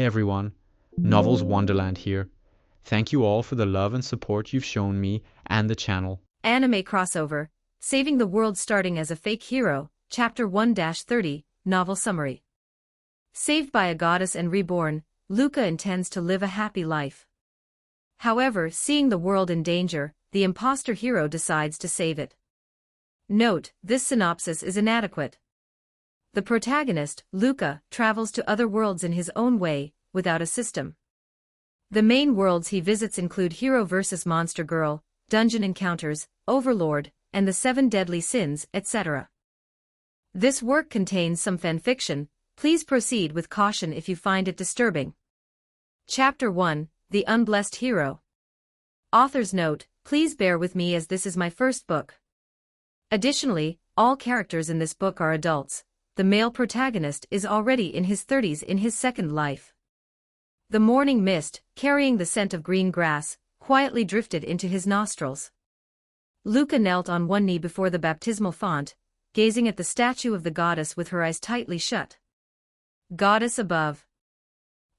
everyone, Novels Wonderland here. Thank you all for the love and support you've shown me and the channel. Anime crossover, Saving the World Starting as a Fake Hero, Chapter 1-30, Novel Summary. Saved by a goddess and reborn, Luca intends to live a happy life. However, seeing the world in danger, the imposter hero decides to save it. Note, this synopsis is inadequate. The protagonist, Luca, travels to other worlds in his own way, without a system. The main worlds he visits include Hero vs. Monster Girl, Dungeon Encounters, Overlord, and the 7 Deadly Sins, etc. This work contains some fanfiction. Please proceed with caution if you find it disturbing. Chapter 1, The Unblessed Hero. Author's note, please bear with me as this is my first book. Additionally, all characters in this book are adults. The male protagonist is already in his 30s in his second life. The morning mist, carrying the scent of green grass, quietly drifted into his nostrils. Luca knelt on one knee before the baptismal font, gazing at the statue of the goddess with her eyes tightly shut. Goddess above.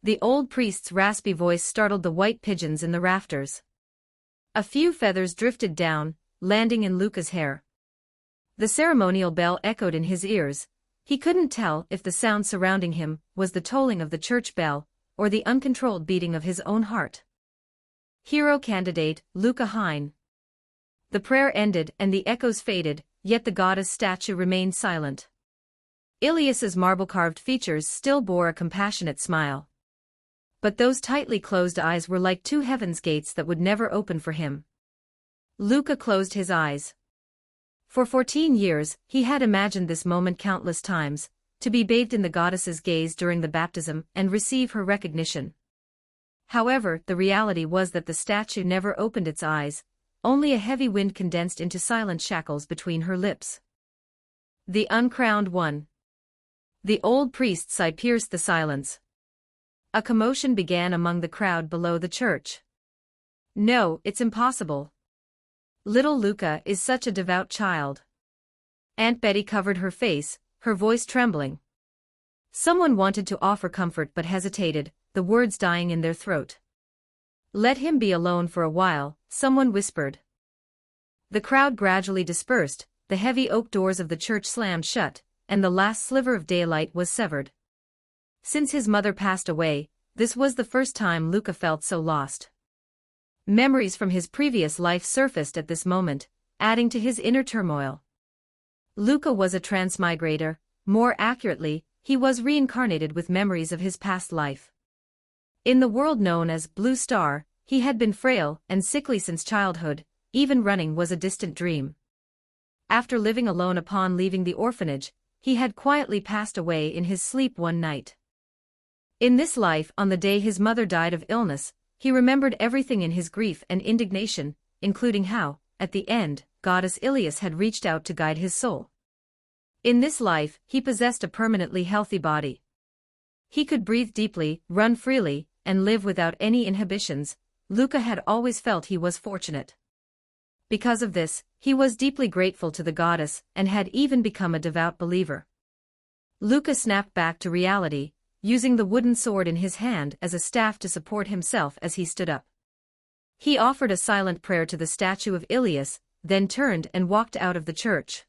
The old priest's raspy voice startled the white pigeons in the rafters. A few feathers drifted down, landing in Luca's hair. The ceremonial bell echoed in his ears. He couldn't tell if the sound surrounding him was the tolling of the church bell, or the uncontrolled beating of his own heart. Hero candidate, Luca Hine. The prayer ended and the echoes faded, yet the goddess statue remained silent. Ilias's marble-carved features still bore a compassionate smile. But those tightly closed eyes were like 2 heaven's gates that would never open for him. Luca closed his eyes. For 14 years, he had imagined this moment countless times, to be bathed in the goddess's gaze during the baptism and receive her recognition. However, the reality was that the statue never opened its eyes, only a heavy wind condensed into silent shackles between her lips. The uncrowned one. The old priest's sigh pierced the silence. A commotion began among the crowd below the church. No, it's impossible. Little Luca is such a devout child. Aunt Betty covered her face, her voice trembling. Someone wanted to offer comfort but hesitated, the words dying in their throat. Let him be alone for a while, someone whispered. The crowd gradually dispersed, the heavy oak doors of the church slammed shut, and the last sliver of daylight was severed. Since his mother passed away, this was the first time Luca felt so lost. Memories from his previous life surfaced at this moment, adding to his inner turmoil. Luca was a transmigrator, more accurately, he was reincarnated with memories of his past life. In the world known as Blue Star, he had been frail and sickly since childhood, even running was a distant dream. After living alone upon leaving the orphanage, he had quietly passed away in his sleep one night. In this life, on the day his mother died of illness, he remembered everything in his grief and indignation, including how, at the end, goddess Ilias had reached out to guide his soul. In this life, he possessed a permanently healthy body. He could breathe deeply, run freely, and live without any inhibitions. Luca had always felt he was fortunate. Because of this, he was deeply grateful to the goddess and had even become a devout believer. Luca snapped back to reality, using the wooden sword in his hand as a staff to support himself as he stood up. He offered a silent prayer to the statue of Ilias, then turned and walked out of the church.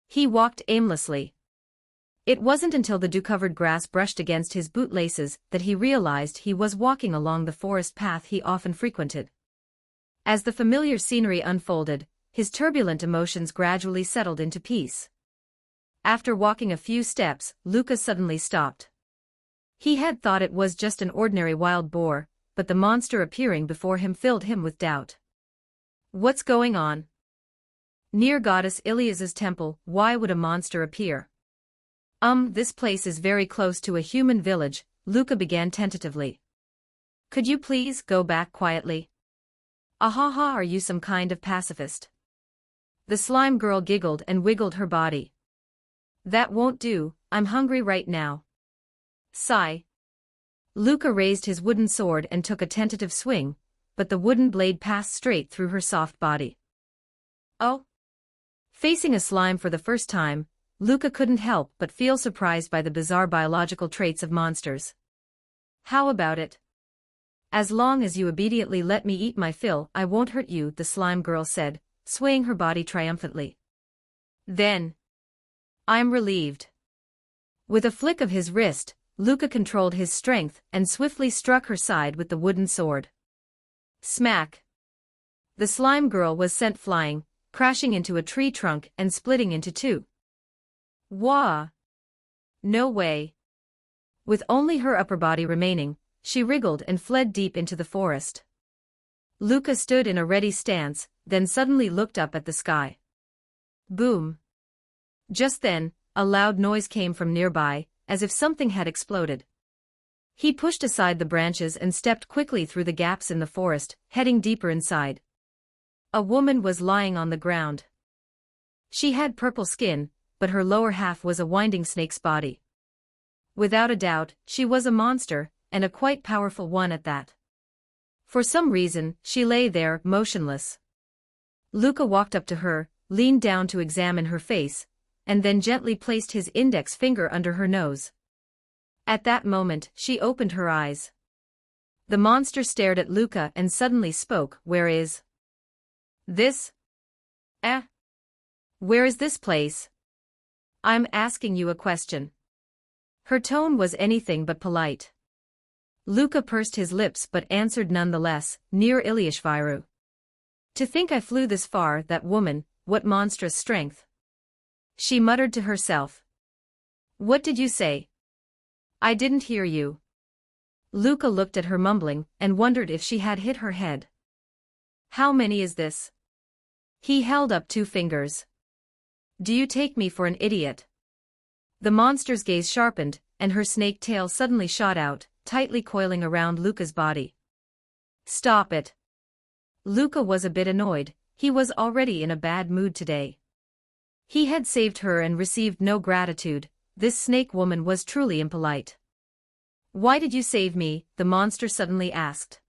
He walked aimlessly. It wasn't until the dew-covered grass brushed against his bootlaces that he realized he was walking along the forest path he often frequented. As the familiar scenery unfolded, his turbulent emotions gradually settled into peace. After walking a few steps, Luca suddenly stopped. He had thought it was just an ordinary wild boar, but the monster appearing before him filled him with doubt. What's going on? Near goddess Ilias's temple, why would a monster appear? This place is very close to a human village, Luca began tentatively. Could you please go back quietly? Ahaha, are you some kind of pacifist? The slime girl giggled and wiggled her body. That won't do, I'm hungry right now. Sigh. Luca raised his wooden sword and took a tentative swing, but the wooden blade passed straight through her soft body. Oh? Facing a slime for the first time, Luca couldn't help but feel surprised by the bizarre biological traits of monsters. How about it? As long as you obediently let me eat my fill, I won't hurt you, the slime girl said, swaying her body triumphantly. Then. I'm relieved. With a flick of his wrist, Luca controlled his strength and swiftly struck her side with the wooden sword. Smack! The slime girl was sent flying, crashing into a tree trunk and splitting into two. Wah! No way. With only her upper body remaining, she wriggled and fled deep into the forest. Luca stood in a ready stance, then suddenly looked up at the sky. Boom! Just then, a loud noise came from nearby, as if something had exploded. He pushed aside the branches and stepped quickly through the gaps in the forest, heading deeper inside. A woman was lying on the ground. She had purple skin, but her lower half was a winding snake's body. Without a doubt, she was a monster, and a quite powerful one at that. For some reason, she lay there, motionless. Luca walked up to her, leaned down to examine her face, and then gently placed his index finger under her nose. At that moment, she opened her eyes. The monster stared at Luca and suddenly spoke, "Where is this? Where is this place? I'm asking you a question." Her tone was anything but polite. Luca pursed his lips but answered nonetheless, "Near Iliashviru." To think I flew this far, that woman, what monstrous strength. She muttered to herself. What did you say? I didn't hear you. Luca looked at her mumbling and wondered if she had hit her head. How many is this? He held up 2 fingers. Do you take me for an idiot? The monster's gaze sharpened, and her snake tail suddenly shot out, tightly coiling around Luca's body. Stop it. Luca was a bit annoyed, he was already in a bad mood today. He had saved her and received no gratitude, this snake woman was truly impolite. Why did you save me? The monster suddenly asked.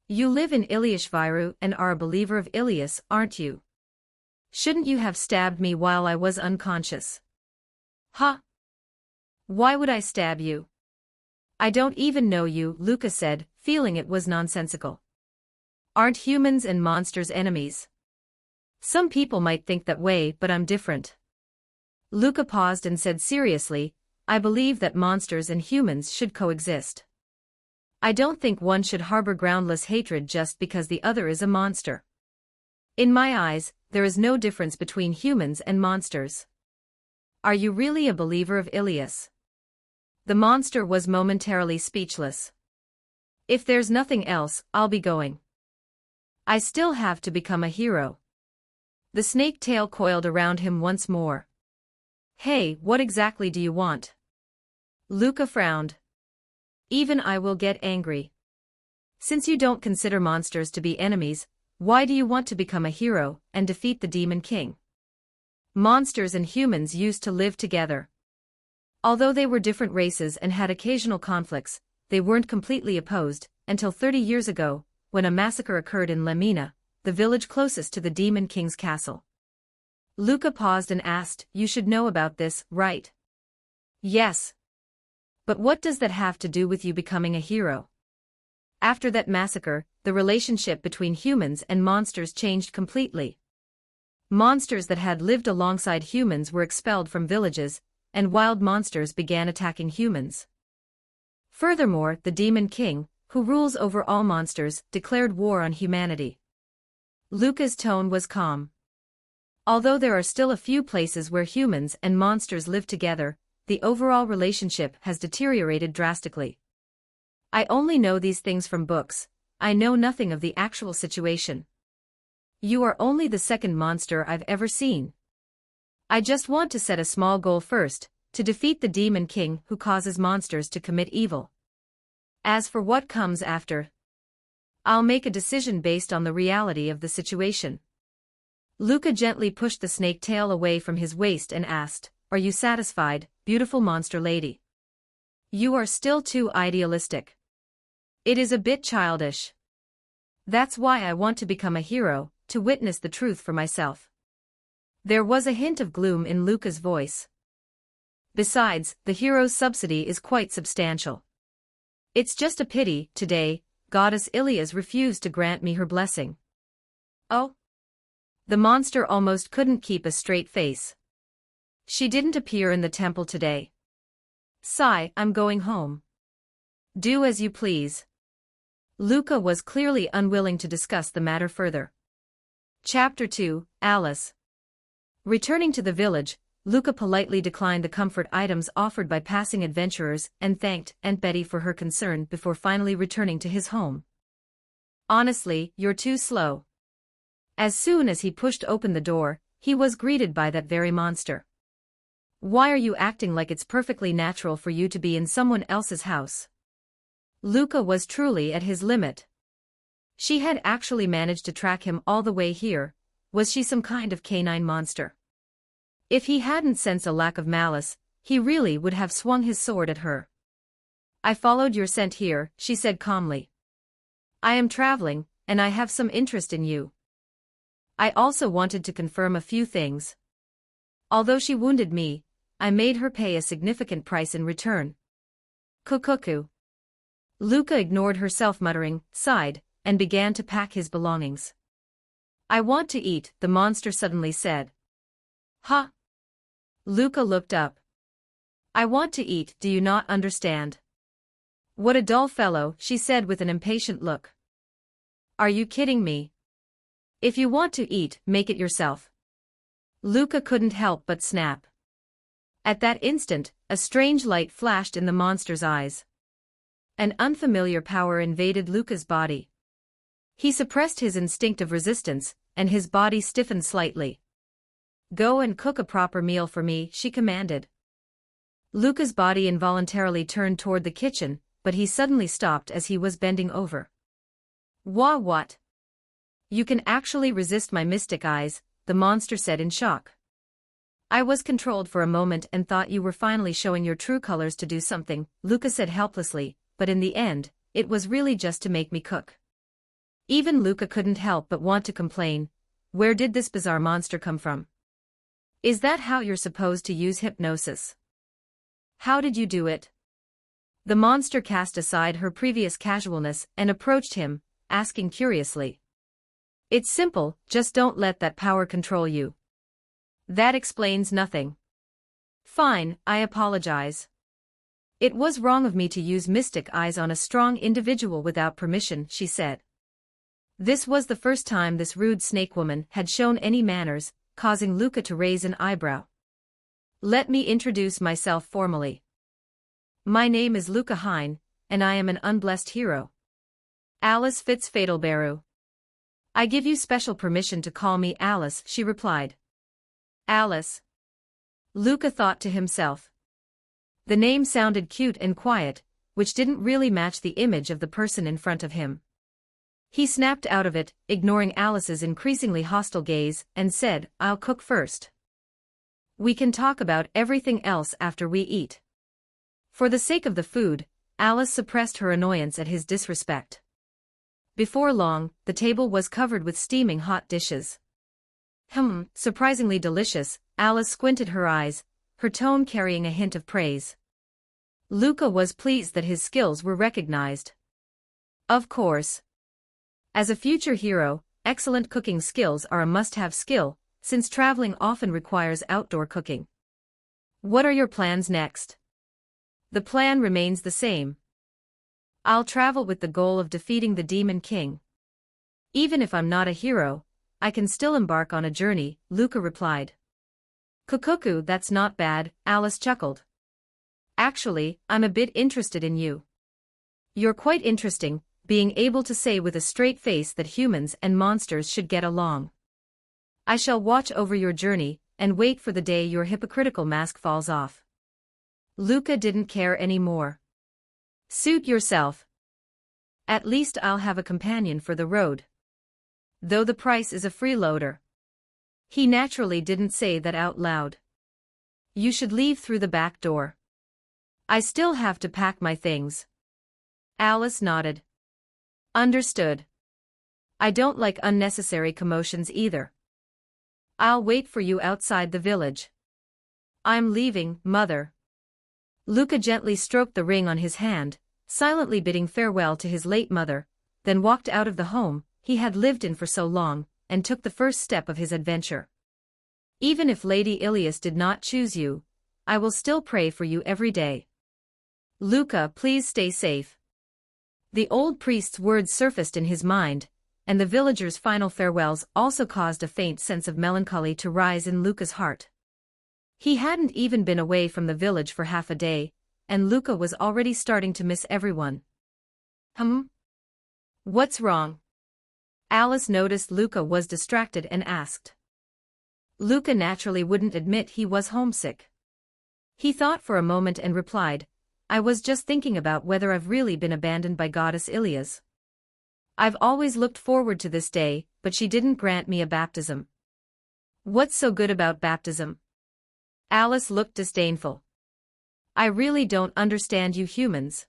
You live in Iliashviru and are a believer of Ilias, aren't you? Shouldn't you have stabbed me while I was unconscious? Huh? Why would I stab you? I don't even know you, Luca said, feeling it was nonsensical. Aren't humans and monsters enemies? Some people might think that way, but I'm different. Luca paused and said seriously, I believe that monsters and humans should coexist. I don't think one should harbor groundless hatred just because the other is a monster. In my eyes, there is no difference between humans and monsters. Are you really a believer of Ilias? The monster was momentarily speechless. If there's nothing else, I'll be going. I still have to become a hero. The snake tail coiled around him once more. Hey, what exactly do you want? Luca frowned. Even I will get angry. Since you don't consider monsters to be enemies, why do you want to become a hero and defeat the Demon King? Monsters and humans used to live together. Although they were different races and had occasional conflicts, they weren't completely opposed, until 30 years ago, when a massacre occurred in Lemina, the village closest to the Demon King's castle. Luca paused and asked, You should know about this, right? Yes. But what does that have to do with you becoming a hero? After that massacre, the relationship between humans and monsters changed completely. Monsters that had lived alongside humans were expelled from villages, and wild monsters began attacking humans. Furthermore, the Demon King, who rules over all monsters, declared war on humanity. Luca's tone was calm. Although there are still a few places where humans and monsters live together, the overall relationship has deteriorated drastically. I only know these things from books, I know nothing of the actual situation. You are only the second monster I've ever seen. I just want to set a small goal first, to defeat the Demon King who causes monsters to commit evil. As for what comes after, I'll make a decision based on the reality of the situation. Luca gently pushed the snake tail away from his waist and asked, Are you satisfied, beautiful monster lady? You are still too idealistic. It is a bit childish. That's why I want to become a hero, to witness the truth for myself. There was a hint of gloom in Luca's voice. Besides, the hero's subsidy is quite substantial. It's just a pity, today, Goddess Ilias refused to grant me her blessing. Oh? The monster almost couldn't keep a straight face. She didn't appear in the temple today. Sigh, I'm going home. Do as you please. Luca was clearly unwilling to discuss the matter further. Chapter 2, Alice. Returning to the village, Luca politely declined the comfort items offered by passing adventurers and thanked Aunt Betty for her concern before finally returning to his home. Honestly, you're too slow. As soon as he pushed open the door, he was greeted by that very monster. Why are you acting like it's perfectly natural for you to be in someone else's house? Luca was truly at his limit. She had actually managed to track him all the way here. Was she some kind of canine monster? If he hadn't sensed a lack of malice, he really would have swung his sword at her. I followed your scent here, she said calmly. I am traveling, and I have some interest in you. I also wanted to confirm a few things. Although she wounded me, I made her pay a significant price in return. Cuckoo. Luca ignored herself, muttering, sighed, and began to pack his belongings. I want to eat, the monster suddenly said. Huh? Luca looked up. I want to eat, do you not understand? What a dull fellow, she said with an impatient look. Are you kidding me? If you want to eat, make it yourself. Luca couldn't help but snap. At that instant, a strange light flashed in the monster's eyes. An unfamiliar power invaded Luca's body. He suppressed his instinctive resistance, and his body stiffened slightly. Go and cook a proper meal for me, she commanded. Luca's body involuntarily turned toward the kitchen, but he suddenly stopped as he was bending over. What? You can actually resist my mystic eyes, the monster said in shock. I was controlled for a moment and thought you were finally showing your true colors to do something, Luca said helplessly, but in the end, it was really just to make me cook. Even Luca couldn't help but want to complain. Where did this bizarre monster come from? Is that how you're supposed to use hypnosis? How did you do it? The monster cast aside her previous casualness and approached him, asking curiously. It's simple, just don't let that power control you. That explains nothing. Fine, I apologize. It was wrong of me to use mystic eyes on a strong individual without permission, she said. This was the first time this rude snake woman had shown any manners, causing Luca to raise an eyebrow. Let me introduce myself formally. My name is Luca Hine, and I am an unblessed hero. Alice Fitzfatalbaru. I give you special permission to call me Alice, she replied. Alice. Luca thought to himself. The name sounded cute and quiet, which didn't really match the image of the person in front of him. He snapped out of it, ignoring Alice's increasingly hostile gaze, and said, I'll cook first. We can talk about everything else after we eat. For the sake of the food, Alice suppressed her annoyance at his disrespect. Before long, the table was covered with steaming hot dishes. Surprisingly delicious, Alice squinted her eyes, her tone carrying a hint of praise. Luca was pleased that his skills were recognized. Of course. As a future hero, excellent cooking skills are a must-have skill, since traveling often requires outdoor cooking. What are your plans next? The plan remains the same. I'll travel with the goal of defeating the Demon King. Even if I'm not a hero, I can still embark on a journey, Luca replied. Cuckoo, that's not bad, Alice chuckled. Actually, I'm a bit interested in you. You're quite interesting, being able to say with a straight face that humans and monsters should get along. I shall watch over your journey, and wait for the day your hypocritical mask falls off. Luca didn't care anymore. Suit yourself. At least I'll have a companion for the road. Though the price is a freeloader. He naturally didn't say that out loud. You should leave through the back door. I still have to pack my things. Alice nodded. Understood. I don't like unnecessary commotions either. I'll wait for you outside the village. I'm leaving, Mother. Luca gently stroked the ring on his hand, silently bidding farewell to his late mother, then walked out of the home he had lived in for so long, and took the first step of his adventure. Even if Lady Ilias did not choose you, I will still pray for you every day. Luca, please stay safe. The old priest's words surfaced in his mind, and the villagers' final farewells also caused a faint sense of melancholy to rise in Luca's heart. He hadn't even been away from the village for half a day, and Luca was already starting to miss everyone. What's wrong? Alice noticed Luca was distracted and asked. Luca naturally wouldn't admit he was homesick. He thought for a moment and replied, I was just thinking about whether I've really been abandoned by Goddess Ilias. I've always looked forward to this day, but she didn't grant me a baptism. What's so good about baptism? Alice looked disdainful. I really don't understand you humans.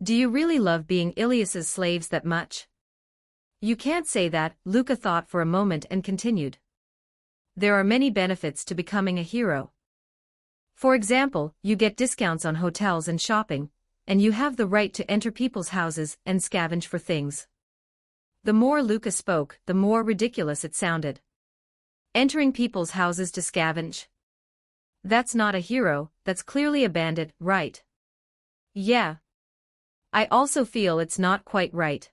Do you really love being Ilias's slaves that much? You can't say that, Luca thought for a moment and continued. There are many benefits to becoming a hero. For example, you get discounts on hotels and shopping, and you have the right to enter people's houses and scavenge for things. The more Luca spoke, the more ridiculous it sounded. Entering people's houses to scavenge? That's not a hero, that's clearly a bandit, right? Yeah. I also feel it's not quite right.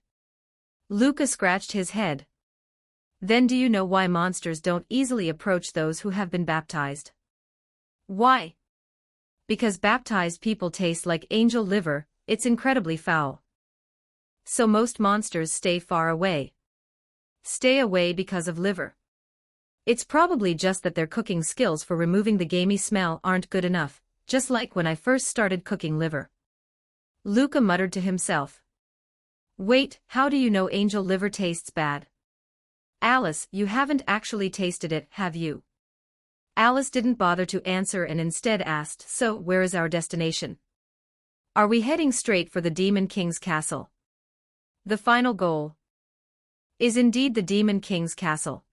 Luca scratched his head. Then do you know why monsters don't easily approach those who have been baptized? Why? Because baptized people taste like angel liver, it's incredibly foul. So most monsters stay far away. Stay away because of liver. It's probably just that their cooking skills for removing the gamey smell aren't good enough, just like when I first started cooking liver. Luca muttered to himself. Wait, how do you know angel liver tastes bad? Alice, you haven't actually tasted it, have you? Alice didn't bother to answer and instead asked, so, where is our destination? Are we heading straight for the Demon King's castle? The final goal is indeed the Demon King's castle.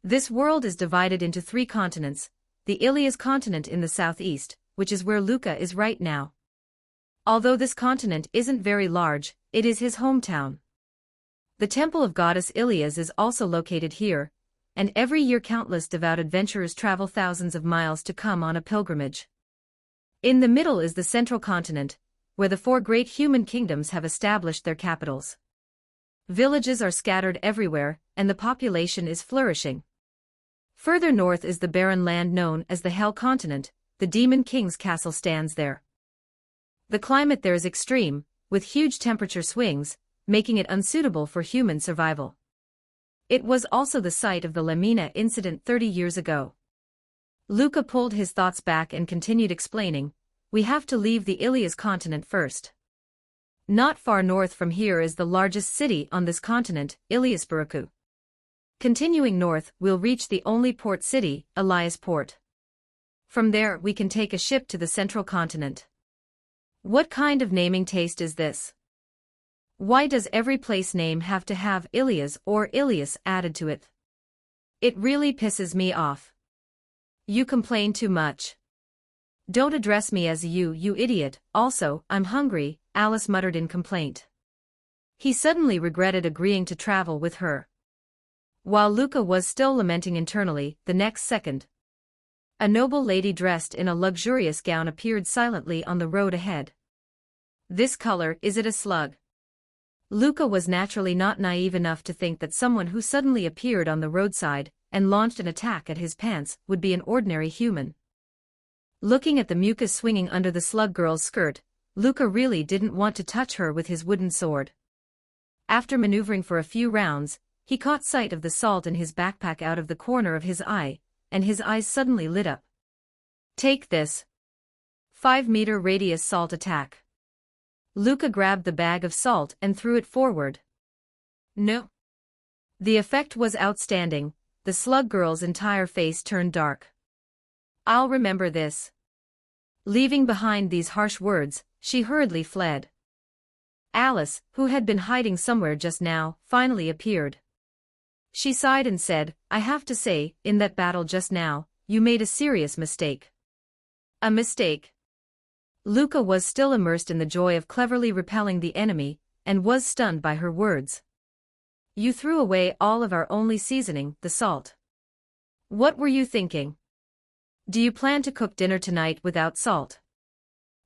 This world is divided into 3 continents, the Ilias continent in the southeast, which is where Luca is right now. Although this continent isn't very large, it is his hometown. The temple of Goddess Ilias is also located here, and every year countless devout adventurers travel thousands of miles to come on a pilgrimage. In the middle is the central continent, where the 4 great human kingdoms have established their capitals. Villages are scattered everywhere, and the population is flourishing. Further north is the barren land known as the Hell Continent, the Demon King's castle stands there. The climate there is extreme, with huge temperature swings, making it unsuitable for human survival. It was also the site of the Lamina incident 30 years ago. Luca pulled his thoughts back and continued explaining, we have to leave the Ilias continent first. Not far north from here is the largest city on this continent, Iliasbaraku. Continuing north, we'll reach the only port city, Elias Port. From there we can take a ship to the central continent. What kind of naming taste is this? Why does every place name have to have Ilias or Ilias added to it? It really pisses me off. You complain too much. Don't address me as you idiot. Also, I'm hungry, Alice muttered in complaint. He suddenly regretted agreeing to travel with her. While Luca was still lamenting internally, the next second, a noble lady dressed in a luxurious gown appeared silently on the road ahead. This color, is it a slug? Luca was naturally not naive enough to think that someone who suddenly appeared on the roadside and launched an attack at his pants would be an ordinary human. Looking at the mucus swinging under the slug girl's skirt, Luca really didn't want to touch her with his wooden sword. After maneuvering for a few rounds, he caught sight of the salt in his backpack out of the corner of his eye, and his eyes suddenly lit up. Take this. 5-meter radius salt attack. Luca grabbed the bag of salt and threw it forward. No. The effect was outstanding, the slug girl's entire face turned dark. I'll remember this. Leaving behind these harsh words, she hurriedly fled. Alice, who had been hiding somewhere just now, finally appeared. She sighed and said, I have to say, in that battle just now, you made a serious mistake. A mistake? Luca was still immersed in the joy of cleverly repelling the enemy, and was stunned by her words. You threw away all of our only seasoning, the salt. What were you thinking? Do you plan to cook dinner tonight without salt?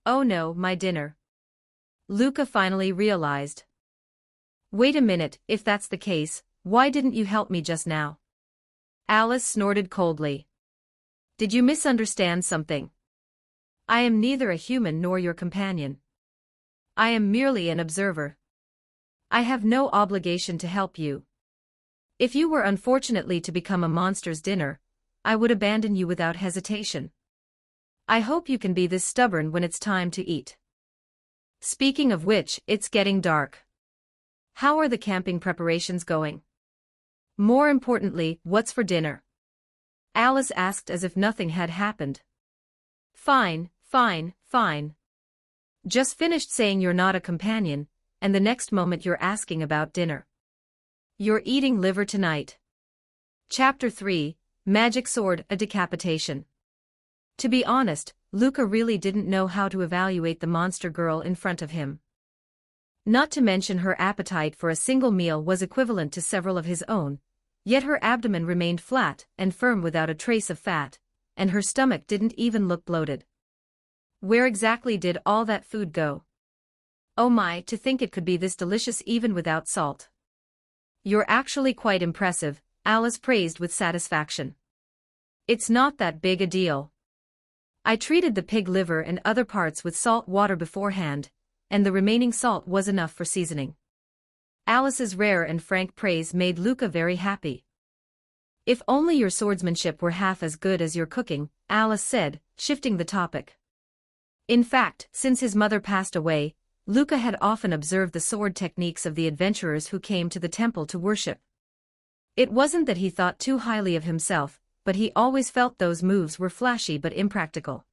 Oh no, my dinner. Luca finally realized. Wait a minute, if that's the case, why didn't you help me just now? Alice snorted coldly. Did you misunderstand something? I am neither a human nor your companion. I am merely an observer. I have no obligation to help you. If you were unfortunately to become a monster's dinner, I would abandon you without hesitation. I hope you can be this stubborn when it's time to eat. Speaking of which, it's getting dark. How are the camping preparations going? More importantly, what's for dinner? Alice asked as if nothing had happened. Fine, fine, fine. Just finished saying you're not a companion, and the next moment you're asking about dinner. You're eating liver tonight. Chapter 3, Magic Sword, a Decapitation. To be honest, Luca really didn't know how to evaluate the monster girl in front of him. Not to mention her appetite for a single meal was equivalent to several of his own, yet her abdomen remained flat and firm without a trace of fat, and her stomach didn't even look bloated. Where exactly did all that food go? Oh my, to think it could be this delicious even without salt. You're actually quite impressive, Alice praised with satisfaction. It's not that big a deal. I treated the pig liver and other parts with salt water beforehand, and the remaining salt was enough for seasoning. Alice's rare and frank praise made Luca very happy. If only your swordsmanship were half as good as your cooking, Alice said, shifting the topic. In fact, since his mother passed away, Luca had often observed the sword techniques of the adventurers who came to the temple to worship. It wasn't that he thought too highly of himself, but he always felt those moves were flashy but impractical.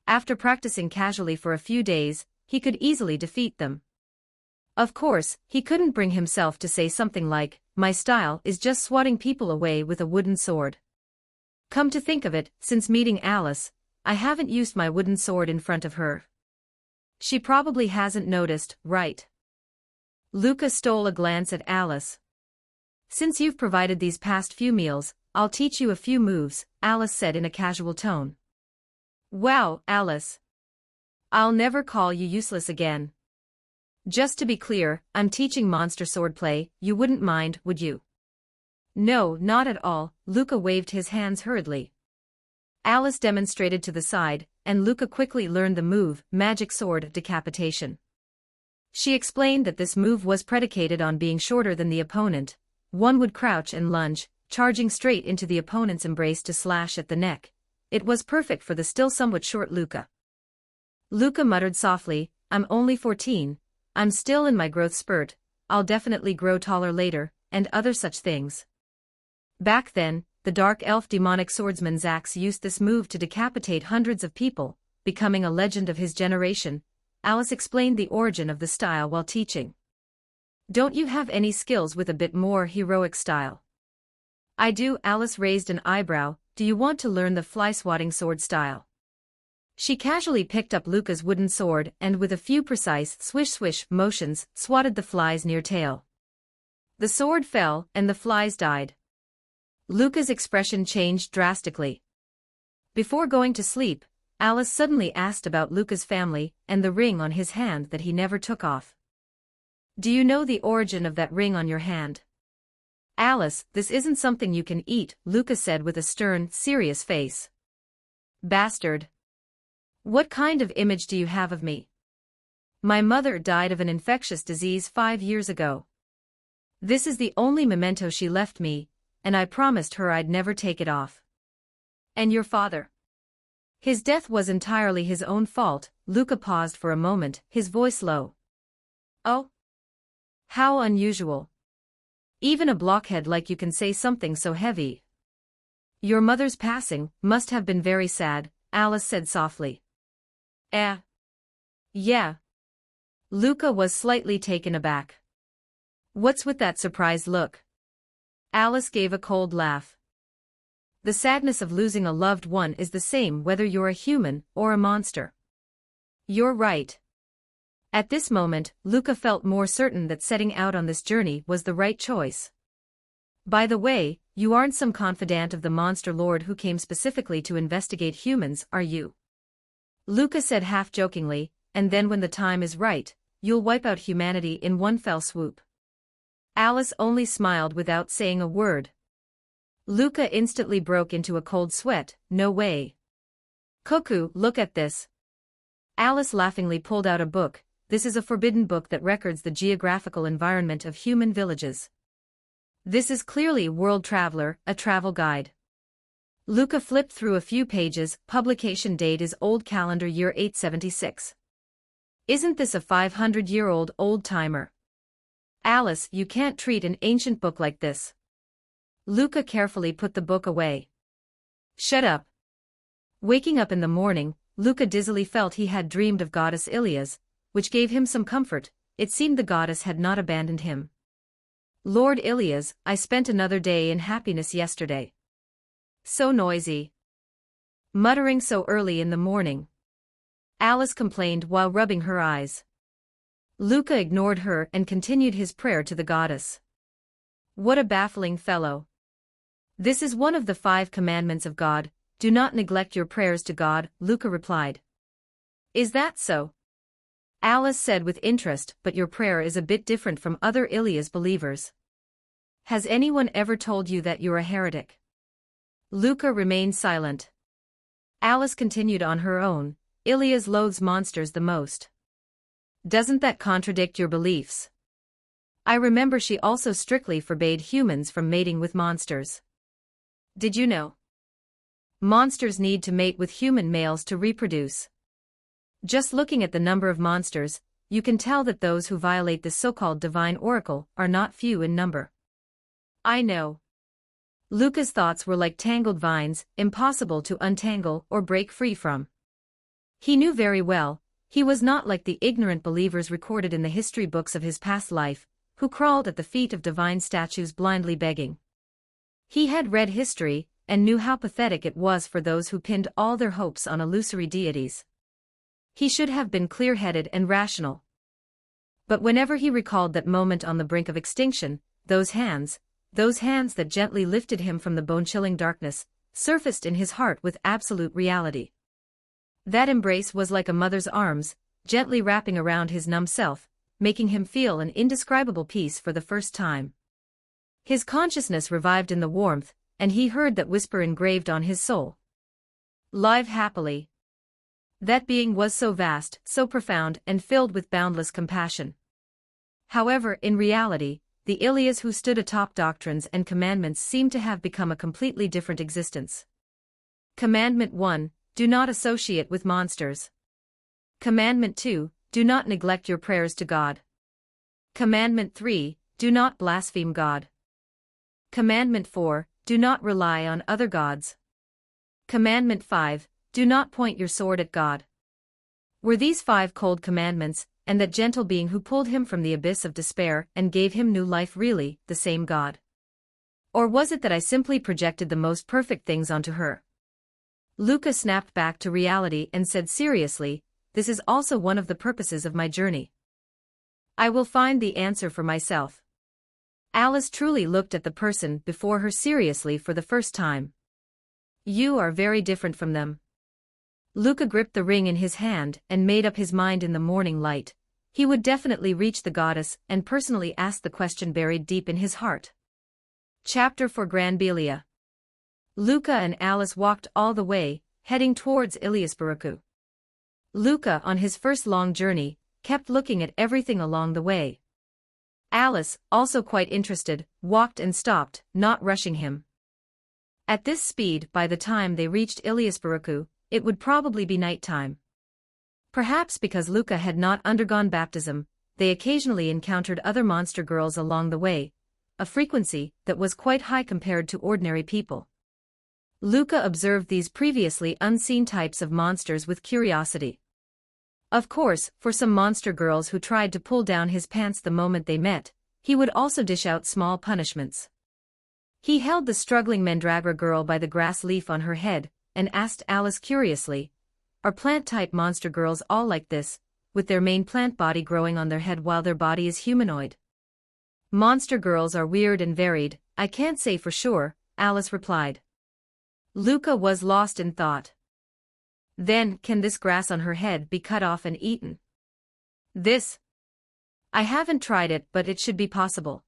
After practicing casually for a few days, he could easily defeat them. Of course, he couldn't bring himself to say something like, "My style is just swatting people away with a wooden sword." Come to think of it, since meeting Alice, I haven't used my wooden sword in front of her. She probably hasn't noticed, right? Luca stole a glance at Alice. Since you've provided these past few meals, I'll teach you a few moves, Alice said in a casual tone. Wow, Alice. I'll never call you useless again. Just to be clear, I'm teaching monster swordplay, you wouldn't mind, would you? No, not at all, Luca waved his hands hurriedly. Alice demonstrated to the side, and Luca quickly learned the move, Magic Sword, Decapitation. She explained that this move was predicated on being shorter than the opponent. One would crouch and lunge, charging straight into the opponent's embrace to slash at the neck. It was perfect for the still somewhat short Luca. Luca muttered softly, I'm only 14, I'm still in my growth spurt, I'll definitely grow taller later, and other such things. Back then, the dark elf demonic swordsman Zax used this move to decapitate hundreds of people, becoming a legend of his generation. Alice explained the origin of the style while teaching. Don't you have any skills with a bit more heroic style? I do, Alice raised an eyebrow, do you want to learn the fly-swatting sword style? She casually picked up Luca's wooden sword and with a few precise swish-swish motions swatted the flies near tail. The sword fell and the flies died. Luca's expression changed drastically. Before going to sleep, Alice suddenly asked about Luca's family and the ring on his hand that he never took off. Do you know the origin of that ring on your hand? Alice, this isn't something you can eat, Luca said with a stern, serious face. Bastard. What kind of image do you have of me? My mother died of an infectious disease 5 years ago. This is the only memento she left me, and I promised her I'd never take it off. And your father? His death was entirely his own fault, Luca paused for a moment, his voice low. Oh? How unusual. Even a blockhead like you can say something so heavy. Your mother's passing must have been very sad, Alice said softly. Yeah. Luca was slightly taken aback. What's with that surprised look? Alice gave a cold laugh. The sadness of losing a loved one is the same whether you're a human or a monster. You're right. At this moment, Luca felt more certain that setting out on this journey was the right choice. By the way, you aren't some confidant of the monster lord who came specifically to investigate humans, are you? Luca said half-jokingly, and then when the time is right, you'll wipe out humanity in one fell swoop. Alice only smiled without saying a word. Luca instantly broke into a cold sweat. No way. Cuckoo, look at this. Alice laughingly pulled out a book. This is a forbidden book that records the geographical environment of human villages. This is clearly World Traveler, a travel guide. Luca flipped through a few pages. Publication date is old calendar year 876. Isn't this a 500-year-old old-timer? Alice, you can't treat an ancient book like this. Luca carefully put the book away. Shut up. Waking up in the morning, Luca dizzily felt he had dreamed of goddess Ilias, which gave him some comfort. It seemed the goddess had not abandoned him. Lord Ilias, I spent another day in happiness yesterday. So noisy. Muttering so early in the morning. Alice complained while rubbing her eyes. Luca ignored her and continued his prayer to the goddess. What a baffling fellow. This is one of the 5 commandments of God. Do not neglect your prayers to God, Luca replied. Is that so? Alice said with interest, but your prayer is a bit different from other Ilias believers. Has anyone ever told you that you're a heretic? Luca remained silent. Alice continued on her own. Ilias loathes monsters the most. Doesn't that contradict your beliefs? I remember she also strictly forbade humans from mating with monsters. Did you know? Monsters need to mate with human males to reproduce. Just looking at the number of monsters, you can tell that those who violate this so-called divine oracle are not few in number. I know. Luca's thoughts were like tangled vines, impossible to untangle or break free from. He knew very well, he was not like the ignorant believers recorded in the history books of his past life, who crawled at the feet of divine statues blindly begging. He had read history, and knew how pathetic it was for those who pinned all their hopes on illusory deities. He should have been clear-headed and rational. But whenever he recalled that moment on the brink of extinction, those hands that gently lifted him from the bone-chilling darkness, surfaced in his heart with absolute reality. That embrace was like a mother's arms, gently wrapping around his numb self, making him feel an indescribable peace for the first time. His consciousness revived in the warmth, and he heard that whisper engraved on his soul. Live happily. That being was so vast, so profound, and filled with boundless compassion. However, in reality, the Ilias who stood atop doctrines and commandments seemed to have become a completely different existence. Commandment 1, do not associate with monsters. Commandment 2, do not neglect your prayers to God. Commandment 3, do not blaspheme God. Commandment 4, do not rely on other gods. Commandment 5, do not point your sword at God. Were these 5 cold commandments, and that gentle being who pulled him from the abyss of despair and gave him new life really the same God? Or was it that I simply projected the most perfect things onto her? Luca snapped back to reality and said seriously, this is also one of the purposes of my journey. I will find the answer for myself. Alice truly looked at the person before her seriously for the first time. You are very different from them. Luca gripped the ring in his hand and made up his mind in the morning light. He would definitely reach the goddess and personally ask the question buried deep in his heart. Chapter 4 Granbelia. Luca and Alice walked all the way, heading towards Iliasbaraku. Luca, on his first long journey, kept looking at everything along the way. Alice, also quite interested, walked and stopped, not rushing him. At this speed, by the time they reached Iliasbaraku, it would probably be night time. Perhaps because Luca had not undergone baptism, they occasionally encountered other monster girls along the way, a frequency that was quite high compared to ordinary people. Luca observed these previously unseen types of monsters with curiosity. Of course, for some monster girls who tried to pull down his pants the moment they met, he would also dish out small punishments. He held the struggling mandragora girl by the grass leaf on her head, and asked Alice curiously, Are plant-type monster girls all like this, with their main plant body growing on their head while their body is humanoid? Monster girls are weird and varied, I can't say for sure, Alice replied. Luca was lost in thought. Then, can this grass on her head be cut off and eaten? This? I haven't tried it, but it should be possible.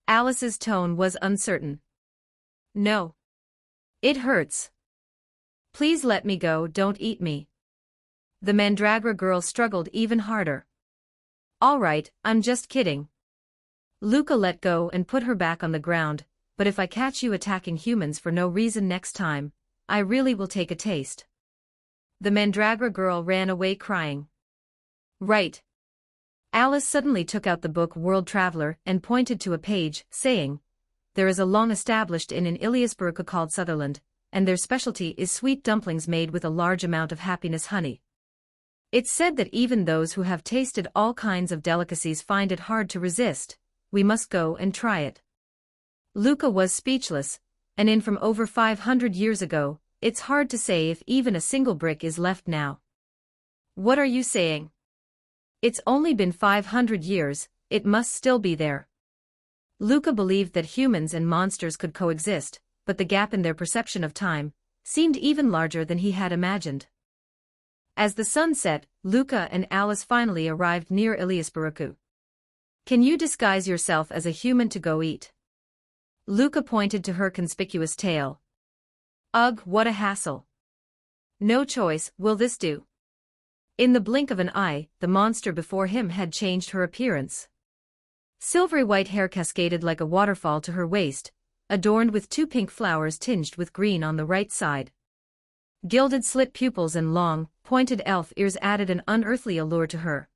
Alice's tone was uncertain. No. It hurts. Please let me go, don't eat me. The Mandragora girl struggled even harder. All right, I'm just kidding. Luca let go and put her back on the ground, but if I catch you attacking humans for no reason next time, I really will take a taste. The Mandragora girl ran away crying. Right. Alice suddenly took out the book World Traveler and pointed to a page, saying, There is a long-established inn in Iliasburka called Sutherland, and their specialty is sweet dumplings made with a large amount of happiness honey. It's said that even those who have tasted all kinds of delicacies find it hard to resist. We must go and try it. Luca was speechless. An inn from over 500 years ago, it's hard to say if even a single brick is left now. What are you saying? It's only been 500 years, it must still be there. Luca believed that humans and monsters could coexist, but the gap in their perception of time seemed even larger than he had imagined. As the sun set, Luca and Alice finally arrived near Iliasburka. Can you disguise yourself as a human to go eat? Luca pointed to her conspicuous tail. Ugh, what a hassle. No choice, will this do? In the blink of an eye, the monster before him had changed her appearance. Silvery white hair cascaded like a waterfall to her waist, adorned with 2 pink flowers tinged with green on the right side. Gilded slit pupils and long, pointed elf ears added an unearthly allure to her.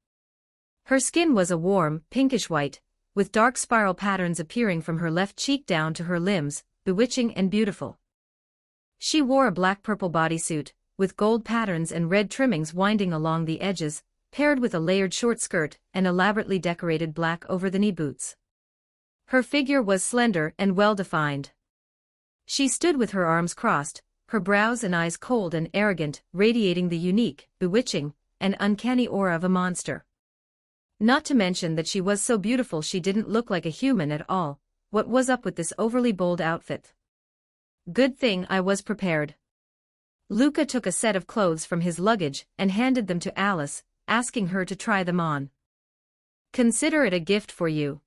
Her skin was a warm, pinkish white, with dark spiral patterns appearing from her left cheek down to her limbs, bewitching and beautiful. She wore a black-purple bodysuit, with gold patterns and red trimmings winding along the edges, paired with a layered short skirt and elaborately decorated black over-the-knee boots. Her figure was slender and well-defined. She stood with her arms crossed, her brows and eyes cold and arrogant, radiating the unique, bewitching, and uncanny aura of a monster. Not to mention that she was so beautiful she didn't look like a human at all. What was up with this overly bold outfit? Good thing I was prepared. Luca took a set of clothes from his luggage and handed them to Alice, asking her to try them on. Consider it a gift for you.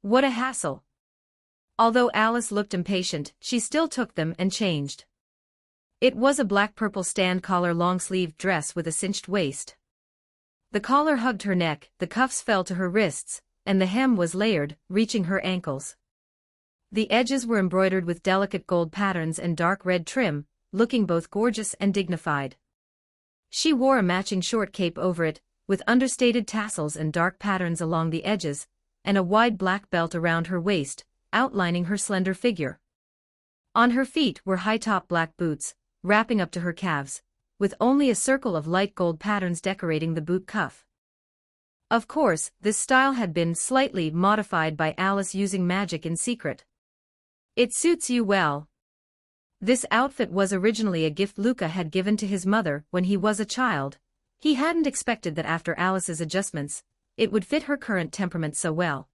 What a hassle. Although Alice looked impatient, she still took them and changed. It was a black-purple stand-collar long-sleeved dress with a cinched waist. The collar hugged her neck, the cuffs fell to her wrists, and the hem was layered, reaching her ankles. The edges were embroidered with delicate gold patterns and dark red trim, looking both gorgeous and dignified. She wore a matching short cape over it, with understated tassels and dark patterns along the edges, and a wide black belt around her waist, outlining her slender figure. On her feet were high-top black boots, wrapping up to her calves, with only a circle of light gold patterns decorating the boot cuff. Of course, this style had been slightly modified by Alice using magic in secret. It suits you well. This outfit was originally a gift Luca had given to his mother when he was a child. He hadn't expected that after Alice's adjustments, it would fit her current temperament so well.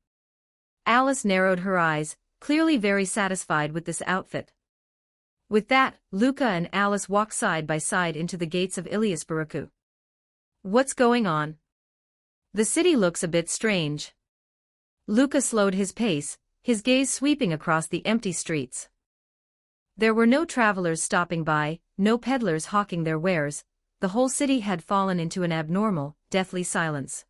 Alice narrowed her eyes, clearly very satisfied with this outfit. With that, Luca and Alice walked side by side into the gates of Iliasburka. What's going on? The city looks a bit strange. Luca slowed his pace, his gaze sweeping across the empty streets. There were no travelers stopping by, no peddlers hawking their wares. The whole city had fallen into an abnormal, deathly silence.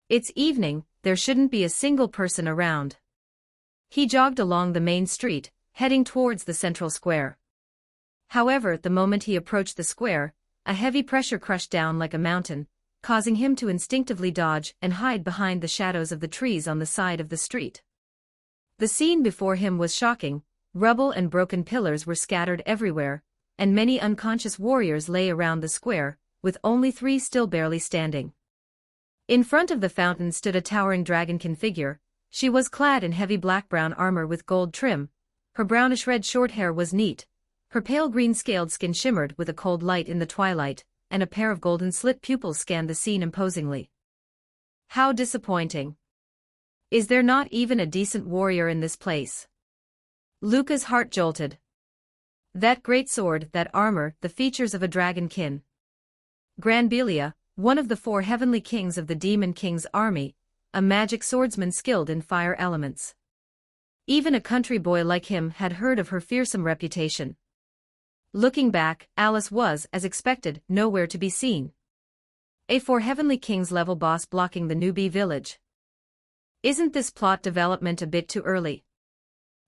It's evening, there shouldn't be a single person around. He jogged along the main street, heading towards the central square. However, the moment he approached the square, a heavy pressure crushed down like a mountain, causing him to instinctively dodge and hide behind the shadows of the trees on the side of the street. The scene before him was shocking. Rubble and broken pillars were scattered everywhere, and many unconscious warriors lay around the square, with only 3 still barely standing. In front of the fountain stood a towering dragonkin figure. She was clad in heavy black-brown armor with gold trim. Her brownish-red short hair was neat, Her pale green-scaled skin shimmered with a cold light in the twilight, and a pair of golden slit pupils scanned the scene imposingly. How disappointing. Is there not even a decent warrior in this place? Luca's heart jolted. That great sword, that armor, the features of a dragonkin. Granbelia, one of the 4 heavenly kings of the Demon King's army, a magic swordsman skilled in fire elements. Even a country boy like him had heard of her fearsome reputation. Looking back, Alice was, as expected, nowhere to be seen. A 4 heavenly kings level boss blocking the newbie village. Isn't this plot development a bit too early?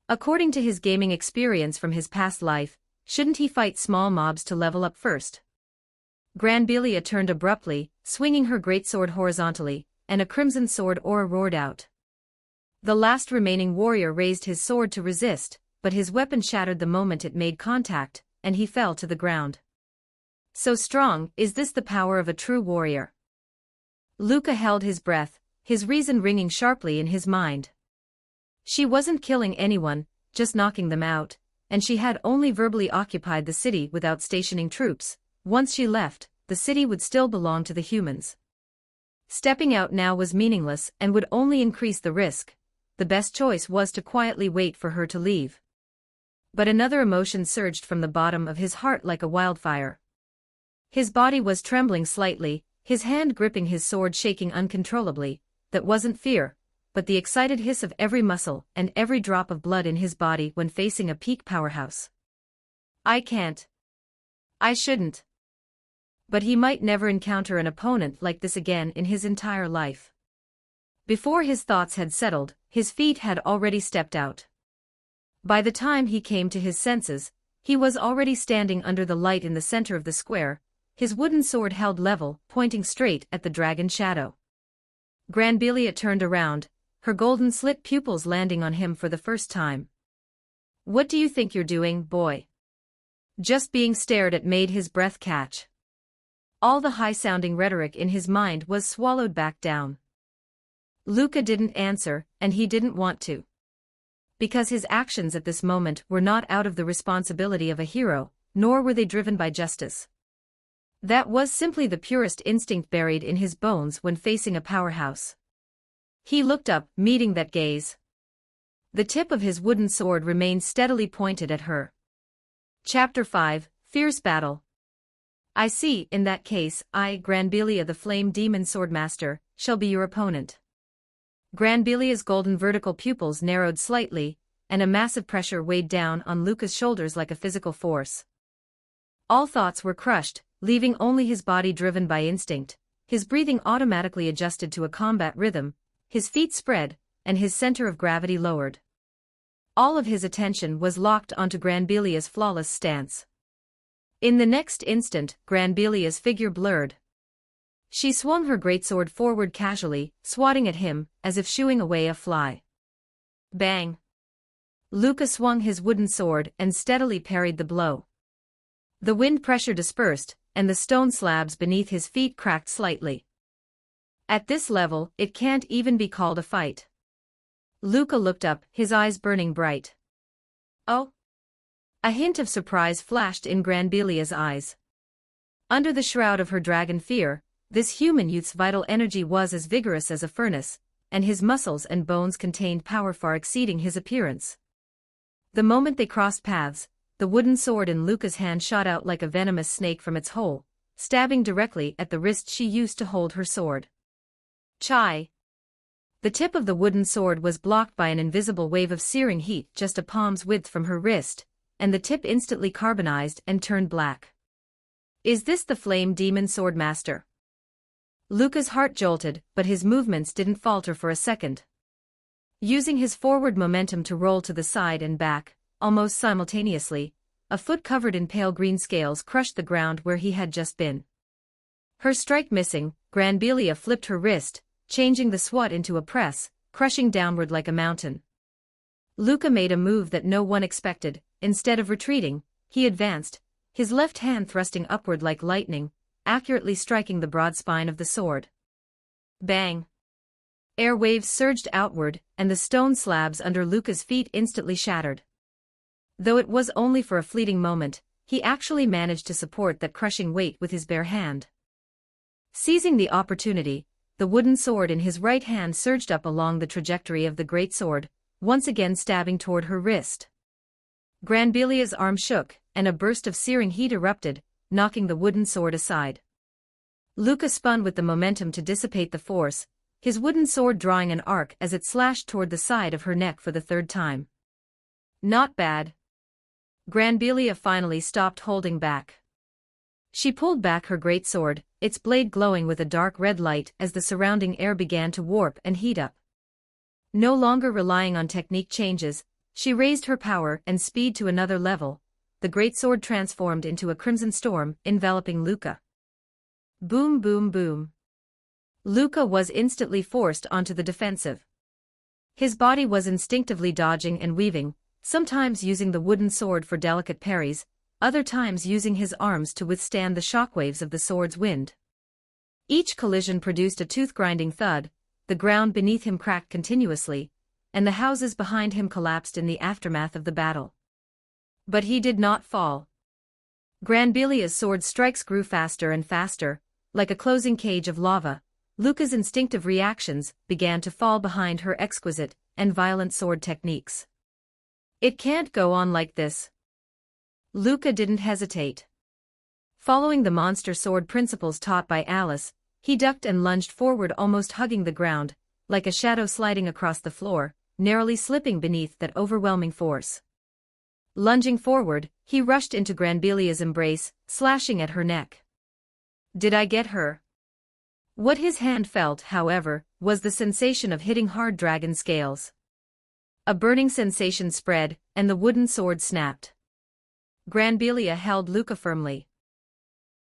According to his gaming experience from his past life, shouldn't he fight small mobs to level up first? Granbelia turned abruptly, swinging her greatsword horizontally, and a crimson sword aura roared out. The last remaining warrior raised his sword to resist, but his weapon shattered the moment it made contact, and he fell to the ground. So strong, is this the power of a true warrior? Luca held his breath, his reason ringing sharply in his mind. She wasn't killing anyone, just knocking them out, and she had only verbally occupied the city without stationing troops. Once she left, the city would still belong to the humans. Stepping out now was meaningless and would only increase the risk. The best choice was to quietly wait for her to leave. But another emotion surged from the bottom of his heart like a wildfire. His body was trembling slightly, his hand gripping his sword shaking uncontrollably. That wasn't fear, but the excited hiss of every muscle and every drop of blood in his body when facing a peak powerhouse. I can't. I shouldn't. But he might never encounter an opponent like this again in his entire life. Before his thoughts had settled, his feet had already stepped out. By the time he came to his senses, he was already standing under the light in the center of the square, his wooden sword held level, pointing straight at the dragon shadow. Granbelia turned around, her golden slit pupils landing on him for the first time. What do you think you're doing, boy? Just being stared at made his breath catch. All the high-sounding rhetoric in his mind was swallowed back down. Luca didn't answer, and he didn't want to. Because his actions at this moment were not out of the responsibility of a hero, nor were they driven by justice. That was simply the purest instinct buried in his bones when facing a powerhouse. He looked up, meeting that gaze. The tip of his wooden sword remained steadily pointed at her. Chapter 5, Fierce Battle. I see, in that case, I, Granbelia the Flame Demon Swordmaster, shall be your opponent. Granbelia's golden vertical pupils narrowed slightly, and a massive pressure weighed down on Luca's shoulders like a physical force. All thoughts were crushed, leaving only his body driven by instinct, his breathing automatically adjusted to a combat rhythm, his feet spread, and his center of gravity lowered. All of his attention was locked onto Granbelia's flawless stance. In the next instant, Granbelia's figure blurred. She swung her greatsword forward casually, swatting at him, as if shooing away a fly. Bang! Luca swung his wooden sword and steadily parried the blow. The wind pressure dispersed, and the stone slabs beneath his feet cracked slightly. At this level, it can't even be called a fight. Luca looked up, his eyes burning bright. Oh? A hint of surprise flashed in Granbelia's eyes. Under the shroud of her dragon fear, this human youth's vital energy was as vigorous as a furnace, and his muscles and bones contained power far exceeding his appearance. The moment they crossed paths, the wooden sword in Luca's hand shot out like a venomous snake from its hole, stabbing directly at the wrist she used to hold her sword. Chai! The tip of the wooden sword was blocked by an invisible wave of searing heat just a palm's width from her wrist, and the tip instantly carbonized and turned black. Is this the Flame Demon Swordmaster? Luca's heart jolted, but his movements didn't falter for a second. Using his forward momentum to roll to the side and back, almost simultaneously, a foot covered in pale green scales crushed the ground where he had just been. Her strike missing, Granbelia flipped her wrist, changing the swat into a press, crushing downward like a mountain. Luca made a move that no one expected. Instead of retreating, he advanced, his left hand thrusting upward like lightning, accurately striking the broad spine of the sword. Bang! Air waves surged outward, and the stone slabs under Luca's feet instantly shattered. Though it was only for a fleeting moment, he actually managed to support that crushing weight with his bare hand. Seizing the opportunity, the wooden sword in his right hand surged up along the trajectory of the great sword, once again stabbing toward her wrist. Granbilia's arm shook, and a burst of searing heat erupted, knocking the wooden sword aside. Luca spun with the momentum to dissipate the force, his wooden sword drawing an arc as it slashed toward the side of her neck for the third time. Not bad. Granbilia finally stopped holding back. She pulled back her great sword, its blade glowing with a dark red light as the surrounding air began to warp and heat up. No longer relying on technique changes, she raised her power and speed to another level. The great sword transformed into a crimson storm, enveloping Luca. Boom, boom, boom. Luca was instantly forced onto the defensive. His body was instinctively dodging and weaving, sometimes using the wooden sword for delicate parries, other times using his arms to withstand the shockwaves of the sword's wind. Each collision produced a tooth-grinding thud, the ground beneath him cracked continuously, and the houses behind him collapsed in the aftermath of the battle. But he did not fall. Granbilia's sword strikes grew faster and faster, like a closing cage of lava. Luca's instinctive reactions began to fall behind her exquisite and violent sword techniques. It can't go on like this. Luca didn't hesitate. Following the monster sword principles taught by Alice, he ducked and lunged forward, almost hugging the ground, like a shadow sliding across the floor, narrowly slipping beneath that overwhelming force. Lunging forward, he rushed into Granbilia's embrace, slashing at her neck. Did I get her? What his hand felt, however, was the sensation of hitting hard dragon scales. A burning sensation spread, and the wooden sword snapped. Granbilia held Luca firmly.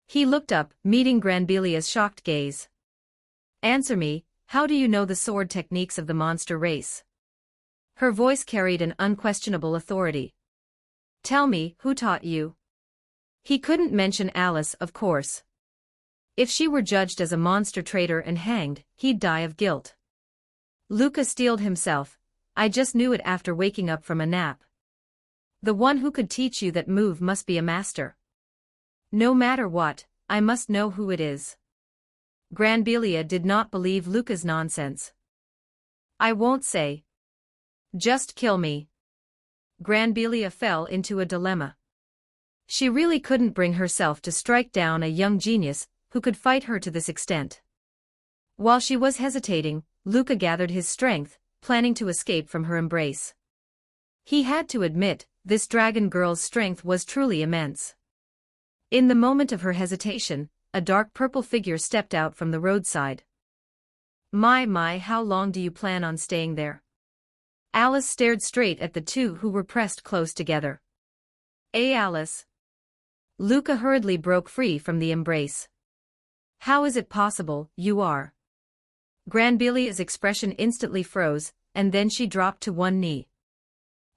He looked up, meeting Granbilia's shocked gaze. Answer me, how do you know the sword techniques of the monster race? Her voice carried an unquestionable authority. Tell me, who taught you? He couldn't mention Alice, of course. If she were judged as a monster traitor and hanged, he'd die of guilt. Luca steeled himself. I just knew it after waking up from a nap. The one who could teach you that move must be a master. No matter what, I must know who it is. Granbilia did not believe Luca's nonsense. I won't say. Just kill me. Granbilia fell into a dilemma. She really couldn't bring herself to strike down a young genius who could fight her to this extent. While she was hesitating, Luca gathered his strength, planning to escape from her embrace. He had to admit, this dragon girl's strength was truly immense. In the moment of her hesitation, a dark purple figure stepped out from the roadside. My, how long do you plan on staying there? Alice stared straight at the two who were pressed close together. Alice. Luca hurriedly broke free from the embrace. How is it possible, you are? Granbilia's expression instantly froze, and then she dropped to one knee.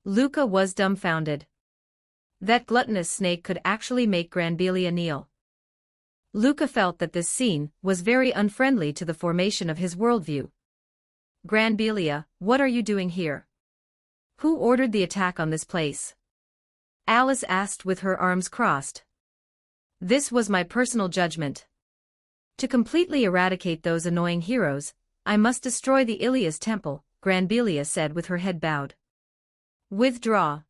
Luca was dumbfounded. That gluttonous snake could actually make Granbilia kneel. Luca felt that this scene was very unfriendly to the formation of his worldview. Granbilia, what are you doing here? Who ordered the attack on this place? Alice asked with her arms crossed. This was my personal judgment. To completely eradicate those annoying heroes, I must destroy the Ilias temple, Granbilia said with her head bowed. Withdraw.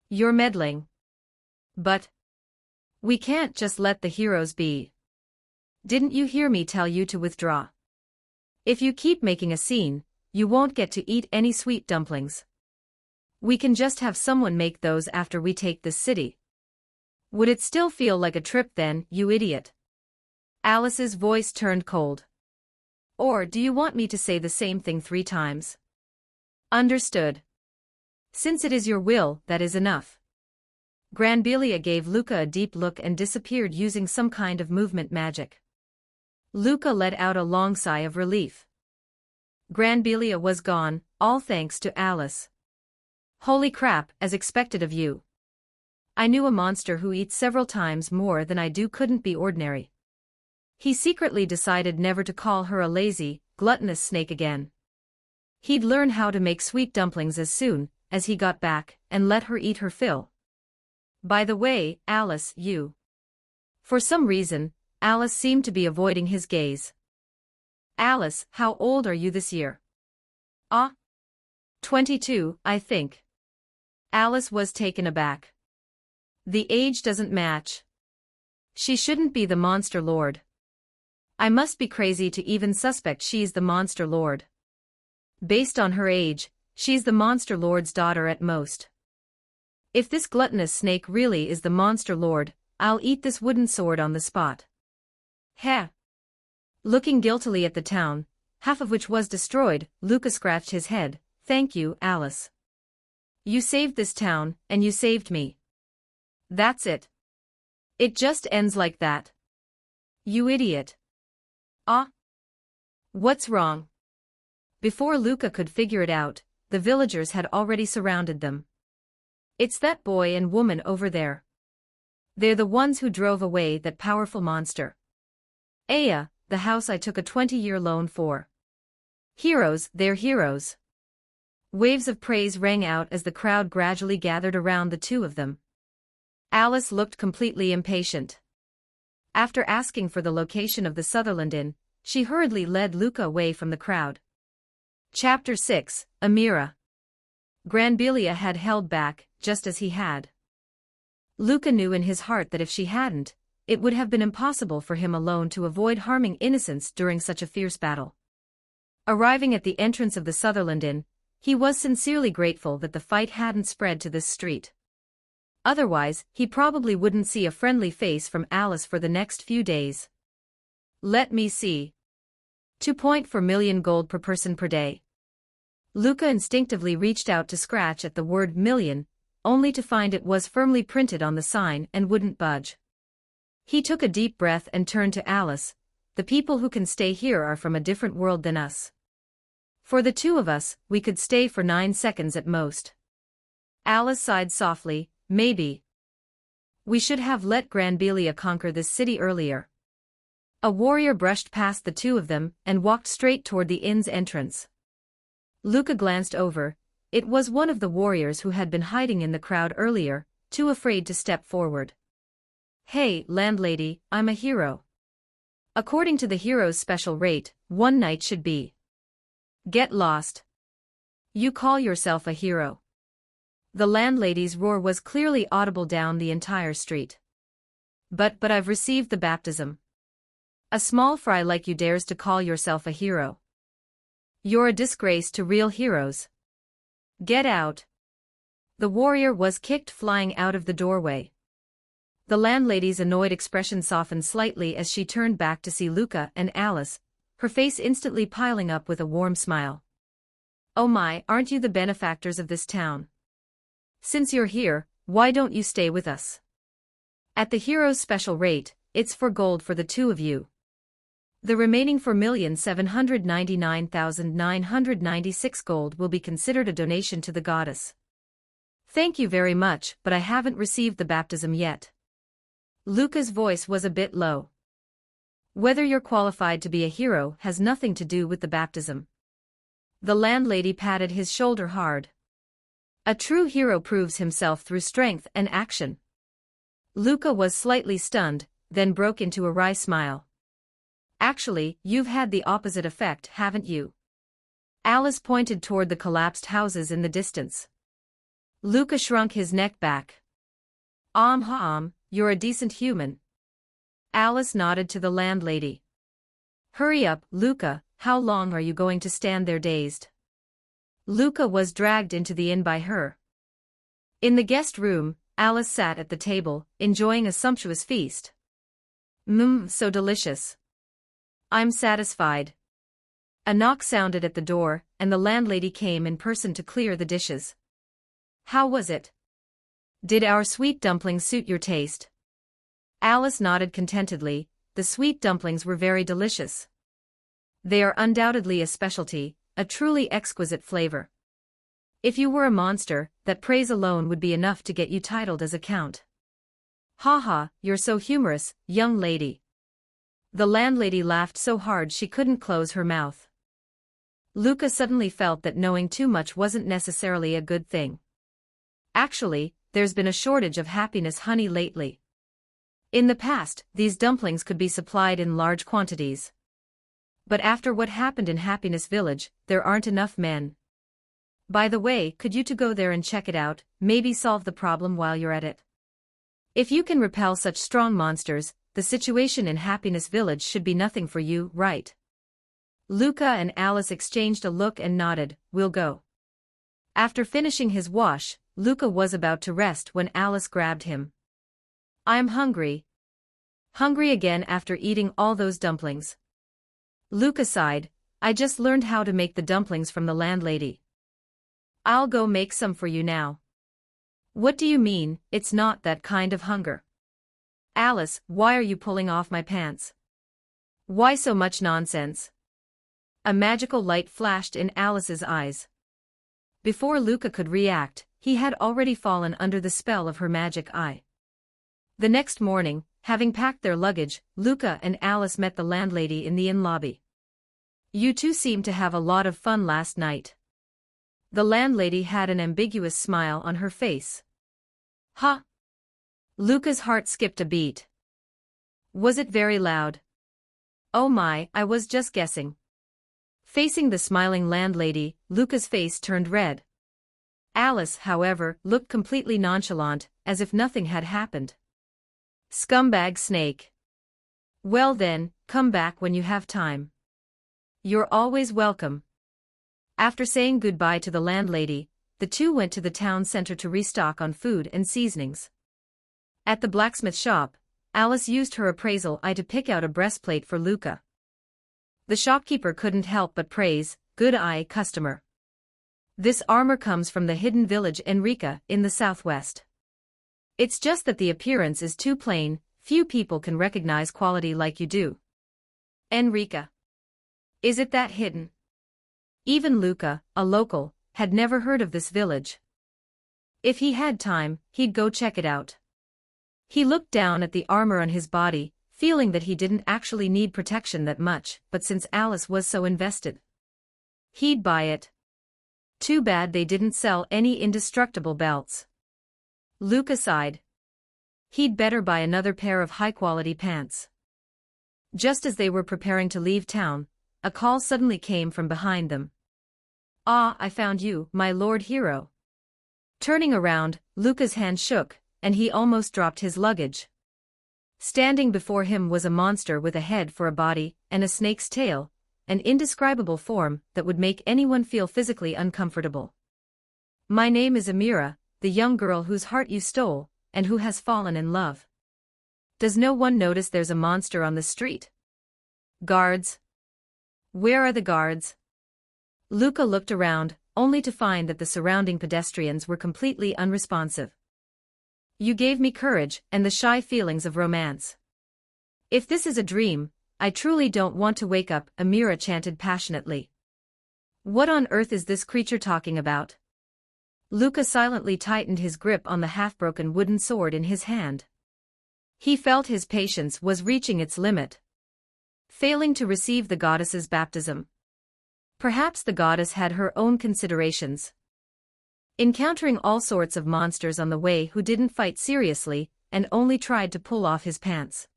You're meddling. But we can't just let the heroes be. Didn't you hear me tell you to withdraw? If you keep making a scene, you won't get to eat any sweet dumplings. We can just have someone make those after we take this city. Would it still feel like a trip then, you idiot? Alice's voice turned cold. Or do you want me to say the same thing 3 times? Understood. Since it is your will, that is enough. Granbilia gave Luca a deep look and disappeared using some kind of movement magic. Luca let out a long sigh of relief. Granbilia was gone, all thanks to Alice. Holy crap, as expected of you. I knew a monster who eats several times more than I do couldn't be ordinary. He secretly decided never to call her a lazy, gluttonous snake again. He'd learn how to make sweet dumplings as soon as he got back, and let her eat her fill. By the way, Alice, you. For some reason, Alice seemed to be avoiding his gaze. Alice, how old are you this year? 22, I think. Alice was taken aback. The age doesn't match. She shouldn't be the Monster Lord. I must be crazy to even suspect she's the Monster Lord. Based on her age, she's the Monster Lord's daughter at most. If this gluttonous snake really is the Monster Lord, I'll eat this wooden sword on the spot. Heh. Looking guiltily at the town, half of which was destroyed, Luca scratched his head. Thank you, Alice. You saved this town, and you saved me. That's it. It just ends like that. You idiot. What's wrong? Before Luca could figure it out, the villagers had already surrounded them. It's that boy and woman over there. They're the ones who drove away that powerful monster. Aya, the house I took a 20-year loan for. Heroes, they're heroes. Waves of praise rang out as the crowd gradually gathered around the two of them. Alice looked completely impatient. After asking for the location of the Sutherland Inn, she hurriedly led Luca away from the crowd. Chapter 6, Amira. Granbelia had held back, just as he had. Luca knew in his heart that if she hadn't, it would have been impossible for him alone to avoid harming innocents during such a fierce battle. Arriving at the entrance of the Sutherland Inn, he was sincerely grateful that the fight hadn't spread to this street. Otherwise, he probably wouldn't see a friendly face from Alice for the next few days. Let me see. 2.4 million gold per person per day. Luca instinctively reached out to scratch at the word million, only to find it was firmly printed on the sign and wouldn't budge. He took a deep breath and turned to Alice. The people who can stay here are from a different world than us. For the two of us, we could stay for 9 seconds at most. Alice sighed softly. Maybe. We should have let Granbelia conquer this city earlier. A warrior brushed past the two of them and walked straight toward the inn's entrance. Luca glanced over. It was one of the warriors who had been hiding in the crowd earlier, too afraid to step forward. Hey, landlady, I'm a hero. According to the hero's special rate, one night should be. Get lost. You call yourself a hero. The landlady's roar was clearly audible down the entire street. But I've received the baptism. A small fry like you dares to call yourself a hero. You're a disgrace to real heroes. Get out. The warrior was kicked flying out of the doorway. The landlady's annoyed expression softened slightly as she turned back to see Luca and Alice, her face instantly piling up with a warm smile. Oh my, aren't you the benefactors of this town? Since you're here, why don't you stay with us? At the hero's special rate, it's 4 gold for the two of you. The remaining 4,799,996 gold will be considered a donation to the goddess. Thank you very much, but I haven't received the baptism yet. Luca's voice was a bit low. Whether you're qualified to be a hero has nothing to do with the baptism. The landlady patted his shoulder hard. A true hero proves himself through strength and action. Luca was slightly stunned, then broke into a wry smile. Actually, you've had the opposite effect, haven't you? Alice pointed toward the collapsed houses in the distance. Luca shrunk his neck back. You're a decent human. Alice nodded to the landlady. Hurry up, Luca, how long are you going to stand there dazed? Luca was dragged into the inn by her. In the guest room, Alice sat at the table, enjoying a sumptuous feast. So delicious. I'm satisfied. A knock sounded at the door, and the landlady came in person to clear the dishes. How was it? Did our sweet dumplings suit your taste? Alice nodded contentedly. The sweet dumplings were very delicious. They are undoubtedly a specialty, a truly exquisite flavor. If you were a monster, that praise alone would be enough to get you titled as a count. You're so humorous, young lady. The landlady laughed so hard she couldn't close her mouth. Luca suddenly felt that knowing too much wasn't necessarily a good thing. Actually, there's been a shortage of happiness honey lately. In the past, these dumplings could be supplied in large quantities. But after what happened in Happiness Village, there aren't enough men. By the way, could you two go there and check it out, maybe solve the problem while you're at it? If you can repel such strong monsters, the situation in Happiness Village should be nothing for you, right? Luca and Alice exchanged a look and nodded, we'll go. After finishing his wash, Luca was about to rest when Alice grabbed him. I'm hungry. Hungry again after eating all those dumplings. Luca sighed, I just learned how to make the dumplings from the landlady. I'll go make some for you now. What do you mean, it's not that kind of hunger? Alice, why are you pulling off my pants? Why so much nonsense? A magical light flashed in Alice's eyes. Before Luca could react, he had already fallen under the spell of her magic eye. The next morning, having packed their luggage, Luca and Alice met the landlady in the inn lobby. You two seemed to have a lot of fun last night. The landlady had an ambiguous smile on her face. Huh? Luca's heart skipped a beat. Was it very loud? Oh my, I was just guessing. Facing the smiling landlady, Luca's face turned red. Alice, however, looked completely nonchalant, as if nothing had happened. Scumbag snake. Well then, come back when you have time. You're always welcome. After saying goodbye to the landlady, the two went to the town center to restock on food and seasonings. At the blacksmith shop, Alice used her appraisal eye to pick out a breastplate for Luca. The shopkeeper couldn't help but praise, good eye, customer. This armor comes from the hidden village Enrica in the southwest. It's just that the appearance is too plain, few people can recognize quality like you do. Enrica. Is it that hidden? Even Luca, a local, had never heard of this village. If he had time, he'd go check it out. He looked down at the armor on his body, feeling that he didn't actually need protection that much, but since Alice was so invested, he'd buy it. Too bad they didn't sell any indestructible belts. Luca sighed. He'd better buy another pair of high-quality pants. Just as they were preparing to leave town, a call suddenly came from behind them. Ah, I found you, my lord hero. Turning around, Luca's hand shook, and he almost dropped his luggage. Standing before him was a monster with a head for a body, and a snake's tail, an indescribable form that would make anyone feel physically uncomfortable. My name is Amira, the young girl whose heart you stole, and who has fallen in love. Does no one notice there's a monster on the street? Guards? Where are the guards? Luca looked around, only to find that the surrounding pedestrians were completely unresponsive. You gave me courage and the shy feelings of romance. If this is a dream, I truly don't want to wake up, Amira chanted passionately. What on earth is this creature talking about? Luca silently tightened his grip on the half-broken wooden sword in his hand. He felt his patience was reaching its limit. Failing to receive the goddess's baptism. Perhaps the goddess had her own considerations. Encountering all sorts of monsters on the way who didn't fight seriously, and only tried to pull off his pants.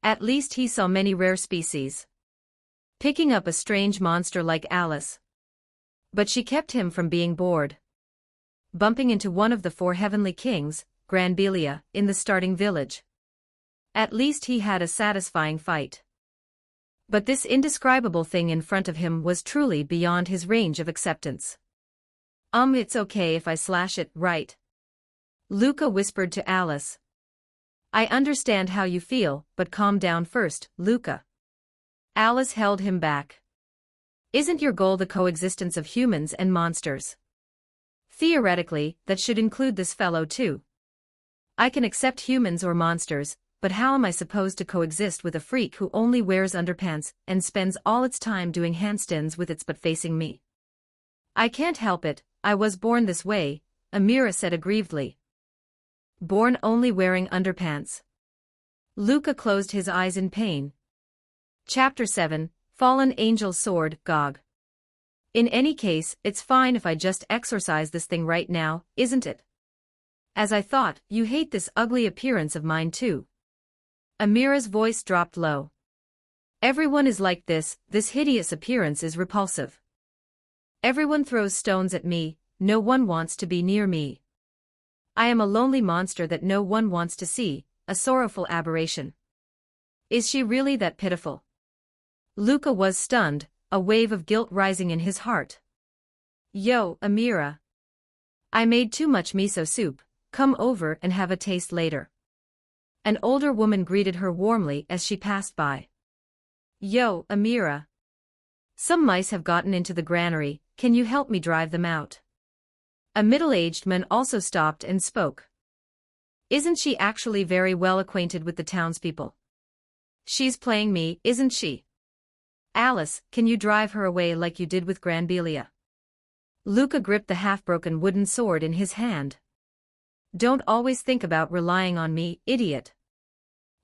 At least he saw many rare species. Picking up a strange monster like Alice. But she kept him from being bored. Bumping into one of the 4 heavenly kings, Granbelia, in the starting village. At least he had a satisfying fight. But this indescribable thing in front of him was truly beyond his range of acceptance. It's okay if I slash it, right? Luca whispered to Alice. I understand how you feel, but calm down first, Luca. Alice held him back. Isn't your goal the coexistence of humans and monsters? Theoretically, that should include this fellow too. I can accept humans or monsters, but how am I supposed to coexist with a freak who only wears underpants and spends all its time doing handstands with its butt facing me? I can't help it, I was born this way, Amira said aggrievedly. Born only wearing underpants. Luca closed his eyes in pain. Chapter 7, Fallen Angel's Sword, Gog. In any case, it's fine if I just exorcise this thing right now, isn't it? As I thought, you hate this ugly appearance of mine too. Amira's voice dropped low. Everyone is like this hideous appearance is repulsive. Everyone throws stones at me, no one wants to be near me. I am a lonely monster that no one wants to see, a sorrowful aberration. Is she really that pitiful? Luca was stunned, a wave of guilt rising in his heart. Yo, Amira. I made too much miso soup, come over and have a taste later. An older woman greeted her warmly as she passed by. Yo, Amira. Some mice have gotten into the granary, can you help me drive them out? A middle-aged man also stopped and spoke. Isn't she actually very well acquainted with the townspeople? She's playing me, isn't she? Alice, can you drive her away like you did with Granbelia? Luca gripped the half-broken wooden sword in his hand. Don't always think about relying on me, idiot.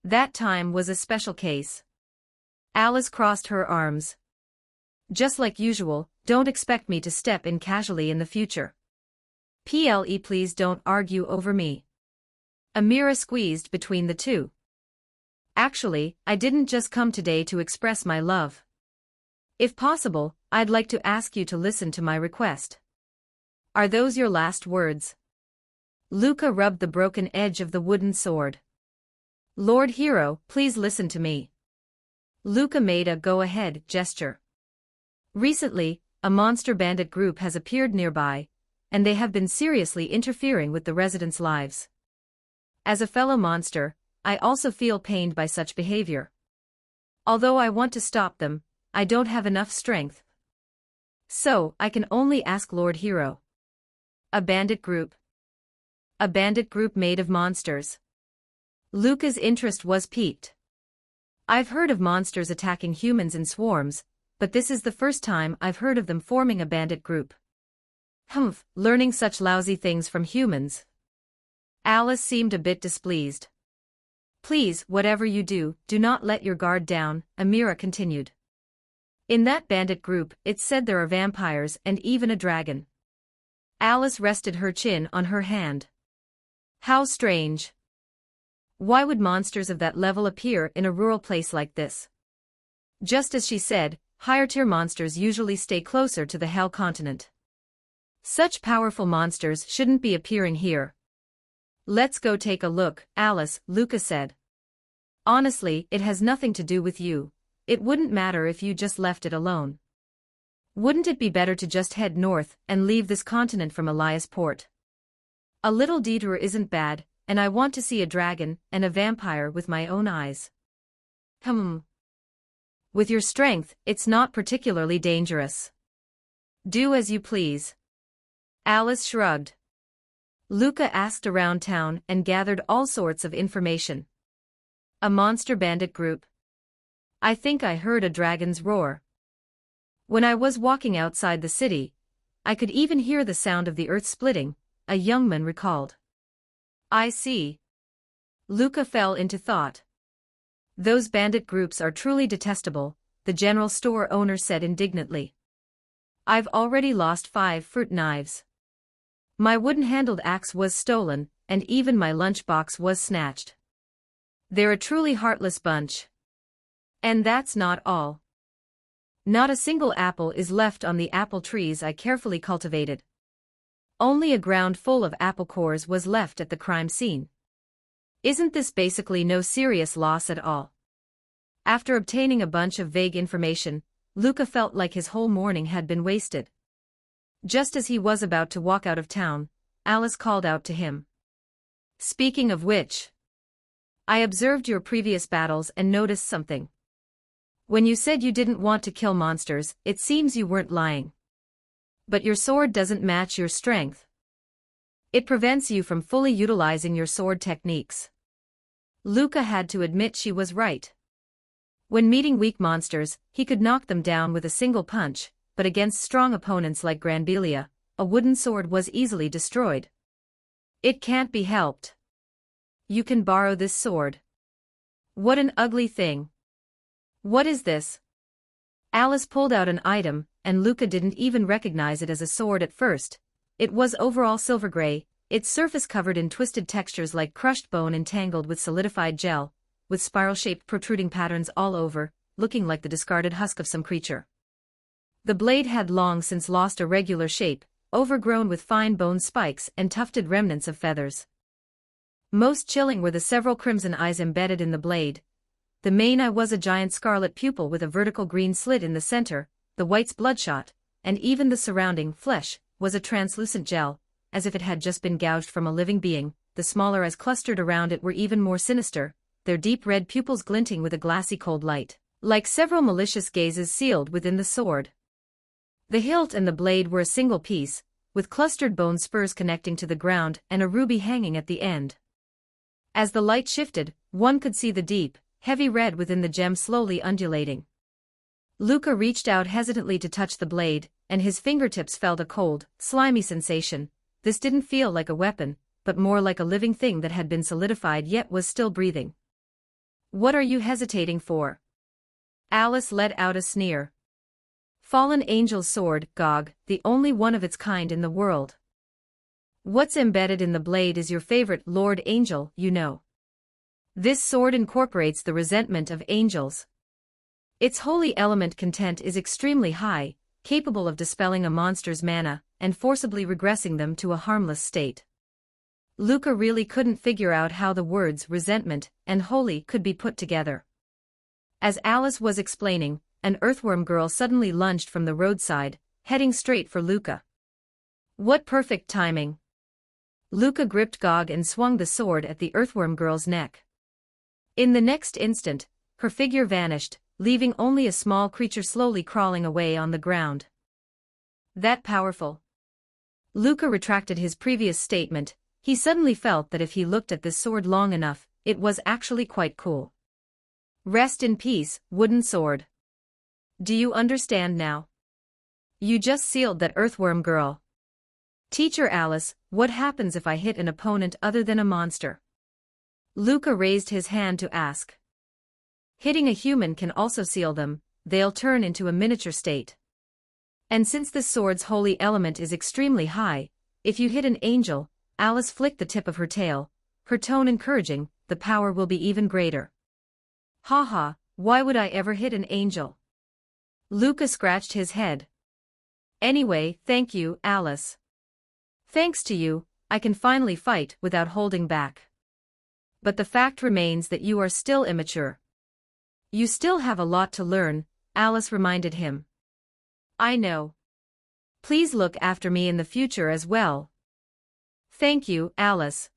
That time was a special case. Alice crossed her arms. Just like usual, don't expect me to step in casually in the future. Please don't argue over me. Amira squeezed between the two. Actually, I didn't just come today to express my love. If possible, I'd like to ask you to listen to my request. Are those your last words? Luca rubbed the broken edge of the wooden sword. Lord Hero, please listen to me. Luca made a go-ahead gesture. Recently, a monster bandit group has appeared nearby, and they have been seriously interfering with the residents' lives. As a fellow monster, I also feel pained by such behavior. Although I want to stop them, I don't have enough strength. So, I can only ask Lord Hero. A bandit group. A bandit group made of monsters. Luca's interest was piqued. I've heard of monsters attacking humans in swarms, but this is the first time I've heard of them forming a bandit group. Humph, learning such lousy things from humans. Alice seemed a bit displeased. Please, whatever you do, do not let your guard down, Amira continued. In that bandit group, it's said there are vampires and even a dragon. Alice rested her chin on her hand. How strange. Why would monsters of that level appear in a rural place like this? Just as she said, higher-tier monsters usually stay closer to the Hell continent. Such powerful monsters shouldn't be appearing here. Let's go take a look, Alice, Luca said. Honestly, it has nothing to do with you. It wouldn't matter if you just left it alone. Wouldn't it be better to just head north and leave this continent from Elias Port? A little detour isn't bad, and I want to see a dragon and a vampire with my own eyes. With your strength, it's not particularly dangerous. Do as you please. Alice shrugged. Luca asked around town and gathered all sorts of information. A monster bandit group. I think I heard a dragon's roar. When I was walking outside the city, I could even hear the sound of the earth splitting, a young man recalled. I see. Luca fell into thought. Those bandit groups are truly detestable, the general store owner said indignantly. I've already lost 5 fruit knives. My wooden-handled axe was stolen, and even my lunchbox was snatched. They're a truly heartless bunch. And that's not all. Not a single apple is left on the apple trees I carefully cultivated. Only a ground full of apple cores was left at the crime scene. Isn't this basically no serious loss at all? After obtaining a bunch of vague information, Luca felt like his whole morning had been wasted. Just as he was about to walk out of town, Alice called out to him. Speaking of which, I observed your previous battles and noticed something. When you said you didn't want to kill monsters, it seems you weren't lying. But your sword doesn't match your strength. It prevents you from fully utilizing your sword techniques. Luca had to admit she was right. When meeting weak monsters, he could knock them down with a single punch, but against strong opponents like Granbelia, a wooden sword was easily destroyed. It can't be helped. You can borrow this sword. What an ugly thing. What is this? Alice pulled out an item, and Luca didn't even recognize it as a sword at first. It was overall silver gray, its surface covered in twisted textures like crushed bone entangled with solidified gel, with spiral-shaped protruding patterns all over, looking like the discarded husk of some creature. The blade had long since lost a regular shape, overgrown with fine bone spikes and tufted remnants of feathers. Most chilling were the several crimson eyes embedded in the blade. The main eye was a giant scarlet pupil with a vertical green slit in the center, the whites bloodshot, and even the surrounding flesh was a translucent gel, as if it had just been gouged from a living being. The smaller eyes clustered around it were even more sinister, their deep red pupils glinting with a glassy cold light, like several malicious gazes sealed within the sword. The hilt and the blade were a single piece, with clustered bone spurs connecting to the ground and a ruby hanging at the end. As the light shifted, one could see the deep, heavy red within the gem slowly undulating. Luca reached out hesitantly to touch the blade, and his fingertips felt a cold, slimy sensation. This didn't feel like a weapon, but more like a living thing that had been solidified yet was still breathing. "What are you hesitating for?" Alice let out a sneer. "Fallen Angel's sword, Gog, the only one of its kind in the world. What's embedded in the blade is your favorite Lord Angel, you know. This sword incorporates the resentment of angels. Its holy element content is extremely high, capable of dispelling a monster's mana and forcibly regressing them to a harmless state." Luca really couldn't figure out how the words resentment and holy could be put together. As Alice was explaining, an earthworm girl suddenly lunged from the roadside, heading straight for Luca. What perfect timing! Luca gripped Gog and swung the sword at the earthworm girl's neck. In the next instant, her figure vanished, leaving only a small creature slowly crawling away on the ground. That powerful? Luca retracted his previous statement. He suddenly felt that if he looked at this sword long enough, it was actually quite cool. Rest in peace, wooden sword. Do you understand now? You just sealed that earthworm girl. Teacher Alice, what happens if I hit an opponent other than a monster? Luca raised his hand to ask. Hitting a human can also seal them, they'll turn into a miniature state. And since this sword's holy element is extremely high, if you hit an angel, Alice flicked the tip of her tail, her tone encouraging, the power will be even greater. Ha ha, why would I ever hit an angel? Luca scratched his head. Anyway, thank you, Alice. Thanks to you, I can finally fight without holding back. But the fact remains that you are still immature. You still have a lot to learn, Alice reminded him. I know. Please look after me in the future as well. Thank you, Alice.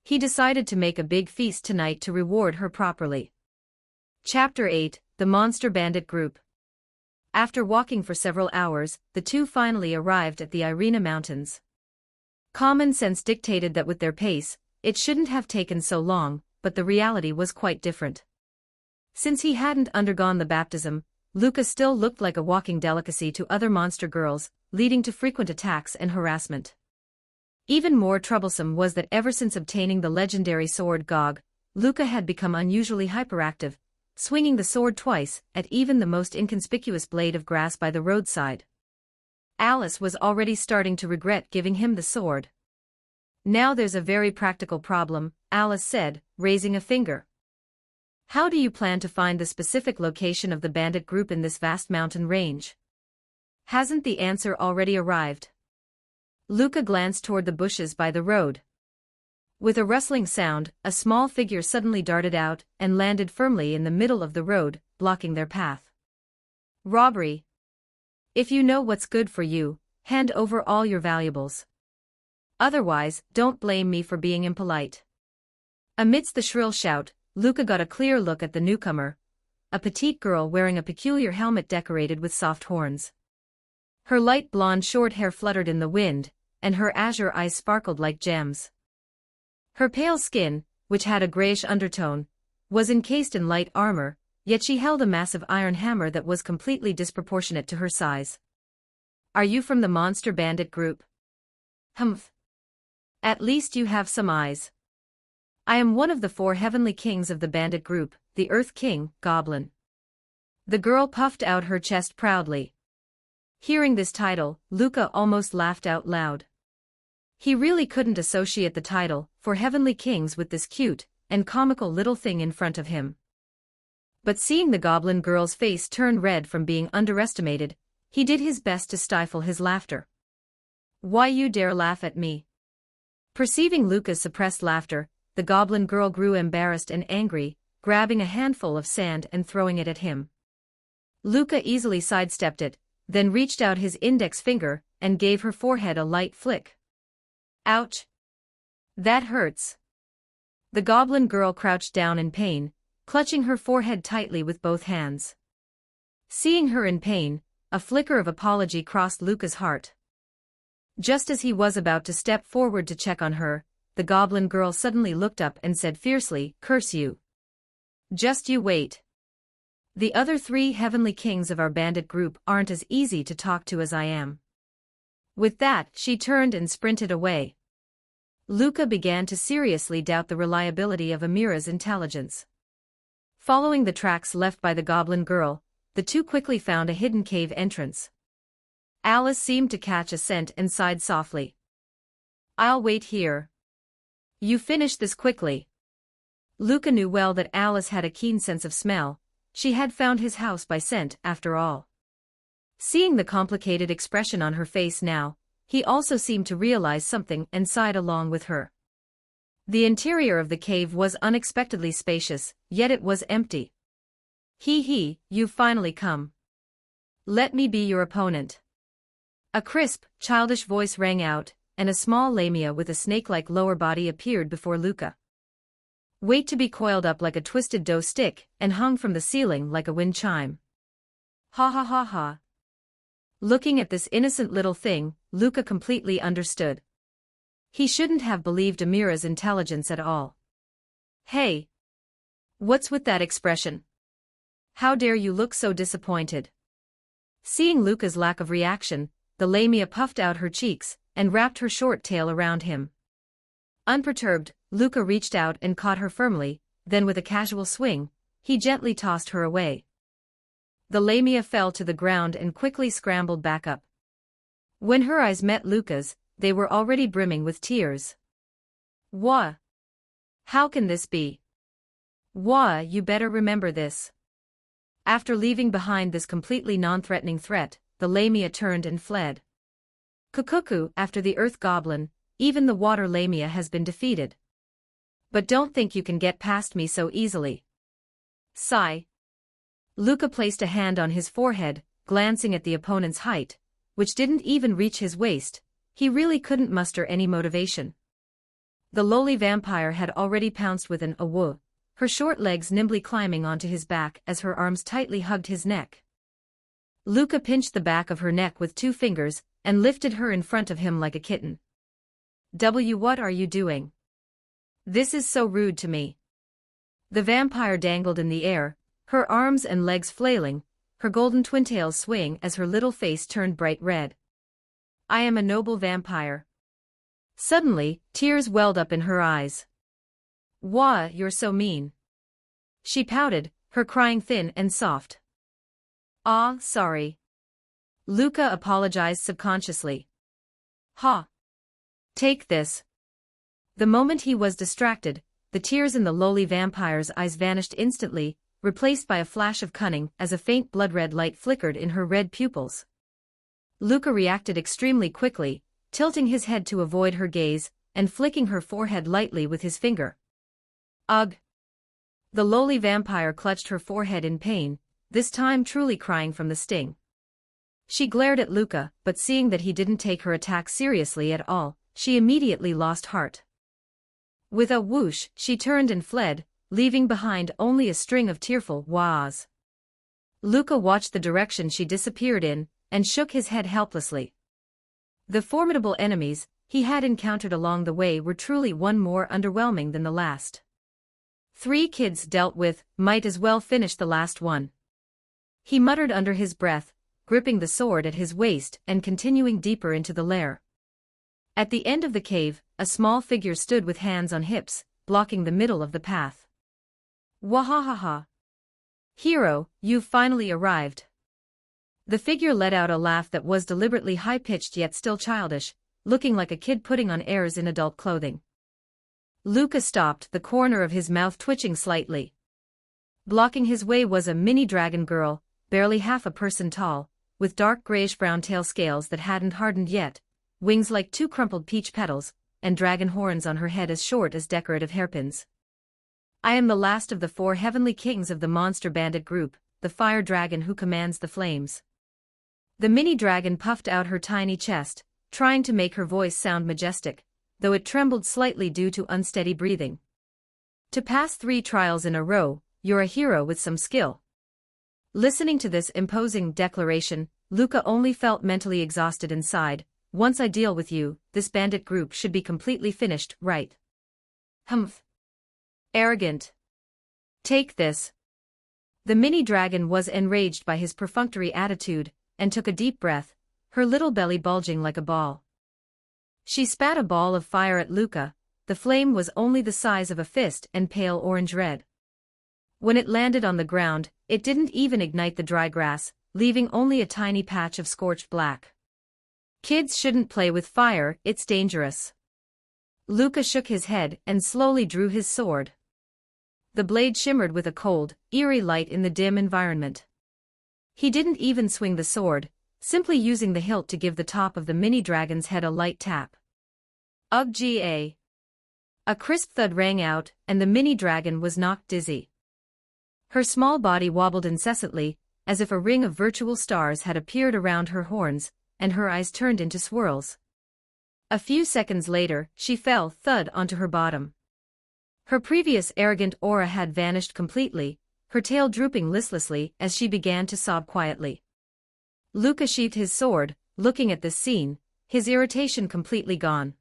He decided to make a big feast tonight to reward her properly. Chapter 8, The Monster Bandit Group. After walking for several hours, the two finally arrived at the Irina Mountains. Common sense dictated that with their pace, it shouldn't have taken so long, but the reality was quite different. Since he hadn't undergone the baptism, Luca still looked like a walking delicacy to other monster girls, leading to frequent attacks and harassment. Even more troublesome was that ever since obtaining the legendary sword Gog, Luca had become unusually hyperactive, swinging the sword twice at even the most inconspicuous blade of grass by the roadside. Alice was already starting to regret giving him the sword. Now there's a very practical problem, Alice said, raising a finger. How do you plan to find the specific location of the bandit group in this vast mountain range? Hasn't the answer already arrived? Luca glanced toward the bushes by the road. With a rustling sound, a small figure suddenly darted out and landed firmly in the middle of the road, blocking their path. Robbery. If you know what's good for you, hand over all your valuables. Otherwise, don't blame me for being impolite. Amidst the shrill shout, Luca got a clear look at the newcomer, a petite girl wearing a peculiar helmet decorated with soft horns. Her light blonde short hair fluttered in the wind, and her azure eyes sparkled like gems. Her pale skin, which had a grayish undertone, was encased in light armor, yet she held a massive iron hammer that was completely disproportionate to her size. Are you from the monster bandit group? Humph. At least you have some eyes. I am one of the 4 heavenly kings of the bandit group, the Earth King, Goblin. The girl puffed out her chest proudly. Hearing this title, Luca almost laughed out loud. He really couldn't associate the title for Heavenly Kings with this cute and comical little thing in front of him. But seeing the goblin girl's face turn red from being underestimated, he did his best to stifle his laughter. "Why you dare laugh at me?" Perceiving Luca's suppressed laughter, the goblin girl grew embarrassed and angry, grabbing a handful of sand and throwing it at him. Luca easily sidestepped it, then reached out his index finger and gave her forehead a light flick. "Ouch! That hurts." The goblin girl crouched down in pain, clutching her forehead tightly with both hands. Seeing her in pain, a flicker of apology crossed Luca's heart. Just as he was about to step forward to check on her, the goblin girl suddenly looked up and said fiercely, "Curse you. Just you wait. The other 3 heavenly kings of our bandit group aren't as easy to talk to as I am." With that, she turned and sprinted away. Luca began to seriously doubt the reliability of Amira's intelligence. Following the tracks left by the goblin girl, the two quickly found a hidden cave entrance. Alice seemed to catch a scent and sighed softly. "I'll wait here. You finish this quickly." Luca knew well that Alice had a keen sense of smell. She had found his house by scent, after all. Seeing the complicated expression on her face now, he also seemed to realize something and sighed along with her. The interior of the cave was unexpectedly spacious, yet it was empty. You've finally come. Let me be your opponent." A crisp, childish voice rang out, and a small lamia with a snake-like lower body appeared before Luca. Wait to be coiled up like a twisted dough stick and hung from the ceiling like a wind chime. Ha ha ha ha. Looking at this innocent little thing, Luca completely understood. He shouldn't have believed Amira's intelligence at all. "Hey! What's with that expression? How dare you look so disappointed?" Seeing Luca's lack of reaction, the lamia puffed out her cheeks and wrapped her short tail around him. Unperturbed, Luca reached out and caught her firmly, then with a casual swing, he gently tossed her away. The lamia fell to the ground and quickly scrambled back up. When her eyes met Luca's, they were already brimming with tears. "Wha? How can this be? Wha, you better remember this." After leaving behind this completely non-threatening threat, the lamia turned and fled. Cuckoo, after the earth goblin, even the water lamia has been defeated. But don't think you can get past me so easily. Sigh. Luca placed a hand on his forehead, glancing at the opponent's height, which didn't even reach his waist. He really couldn't muster any motivation. The lowly vampire had already pounced with an "awoo," her short legs nimbly climbing onto his back as her arms tightly hugged his neck. Luca pinched the back of her neck with 2 fingers and lifted her in front of him like a kitten. What are you doing? This is so rude to me." The vampire dangled in the air, her arms and legs flailing, her golden twintails swaying as her little face turned bright red. "I am a noble vampire." Suddenly, tears welled up in her eyes. "Wah, you're so mean." She pouted, her crying thin and soft. "Ah, sorry." Luca apologized subconsciously. "Ha! Take this." The moment he was distracted, the tears in the lowly vampire's eyes vanished instantly, replaced by a flash of cunning as a faint blood-red light flickered in her red pupils. Luca reacted extremely quickly, tilting his head to avoid her gaze, and flicking her forehead lightly with his finger. "Ugh!" The lowly vampire clutched her forehead in pain, this time truly crying from the sting. She glared at Luca, but seeing that he didn't take her attack seriously at all, she immediately lost heart. With a whoosh, she turned and fled, leaving behind only a string of tearful wahs. Luca watched the direction she disappeared in, and shook his head helplessly. The formidable enemies he had encountered along the way were truly one more underwhelming than the last. 3 kids dealt with, might as well finish the last one. He muttered under his breath, gripping the sword at his waist and continuing deeper into the lair. At the end of the cave, a small figure stood with hands on hips, blocking the middle of the path. "Wahahaha! Hero, you've finally arrived. The figure let out a laugh that was deliberately high-pitched yet still childish, looking like a kid putting on airs in adult clothing. Luca stopped, the corner of his mouth twitching slightly. Blocking his way was a mini dragon girl, barely half a person tall, with dark grayish-brown tail scales that hadn't hardened yet, wings like two crumpled peach petals, and dragon horns on her head as short as decorative hairpins. I am the last of the 4 heavenly kings of the monster bandit group, the fire dragon who commands the flames. The mini dragon puffed out her tiny chest, trying to make her voice sound majestic, though it trembled slightly due to unsteady breathing. To pass 3 trials in a row, you're a hero with some skill. Listening to this imposing declaration, Luca only felt mentally exhausted and sighed. Once I deal with you, this bandit group should be completely finished, right? Humph. Arrogant. Take this. The mini dragon was enraged by his perfunctory attitude, and took a deep breath, her little belly bulging like a ball. She spat a ball of fire at Luca. The flame was only the size of a fist and pale orange-red. When it landed on the ground, it didn't even ignite the dry grass, leaving only a tiny patch of scorched black. Kids shouldn't play with fire, it's dangerous. Luca shook his head and slowly drew his sword. The blade shimmered with a cold, eerie light in the dim environment. He didn't even swing the sword, simply using the hilt to give the top of the mini dragon's head a light tap. Ugh-ga. A crisp thud rang out, and the mini dragon was knocked dizzy. Her small body wobbled incessantly, as if a ring of virtual stars had appeared around her horns, and her eyes turned into swirls. A few seconds later, she fell thud onto her bottom. Her previous arrogant aura had vanished completely, her tail drooping listlessly as she began to sob quietly. Luca sheathed his sword, looking at this scene, his irritation completely gone.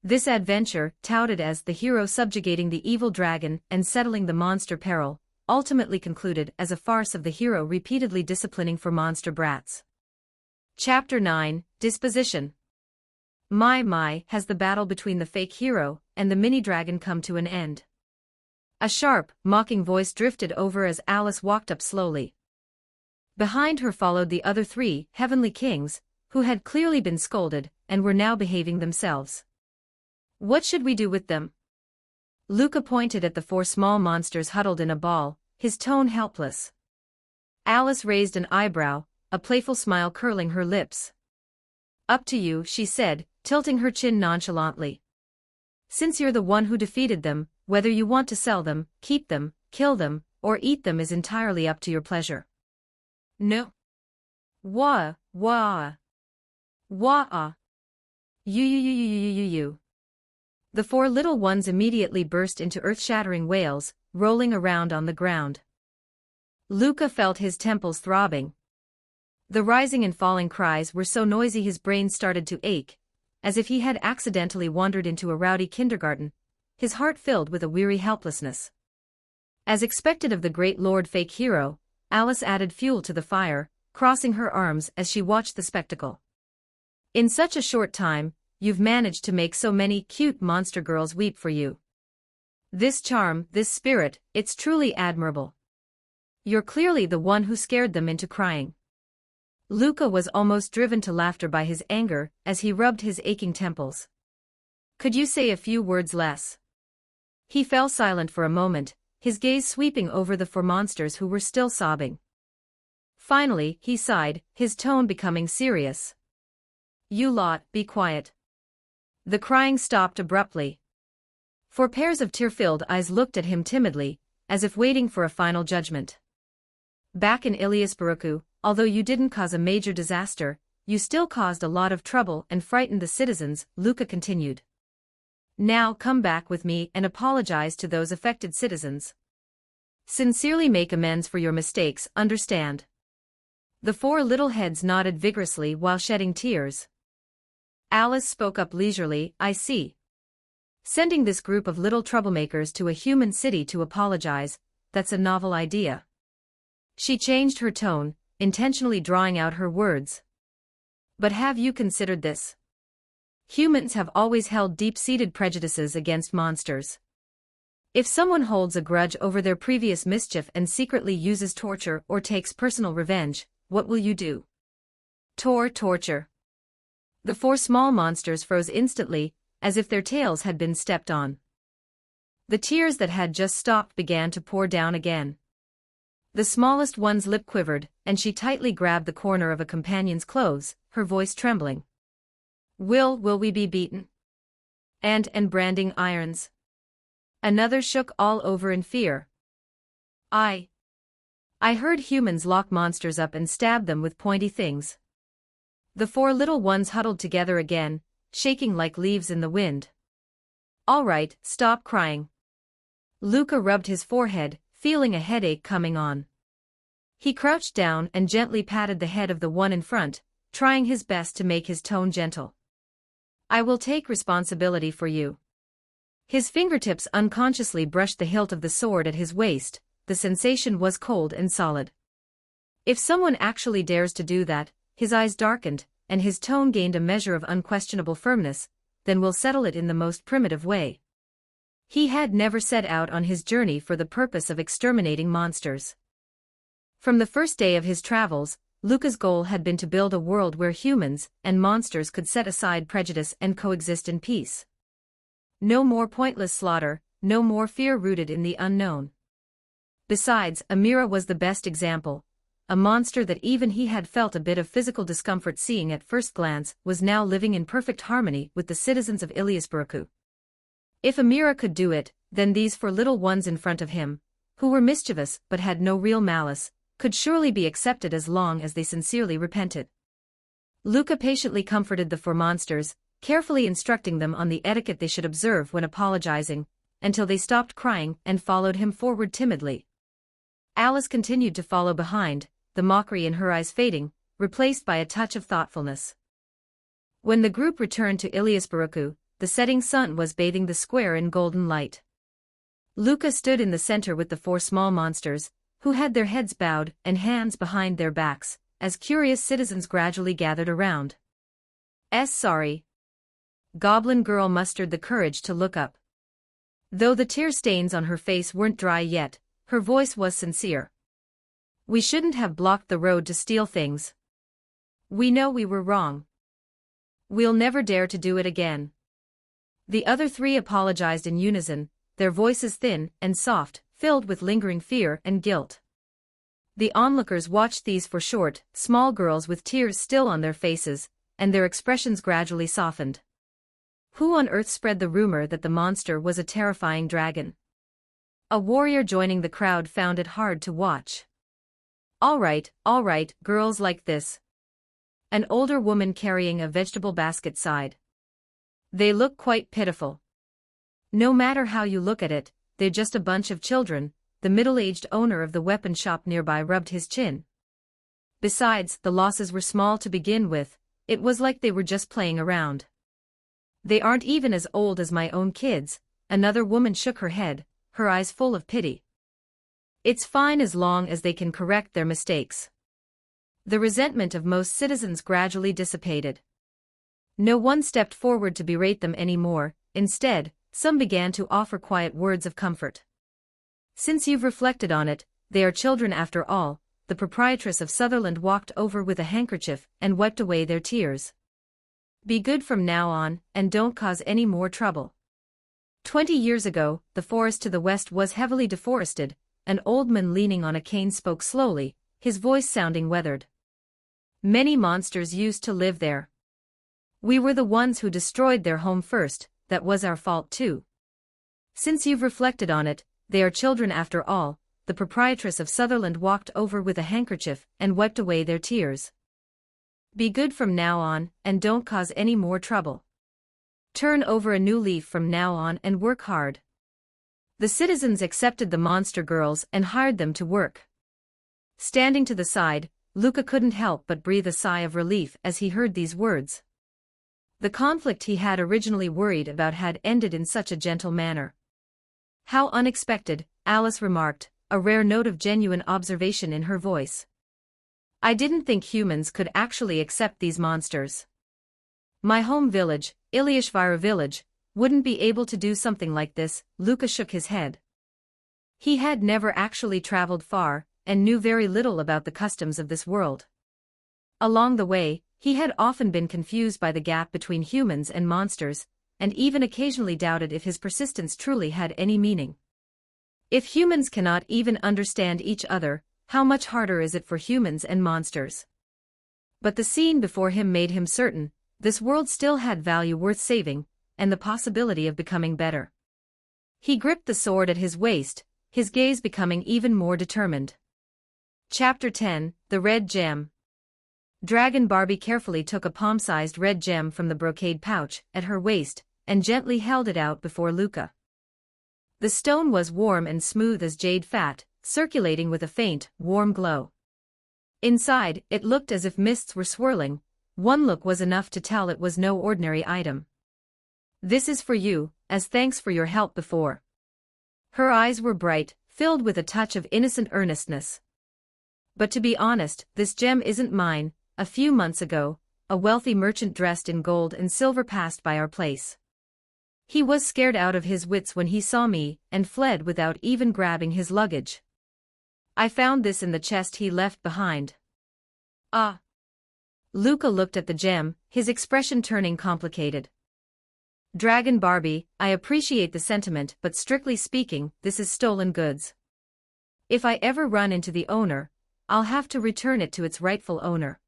This adventure, touted as the hero subjugating the evil dragon and settling the monster peril, ultimately concluded as a farce of the hero repeatedly disciplining for monster brats. Chapter 9, Disposition. My, has the battle between the fake hero and the mini-dragon come to an end? A sharp, mocking voice drifted over as Alice walked up slowly. Behind her followed the other 3 heavenly kings, who had clearly been scolded and were now behaving themselves. What should we do with them? Luca pointed at the 4 small monsters huddled in a ball, his tone helpless. Alice raised an eyebrow, a playful smile curling her lips. Up to you, she said, tilting her chin nonchalantly. Since you're the one who defeated them, whether you want to sell them, keep them, kill them, or eat them is entirely up to your pleasure. No. Wah. You. The 4 little ones immediately burst into earth-shattering wails, rolling around on the ground. Luca felt his temples throbbing. The rising and falling cries were so noisy his brain started to ache, as if he had accidentally wandered into a rowdy kindergarten, his heart filled with a weary helplessness. As expected of the great Lord Fake Hero, Alice added fuel to the fire, crossing her arms as she watched the spectacle. In such a short time, you've managed to make so many cute monster girls weep for you. This charm, this spirit, it's truly admirable. You're clearly the one who scared them into crying. Luca was almost driven to laughter by his anger as he rubbed his aching temples. Could you say a few words less? He fell silent for a moment, his gaze sweeping over the 4 monsters who were still sobbing. Finally, he sighed, his tone becoming serious. You lot, be quiet. The crying stopped abruptly. 4 pairs of tear-filled eyes looked at him timidly, as if waiting for a final judgment. Back in Ilias Baruku, although you didn't cause a major disaster, you still caused a lot of trouble and frightened the citizens, Luca continued. Now come back with me and apologize to those affected citizens. Sincerely make amends for your mistakes, understand? The 4 little heads nodded vigorously while shedding tears. Alice spoke up leisurely, I see. Sending this group of little troublemakers to a human city to apologize, that's a novel idea. She changed her tone, intentionally drawing out her words. But have you considered this? Humans have always held deep-seated prejudices against monsters. If someone holds a grudge over their previous mischief and secretly uses torture or takes personal revenge, what will you do? Torture. The 4 small monsters froze instantly, as if their tails had been stepped on. The tears that had just stopped began to pour down again. The smallest one's lip quivered, and she tightly grabbed the corner of a companion's clothes, her voice trembling. Will we be beaten? And branding irons. Another shook all over in fear. I heard humans lock monsters up and stab them with pointy things. The 4 little ones huddled together again, shaking like leaves in the wind. All right, stop crying. Luca rubbed his forehead, feeling a headache coming on. He crouched down and gently patted the head of the one in front, trying his best to make his tone gentle. I will take responsibility for you. His fingertips unconsciously brushed the hilt of the sword at his waist. The sensation was cold and solid. If someone actually dares to do that, his eyes darkened, and his tone gained a measure of unquestionable firmness, then we'll settle it in the most primitive way. He had never set out on his journey for the purpose of exterminating monsters. From the first day of his travels, Luca's goal had been to build a world where humans and monsters could set aside prejudice and coexist in peace. No more pointless slaughter, no more fear rooted in the unknown. Besides, Amira was the best example. A monster that even he had felt a bit of physical discomfort seeing at first glance was now living in perfect harmony with the citizens of Iliasbaraku. If Amira could do it, then these 4 little ones in front of him, who were mischievous but had no real malice, could surely be accepted as long as they sincerely repented. Luca patiently comforted the 4 monsters, carefully instructing them on the etiquette they should observe when apologizing, until they stopped crying and followed him forward timidly. Alice continued to follow behind, the mockery in her eyes fading, replaced by a touch of thoughtfulness. When the group returned to Iliasbaraku, the setting sun was bathing the square in golden light. Luca stood in the center with the 4 small monsters, who had their heads bowed and hands behind their backs, as curious citizens gradually gathered around. Sorry. Goblin Girl mustered the courage to look up. Though the tear stains on her face weren't dry yet, her voice was sincere. We shouldn't have blocked the road to steal things. We know we were wrong. We'll never dare to do it again. The other 3 apologized in unison, their voices thin and soft, filled with lingering fear and guilt. The onlookers watched these 4 short, small girls with tears still on their faces, and their expressions gradually softened. Who on earth spread the rumor that the monster was a terrifying dragon? A warrior joining the crowd found it hard to watch. All right, girls like this. An older woman carrying a vegetable basket sighed. They look quite pitiful. No matter how you look at it, they're just a bunch of children. The middle-aged owner of the weapon shop nearby rubbed his chin. Besides, the losses were small to begin with. It was like they were just playing around. They aren't even as old as my own kids. Another woman shook her head, her eyes full of pity. It's fine as long as they can correct their mistakes. The resentment of most citizens gradually dissipated. No one stepped forward to berate them anymore. Instead, some began to offer quiet words of comfort. Since you've reflected on it, they are children after all. The proprietress of Sutherland walked over with a handkerchief and wiped away their tears. Be good from now on, and don't cause any more trouble. 20 years ago, the forest to the west was heavily deforested. An old man leaning on a cane spoke slowly, his voice sounding weathered. Many monsters used to live there. We were the ones who destroyed their home first. That was our fault too. Since you've reflected on it, they are children after all. The proprietress of Sutherland walked over with a handkerchief and wiped away their tears. Be good from now on, and don't cause any more trouble. Turn over a new leaf from now on and work hard. The citizens accepted the monster girls and hired them to work. Standing to the side, Luca couldn't help but breathe a sigh of relief as he heard these words. The conflict he had originally worried about had ended in such a gentle manner. How unexpected, Alice remarked, a rare note of genuine observation in her voice. I didn't think humans could actually accept these monsters. My home village, Iliashvara village, wouldn't be able to do something like this. Luca shook his head. He had never actually traveled far, and knew very little about the customs of this world. Along the way, he had often been confused by the gap between humans and monsters, and even occasionally doubted if his persistence truly had any meaning. If humans cannot even understand each other, how much harder is it for humans and monsters? But the scene before him made him certain, this world still had value worth saving, and the possibility of becoming better. He gripped the sword at his waist, his gaze becoming even more determined. Chapter 10, The Red Gem. Dragon Barbie carefully took a palm-sized red gem from the brocade pouch at her waist, and gently held it out before Luca. The stone was warm and smooth as jade fat, circulating with a faint, warm glow. Inside, it looked as if mists were swirling. One look was enough to tell it was no ordinary item. "This is for you, as thanks for your help before." Her eyes were bright, filled with a touch of innocent earnestness. "But to be honest, this gem isn't mine. A few months ago, a wealthy merchant dressed in gold and silver passed by our place. He was scared out of his wits when he saw me, and fled without even grabbing his luggage. I found this in the chest he left behind." "Ah." Luca looked at the gem, his expression turning complicated. "Dragon Barbie, I appreciate the sentiment, but strictly speaking, this is stolen goods. If I ever run into the owner, I'll have to return it to its rightful owner."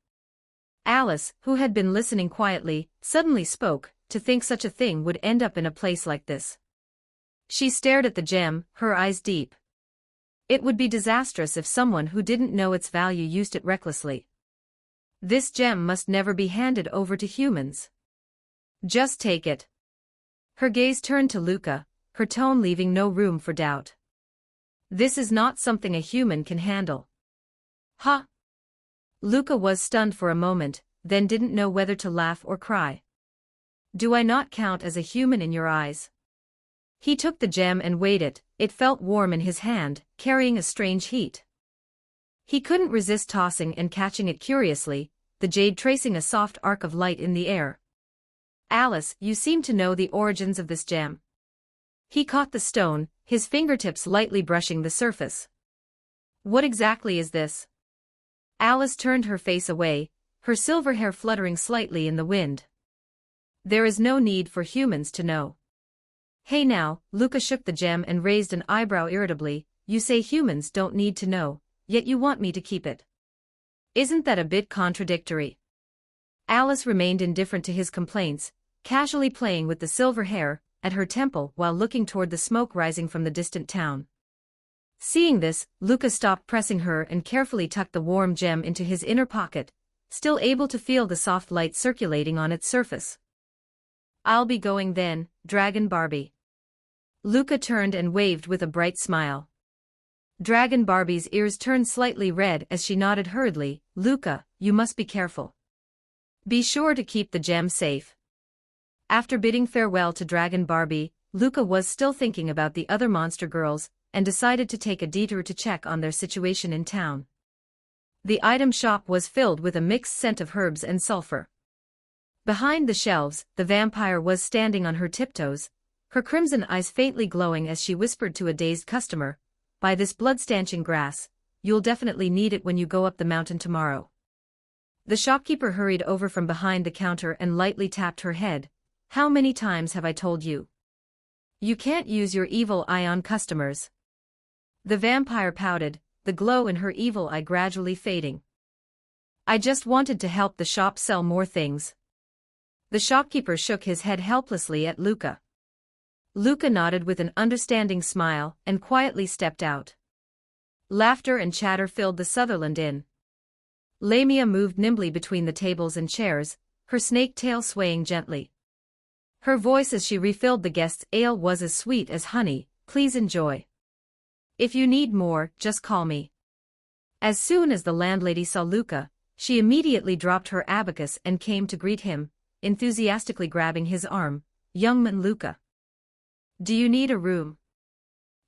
Alice, who had been listening quietly, suddenly spoke. To think such a thing would end up in a place like this. She stared at the gem, her eyes deep. It would be disastrous if someone who didn't know its value used it recklessly. This gem must never be handed over to humans. "Just take it." Her gaze turned to Luca, her tone leaving no room for doubt. "This is not something a human can handle." "Huh?" Luca was stunned for a moment, then didn't know whether to laugh or cry. "Do I not count as a human in your eyes?" He took the gem and weighed it. It felt warm in his hand, carrying a strange heat. He couldn't resist tossing and catching it curiously, the jade tracing a soft arc of light in the air. "Alice, you seem to know the origins of this gem." He caught the stone, his fingertips lightly brushing the surface. "What exactly is this?" Alice turned her face away, her silver hair fluttering slightly in the wind. "There is no need for humans to know." "Hey now," Luca shook the gem and raised an eyebrow irritably, "you say humans don't need to know, yet you want me to keep it. Isn't that a bit contradictory?" Alice remained indifferent to his complaints, casually playing with the silver hair at her temple while looking toward the smoke rising from the distant town. Seeing this, Luca stopped pressing her and carefully tucked the warm gem into his inner pocket, still able to feel the soft light circulating on its surface. "I'll be going then, Dragon Barbie." Luca turned and waved with a bright smile. Dragon Barbie's ears turned slightly red as she nodded hurriedly. "Luca, you must be careful. Be sure to keep the gem safe." After bidding farewell to Dragon Barbie, Luca was still thinking about the other monster girls, and decided to take a detour to check on their situation in town. The item shop was filled with a mixed scent of herbs and sulfur. Behind the shelves, the vampire was standing on her tiptoes, her crimson eyes faintly glowing as she whispered to a dazed customer, "Buy this blood-stanching grass, you'll definitely need it when you go up the mountain tomorrow." The shopkeeper hurried over from behind the counter and lightly tapped her head. "How many times have I told you? You can't use your evil eye on customers." The vampire pouted, the glow in her evil eye gradually fading. "I just wanted to help the shop sell more things." The shopkeeper shook his head helplessly at Luca. Luca nodded with an understanding smile and quietly stepped out. Laughter and chatter filled the Sutherland Inn. Lamia moved nimbly between the tables and chairs, her snake tail swaying gently. Her voice as she refilled the guests' ale was as sweet as honey. "Please enjoy. If you need more, just call me." As soon as the landlady saw Luca, she immediately dropped her abacus and came to greet him, enthusiastically grabbing his arm. "Young man Luca. Do you need a room?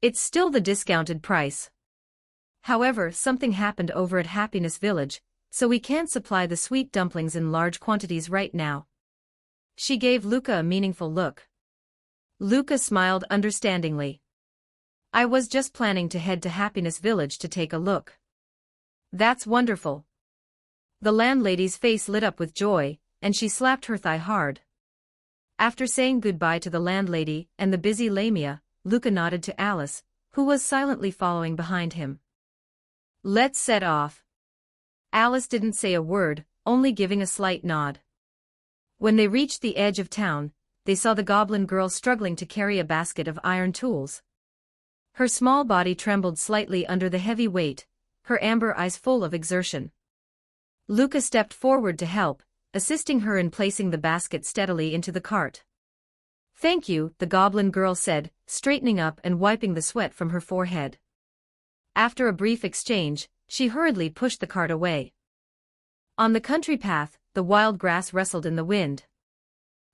It's still the discounted price. However, something happened over at Happiness Village, so we can't supply the sweet dumplings in large quantities right now." She gave Luca a meaningful look. Luca smiled understandingly. I was just planning to head to Happiness Village to take a look. That's wonderful. The landlady's face lit up with joy, and she slapped her thigh hard. After saying goodbye to the landlady and the busy Lamia, Luca nodded to Alice, who was silently following behind him. Let's set off. Alice didn't say a word, only giving a slight nod. When they reached the edge of town, they saw the goblin girl struggling to carry a basket of iron tools. Her small body trembled slightly under the heavy weight, her amber eyes full of exertion. Luca stepped forward to help, assisting her in placing the basket steadily into the cart. Thank you, the goblin girl said, straightening up and wiping the sweat from her forehead. After a brief exchange, she hurriedly pushed the cart away. On the country path, the wild grass rustled in the wind.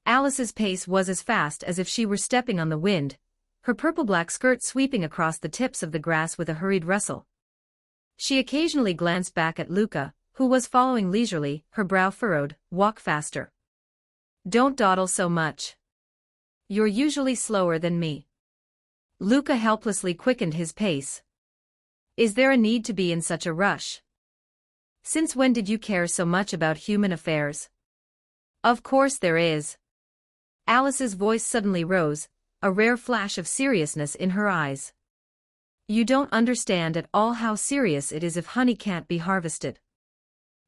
Alice's pace was as fast as if she were stepping on the wind, her purple-black skirt sweeping across the tips of the grass with a hurried rustle. She occasionally glanced back at Luca, who was following leisurely, her brow furrowed. Walk faster. Don't dawdle so much. You're usually slower than me. Luca helplessly quickened his pace. Is there a need to be in such a rush? Since when did you care so much about human affairs? Of course there is. Alice's voice suddenly rose, a rare flash of seriousness in her eyes. You don't understand at all how serious it is if honey can't be harvested.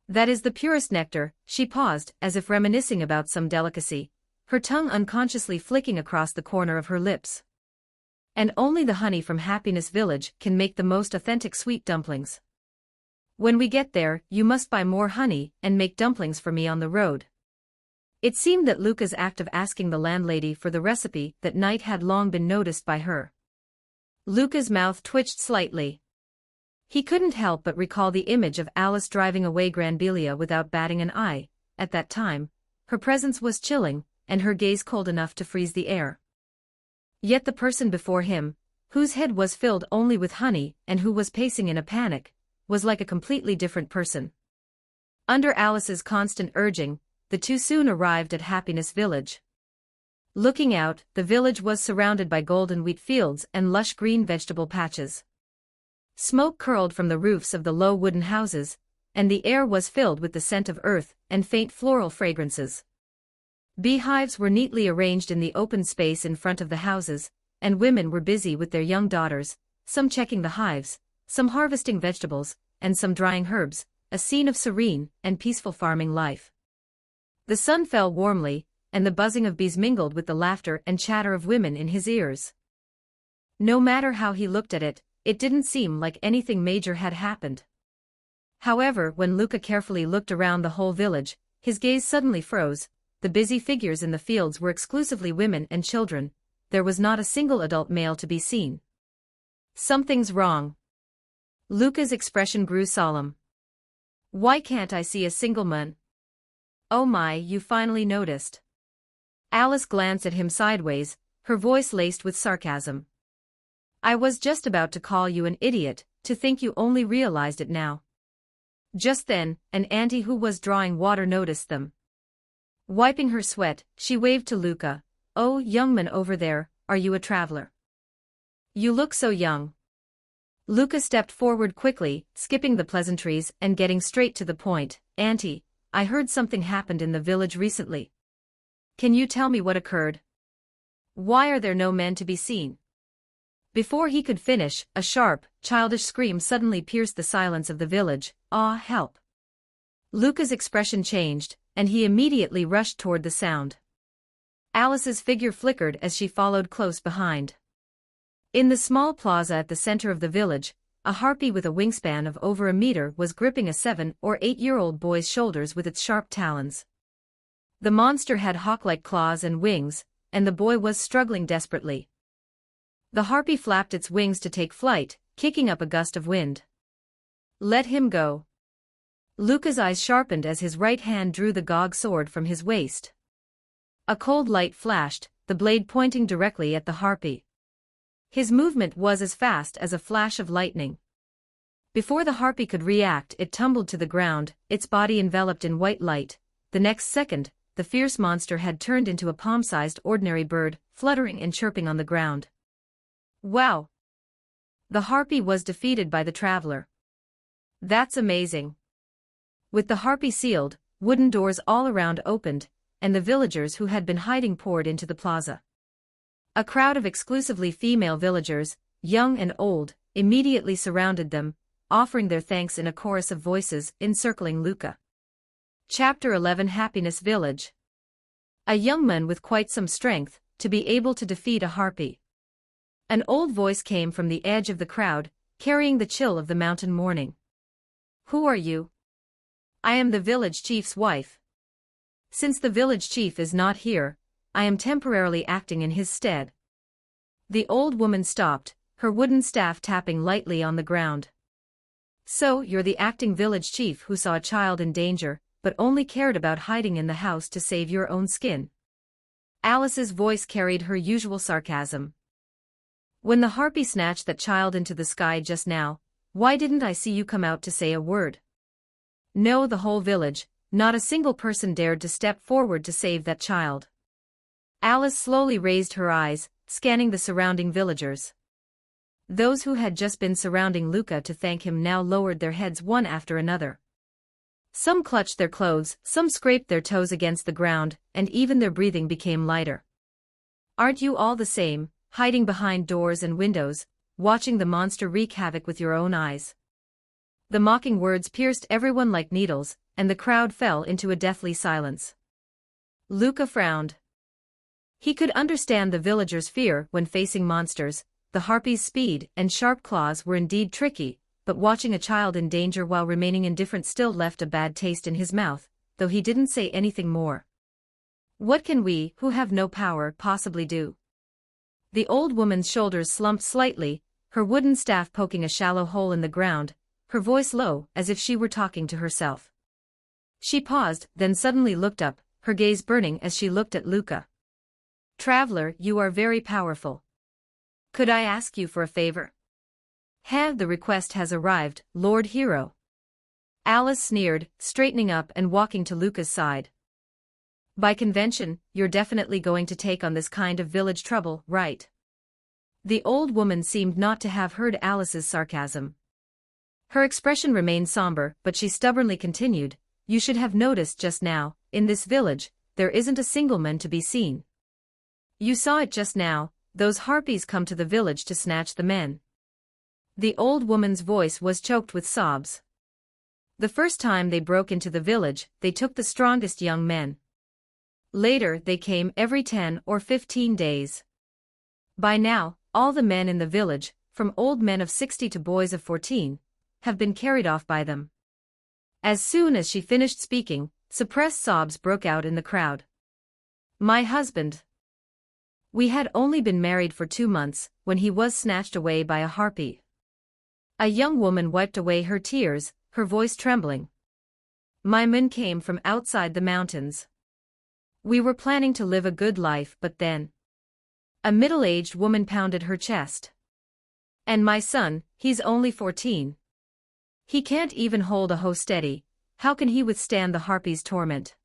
That is the purest nectar. She paused, as if reminiscing about some delicacy, her tongue unconsciously flicking across the corner of her lips. And only the honey from Happiness Village can make the most authentic sweet dumplings. When we get there, you must buy more honey and make dumplings for me on the road. It seemed that Luca's act of asking the landlady for the recipe that night had long been noticed by her. Luca's mouth twitched slightly. He couldn't help but recall the image of Alice driving away Granbelia without batting an eye. At that time, her presence was chilling, and her gaze cold enough to freeze the air. Yet the person before him, whose head was filled only with honey and who was pacing in a panic, was like a completely different person. Under Alice's constant urging, the two soon arrived at Happiness Village. Looking out, the village was surrounded by golden wheat fields and lush green vegetable patches. Smoke curled from the roofs of the low wooden houses, and the air was filled with the scent of earth and faint floral fragrances. Beehives were neatly arranged in the open space in front of the houses, and women were busy with their young daughters, some checking the hives, some harvesting vegetables, and some drying herbs, a scene of serene and peaceful farming life. The sun fell warmly, and the buzzing of bees mingled with the laughter and chatter of women in his ears. No matter how he looked at it, it didn't seem like anything major had happened. However, when Luca carefully looked around the whole village, his gaze suddenly froze. The busy figures in the fields were exclusively women and children. There was not a single adult male to be seen. Something's wrong. Luca's expression grew solemn. Why can't I see a single man? Oh my, you finally noticed. Alice glanced at him sideways, her voice laced with sarcasm. I was just about to call you an idiot, to think you only realized it now. Just then, an auntie who was drawing water noticed them. Wiping her sweat, she waved to Luca. Oh, young man over there, are you a traveler? You look so young. Luca stepped forward quickly, skipping the pleasantries and getting straight to the point. Auntie, I heard something happened in the village recently. Can you tell me what occurred? Why are there no men to be seen? Before he could finish, a sharp, childish scream suddenly pierced the silence of the village. Ah, help! Luca's expression changed, and he immediately rushed toward the sound. Alice's figure flickered as she followed close behind. In the small plaza at the center of the village, a harpy with a wingspan of over a meter was gripping a 7- or 8-year-old boy's shoulders with its sharp talons. The monster had hawk-like claws and wings, and the boy was struggling desperately. The harpy flapped its wings to take flight, kicking up a gust of wind. Let him go. Luca's eyes sharpened as his right hand drew the gog sword from his waist. A cold light flashed, the blade pointing directly at the harpy. His movement was as fast as a flash of lightning. Before the harpy could react, it tumbled to the ground, its body enveloped in white light. The next second, the fierce monster had turned into a palm-sized ordinary bird, fluttering and chirping on the ground. Wow! The harpy was defeated by the traveler. That's amazing. With the harpy sealed, wooden doors all around opened, and the villagers who had been hiding poured into the plaza. A crowd of exclusively female villagers, young and old, immediately surrounded them, offering their thanks in a chorus of voices encircling Luca. Chapter 11 Happiness Village. A young man with quite some strength, to be able to defeat a harpy. An old voice came from the edge of the crowd, carrying the chill of the mountain morning. Who are you? I am the village chief's wife. Since the village chief is not here, I am temporarily acting in his stead. The old woman stopped, her wooden staff tapping lightly on the ground. So you're the acting village chief who saw a child in danger, but only cared about hiding in the house to save your own skin. Alice's voice carried her usual sarcasm. When the harpy snatched that child into the sky just now, why didn't I see you come out to say a word? No, the whole village, not a single person dared to step forward to save that child. Alice slowly raised her eyes, scanning the surrounding villagers. Those who had just been surrounding Luca to thank him now lowered their heads one after another. Some clutched their clothes, some scraped their toes against the ground, and even their breathing became lighter. Aren't you all the same, hiding behind doors and windows, watching the monster wreak havoc with your own eyes? The mocking words pierced everyone like needles, and the crowd fell into a deathly silence. Luca frowned. He could understand the villagers' fear when facing monsters. The harpy's speed and sharp claws were indeed tricky, but watching a child in danger while remaining indifferent still left a bad taste in his mouth, though he didn't say anything more. What can we, who have no power, possibly do? The old woman's shoulders slumped slightly, her wooden staff poking a shallow hole in the ground, her voice low, as if she were talking to herself. She paused, then suddenly looked up, her gaze burning as she looked at Luca. Traveler, you are very powerful. Could I ask you for a favor? The request has arrived, Lord Hero. Alice sneered, straightening up and walking to Luca's side. By convention, you're definitely going to take on this kind of village trouble, right? The old woman seemed not to have heard Alice's sarcasm. Her expression remained somber, but she stubbornly continued, you should have noticed just now, in this village, there isn't a single man to be seen. You saw it just now, those harpies come to the village to snatch the men. The old woman's voice was choked with sobs. The first time they broke into the village, they took the strongest young men. Later, they came every 10 or 15 days. By now, all the men in the village, from old men of 60 to boys of 14, have been carried off by them. As soon as she finished speaking, suppressed sobs broke out in the crowd. My husband. We had only been married for 2 months, when he was snatched away by a harpy. A young woman wiped away her tears, her voice trembling. My men came from outside the mountains. We were planning to live a good life, but then... A middle-aged woman pounded her chest. And my son, he's only 14. He can't even hold a hoe steady, how can he withstand the harpy's torment?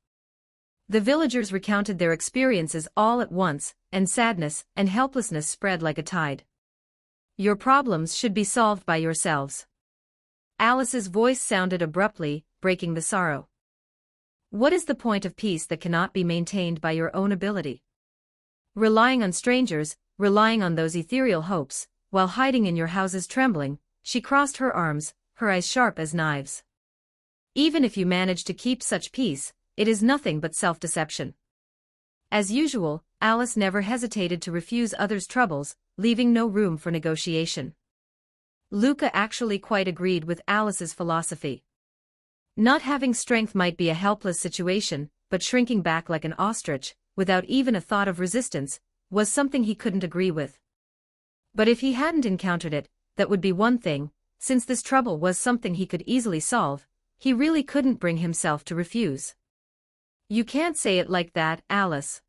The villagers recounted their experiences all at once, and sadness and helplessness spread like a tide. Your problems should be solved by yourselves. Alice's voice sounded abruptly, breaking the sorrow. What is the point of peace that cannot be maintained by your own ability? Relying on strangers, relying on those ethereal hopes, while hiding in your houses trembling, she crossed her arms, her eyes sharp as knives. Even if you manage to keep such peace, it is nothing but self-deception. As usual, Alice never hesitated to refuse others' troubles, leaving no room for negotiation. Luca actually quite agreed with Alice's philosophy. Not having strength might be a helpless situation, but shrinking back like an ostrich, without even a thought of resistance, was something he couldn't agree with. But if he hadn't encountered it, that would be one thing. Since this trouble was something he could easily solve, he really couldn't bring himself to refuse. You can't say it like that, Alice.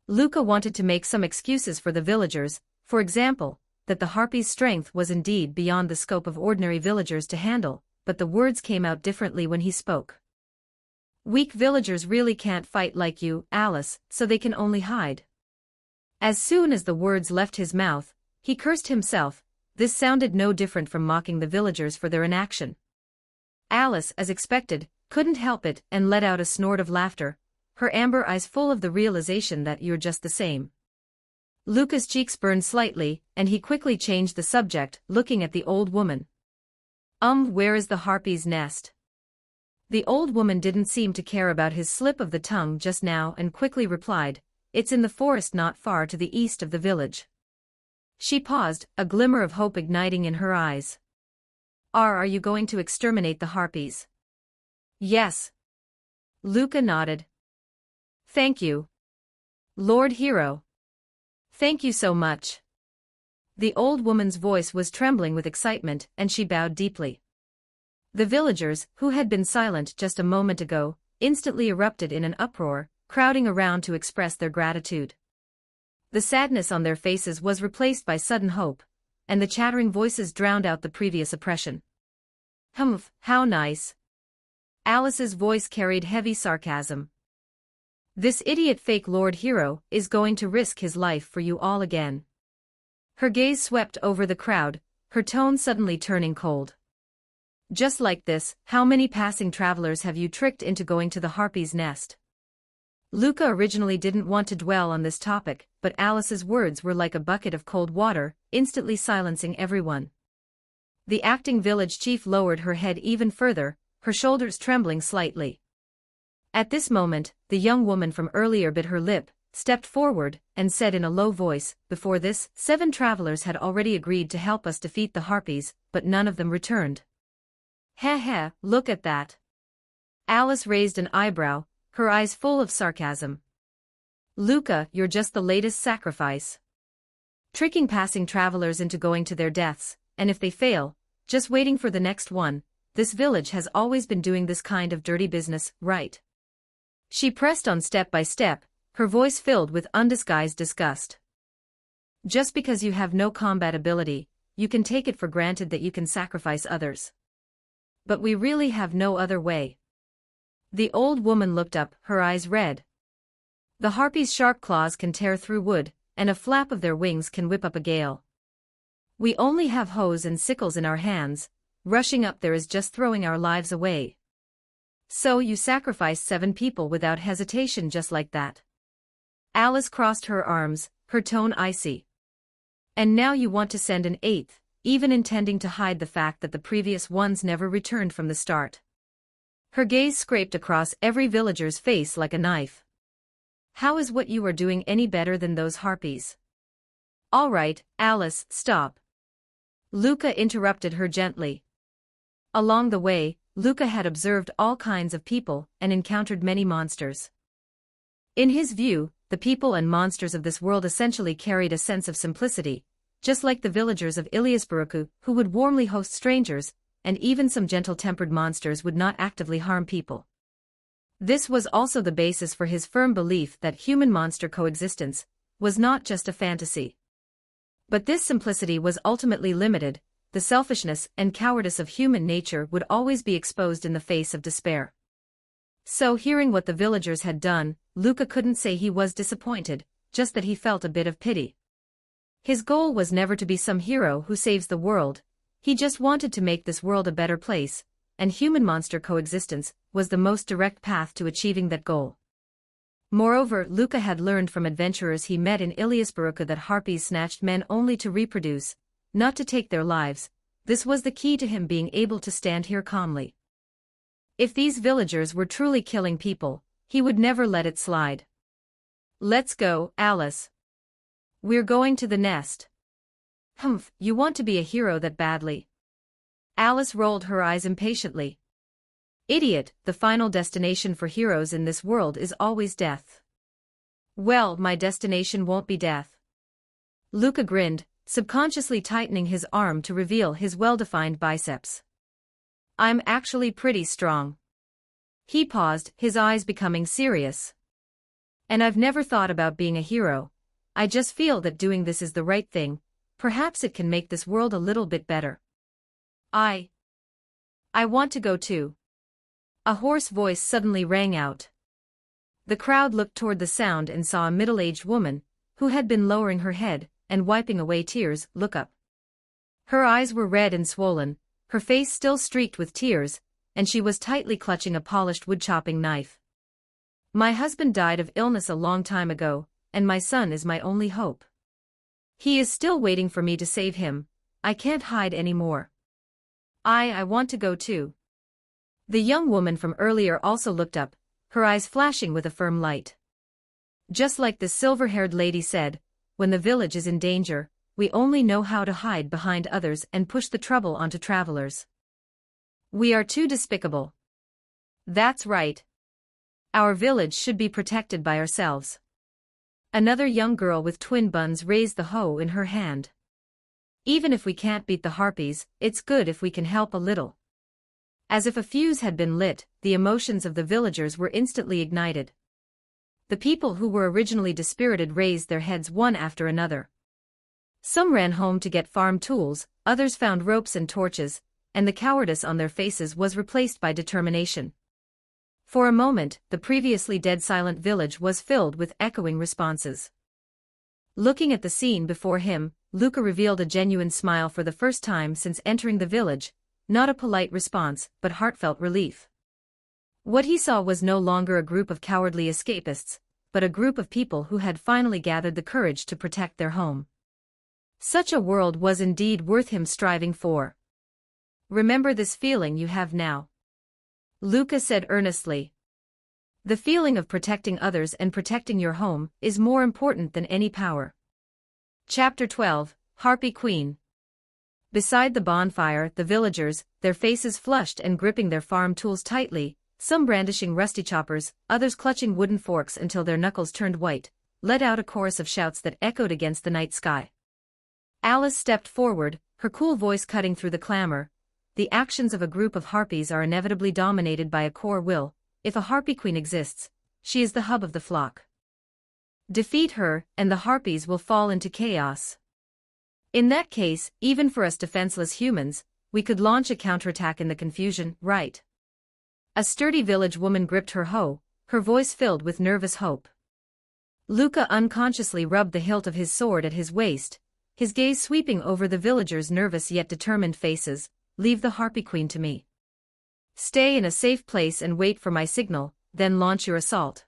Luca wanted to make some excuses for the villagers, for example, that the harpy's strength was indeed beyond the scope of ordinary villagers to handle, but the words came out differently when he spoke. Weak villagers really can't fight like you, Alice, so they can only hide. As soon as the words left his mouth, he cursed himself, This sounded no different from mocking the villagers for their inaction. Alice, as expected, couldn't help it and let out a snort of laughter, her amber eyes full of the realization that you're just the same. Luca's cheeks burned slightly, and he quickly changed the subject, looking at the old woman. Where is the harpy's nest? The old woman didn't seem to care about his slip of the tongue just now and quickly replied, it's in the forest not far to the east of the village. She paused, a glimmer of hope igniting in her eyes. Are you going to exterminate the harpies? Yes. Luca nodded. Thank you. Lord Hero. Thank you so much. The old woman's voice was trembling with excitement, and she bowed deeply. The villagers, who had been silent just a moment ago, instantly erupted in an uproar, crowding around to express their gratitude. The sadness on their faces was replaced by sudden hope, and the chattering voices drowned out the previous oppression. Humph, how nice. Alice's voice carried heavy sarcasm. This idiot fake Lord Hero is going to risk his life for you all again. Her gaze swept over the crowd, her tone suddenly turning cold. Just like this, how many passing travelers have you tricked into going to the harpy's nest? Luca originally didn't want to dwell on this topic, but Alice's words were like a bucket of cold water, instantly silencing everyone. The acting village chief lowered her head even further, her shoulders trembling slightly. At this moment, the young woman from earlier bit her lip, stepped forward, and said in a low voice, before this, 7 travelers had already agreed to help us defeat the harpies, but none of them returned. Heh, look at that. Alice raised an eyebrow, her eyes full of sarcasm. Luca, you're just the latest sacrifice. Tricking passing travelers into going to their deaths, and if they fail, just waiting for the next one. This village has always been doing this kind of dirty business, right? She pressed on step by step, her voice filled with undisguised disgust. Just because you have no combat ability, you can take it for granted that you can sacrifice others. But we really have no other way. The old woman looked up, her eyes red. The harpies' sharp claws can tear through wood, and a flap of their wings can whip up a gale. We only have hoes and sickles in our hands, rushing up there is just throwing our lives away. So you sacrificed 7 people without hesitation just like that. Alice crossed her arms, her tone icy. And now you want to send an 8th, even intending to hide the fact that the previous ones never returned from the start. Her gaze scraped across every villager's face like a knife. How is what you are doing any better than those harpies? All right, Alice, stop. Luca interrupted her gently. Along the way, Luca had observed all kinds of people and encountered many monsters. In his view, the people and monsters of this world essentially carried a sense of simplicity, just like the villagers of Iliasburuku, who would warmly host strangers, and even some gentle-tempered monsters would not actively harm people. This was also the basis for his firm belief that human-monster coexistence was not just a fantasy. But this simplicity was ultimately limited. The selfishness and cowardice of human nature would always be exposed in the face of despair. So hearing what the villagers had done, Luca couldn't say he was disappointed, just that he felt a bit of pity. His goal was never to be some hero who saves the world, he just wanted to make this world a better place, and human-monster coexistence was the most direct path to achieving that goal. Moreover, Luca had learned from adventurers he met in Iliasburuku that harpies snatched men only to reproduce, not to take their lives. This was the key to him being able to stand here calmly. If these villagers were truly killing people, he would never let it slide. Let's go, Alice. We're going to the nest. Humph, you want to be a hero that badly? Alice rolled her eyes impatiently. Idiot, the final destination for heroes in this world is always death. Well, my destination won't be death. Luca grinned, subconsciously tightening his arm to reveal his well-defined biceps. I'm actually pretty strong. He paused, his eyes becoming serious. And I've never thought about being a hero. I just feel that doing this is the right thing. Perhaps it can make this world a little bit better. I want to go too. A hoarse voice suddenly rang out. The crowd looked toward the sound and saw a middle-aged woman, who had been lowering her head and wiping away tears, look up. Her eyes were red and swollen, her face still streaked with tears, and she was tightly clutching a polished wood-chopping knife. My husband died of illness a long time ago, and my son is my only hope. He is still waiting for me to save him. I can't hide anymore. I want to go too. The young woman from earlier also looked up, her eyes flashing with a firm light. Just like the silver-haired lady said, when the village is in danger, we only know how to hide behind others and push the trouble onto travelers. We are too despicable. That's right. Our village should be protected by ourselves. Another young girl with twin buns raised the hoe in her hand. Even if we can't beat the harpies, it's good if we can help a little. As if a fuse had been lit, the emotions of the villagers were instantly ignited. The people who were originally dispirited raised their heads one after another. Some ran home to get farm tools, others found ropes and torches, and the cowardice on their faces was replaced by determination. For a moment, the previously dead silent village was filled with echoing responses. Looking at the scene before him, Luca revealed a genuine smile for the first time since entering the village, not a polite response, but heartfelt relief. What he saw was no longer a group of cowardly escapists, but a group of people who had finally gathered the courage to protect their home. Such a world was indeed worth him striving for. Remember this feeling you have now, Luca said earnestly. The feeling of protecting others and protecting your home is more important than any power. Chapter 12, Harpy Queen. Beside the bonfire, the villagers, their faces flushed and gripping their farm tools tightly, some brandishing rusty choppers, others clutching wooden forks until their knuckles turned white, let out a chorus of shouts that echoed against the night sky. Alice stepped forward, her cool voice cutting through the clamor. The actions of a group of harpies are inevitably dominated by a core will. If a harpy queen exists, she is the hub of the flock. Defeat her, and the harpies will fall into chaos. In that case, even for us defenseless humans, we could launch a counterattack in the confusion, right? A sturdy village woman gripped her hoe, her voice filled with nervous hope. Luca unconsciously rubbed the hilt of his sword at his waist, his gaze sweeping over the villagers' nervous yet determined faces. Leave the harpy queen to me. Stay in a safe place and wait for my signal, then launch your assault.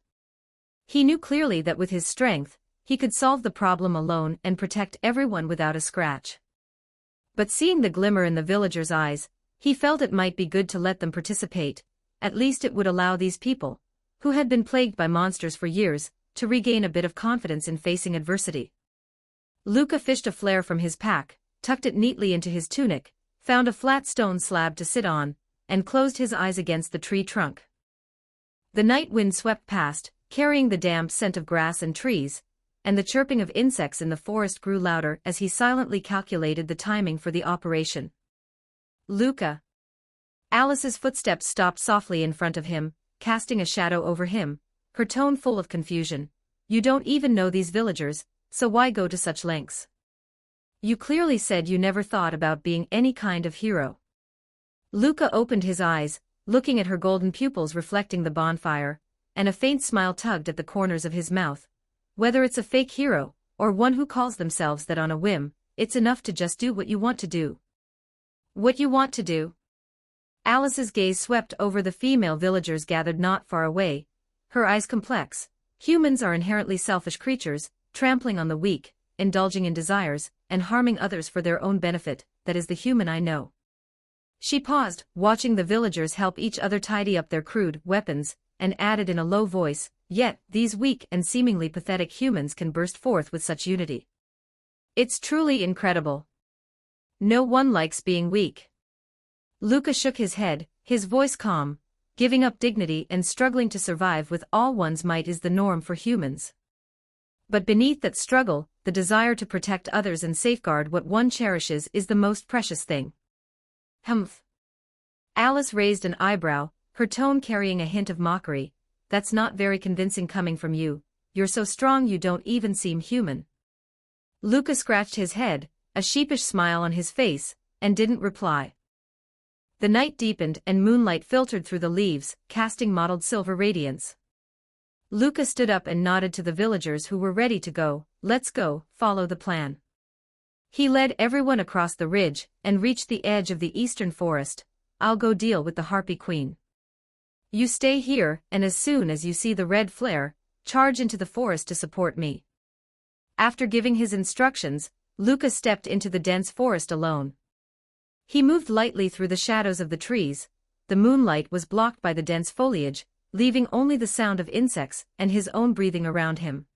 He knew clearly that with his strength, he could solve the problem alone and protect everyone without a scratch. But seeing the glimmer in the villagers' eyes, he felt it might be good to let them participate. At least it would allow these people, who had been plagued by monsters for years, to regain a bit of confidence in facing adversity. Luca fished a flare from his pack, tucked it neatly into his tunic, found a flat stone slab to sit on, and closed his eyes against the tree trunk. The night wind swept past, carrying the damp scent of grass and trees, and the chirping of insects in the forest grew louder as he silently calculated the timing for the operation. Luca. Alice's footsteps stopped softly in front of him, casting a shadow over him, her tone full of confusion. You don't even know these villagers, so why go to such lengths? You clearly said you never thought about being any kind of hero. Luca opened his eyes, looking at her golden pupils reflecting the bonfire, and a faint smile tugged at the corners of his mouth. Whether it's a fake hero, or one who calls themselves that on a whim, it's enough to just do what you want to do. What you want to do? Alice's gaze swept over the female villagers gathered not far away, her eyes complex. Humans are inherently selfish creatures, trampling on the weak, indulging in desires, and harming others for their own benefit. That is the human I know. She paused, watching the villagers help each other tidy up their crude weapons, and added in a low voice, yet, these weak and seemingly pathetic humans can burst forth with such unity. It's truly incredible. No one likes being weak. Luca shook his head, his voice calm. Giving up dignity and struggling to survive with all one's might is the norm for humans. But beneath that struggle, the desire to protect others and safeguard what one cherishes is the most precious thing. Humph. Alice raised an eyebrow, her tone carrying a hint of mockery. That's not very convincing coming from you. You're so strong you don't even seem human. Luca scratched his head, a sheepish smile on his face, and didn't reply. The night deepened and moonlight filtered through the leaves, casting mottled silver radiance. Luca stood up and nodded to the villagers who were ready to go. Let's go, follow the plan. He led everyone across the ridge and reached the edge of the eastern forest. I'll go deal with the Harpy Queen. You stay here, and as soon as you see the red flare, charge into the forest to support me. After giving his instructions, Luca stepped into the dense forest alone. He moved lightly through the shadows of the trees. The moonlight was blocked by the dense foliage, leaving only the sound of insects and his own breathing around him.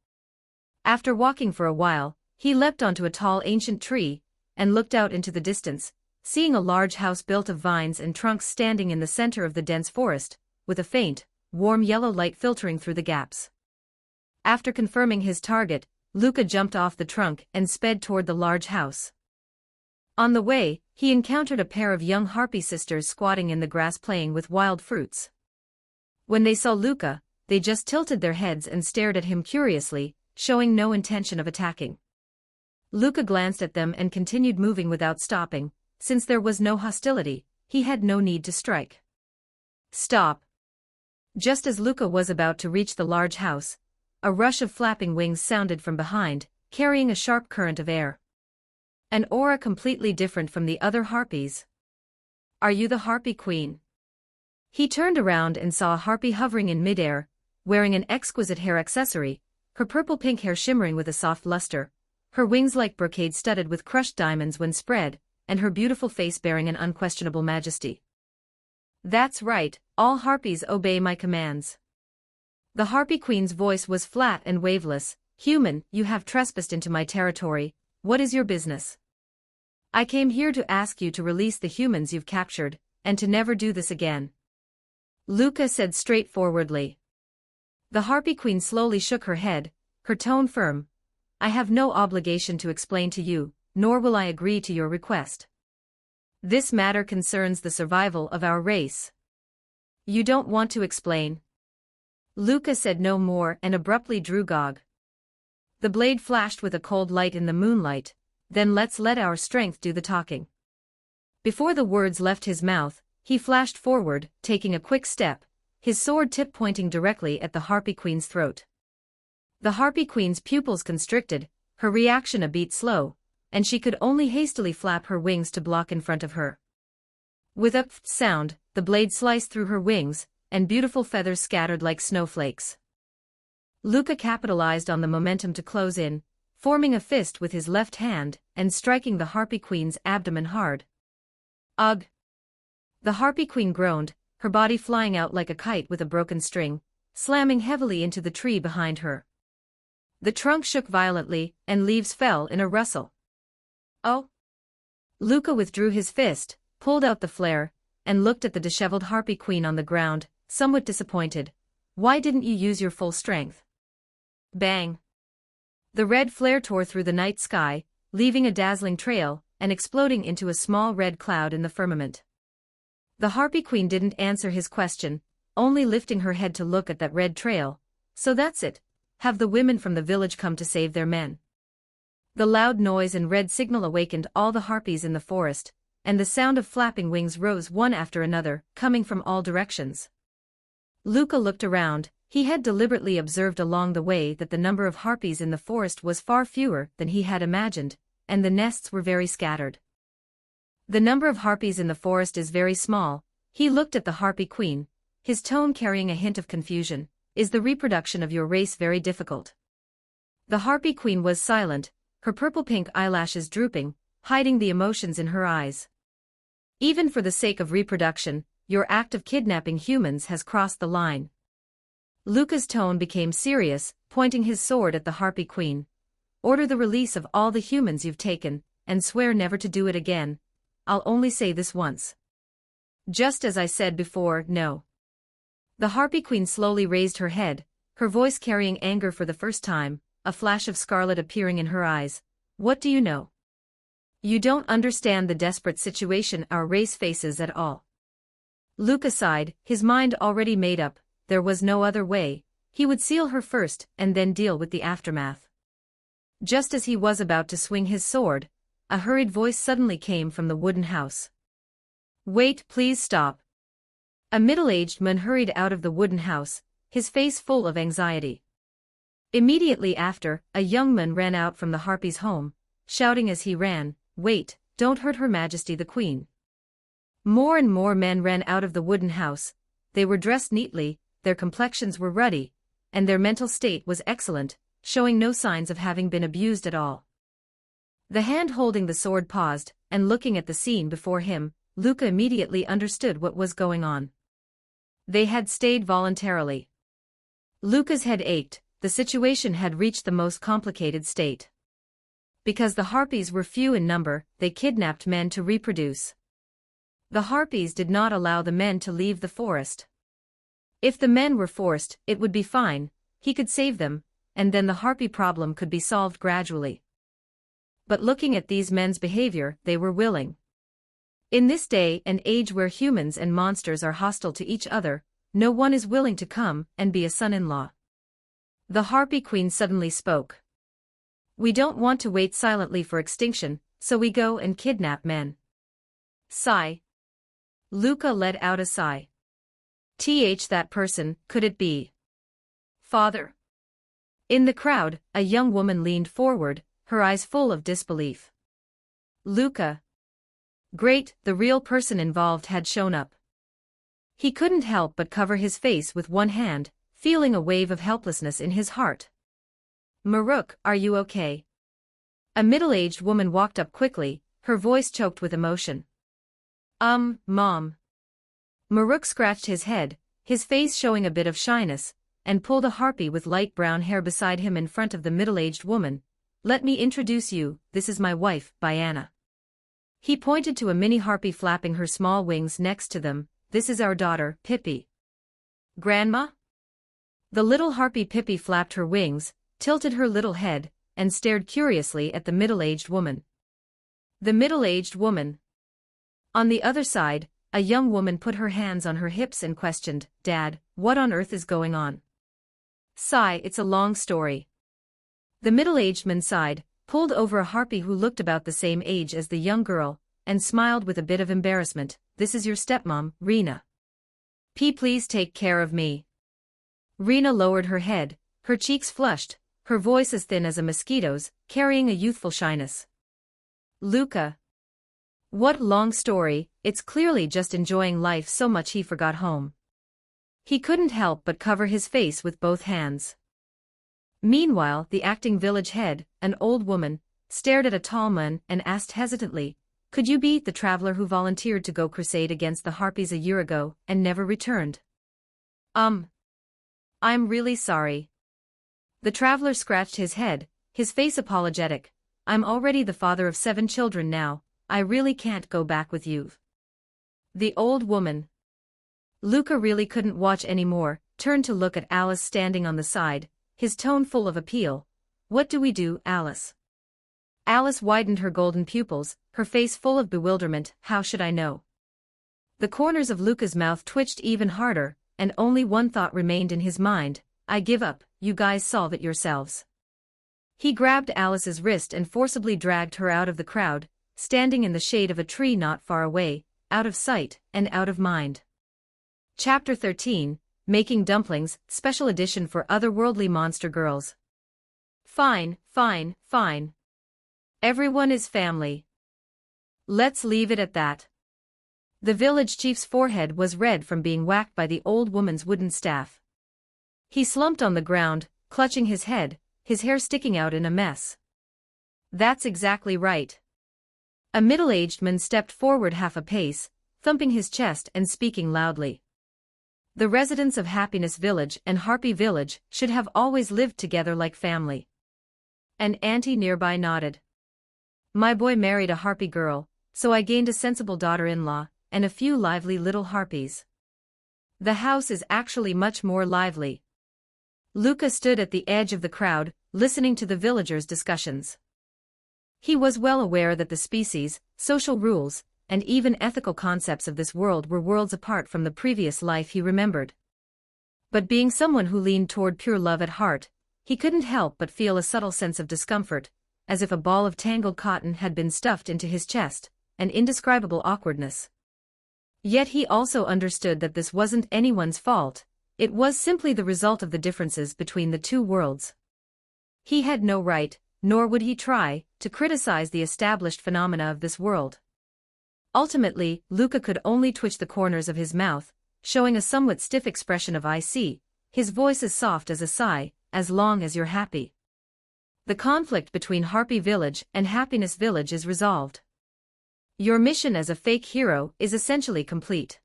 After walking for a while, he leapt onto a tall ancient tree and looked out into the distance, seeing a large house built of vines and trunks standing in the center of the dense forest, with a faint, warm yellow light filtering through the gaps. After confirming his target, Luca jumped off the trunk and sped toward the large house. On the way, he encountered a pair of young harpy sisters squatting in the grass playing with wild fruits. When they saw Luca, they just tilted their heads and stared at him curiously, showing no intention of attacking. Luca glanced at them and continued moving without stopping. Since there was no hostility, he had no need to strike. Stop! Just as Luca was about to reach the large house, a rush of flapping wings sounded from behind, carrying a sharp current of air. An aura completely different from the other harpies. Are you the Harpy Queen? He turned around and saw a harpy hovering in midair, wearing an exquisite hair accessory, her purple-pink hair shimmering with a soft luster, her wings like brocade studded with crushed diamonds when spread, and her beautiful face bearing an unquestionable majesty. That's right, all harpies obey my commands. The Harpy Queen's voice was flat and waveless. Human, you have trespassed into my territory. What is your business? I came here to ask you to release the humans you've captured, and to never do this again. Luca said straightforwardly. The Harpy Queen slowly shook her head, her tone firm. I have no obligation to explain to you, nor will I agree to your request. This matter concerns the survival of our race. You don't want to explain? Luca said no more and abruptly drew Gog. The blade flashed with a cold light in the moonlight. Then let's let our strength do the talking. Before the words left his mouth, he flashed forward, taking a quick step, his sword tip pointing directly at the Harpy Queen's throat. The Harpy Queen's pupils constricted, her reaction a beat slow, and she could only hastily flap her wings to block in front of her. With a sound, the blade sliced through her wings, and beautiful feathers scattered like snowflakes. Luca capitalized on the momentum to close in, forming a fist with his left hand and striking the Harpy Queen's abdomen hard. Ugh! The Harpy Queen groaned, her body flying out like a kite with a broken string, slamming heavily into the tree behind her. The trunk shook violently, and leaves fell in a rustle. Oh! Luca withdrew his fist, pulled out the flare, and looked at the disheveled Harpy Queen on the ground, somewhat disappointed. Why didn't you use your full strength? Bang! The red flare tore through the night sky, leaving a dazzling trail, and exploding into a small red cloud in the firmament. The Harpy Queen didn't answer his question, only lifting her head to look at that red trail. So that's it. Have the women from the village come to save their men? The loud noise and red signal awakened all the harpies in the forest, and the sound of flapping wings rose one after another, coming from all directions. Luca looked around. He had deliberately observed along the way that the number of harpies in the forest was far fewer than he had imagined, and the nests were very scattered. The number of harpies in the forest is very small. He looked at the Harpy Queen, his tone carrying a hint of confusion. Is the reproduction of your race very difficult? The Harpy Queen was silent, her purple-pink eyelashes drooping, hiding the emotions in her eyes. Even for the sake of reproduction, your act of kidnapping humans has crossed the line. Luca's tone became serious, pointing his sword at the Harpy Queen. Order the release of all the humans you've taken, and swear never to do it again. I'll only say this once. Just as I said before, no. The Harpy Queen slowly raised her head, her voice carrying anger for the first time, a flash of scarlet appearing in her eyes. What do you know? You don't understand the desperate situation our race faces at all. Luca sighed, his mind already made up. There was no other way. He would seal her first and then deal with the aftermath. Just as he was about to swing his sword, a hurried voice suddenly came from the wooden house. Wait, please stop. A middle-aged man hurried out of the wooden house, his face full of anxiety. Immediately after, a young man ran out from the harpy's home, shouting as he ran, "Wait, don't hurt Her Majesty the Queen." More and more men ran out of the wooden house. They were dressed neatly, their complexions were ruddy, and their mental state was excellent, showing no signs of having been abused at all. The hand holding the sword paused, and looking at the scene before him, Luca immediately understood what was going on. They had stayed voluntarily. Luca's head ached. The situation had reached the most complicated state. Because the Harpies were few in number, they kidnapped men to reproduce. The Harpies did not allow the men to leave the forest. If the men were forced, it would be fine, he could save them, and then the Harpy problem could be solved gradually. But looking at these men's behavior, they were willing. In this day and age where humans and monsters are hostile to each other, no one is willing to come and be a son-in-law. The Harpy Queen suddenly spoke. "We don't want to wait silently for extinction, so we go and kidnap men." Sigh. Luca let out a sigh. That person, could it be Father? In the crowd, a young woman leaned forward, her eyes full of disbelief. Luca. Great, the real person involved had shown up. He couldn't help but cover his face with one hand, feeling a wave of helplessness in his heart. "Maruk, are you okay?" A middle-aged woman walked up quickly, her voice choked with emotion. Mom." Maruk scratched his head, his face showing a bit of shyness, and pulled a harpy with light brown hair beside him in front of the middle-aged woman. "Let me introduce you, this is my wife, Biana." He pointed to a mini harpy flapping her small wings next to them. "This is our daughter, Pippi." "Grandma?" The little harpy Pippi flapped her wings, tilted her little head, and stared curiously at the middle-aged woman. The middle-aged woman. On the other side, a young woman put her hands on her hips and questioned, "Dad, what on earth is going on?" Sigh, it's a long story. The middle-aged man sighed, pulled over a harpy who looked about the same age as the young girl, and smiled with a bit of embarrassment. "This is your stepmom, Rena. Please take care of me." Rena lowered her head, her cheeks flushed, her voice as thin as a mosquito's, carrying a youthful shyness. Luca. What long story, it's clearly just enjoying life so much he forgot home. He couldn't help but cover his face with both hands. Meanwhile, the acting village head, an old woman, stared at a tall man and asked hesitantly, "Could you be the traveler who volunteered to go crusade against the Harpies a year ago and never returned?" I'm really sorry." The traveler scratched his head, his face apologetic. "I'm already the father of 7 children now, I really can't go back with you." The old woman. Luca really couldn't watch anymore, turned to look at Alice standing on the side, his tone full of appeal. "What do we do, Alice?" Alice widened her golden pupils, her face full of bewilderment. "How should I know?" The corners of Luca's mouth twitched even harder, and only one thought remained in his mind: "I give up, you guys solve it yourselves." He grabbed Alice's wrist and forcibly dragged her out of the crowd, standing in the shade of a tree not far away, out of sight and out of mind. Chapter 13, Making Dumplings, Special Edition for Otherworldly Monster Girls. Fine. Everyone is family. Let's leave it at that. The village chief's forehead was red from being whacked by the old woman's wooden staff. He slumped on the ground, clutching his head, his hair sticking out in a mess. "That's exactly right." A middle-aged man stepped forward half a pace, thumping his chest and speaking loudly. "The residents of Happiness Village and Harpy Village should have always lived together like family." An auntie nearby nodded. "My boy married a Harpy girl, so I gained a sensible daughter-in-law, and a few lively little Harpies. The house is actually much more lively." Luca stood at the edge of the crowd, listening to the villagers' discussions. He was well aware that the species, social rules, and even ethical concepts of this world were worlds apart from the previous life he remembered. But being someone who leaned toward pure love at heart, he couldn't help but feel a subtle sense of discomfort, as if a ball of tangled cotton had been stuffed into his chest, an indescribable awkwardness. Yet he also understood that this wasn't anyone's fault, it was simply the result of the differences between the two worlds. He had no right, nor would he try to criticize the established phenomena of this world. Ultimately, Luca could only twitch the corners of his mouth, showing a somewhat stiff expression of "I see," his voice as soft as a sigh, "as long as you're happy." The conflict between Harpy Village and Happiness Village is resolved. Your mission as a fake hero is essentially complete.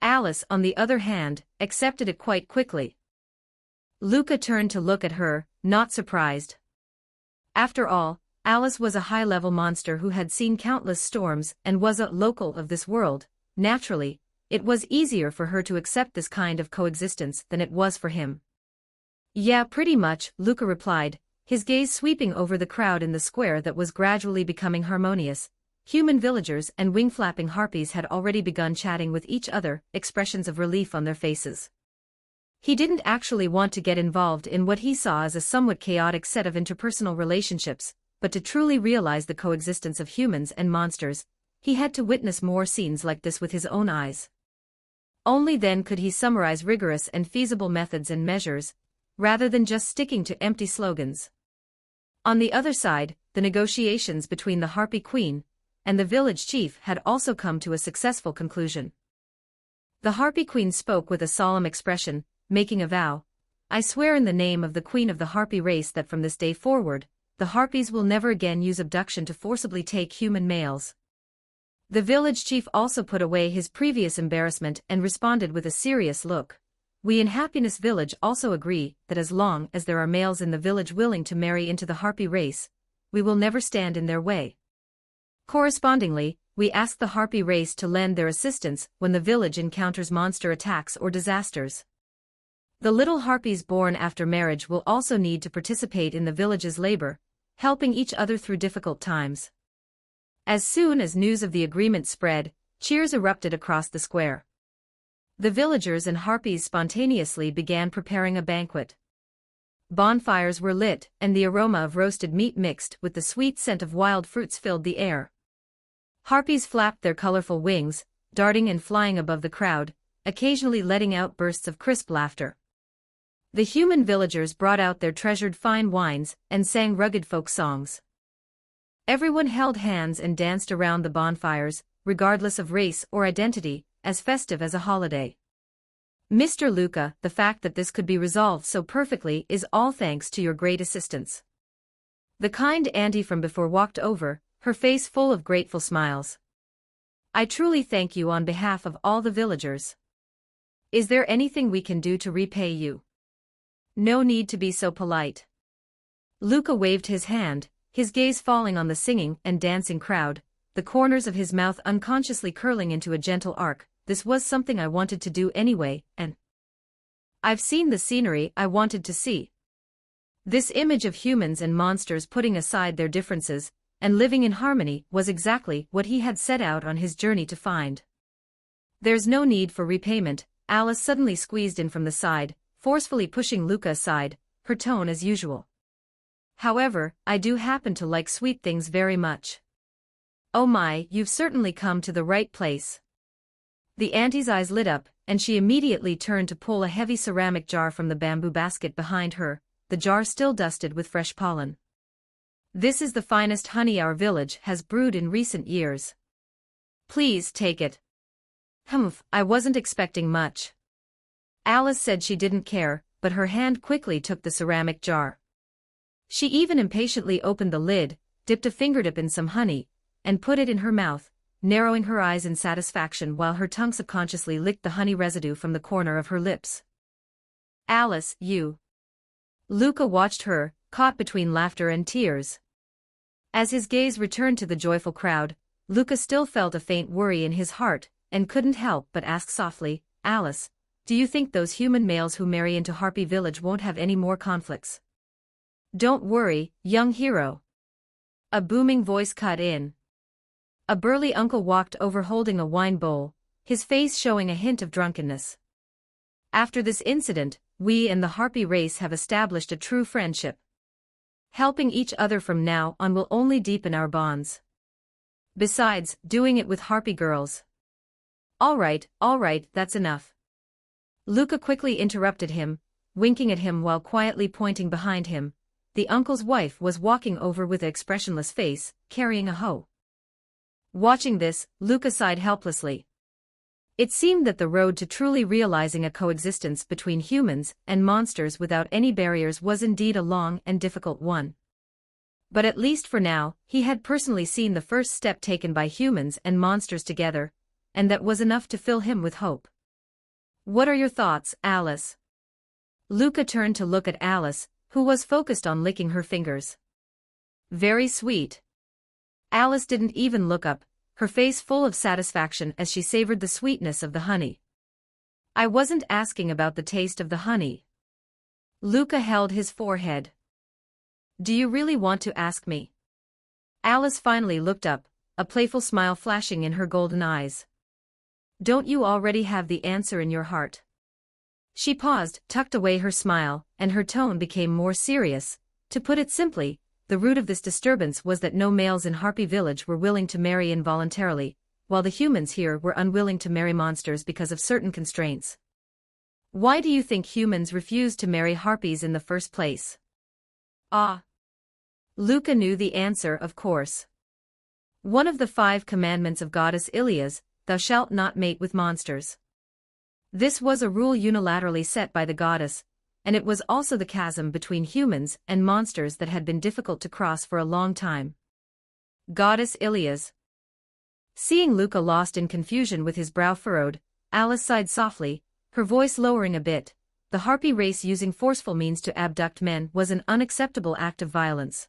Alice, on the other hand, accepted it quite quickly. Luca turned to look at her, not surprised. After all, Alice was a high-level monster who had seen countless storms and was a local of this world. Naturally, it was easier for her to accept this kind of coexistence than it was for him. "Yeah, pretty much," Luca replied, his gaze sweeping over the crowd in the square that was gradually becoming harmonious. Human villagers and wing-flapping harpies had already begun chatting with each other, expressions of relief on their faces. He didn't actually want to get involved in what he saw as a somewhat chaotic set of interpersonal relationships, but to truly realize the coexistence of humans and monsters, he had to witness more scenes like this with his own eyes. Only then could he summarize rigorous and feasible methods and measures, rather than just sticking to empty slogans. On the other side, the negotiations between the Harpy Queen and the village chief had also come to a successful conclusion. The Harpy Queen spoke with a solemn expression, making a vow. "I swear in the name of the Queen of the Harpy race that from this day forward, the Harpies will never again use abduction to forcibly take human males." The village chief also put away his previous embarrassment and responded with a serious look. "We in Happiness Village also agree that as long as there are males in the village willing to marry into the Harpy race, we will never stand in their way. Correspondingly, we ask the Harpy race to lend their assistance when the village encounters monster attacks or disasters. The little Harpies born after marriage will also need to participate in the village's labor, helping each other through difficult times." As soon as news of the agreement spread, cheers erupted across the square. The villagers and Harpies spontaneously began preparing a banquet. Bonfires were lit, and the aroma of roasted meat mixed with the sweet scent of wild fruits filled the air. Harpies flapped their colorful wings, darting and flying above the crowd, occasionally letting out bursts of crisp laughter. The human villagers brought out their treasured fine wines and sang rugged folk songs. Everyone held hands and danced around the bonfires, regardless of race or identity, as festive as a holiday. "Mr. Luca, the fact that this could be resolved so perfectly is all thanks to your great assistance." The kind auntie from before walked over, her face full of grateful smiles. "I truly thank you on behalf of all the villagers. Is there anything we can do to repay you?" "No need to be so polite." Luca waved his hand, his gaze falling on the singing and dancing crowd, the corners of his mouth unconsciously curling into a gentle arc. "This was something I wanted to do anyway, and I've seen the scenery I wanted to see." This image of humans and monsters putting aside their differences and living in harmony was exactly what he had set out on his journey to find. "There's no need for repayment," Alice suddenly squeezed in from the side, forcefully pushing Luca aside, her tone as usual. "However, I do happen to like sweet things very much." "Oh my, you've certainly come to the right place." The auntie's eyes lit up, and she immediately turned to pull a heavy ceramic jar from the bamboo basket behind her, the jar still dusted with fresh pollen. "This is the finest honey our village has brewed in recent years. Please take it." "Humph, I wasn't expecting much." Alice said she didn't care, but her hand quickly took the ceramic jar. She even impatiently opened the lid, dipped a fingertip in some honey, and put it in her mouth, narrowing her eyes in satisfaction while her tongue subconsciously licked the honey residue from the corner of her lips. "Alice, you..." Luca watched her, caught between laughter and tears. As his gaze returned to the joyful crowd, Luca still felt a faint worry in his heart, and couldn't help but ask softly, "Alice, do you think those human males who marry into Harpy Village won't have any more conflicts?" "Don't worry, young hero." A booming voice cut in. A burly uncle walked over holding a wine bowl, his face showing a hint of drunkenness. "After this incident, we and the Harpy race have established a true friendship. Helping each other from now on will only deepen our bonds. Besides, doing it with Harpy girls." All right, that's enough." Luca quickly interrupted him, winking at him while quietly pointing behind him. the uncle's wife was walking over with an expressionless face, carrying a hoe. Watching this, Luca sighed helplessly. It seemed that the road to truly realizing a coexistence between humans and monsters without any barriers was indeed a long and difficult one. But at least for now, he had personally seen the first step taken by humans and monsters together, and that was enough to fill him with hope. "What are your thoughts, Alice?" Luca turned to look at Alice, who was focused on licking her fingers. "Very sweet." Alice didn't even look up, her face full of satisfaction as she savored the sweetness of the honey. "I wasn't asking about the taste of the honey." Luca held his forehead. "Do you really want to ask me?" Alice finally looked up, a playful smile flashing in her golden eyes. "Don't you already have the answer in your heart?" She paused, tucked away her smile, and her tone became more serious. To put it simply, the root of this disturbance was that no males in Harpy Village were willing to marry involuntarily, while the humans here were unwilling to marry monsters because of certain constraints. "Why do you think humans refused to marry harpies in the first place?" "Ah." Luca knew the answer, of course. One of the 5 commandments of goddess Ilias, "Thou shalt not mate with monsters." This was a rule unilaterally set by the goddess, and it was also the chasm between humans and monsters that had been difficult to cross for a long time. Goddess Ilias. Seeing Luca lost in confusion with his brow furrowed, Alice sighed softly, her voice lowering a bit. The harpy race using forceful means to abduct men was an unacceptable act of violence.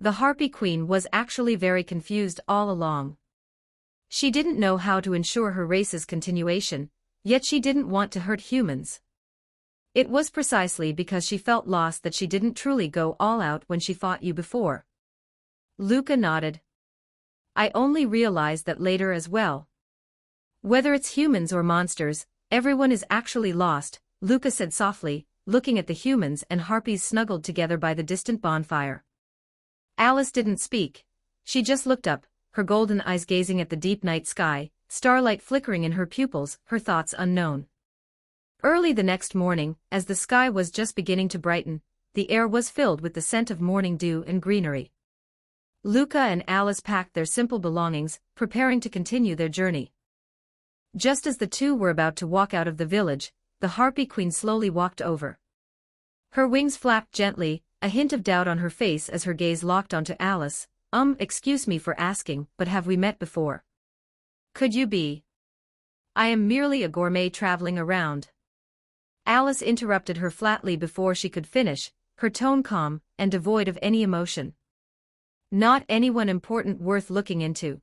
The harpy queen was actually very confused all along. She didn't know how to ensure her race's continuation, yet she didn't want to hurt humans. It was precisely because she felt lost that she didn't truly go all out when she fought you before. Luca nodded. "I only realized that later as well. Whether it's humans or monsters, everyone is actually lost," Luca said softly, looking at the humans and harpies snuggled together by the distant bonfire. Alice didn't speak. She just looked up, her golden eyes gazing at the deep night sky, starlight flickering in her pupils, her thoughts unknown. Early the next morning, as the sky was just beginning to brighten, the air was filled with the scent of morning dew and greenery. Luca and Alice packed their simple belongings, preparing to continue their journey. Just as the two were about to walk out of the village, the Harpy Queen slowly walked over. Her wings flapped gently, a hint of doubt on her face as her gaze locked onto Alice. Excuse me for asking, but have we met before?" "Could you be?" "I am merely a gourmet traveling around." Alice interrupted her flatly before she could finish, her tone calm and devoid of any emotion. "Not anyone important worth looking into."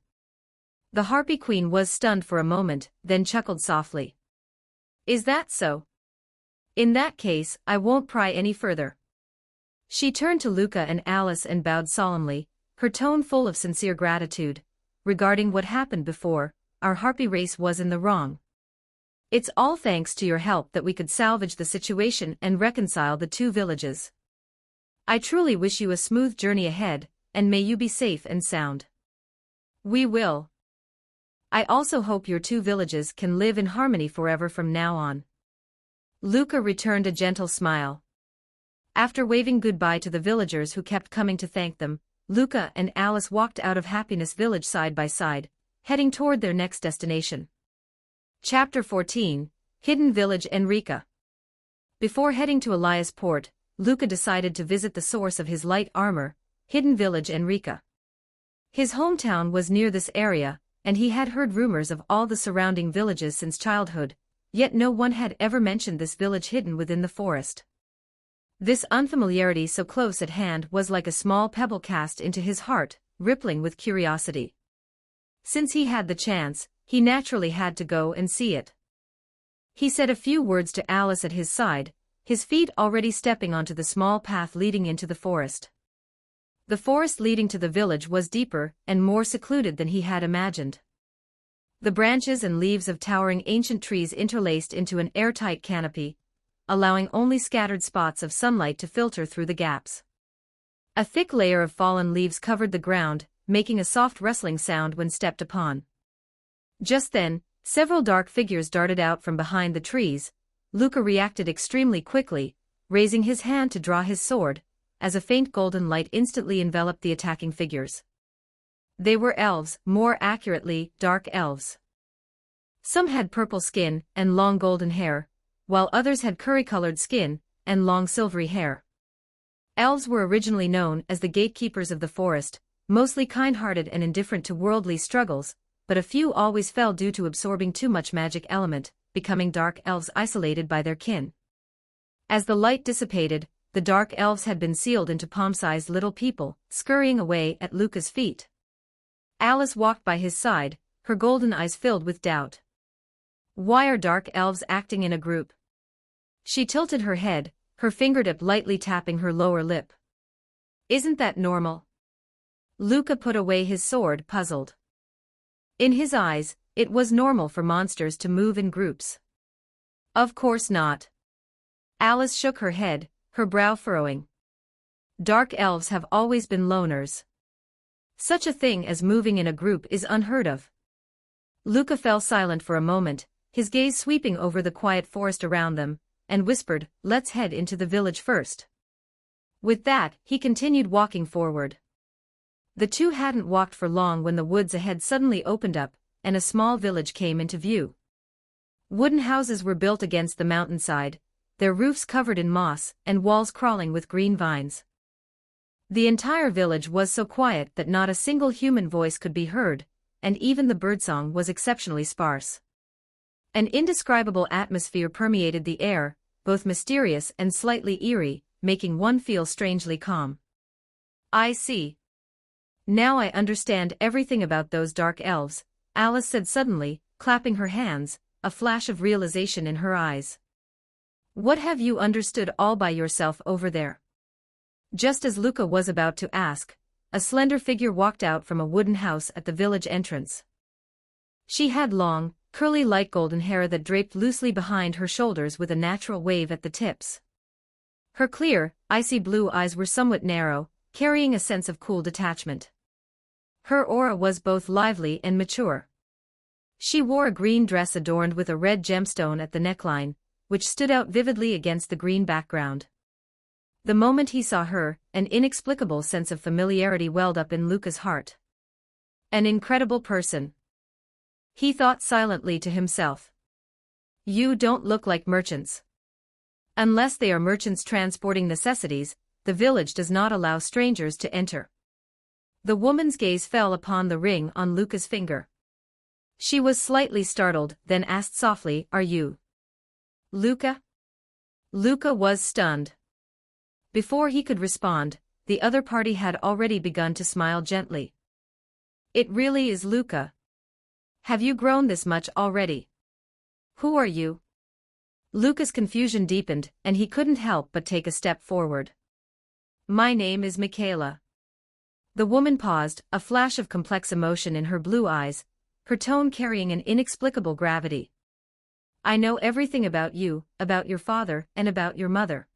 The Harpy Queen was stunned for a moment, then chuckled softly. "Is that so? In that case, I won't pry any further." She turned to Luca and Alice and bowed solemnly, her tone full of sincere gratitude. "Regarding what happened before, our Harpy race was in the wrong. It's all thanks to your help that we could salvage the situation and reconcile the two villages. I truly wish you a smooth journey ahead, and may you be safe and sound." "We will. I also hope your two villages can live in harmony forever from now on." Luca returned a gentle smile. After waving goodbye to the villagers who kept coming to thank them, Luca and Alice walked out of Happiness Village side by side, heading toward their next destination. Chapter 14, Hidden Village Enrica. Before heading to Elias Port, Luca decided to visit the source of his light armor, Hidden Village Enrica. His hometown was near this area, and he had heard rumors of all the surrounding villages since childhood, yet no one had ever mentioned this village hidden within the forest. This unfamiliarity so close at hand was like a small pebble cast into his heart, rippling with curiosity. Since he had the chance, he naturally had to go and see it. He said a few words to Alice at his side, his feet already stepping onto the small path leading into the forest. The forest leading to the village was deeper and more secluded than he had imagined. The branches and leaves of towering ancient trees interlaced into an airtight canopy, allowing only scattered spots of sunlight to filter through the gaps. A thick layer of fallen leaves covered the ground, making a soft rustling sound when stepped upon. Just then, several dark figures darted out from behind the trees. Luca reacted extremely quickly, raising his hand to draw his sword, as a faint golden light instantly enveloped the attacking figures. They were elves, more accurately, dark elves. Some had purple skin and long golden hair, while others had curry-colored skin and long silvery hair. Elves were originally known as the gatekeepers of the forest, mostly kind-hearted and indifferent to worldly struggles, but a few always fell due to absorbing too much magic element, becoming dark elves isolated by their kin. As the light dissipated, the dark elves had been sealed into palm-sized little people, scurrying away at Luca's feet. Alice walked by his side, her golden eyes filled with doubt. Why are dark elves acting in a group? She tilted her head, her fingertip lightly tapping her lower lip. Isn't that normal? Luca put away his sword, puzzled. In his eyes, it was normal for monsters to move in groups. Of course not. Alice shook her head, her brow furrowing. Dark elves have always been loners. Such a thing as moving in a group is unheard of. Luca fell silent for a moment, his gaze sweeping over the quiet forest around them, and whispered, "Let's head into the village first." With that, he continued walking forward. The two hadn't walked for long when the woods ahead suddenly opened up, and a small village came into view. Wooden houses were built against the mountainside, their roofs covered in moss and walls crawling with green vines. The entire village was so quiet that not a single human voice could be heard, and even the birdsong was exceptionally sparse. An indescribable atmosphere permeated the air, both mysterious and slightly eerie, making one feel strangely calm. I see. Now I understand everything about those dark elves, Alice said suddenly, clapping her hands, a flash of realization in her eyes. What have you understood all by yourself over there? Just as Luca was about to ask, a slender figure walked out from a wooden house at the village entrance. She had long, curly light golden hair that draped loosely behind her shoulders with a natural wave at the tips. Her clear, icy blue eyes were somewhat narrow, carrying a sense of cool detachment. Her aura was both lively and mature. She wore a green dress adorned with a red gemstone at the neckline, which stood out vividly against the green background. The moment he saw her, an inexplicable sense of familiarity welled up in Luca's heart. An incredible person. He thought silently to himself. You don't look like merchants. Unless they are merchants transporting necessities, the village does not allow strangers to enter. The woman's gaze fell upon the ring on Luca's finger. She was slightly startled, then asked softly, "Are you Luca?" Luca was stunned. Before he could respond, the other party had already begun to smile gently. It really is Luca. Have you grown this much already? Who are you? Luca's confusion deepened, and he couldn't help but take a step forward. My name is Michaela. The woman paused, a flash of complex emotion in her blue eyes, her tone carrying an inexplicable gravity. I know everything about you, about your father, and about your mother.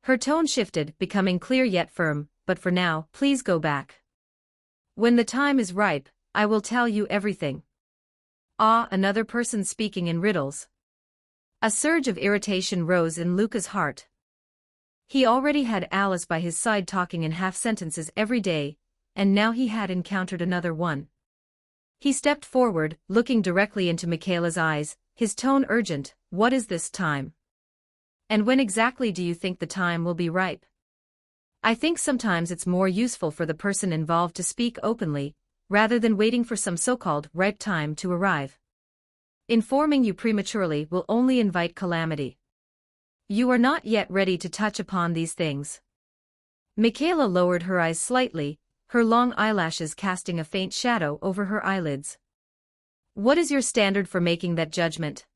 Her tone shifted, becoming clear yet firm, but for now, please go back. When the time is ripe, I will tell you everything. Ah, another person speaking in riddles. A surge of irritation rose in Luca's heart. He already had Alice by his side talking in half-sentences every day, and now he had encountered another one. He stepped forward, looking directly into Michaela's eyes, his tone urgent. What is this time? And when exactly do you think the time will be ripe? I think sometimes it's more useful for the person involved to speak openly, rather than waiting for some so-called ripe time to arrive. Informing you prematurely will only invite calamity. You are not yet ready to touch upon these things. Michaela lowered her eyes slightly, her long eyelashes casting a faint shadow over her eyelids. What is your standard for making that judgment?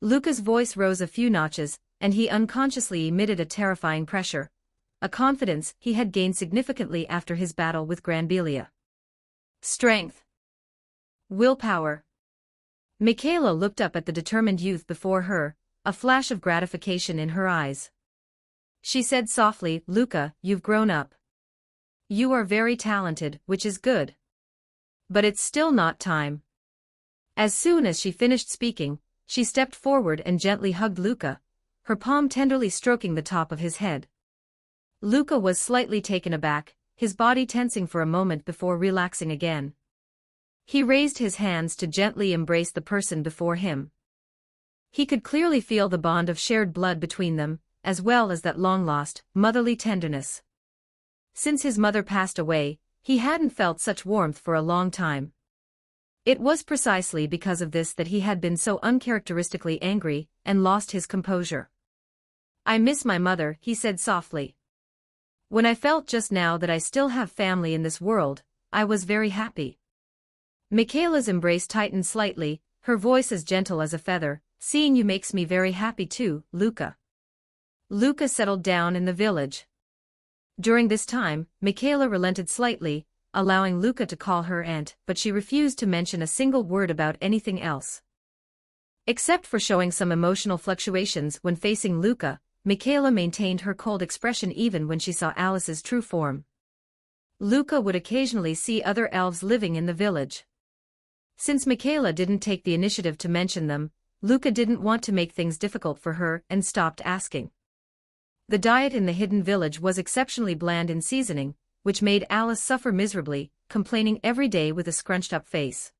Luca's voice rose a few notches, and he unconsciously emitted a terrifying pressure, a confidence he had gained significantly after his battle with Granbelia. Strength. Willpower. Michaela looked up at the determined youth before her, a flash of gratification in her eyes. She said softly, Luca, you've grown up. You are very talented, which is good. But it's still not time. As soon as she finished speaking, she stepped forward and gently hugged Luca, her palm tenderly stroking the top of his head. Luca was slightly taken aback, his body tensing for a moment before relaxing again. He raised his hands to gently embrace the person before him. He could clearly feel the bond of shared blood between them, as well as that long-lost, motherly tenderness. Since his mother passed away, he hadn't felt such warmth for a long time. It was precisely because of this that he had been so uncharacteristically angry and lost his composure. "I miss my mother," he said softly. "When I felt just now that I still have family in this world, I was very happy." Michaela's embrace tightened slightly, her voice as gentle as a feather. "Seeing you makes me very happy too, Luca." Luca settled down in the village. During this time, Michaela relented slightly, allowing Luca to call her aunt, but she refused to mention a single word about anything else. Except for showing some emotional fluctuations when facing Luca, Michaela maintained her cold expression even when she saw Alice's true form. Luca would occasionally see other elves living in the village. Since Michaela didn't take the initiative to mention them, Luca didn't want to make things difficult for her and stopped asking. The diet in the hidden village was exceptionally bland in seasoning, which made Alice suffer miserably, complaining every day with a scrunched-up face.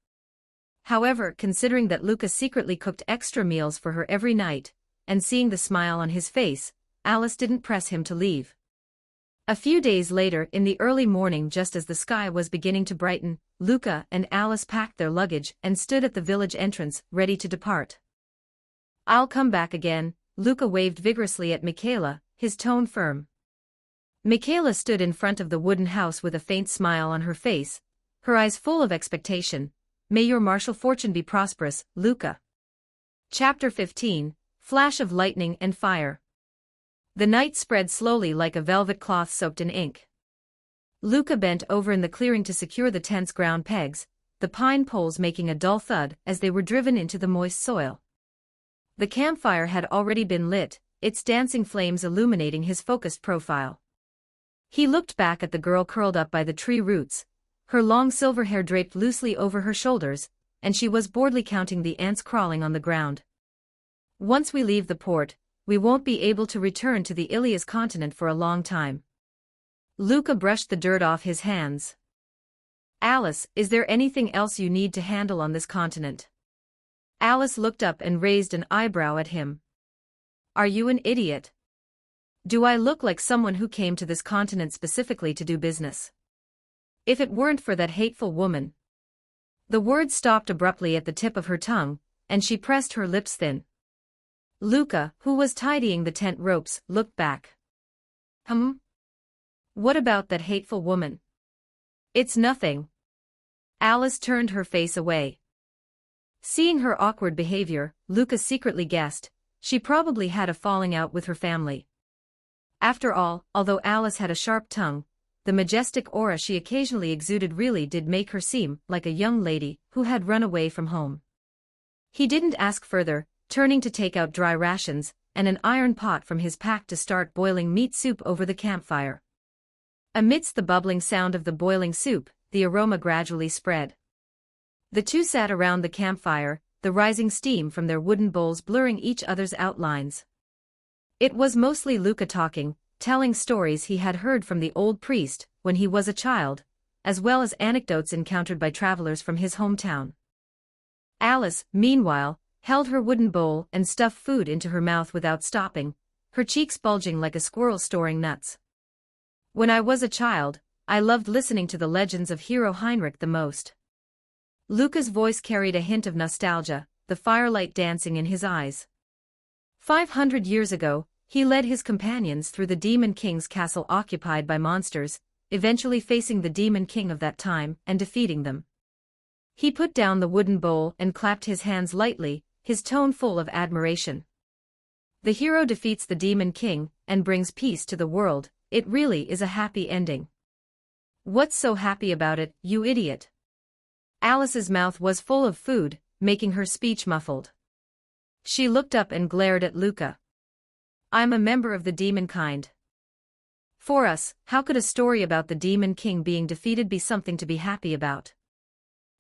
However, considering that Luca secretly cooked extra meals for her every night, and seeing the smile on his face, Alice didn't press him to leave. A few days later, in the early morning just as the sky was beginning to brighten, Luca and Alice packed their luggage and stood at the village entrance, ready to depart. "I'll come back again," Luca waved vigorously at Michaela, his tone firm. Michaela stood in front of the wooden house with a faint smile on her face, her eyes full of expectation. "May your martial fortune be prosperous, Luca." Chapter 15, Flash of Lightning and Fire. The night spread slowly like a velvet cloth soaked in ink. Luca bent over in the clearing to secure the tent's ground pegs, the pine poles making a dull thud as they were driven into the moist soil. The campfire had already been lit, its dancing flames illuminating his focused profile. He looked back at the girl curled up by the tree roots, her long silver hair draped loosely over her shoulders, and she was boredly counting the ants crawling on the ground. "Once we leave the port, we won't be able to return to the Ilias continent for a long time." Luca brushed the dirt off his hands. "Alice, is there anything else you need to handle on this continent?" Alice looked up and raised an eyebrow at him. "Are you an idiot? Do I look like someone who came to this continent specifically to do business? If it weren't for that hateful woman." The word stopped abruptly at the tip of her tongue, and she pressed her lips thin. Luca, who was tidying the tent ropes, looked back. What about that hateful woman?" "It's nothing." Alice turned her face away. Seeing her awkward behavior, Luca secretly guessed, she probably had a falling out with her family. After all, although Alice had a sharp tongue, the majestic aura she occasionally exuded really did make her seem like a young lady who had run away from home. He didn't ask further, turning to take out dry rations and an iron pot from his pack to start boiling meat soup over the campfire. Amidst the bubbling sound of the boiling soup, the aroma gradually spread. The two sat around the campfire, the rising steam from their wooden bowls blurring each other's outlines. It was mostly Luca talking, telling stories he had heard from the old priest when he was a child, as well as anecdotes encountered by travelers from his hometown. Alice, meanwhile, held her wooden bowl and stuffed food into her mouth without stopping, her cheeks bulging like a squirrel storing nuts. "When I was a child, I loved listening to the legends of hero Heinrich the most." Luca's voice carried a hint of nostalgia, the firelight dancing in his eyes. 500 years ago, he led his companions through the Demon King's castle occupied by monsters, eventually facing the Demon King of that time and defeating them. He put down the wooden bowl and clapped his hands lightly, his tone full of admiration. "The hero defeats the Demon King and brings peace to the world. It really is a happy ending." "What's so happy about it, you idiot?" Alice's mouth was full of food, making her speech muffled. She looked up and glared at Luca. "I'm a member of the demon kind. For us, how could a story about the Demon King being defeated be something to be happy about?"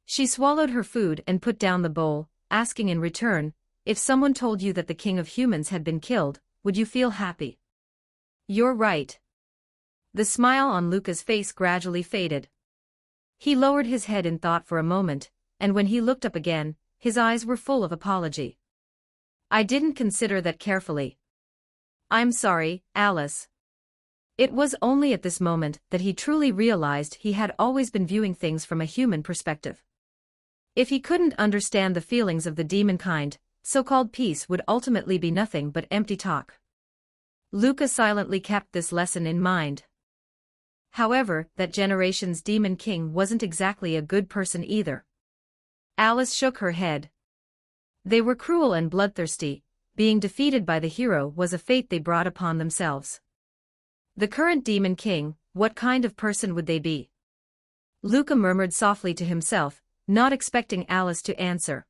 She swallowed her food and put down the bowl, asking in return, "If someone told you that the king of humans had been killed, would you feel happy?" "You're right. The smile on Luca's face gradually faded. He lowered his head in thought for a moment, and when he looked up again, his eyes were full of apology. I didn't consider that carefully. I'm sorry, Alice. It was only at this moment that he truly realized he had always been viewing things from a human perspective. If he couldn't understand the feelings of the demon kind, so-called peace would ultimately be nothing but empty talk. Luca silently kept this lesson in mind. However, that generation's demon king wasn't exactly a good person either. Alice shook her head. They were cruel and bloodthirsty. Being defeated by the hero was a fate they brought upon themselves. The current demon king, what kind of person would they be? Luca murmured softly to himself, not expecting Alice to answer.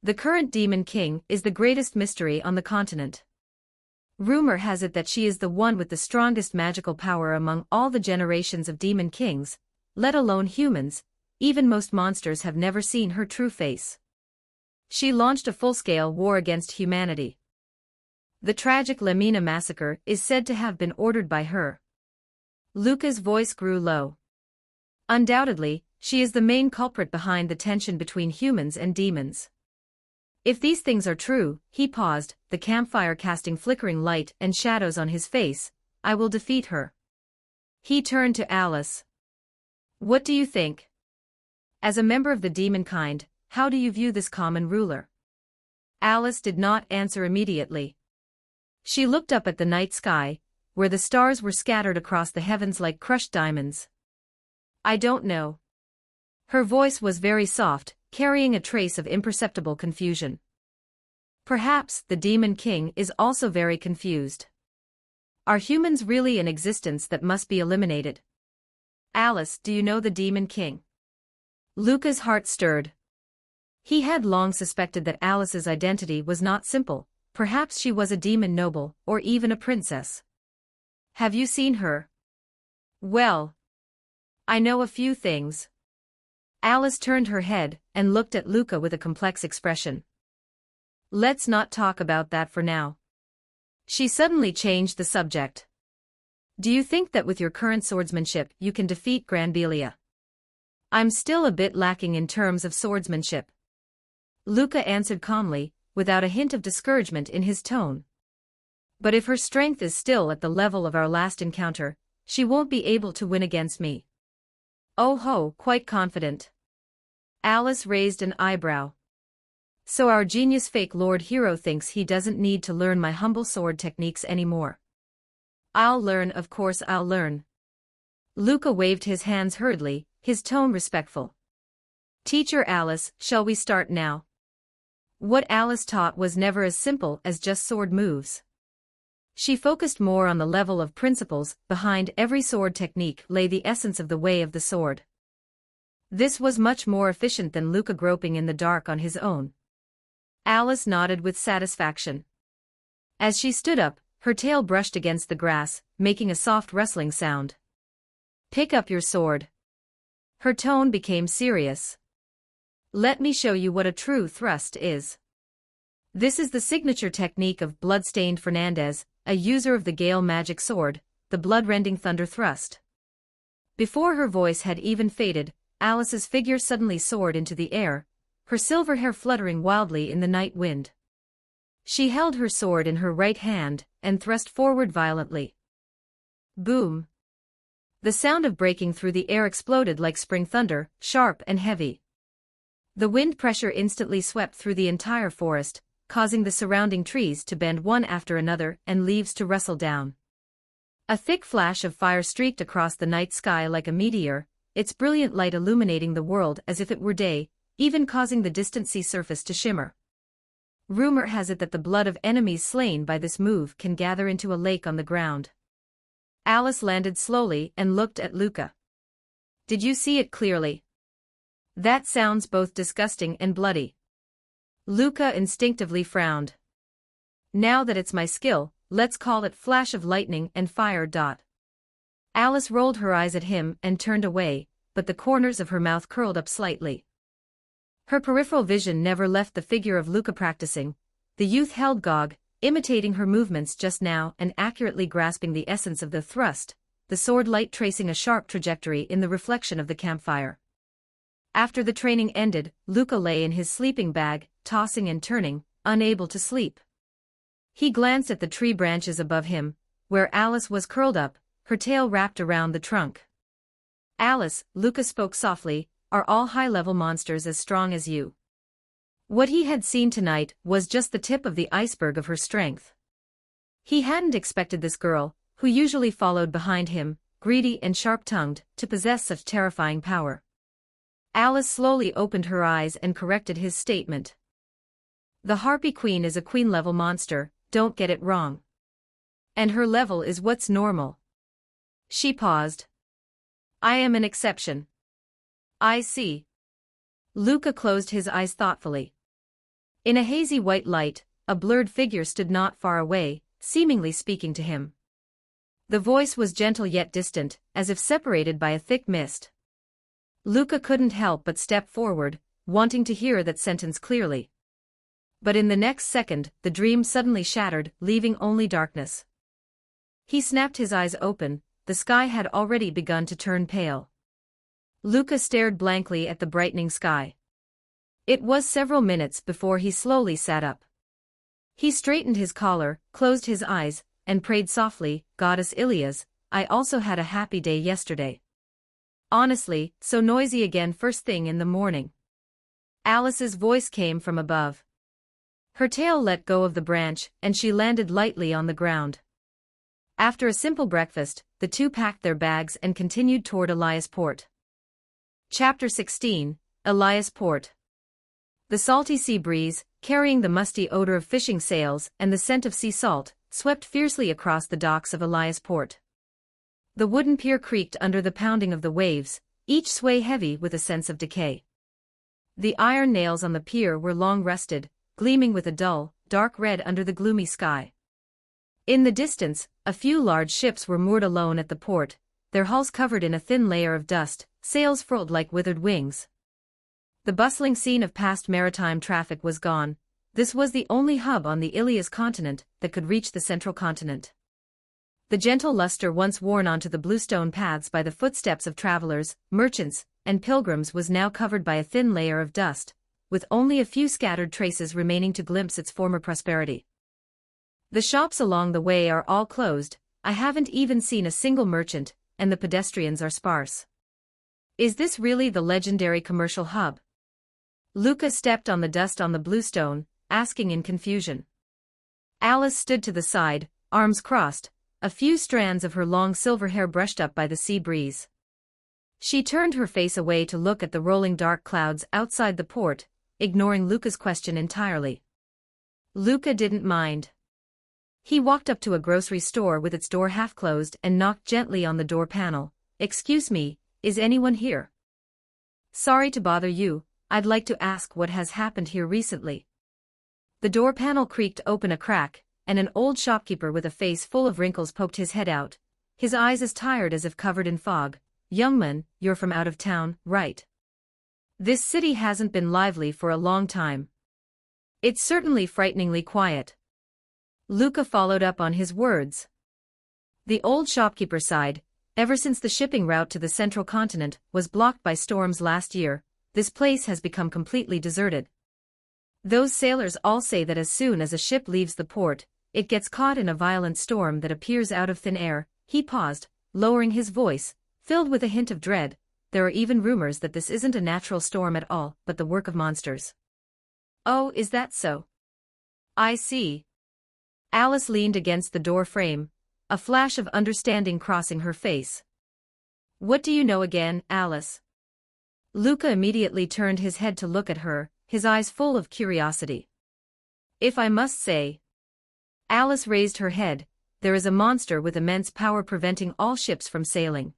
The current demon king is the greatest mystery on the continent. Rumor has it that she is the one with the strongest magical power among all the generations of demon kings, let alone humans. Even most monsters have never seen her true face. She launched a full-scale war against humanity. The tragic Lamina massacre is said to have been ordered by her. Luca's voice grew low. Undoubtedly, she is the main culprit behind the tension between humans and demons. If these things are true, he paused, the campfire casting flickering light and shadows on his face, I will defeat her. He turned to Alice. What do you think? As a member of the demon kind, how do you view this common ruler? Alice did not answer immediately. She looked up at the night sky, where the stars were scattered across the heavens like crushed diamonds. I don't know. Her voice was very soft, carrying a trace of imperceptible confusion. Perhaps the demon king is also very confused. Are humans really in existence that must be eliminated? Alice, do you know the demon king? Luca's heart stirred. He had long suspected that Alice's identity was not simple. Perhaps she was a demon noble, or even a princess. Have you seen her? Well, I know a few things. Alice turned her head and looked at Luca with a complex expression. Let's not talk about that for now. She suddenly changed the subject. Do you think that with your current swordsmanship you can defeat Granbelia? I'm still a bit lacking in terms of swordsmanship. Luca answered calmly, without a hint of discouragement in his tone. But if her strength is still at the level of our last encounter, she won't be able to win against me. Oh ho, quite confident. Alice raised an eyebrow. So our genius fake Lord Hero thinks he doesn't need to learn my humble sword techniques anymore. I'll learn, of course I'll learn. Luca waved his hands hurriedly, his tone respectful. Teacher Alice, shall we start now? What Alice taught was never as simple as just sword moves. She focused more on the level of principles. Behind every sword technique lay the essence of the way of the sword. This was much more efficient than Luca groping in the dark on his own. Alice nodded with satisfaction. As she stood up, her tail brushed against the grass, making a soft rustling sound. Pick up your sword. Her tone became serious. Let me show you what a true thrust is. This is the signature technique of Bloodstained Fernandez, a user of the Gale magic sword, the blood-rending thunder thrust. Before her voice had even faded, Alice's figure suddenly soared into the air, her silver hair fluttering wildly in the night wind. She held her sword in her right hand and thrust forward violently. Boom! The sound of breaking through the air exploded like spring thunder, sharp and heavy. The wind pressure instantly swept through the entire forest, causing the surrounding trees to bend one after another and leaves to rustle down. A thick flash of fire streaked across the night sky like a meteor, its brilliant light illuminating the world as if it were day, even causing the distant sea surface to shimmer. Rumor has it that the blood of enemies slain by this move can gather into a lake on the ground. Alice landed slowly and looked at Luca. Did you see it clearly? That sounds both disgusting and bloody. Luca instinctively frowned. Now that it's my skill, let's call it flash of lightning and fire. Alice rolled her eyes at him and turned away, but the corners of her mouth curled up slightly. Her peripheral vision never left the figure of Luca practicing. The youth held Gog, imitating her movements just now and accurately grasping the essence of the thrust, the sword light tracing a sharp trajectory in the reflection of the campfire. After the training ended, Luca lay in his sleeping bag, tossing and turning, unable to sleep. He glanced at the tree branches above him, where Alice was curled up, her tail wrapped around the trunk. Alice, Luca spoke softly, are all high-level monsters as strong as you? What he had seen tonight was just the tip of the iceberg of her strength. He hadn't expected this girl, who usually followed behind him, greedy and sharp-tongued, to possess such terrifying power. Alice slowly opened her eyes and corrected his statement. The Harpy Queen is a queen-level monster, don't get it wrong. And her level is what's normal. She paused. I am an exception. I see. Luca closed his eyes thoughtfully. In a hazy white light, a blurred figure stood not far away, seemingly speaking to him. The voice was gentle yet distant, as if separated by a thick mist. Luca couldn't help but step forward, wanting to hear that sentence clearly. But in the next second, the dream suddenly shattered, leaving only darkness. He snapped his eyes open, the sky had already begun to turn pale. Luca stared blankly at the brightening sky. It was several minutes before he slowly sat up. He straightened his collar, closed his eyes, and prayed softly, Goddess Ilias, I also had a happy day yesterday. Honestly, so noisy again first thing in the morning. Alice's voice came from above. Her tail let go of the branch, and she landed lightly on the ground. After a simple breakfast, the two packed their bags and continued toward Elias Port. Chapter 16, Elias Port. The salty sea breeze, carrying the musty odor of fishing sails and the scent of sea salt, swept fiercely across the docks of Elias Port. The wooden pier creaked under the pounding of the waves, each sway heavy with a sense of decay. The iron nails on the pier were long rusted, gleaming with a dull, dark red under the gloomy sky. In the distance, a few large ships were moored alone at the port, their hulls covered in a thin layer of dust, sails furled like withered wings. The bustling scene of past maritime traffic was gone. This was the only hub on the Ilias continent that could reach the central continent. The gentle luster once worn onto the bluestone paths by the footsteps of travelers, merchants, and pilgrims was now covered by a thin layer of dust, with only a few scattered traces remaining to glimpse its former prosperity. The shops along the way are all closed, I haven't even seen a single merchant, and the pedestrians are sparse. Is this really the legendary commercial hub? Luca stepped on the dust on the bluestone, asking in confusion. Alice stood to the side, arms crossed, a few strands of her long silver hair brushed up by the sea breeze. She turned her face away to look at the rolling dark clouds outside the port, ignoring Luca's question entirely. Luca didn't mind. He walked up to a grocery store with its door half closed and knocked gently on the door panel. Excuse me, is anyone here? Sorry to bother you, I'd like to ask what has happened here recently. The door panel creaked open a crack, and an old shopkeeper with a face full of wrinkles poked his head out, his eyes as tired as if covered in fog. Young man, you're from out of town, right? This city hasn't been lively for a long time. It's certainly frighteningly quiet. Luca followed up on his words. The old shopkeeper sighed. Ever since the shipping route to the central continent was blocked by storms last year, this place has become completely deserted. Those sailors all say that as soon as a ship leaves the port, it gets caught in a violent storm that appears out of thin air. He paused, lowering his voice, filled with a hint of dread. There are even rumors that this isn't a natural storm at all, but the work of monsters. Oh, is that so? I see. Alice leaned against the door frame, a flash of understanding crossing her face. What do you know again, Alice? Luca immediately turned his head to look at her, his eyes full of curiosity. If I must say. Alice raised her head. There is a monster with immense power preventing all ships from sailing.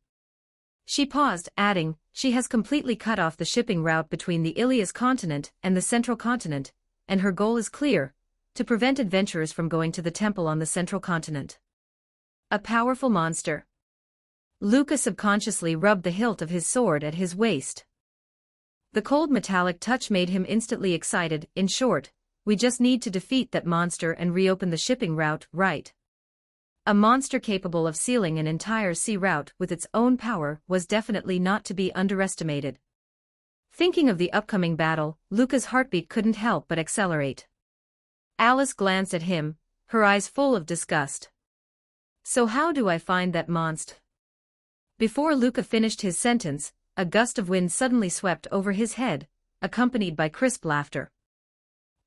She paused, adding, she has completely cut off the shipping route between the Ilias continent and the central continent, and her goal is clear, to prevent adventurers from going to the temple on the central continent. A powerful monster. Luca subconsciously rubbed the hilt of his sword at his waist. The cold metallic touch made him instantly excited. In short, we just need to defeat that monster and reopen the shipping route, right? A monster capable of sealing an entire sea route with its own power was definitely not to be underestimated. Thinking of the upcoming battle, Luca's heartbeat couldn't help but accelerate. Alice glanced at him, her eyes full of disgust. "So how do I find that monst?" Before Luca finished his sentence, a gust of wind suddenly swept over his head, accompanied by crisp laughter.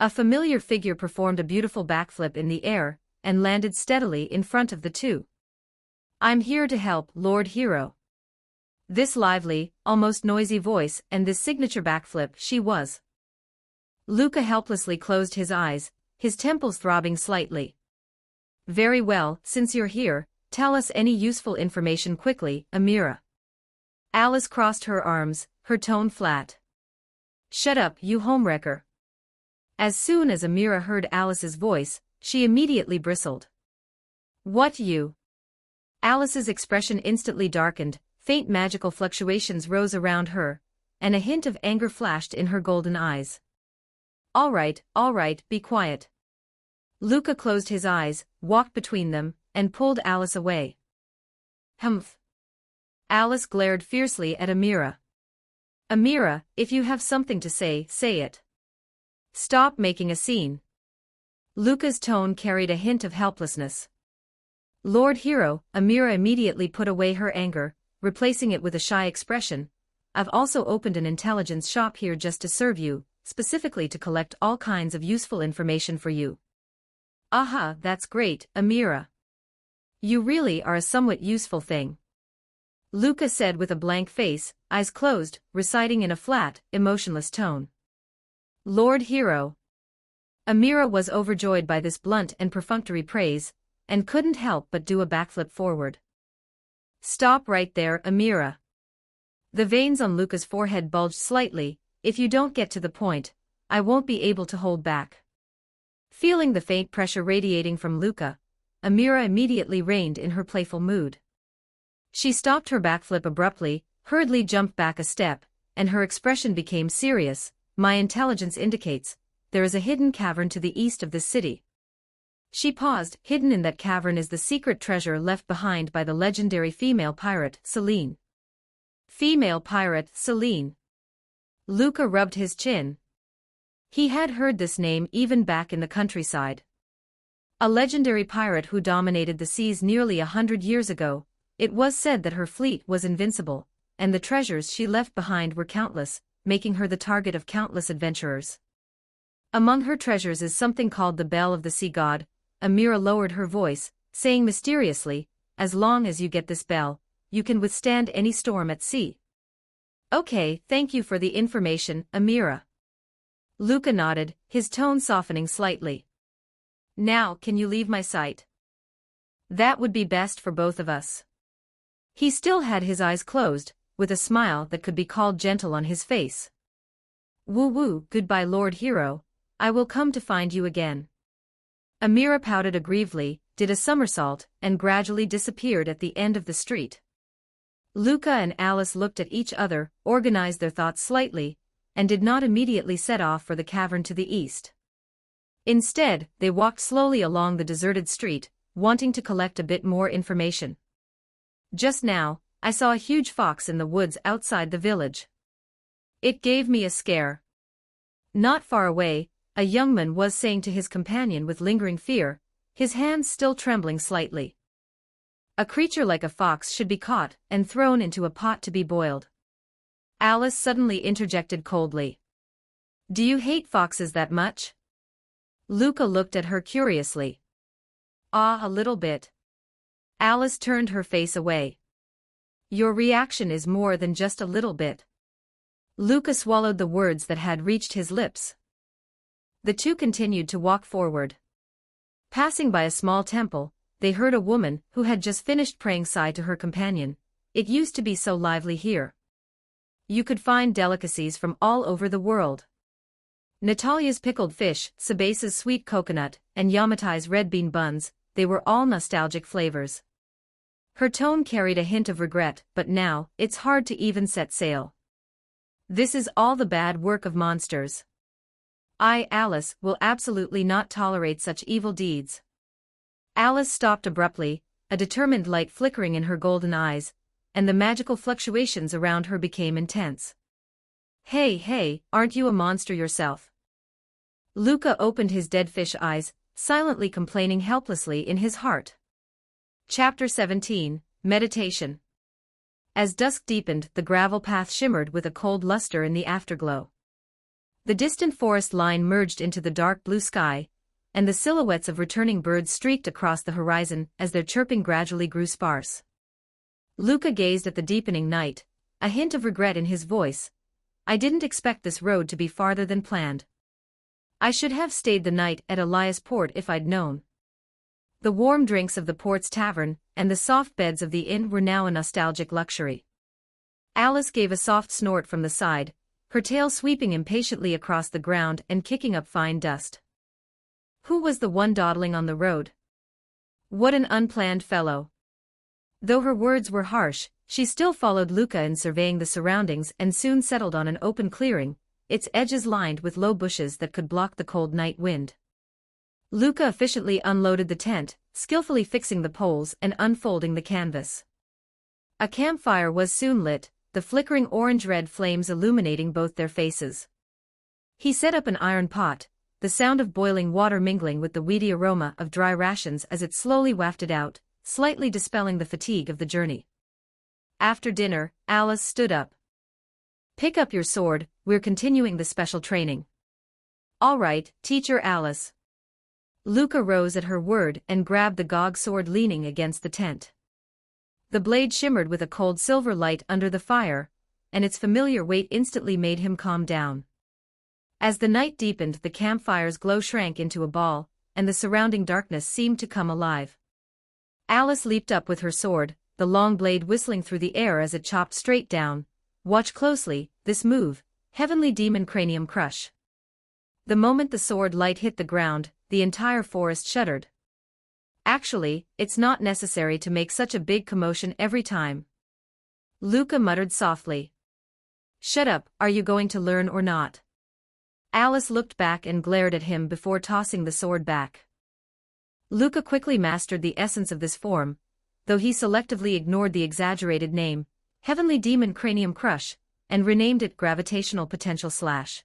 A familiar figure performed a beautiful backflip in the air, and landed steadily in front of the two. "I'm here to help, Lord Hero." This lively, almost noisy voice and this signature backflip she was. Luca helplessly closed his eyes, his temples throbbing slightly. "Very well, since you're here, tell us any useful information quickly, Amira." Alice crossed her arms, her tone flat. "Shut up, you homewrecker." As soon as Amira heard Alice's voice, she immediately bristled. "What you?" Alice's expression instantly darkened, faint magical fluctuations rose around her, and a hint of anger flashed in her golden eyes. All right, be quiet." Luca closed his eyes, walked between them, and pulled Alice away. "Humph." Alice glared fiercely at Amira. "Amira, if you have something to say, say it. Stop making a scene." Luca's tone carried a hint of helplessness. "Lord Hero," Amira immediately put away her anger, replacing it with a shy expression. "I've also opened an intelligence shop here just to serve you, specifically to collect all kinds of useful information for you." "Aha, that's great, Amira. You really are a somewhat useful thing," Luca said with a blank face, eyes closed, reciting in a flat, emotionless tone. "Lord Hero." Amira was overjoyed by this blunt and perfunctory praise, and couldn't help but do a backflip forward. "Stop right there, Amira." The veins on Luca's forehead bulged slightly. "If you don't get to the point, I won't be able to hold back." Feeling the faint pressure radiating from Luca, Amira immediately reined in her playful mood. She stopped her backflip abruptly, hurriedly jumped back a step, and her expression became serious. "My intelligence indicates there is a hidden cavern to the east of this city." She paused. "Hidden in that cavern is the secret treasure left behind by the legendary female pirate, Celine." "Female pirate, Celine?" Luca rubbed his chin. He had heard this name even back in the countryside. A legendary pirate who dominated the seas nearly 100 years ago. It was said that her fleet was invincible, and the treasures she left behind were countless, making her the target of countless adventurers. "Among her treasures is something called the Bell of the Sea God." Amira lowered her voice, saying mysteriously, "As long as you get this bell, you can withstand any storm at sea." "Okay, thank you for the information, Amira." Luca nodded, his tone softening slightly. "Now can you leave my sight? That would be best for both of us." He still had his eyes closed, with a smile that could be called gentle on his face. "Woo-woo, goodbye Lord Hero, I will come to find you again." Amira pouted aggrievedly, did a somersault, and gradually disappeared at the end of the street. Luca and Alice looked at each other, organized their thoughts slightly, and did not immediately set off for the cavern to the east. Instead, they walked slowly along the deserted street, wanting to collect a bit more information. "Just now, I saw a huge fox in the woods outside the village. It gave me a scare." Not far away, a young man was saying to his companion with lingering fear, his hands still trembling slightly. "A creature like a fox should be caught and thrown into a pot to be boiled." Alice suddenly interjected coldly. "Do you hate foxes that much?" Luca looked at her curiously. "Ah, a little bit." Alice turned her face away. "Your reaction is more than just a little bit." Luca swallowed the words that had reached his lips. The two continued to walk forward. Passing by a small temple, they heard a woman who had just finished praying sigh to her companion. "It used to be so lively here. You could find delicacies from all over the world. Natalia's pickled fish, Sabasa's sweet coconut, and Yamatai's red bean buns, they were all nostalgic flavors." Her tone carried a hint of regret, "But now, it's hard to even set sail. This is all the bad work of monsters. I, Alice, will absolutely not tolerate such evil deeds." Alice stopped abruptly, a determined light flickering in her golden eyes, and the magical fluctuations around her became intense. Hey, aren't you a monster yourself? Luca opened his dead fish eyes, silently complaining helplessly in his heart. Chapter 17, Meditation. As dusk deepened, the gravel path shimmered with a cold luster in the afterglow. The distant forest line merged into the dark blue sky, and the silhouettes of returning birds streaked across the horizon as their chirping gradually grew sparse. Luca gazed at the deepening night, a hint of regret in his voice. I didn't expect this road to be farther than planned. I should have stayed the night at Elias Port if I'd known. The warm drinks of the port's tavern and the soft beds of the inn were now a nostalgic luxury. Alice gave a soft snort from the side, her tail sweeping impatiently across the ground and kicking up fine dust. Who was the one dawdling on the road? What an unplanned fellow. Though her words were harsh, she still followed Luca in surveying the surroundings and soon settled on an open clearing, its edges lined with low bushes that could block the cold night wind. Luca efficiently unloaded the tent, skillfully fixing the poles and unfolding the canvas. A campfire was soon lit, the flickering orange-red flames illuminating both their faces. He set up an iron pot, the sound of boiling water mingling with the weedy aroma of dry rations as it slowly wafted out, slightly dispelling the fatigue of the journey. After dinner, Alice stood up. Pick up your sword, we're continuing the special training. All right, Teacher Alice. Luca rose at her word and grabbed the gog sword leaning against the tent. The blade shimmered with a cold silver light under the fire, and its familiar weight instantly made him calm down. As the night deepened, the campfire's glow shrank into a ball, and the surrounding darkness seemed to come alive. Alice leaped up with her sword, the long blade whistling through the air as it chopped straight down. Watch closely, this move, Heavenly Demon Cranium Crush. The moment the sword light hit the ground, the entire forest shuddered. Actually, it's not necessary to make such a big commotion every time. Luca muttered softly. Shut up, are you going to learn or not? Alice looked back and glared at him before tossing the sword back. Luca quickly mastered the essence of this form, though he selectively ignored the exaggerated name, Heavenly Demon Cranium Crush, and renamed it Gravitational Potential Slash.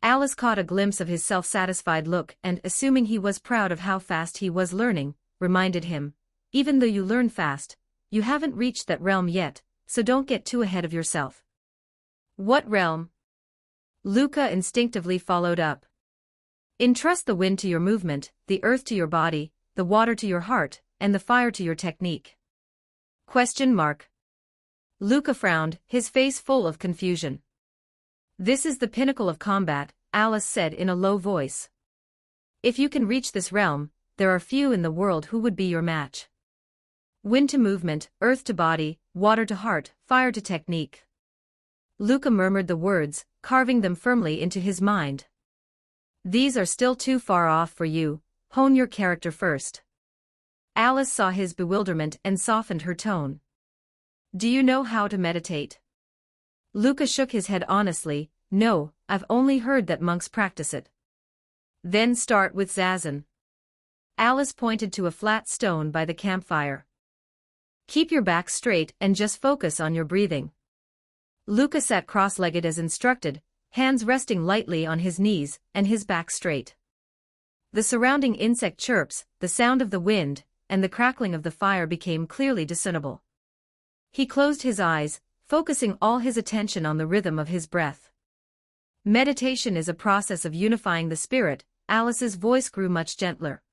Alice caught a glimpse of his self-satisfied look and, assuming he was proud of how fast he was learning, reminded him, even though you learn fast, you haven't reached that realm yet, so don't get too ahead of yourself. What realm? Luca instinctively followed up. Entrust the wind to your movement, the earth to your body, the water to your heart, and the fire to your technique. Question mark. Luca frowned, his face full of confusion. This is the pinnacle of combat, Alice said in a low voice. If you can reach this realm, there are few in the world who would be your match. Wind to movement, earth to body, water to heart, fire to technique. Luca murmured the words, carving them firmly into his mind. These are still too far off for you, hone your character first. Alice saw his bewilderment and softened her tone. Do you know how to meditate? Luca shook his head honestly. No, I've only heard that monks practice it. Then start with Zazen. Alice pointed to a flat stone by the campfire. Keep your back straight and just focus on your breathing. Luca sat cross-legged as instructed, hands resting lightly on his knees and his back straight. The surrounding insect chirps, the sound of the wind, and the crackling of the fire became clearly discernible. He closed his eyes, focusing all his attention on the rhythm of his breath. Meditation is a process of unifying the spirit. Alice's voice grew much gentler.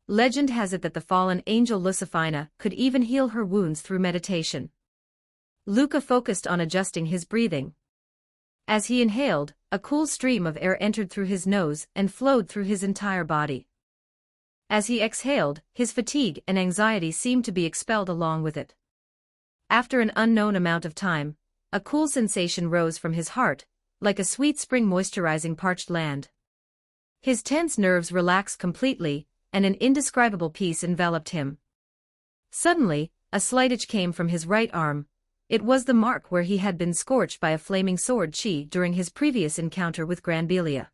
Legend has it that the fallen angel Lucifina could even heal her wounds through meditation. Luca focused on adjusting his breathing. As he inhaled, a cool stream of air entered through his nose and flowed through his entire body. As he exhaled, his fatigue and anxiety seemed to be expelled along with it. After an unknown amount of time, a cool sensation rose from his heart, like a sweet spring moisturizing parched land. His tense nerves relaxed completely, and an indescribable peace enveloped him. Suddenly, a slight itch came from his right arm. It was the mark where he had been scorched by a flaming sword chi during his previous encounter with Granbelia.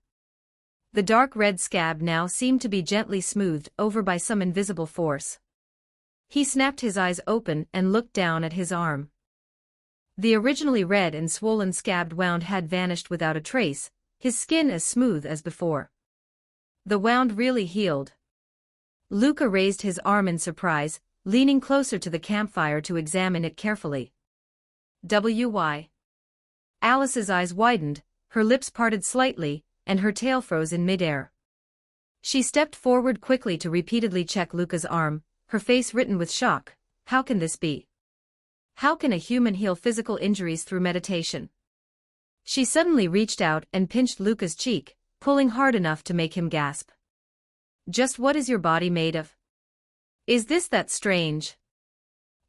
The dark red scab now seemed to be gently smoothed over by some invisible force. He snapped his eyes open and looked down at his arm. The originally red and swollen scabbed wound had vanished without a trace, his skin as smooth as before. The wound really healed. Luca raised his arm in surprise, leaning closer to the campfire to examine it carefully. "Why?" Alice's eyes widened, her lips parted slightly, and her tail froze in midair. She stepped forward quickly to repeatedly check Luca's arm, her face written with shock. How can this be? How can a human heal physical injuries through meditation? She suddenly reached out and pinched Luca's cheek, pulling hard enough to make him gasp. Just what is your body made of? Is this that strange?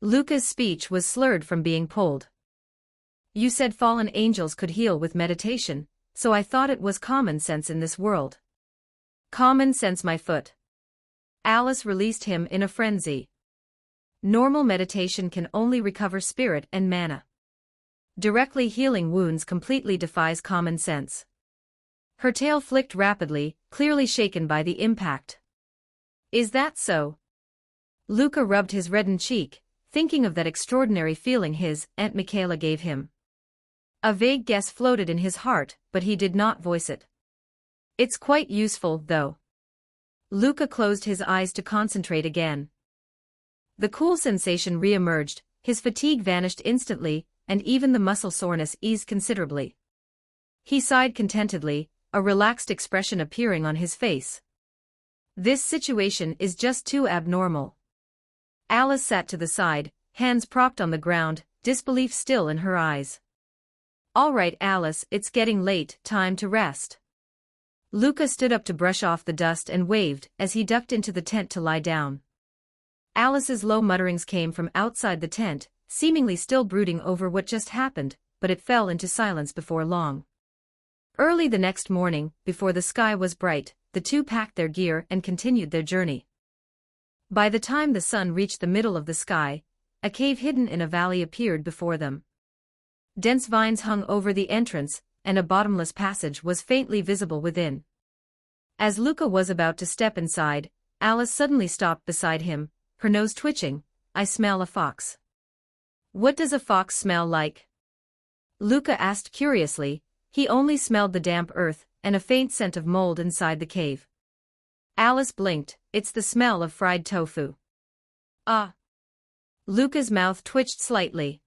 Luca's speech was slurred from being pulled. You said fallen angels could heal with meditation, so I thought it was common sense in this world. Common sense, my foot. Alice released him in a frenzy. Normal meditation can only recover spirit and mana. Directly healing wounds completely defies common sense. Her tail flicked rapidly, clearly shaken by the impact. Is that so? Luca rubbed his reddened cheek, thinking of that extraordinary feeling his Aunt Michaela gave him. A vague guess floated in his heart, but he did not voice it. It's quite useful, though. Luca closed his eyes to concentrate again. The cool sensation re-emerged, his fatigue vanished instantly, and even the muscle soreness eased considerably. He sighed contentedly, a relaxed expression appearing on his face. This situation is just too abnormal. Alice sat to the side, hands propped on the ground, disbelief still in her eyes. All right, Alice, it's getting late, time to rest. Luca stood up to brush off the dust and waved as he ducked into the tent to lie down. Alice's low mutterings came from outside the tent, seemingly still brooding over what just happened, but it fell into silence before long. Early the next morning, before the sky was bright, the two packed their gear and continued their journey. By the time the sun reached the middle of the sky, a cave hidden in a valley appeared before them. Dense vines hung over the entrance, and a bottomless passage was faintly visible within. As Luca was about to step inside, Alice suddenly stopped beside him, her nose twitching. I smell a fox. What does a fox smell like? Luca asked curiously. He only smelled the damp earth and a faint scent of mold inside the cave. Alice blinked. It's the smell of fried tofu. Ah! Luca's mouth twitched slightly.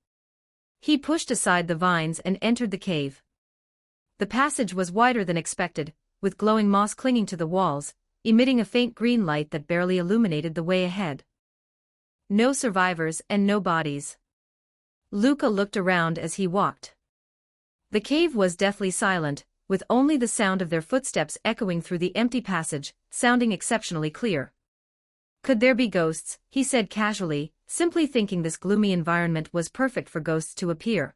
He pushed aside the vines and entered the cave. The passage was wider than expected, with glowing moss clinging to the walls, emitting a faint green light that barely illuminated the way ahead. No survivors and no bodies. Luca looked around as he walked. The cave was deathly silent, with only the sound of their footsteps echoing through the empty passage, sounding exceptionally clear. Could there be ghosts? He said casually, simply thinking this gloomy environment was perfect for ghosts to appear.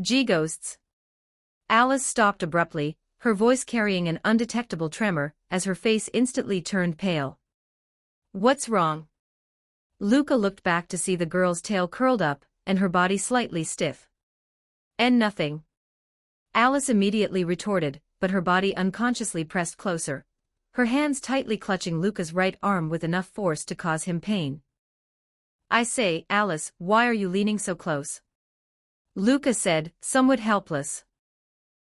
Gee, ghosts. Alice stopped abruptly, her voice carrying an undetectable tremor, as her face instantly turned pale. What's wrong? Luca looked back to see the girl's tail curled up, and her body slightly stiff. And nothing. Alice immediately retorted, but her body unconsciously pressed closer, her hands tightly clutching Luca's right arm with enough force to cause him pain. I say, Alice, why are you leaning so close? Luca said, somewhat helpless.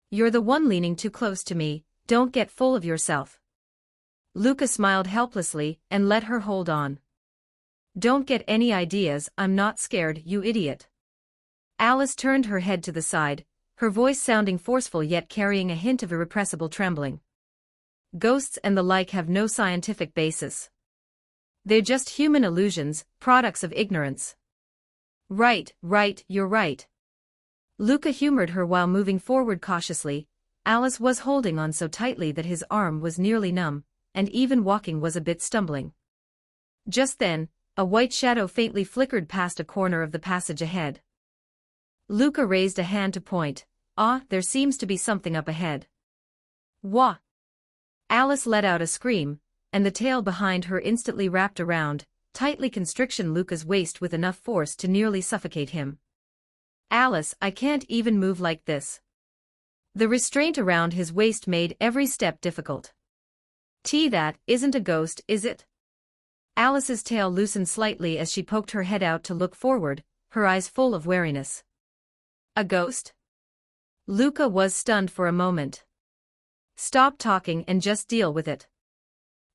You're the one leaning too close to me, don't get full of yourself. Luca smiled helplessly and let her hold on. Don't get any ideas, I'm not scared, you idiot. Alice turned her head to the side, her voice sounding forceful yet carrying a hint of irrepressible trembling. Ghosts and the like have no scientific basis. They're just human illusions, products of ignorance. Right, you're right. Luca humored her while moving forward cautiously. Alice was holding on so tightly that his arm was nearly numb, and even walking was a bit stumbling. Just then, a white shadow faintly flickered past a corner of the passage ahead. Luca raised a hand to point. Ah, there seems to be something up ahead. Wah! Alice let out a scream, and the tail behind her instantly wrapped around, tightly constricting Luca's waist with enough force to nearly suffocate him. Alice, I can't even move like this. The restraint around his waist made every step difficult. That isn't a ghost, is it? Alice's tail loosened slightly as she poked her head out to look forward, her eyes full of wariness. A ghost? Luca was stunned for a moment. Stop talking and just deal with it.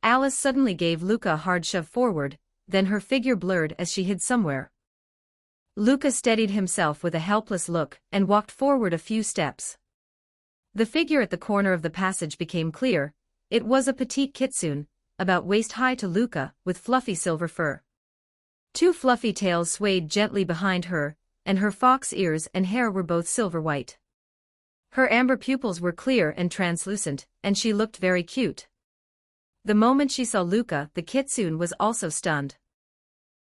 Alice suddenly gave Luca a hard shove forward, then her figure blurred as she hid somewhere. Luca steadied himself with a helpless look and walked forward a few steps. The figure at the corner of the passage became clear. It was a petite kitsune, about waist-high to Luca, with fluffy silver fur. Two fluffy tails swayed gently behind her, and her fox ears and hair were both silver-white. Her amber pupils were clear and translucent, and she looked very cute. The moment she saw Luca, the kitsune was also stunned.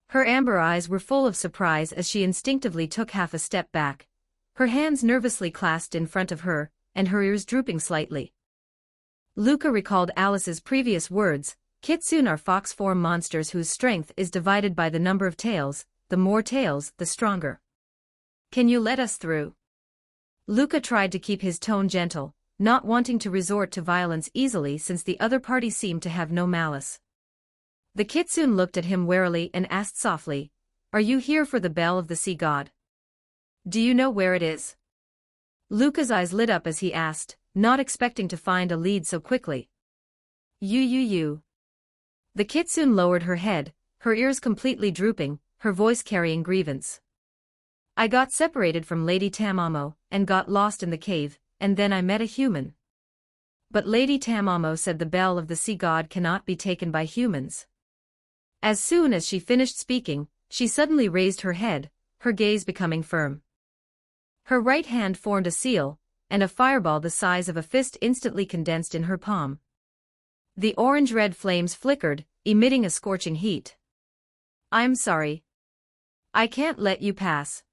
Her amber eyes were full of surprise as she instinctively took half a step back, her hands nervously clasped in front of her, and her ears drooping slightly. Luca recalled Alice's previous words, kitsune are fox-form monsters whose strength is divided by the number of tails, the more tails, the stronger. Can you let us through? Luca tried to keep his tone gentle, not wanting to resort to violence easily since the other party seemed to have no malice. The kitsune looked at him warily and asked softly, "Are you here for the Bell of the Sea God? Do you know where it is?" Luca's eyes lit up as he asked, not expecting to find a lead so quickly. You. The kitsune lowered her head, her ears completely drooping, her voice carrying grievance. "I got separated from Lady Tamamo, and got lost in the cave, and then I met a human. But Lady Tamamo said the Bell of the Sea God cannot be taken by humans." As soon as she finished speaking, she suddenly raised her head, her gaze becoming firm. Her right hand formed a seal, and a fireball the size of a fist instantly condensed in her palm. The orange-red flames flickered, emitting a scorching heat. "I'm sorry. I can't let you pass."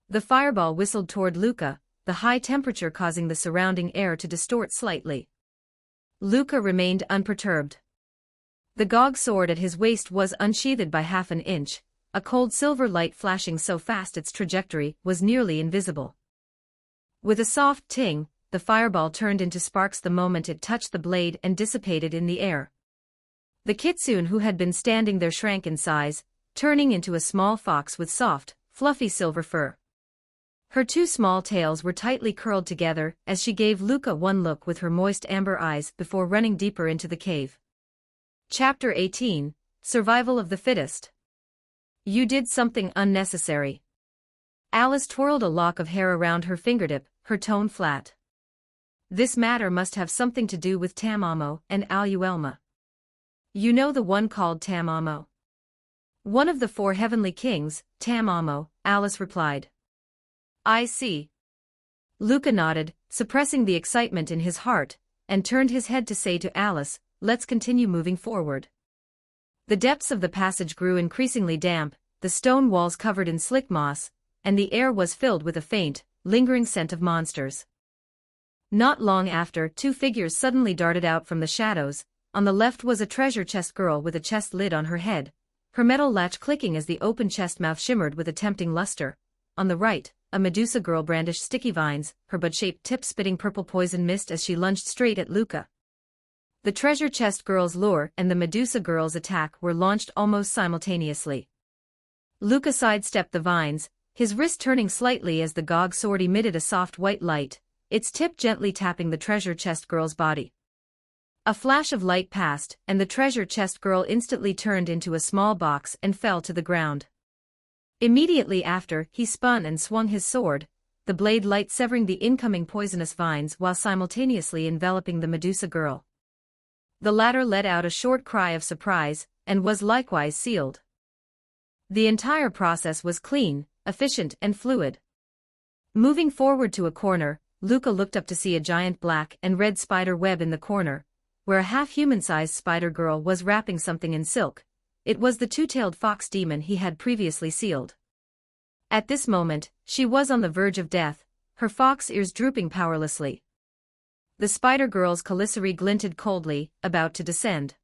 The fireball whistled toward Luca, the high temperature causing the surrounding air to distort slightly. Luca remained unperturbed. The gog sword at his waist was unsheathed by half an inch, a cold silver light flashing so fast its trajectory was nearly invisible. With a soft ting, the fireball turned into sparks the moment it touched the blade and dissipated in the air. The kitsune who had been standing there shrank in size, turning into a small fox with soft, fluffy silver fur. Her two small tails were tightly curled together as she gave Luca one look with her moist amber eyes before running deeper into the cave. Chapter 18, Survival of the Fittest. You did something unnecessary. Alice twirled a lock of hair around her fingertip, her tone flat. This matter must have something to do with Tamamo and Aluelma. You know the one called Tamamo? One of the four heavenly kings, Tamamo, Alice replied. I see. Luca nodded, suppressing the excitement in his heart, and turned his head to say to Alice, "Let's continue moving forward." The depths of the passage grew increasingly damp, the stone walls covered in slick moss, and the air was filled with a faint, lingering scent of monsters. Not long after, two figures suddenly darted out from the shadows. On the left was a treasure chest girl with a chest lid on her head, her metal latch clicking as the open chest mouth shimmered with a tempting luster. On the right, a Medusa girl brandished sticky vines, her bud-shaped tip spitting purple poison mist as she lunged straight at Luca. The treasure chest girl's lure and the Medusa girl's attack were launched almost simultaneously. Luca sidestepped the vines, his wrist turning slightly as the gog sword emitted a soft white light, its tip gently tapping the treasure chest girl's body. A flash of light passed, and the treasure chest girl instantly turned into a small box and fell to the ground. Immediately after, he spun and swung his sword, the blade light severing the incoming poisonous vines while simultaneously enveloping the Medusa girl. The latter let out a short cry of surprise, and was likewise sealed. The entire process was clean, efficient and fluid. Moving forward to a corner, Luca looked up to see a giant black and red spider web in the corner, where a half-human-sized spider girl was wrapping something in silk. It was the two-tailed fox demon he had previously sealed. At this moment, she was on the verge of death, her fox ears drooping powerlessly. The spider girl's calicity glinted coldly, about to descend.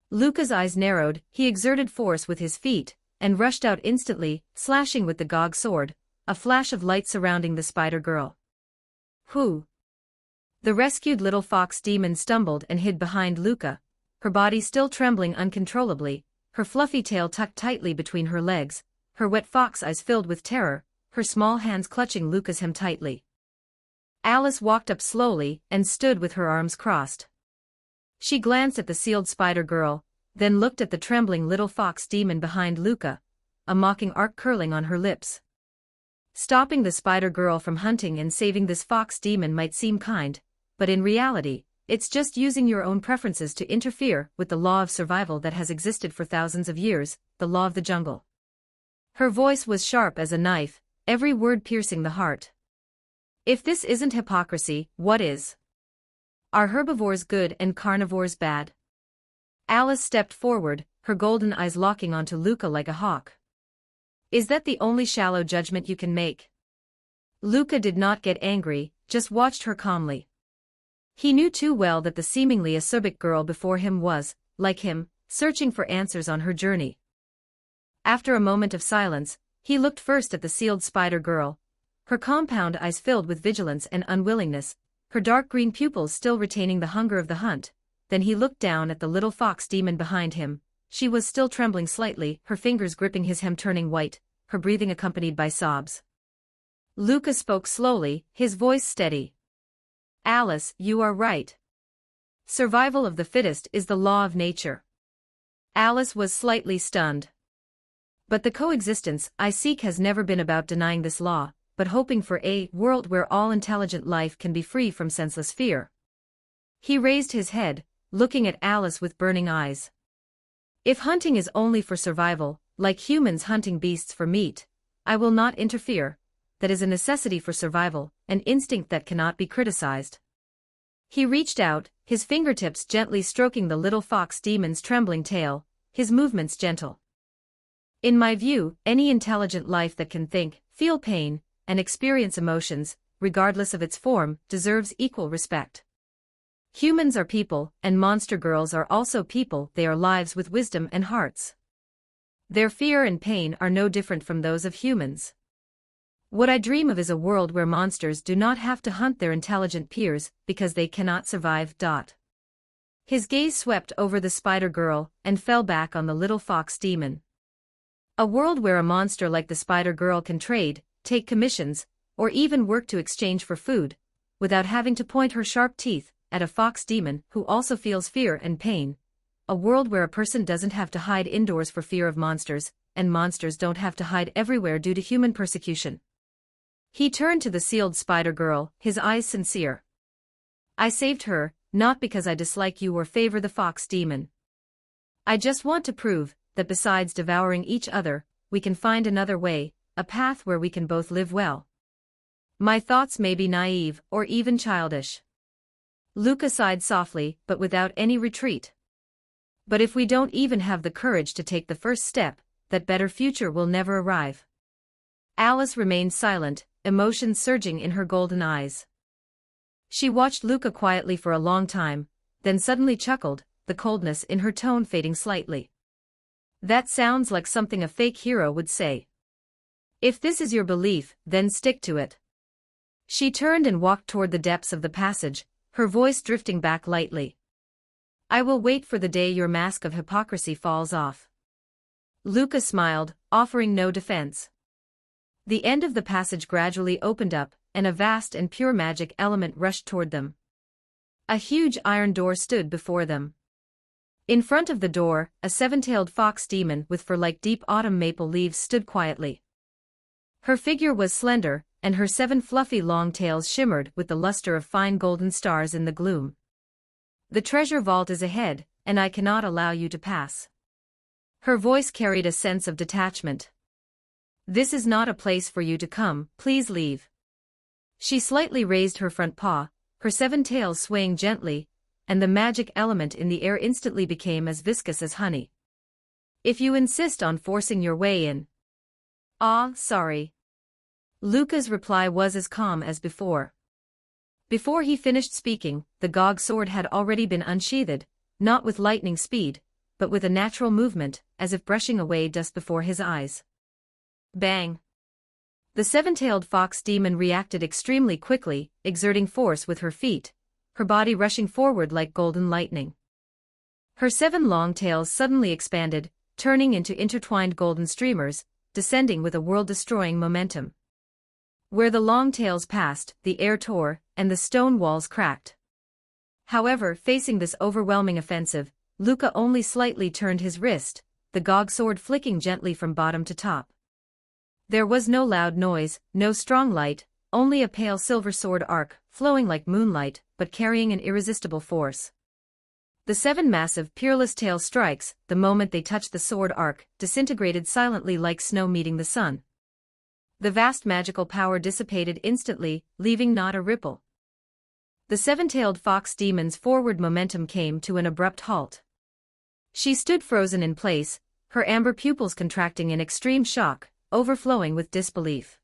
Luca's eyes narrowed, he exerted force with his feet, and rushed out instantly, slashing with the gog sword, a flash of light surrounding the spider girl. Who? The rescued little fox demon stumbled and hid behind Luca, her body still trembling uncontrollably, her fluffy tail tucked tightly between her legs, her wet fox eyes filled with terror, her small hands clutching Luca's hem tightly. Alice walked up slowly and stood with her arms crossed. She glanced at the sealed spider girl, then looked at the trembling little fox demon behind Luca, a mocking arc curling on her lips. Stopping the spider girl from hunting and saving this fox demon might seem kind, but in reality, it's just using your own preferences to interfere with the law of survival that has existed for thousands of years, the law of the jungle. Her voice was sharp as a knife, every word piercing the heart. If this isn't hypocrisy, what is? Are herbivores good and carnivores bad? Alice stepped forward, her golden eyes locking onto Luca like a hawk. Is that the only shallow judgment you can make? Luca did not get angry, just watched her calmly. He knew too well that the seemingly acerbic girl before him was, like him, searching for answers on her journey. After a moment of silence, he looked first at the sealed spider girl, her compound eyes filled with vigilance and unwillingness, her dark green pupils still retaining the hunger of the hunt. Then he looked down at the little fox demon behind him. She was still trembling slightly, her fingers gripping his hem turning white, her breathing accompanied by sobs. Luca spoke slowly, his voice steady. Alice, you are right. Survival of the fittest is the law of nature. Alice was slightly stunned. But the coexistence I seek has never been about denying this law, but hoping for a world where all intelligent life can be free from senseless fear. He raised his head, looking at Alice with burning eyes. If hunting is only for survival, like humans hunting beasts for meat, I will not interfere. That is a necessity for survival, an instinct that cannot be criticized. He reached out, his fingertips gently stroking the little fox demon's trembling tail, his movements gentle. In my view, any intelligent life that can think, feel pain, and experience emotions, regardless of its form, deserves equal respect. Humans are people, and monster girls are also people. They are lives with wisdom and hearts. Their fear and pain are no different from those of humans. What I dream of is a world where monsters do not have to hunt their intelligent peers because they cannot survive. His gaze swept over the spider girl and fell back on the little fox demon. A world where a monster like the spider girl can trade, take commissions, or even work to exchange for food, without having to point her sharp teeth at a fox demon who also feels fear and pain. A world where a person doesn't have to hide indoors for fear of monsters, and monsters don't have to hide everywhere due to human persecution. He turned to the sealed spider girl, his eyes sincere. I saved her, not because I dislike you or favor the fox demon. I just want to prove that besides devouring each other, we can find another way, a path where we can both live well. My thoughts may be naive or even childish. Luca sighed softly, but without any retreat. But if we don't even have the courage to take the first step, that better future will never arrive. Alice remained silent, emotions surging in her golden eyes. She watched Luca quietly for a long time, then suddenly chuckled, the coldness in her tone fading slightly. That sounds like something a fake hero would say. If this is your belief, then stick to it. She turned and walked toward the depths of the passage, her voice drifting back lightly. I will wait for the day your mask of hypocrisy falls off. Luca smiled, offering no defense. The end of the passage gradually opened up, and a vast and pure magic element rushed toward them. A huge iron door stood before them. In front of the door, a seven-tailed fox demon with fur like deep autumn maple leaves stood quietly. Her figure was slender, and her 7 fluffy long tails shimmered with the luster of fine golden stars in the gloom. The treasure vault is ahead, and I cannot allow you to pass. Her voice carried a sense of detachment. This is not a place for you to come, please leave. She slightly raised her front paw, her 7 tails swaying gently, and the magic element in the air instantly became as viscous as honey. If you insist on forcing your way in. Ah, sorry. Luca's reply was as calm as before. Before he finished speaking, the Gog sword had already been unsheathed, not with lightning speed, but with a natural movement, as if brushing away dust before his eyes. Bang! The 7-tailed fox demon reacted extremely quickly, exerting force with her feet, her body rushing forward like golden lightning. Her 7 long tails suddenly expanded, turning into intertwined golden streamers, descending with a world-destroying momentum. Where the long tails passed, the air tore, and the stone walls cracked. However, facing this overwhelming offensive, Luca only slightly turned his wrist, the gog sword flicking gently from bottom to top. There was no loud noise, no strong light, only a pale silver sword arc, flowing like moonlight, but carrying an irresistible force. The 7 massive, peerless tail strikes, the moment they touched the sword arc, disintegrated silently like snow meeting the sun. The vast magical power dissipated instantly, leaving not a ripple. The 7-tailed fox demon's forward momentum came to an abrupt halt. She stood frozen in place, her amber pupils contracting in extreme shock, overflowing with disbelief.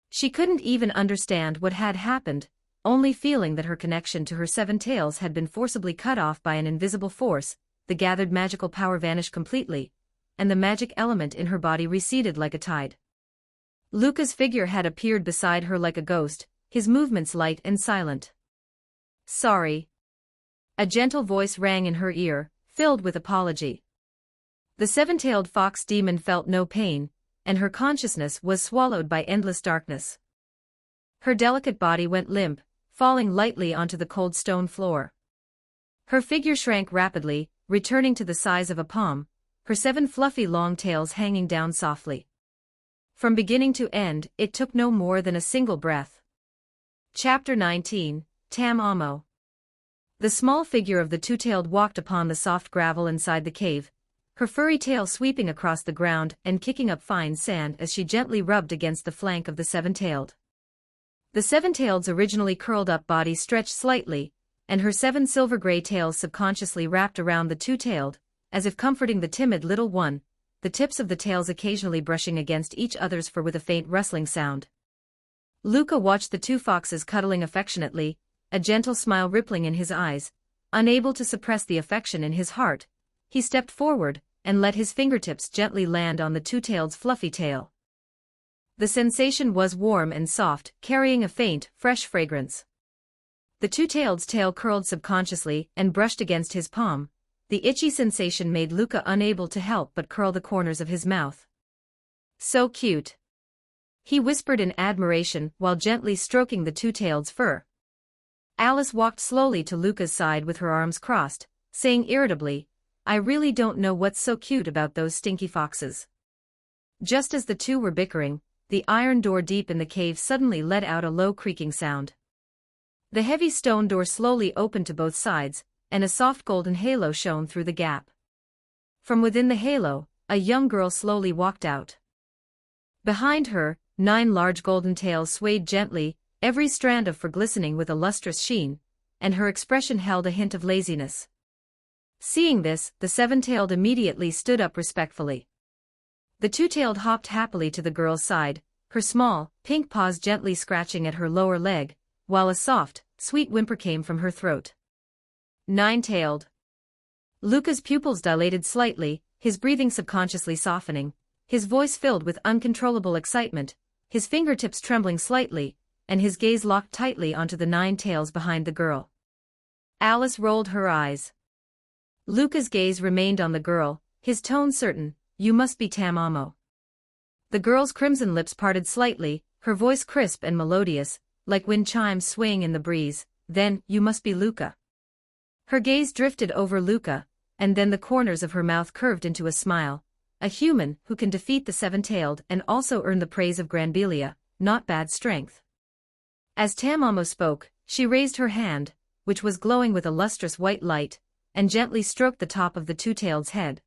She couldn't even understand what had happened, only feeling that her connection to her 7 tails had been forcibly cut off by an invisible force. The gathered magical power vanished completely, and the magic element in her body receded like a tide. Luca's figure had appeared beside her like a ghost, his movements light and silent. "Sorry." A gentle voice rang in her ear, filled with apology. The 7-tailed fox demon felt no pain, and her consciousness was swallowed by endless darkness. Her delicate body went limp, falling lightly onto the cold stone floor. Her figure shrank rapidly, returning to the size of a palm, her 7 fluffy long tails hanging down softly. From beginning to end, it took no more than a single breath. Chapter 19, Tam Amo. The small figure of the 2-tailed walked upon the soft gravel inside the cave, her furry tail sweeping across the ground and kicking up fine sand as she gently rubbed against the flank of the 7-tailed. The 7-tailed's originally curled-up body stretched slightly, and her 7 silver-gray tails subconsciously wrapped around the 2-tailed, as if comforting the timid little one, the tips of the tails occasionally brushing against each other's fur with a faint rustling sound. Luca watched the 2 foxes cuddling affectionately, a gentle smile rippling in his eyes. Unable to suppress the affection in his heart, he stepped forward and let his fingertips gently land on the 2-tailed's fluffy tail. The sensation was warm and soft, carrying a faint, fresh fragrance. The 2-tailed's tail curled subconsciously and brushed against his palm. The itchy sensation made Luca unable to help but curl the corners of his mouth. "So cute," he whispered in admiration while gently stroking the 2-tailed's fur. Alice walked slowly to Luca's side with her arms crossed, saying irritably, "I really don't know what's so cute about those stinky foxes." Just as the 2 were bickering, the iron door deep in the cave suddenly let out a low creaking sound. The heavy stone door slowly opened to both sides, and a soft golden halo shone through the gap. From within the halo, a young girl slowly walked out. Behind her, 9 large golden tails swayed gently, every strand of fur glistening with a lustrous sheen, and her expression held a hint of laziness. Seeing this, the 7-tailed immediately stood up respectfully. The 2-tailed hopped happily to the girl's side, her small, pink paws gently scratching at her lower leg, while a soft, sweet whimper came from her throat. 9-tailed. Luca's pupils dilated slightly, his breathing subconsciously softening, his voice filled with uncontrollable excitement, his fingertips trembling slightly, and his gaze locked tightly onto the 9 tails behind the girl. Alice rolled her eyes. Luca's gaze remained on the girl, his tone certain, "You must be Tam Amo." The girl's crimson lips parted slightly, her voice crisp and melodious, like wind chimes swaying in the breeze. "Then, you must be Luca." Her gaze drifted over Luca, and then the corners of her mouth curved into a smile. "A human who can defeat the 7-tailed and also earn the praise of Granbelia, not bad strength." As Tam Amo spoke, she raised her hand, which was glowing with a lustrous white light, and gently stroked the top of the 2-tailed's head.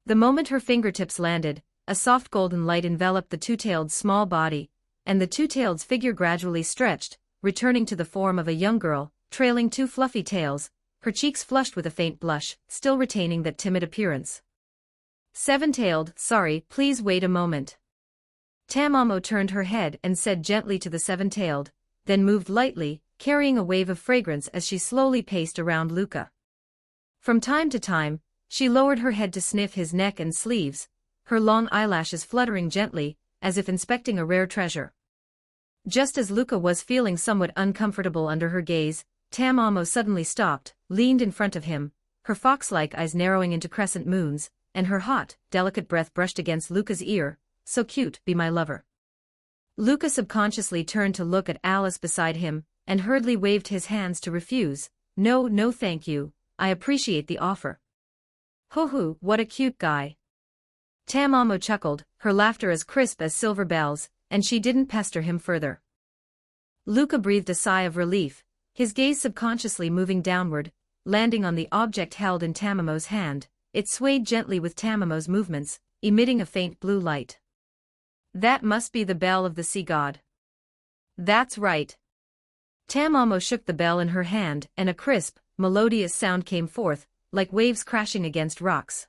The moment her fingertips landed, a soft golden light enveloped the 2-tailed's small body, and the 2-tailed's figure gradually stretched, returning to the form of a young girl, trailing 2 fluffy tails, her cheeks flushed with a faint blush, still retaining that timid appearance. 7-tailed, sorry, please wait a moment." Tam Amo turned her head and said gently to the 7-tailed, then moved lightly, carrying a wave of fragrance as she slowly paced around Luca. From time to time, she lowered her head to sniff his neck and sleeves, her long eyelashes fluttering gently, as if inspecting a rare treasure. Just as Luca was feeling somewhat uncomfortable under her gaze, Tam Amo suddenly stopped, leaned in front of him, her fox-like eyes narrowing into crescent moons, and her hot, delicate breath brushed against Luca's ear. "So cute, be my lover." Luca subconsciously turned to look at Alice beside him, and hurriedly waved his hands to refuse. "No, no thank you, I appreciate the offer." "Hoo-hoo, what a cute guy." Tamamo chuckled, her laughter as crisp as silver bells, and she didn't pester him further. Luca breathed a sigh of relief, his gaze subconsciously moving downward, landing on the object held in Tamamo's hand. It swayed gently with Tamamo's movements, emitting a faint blue light. "That must be the bell of the sea god." "That's right." Tamamo shook the bell in her hand, and a crisp, melodious sound came forth, like waves crashing against rocks.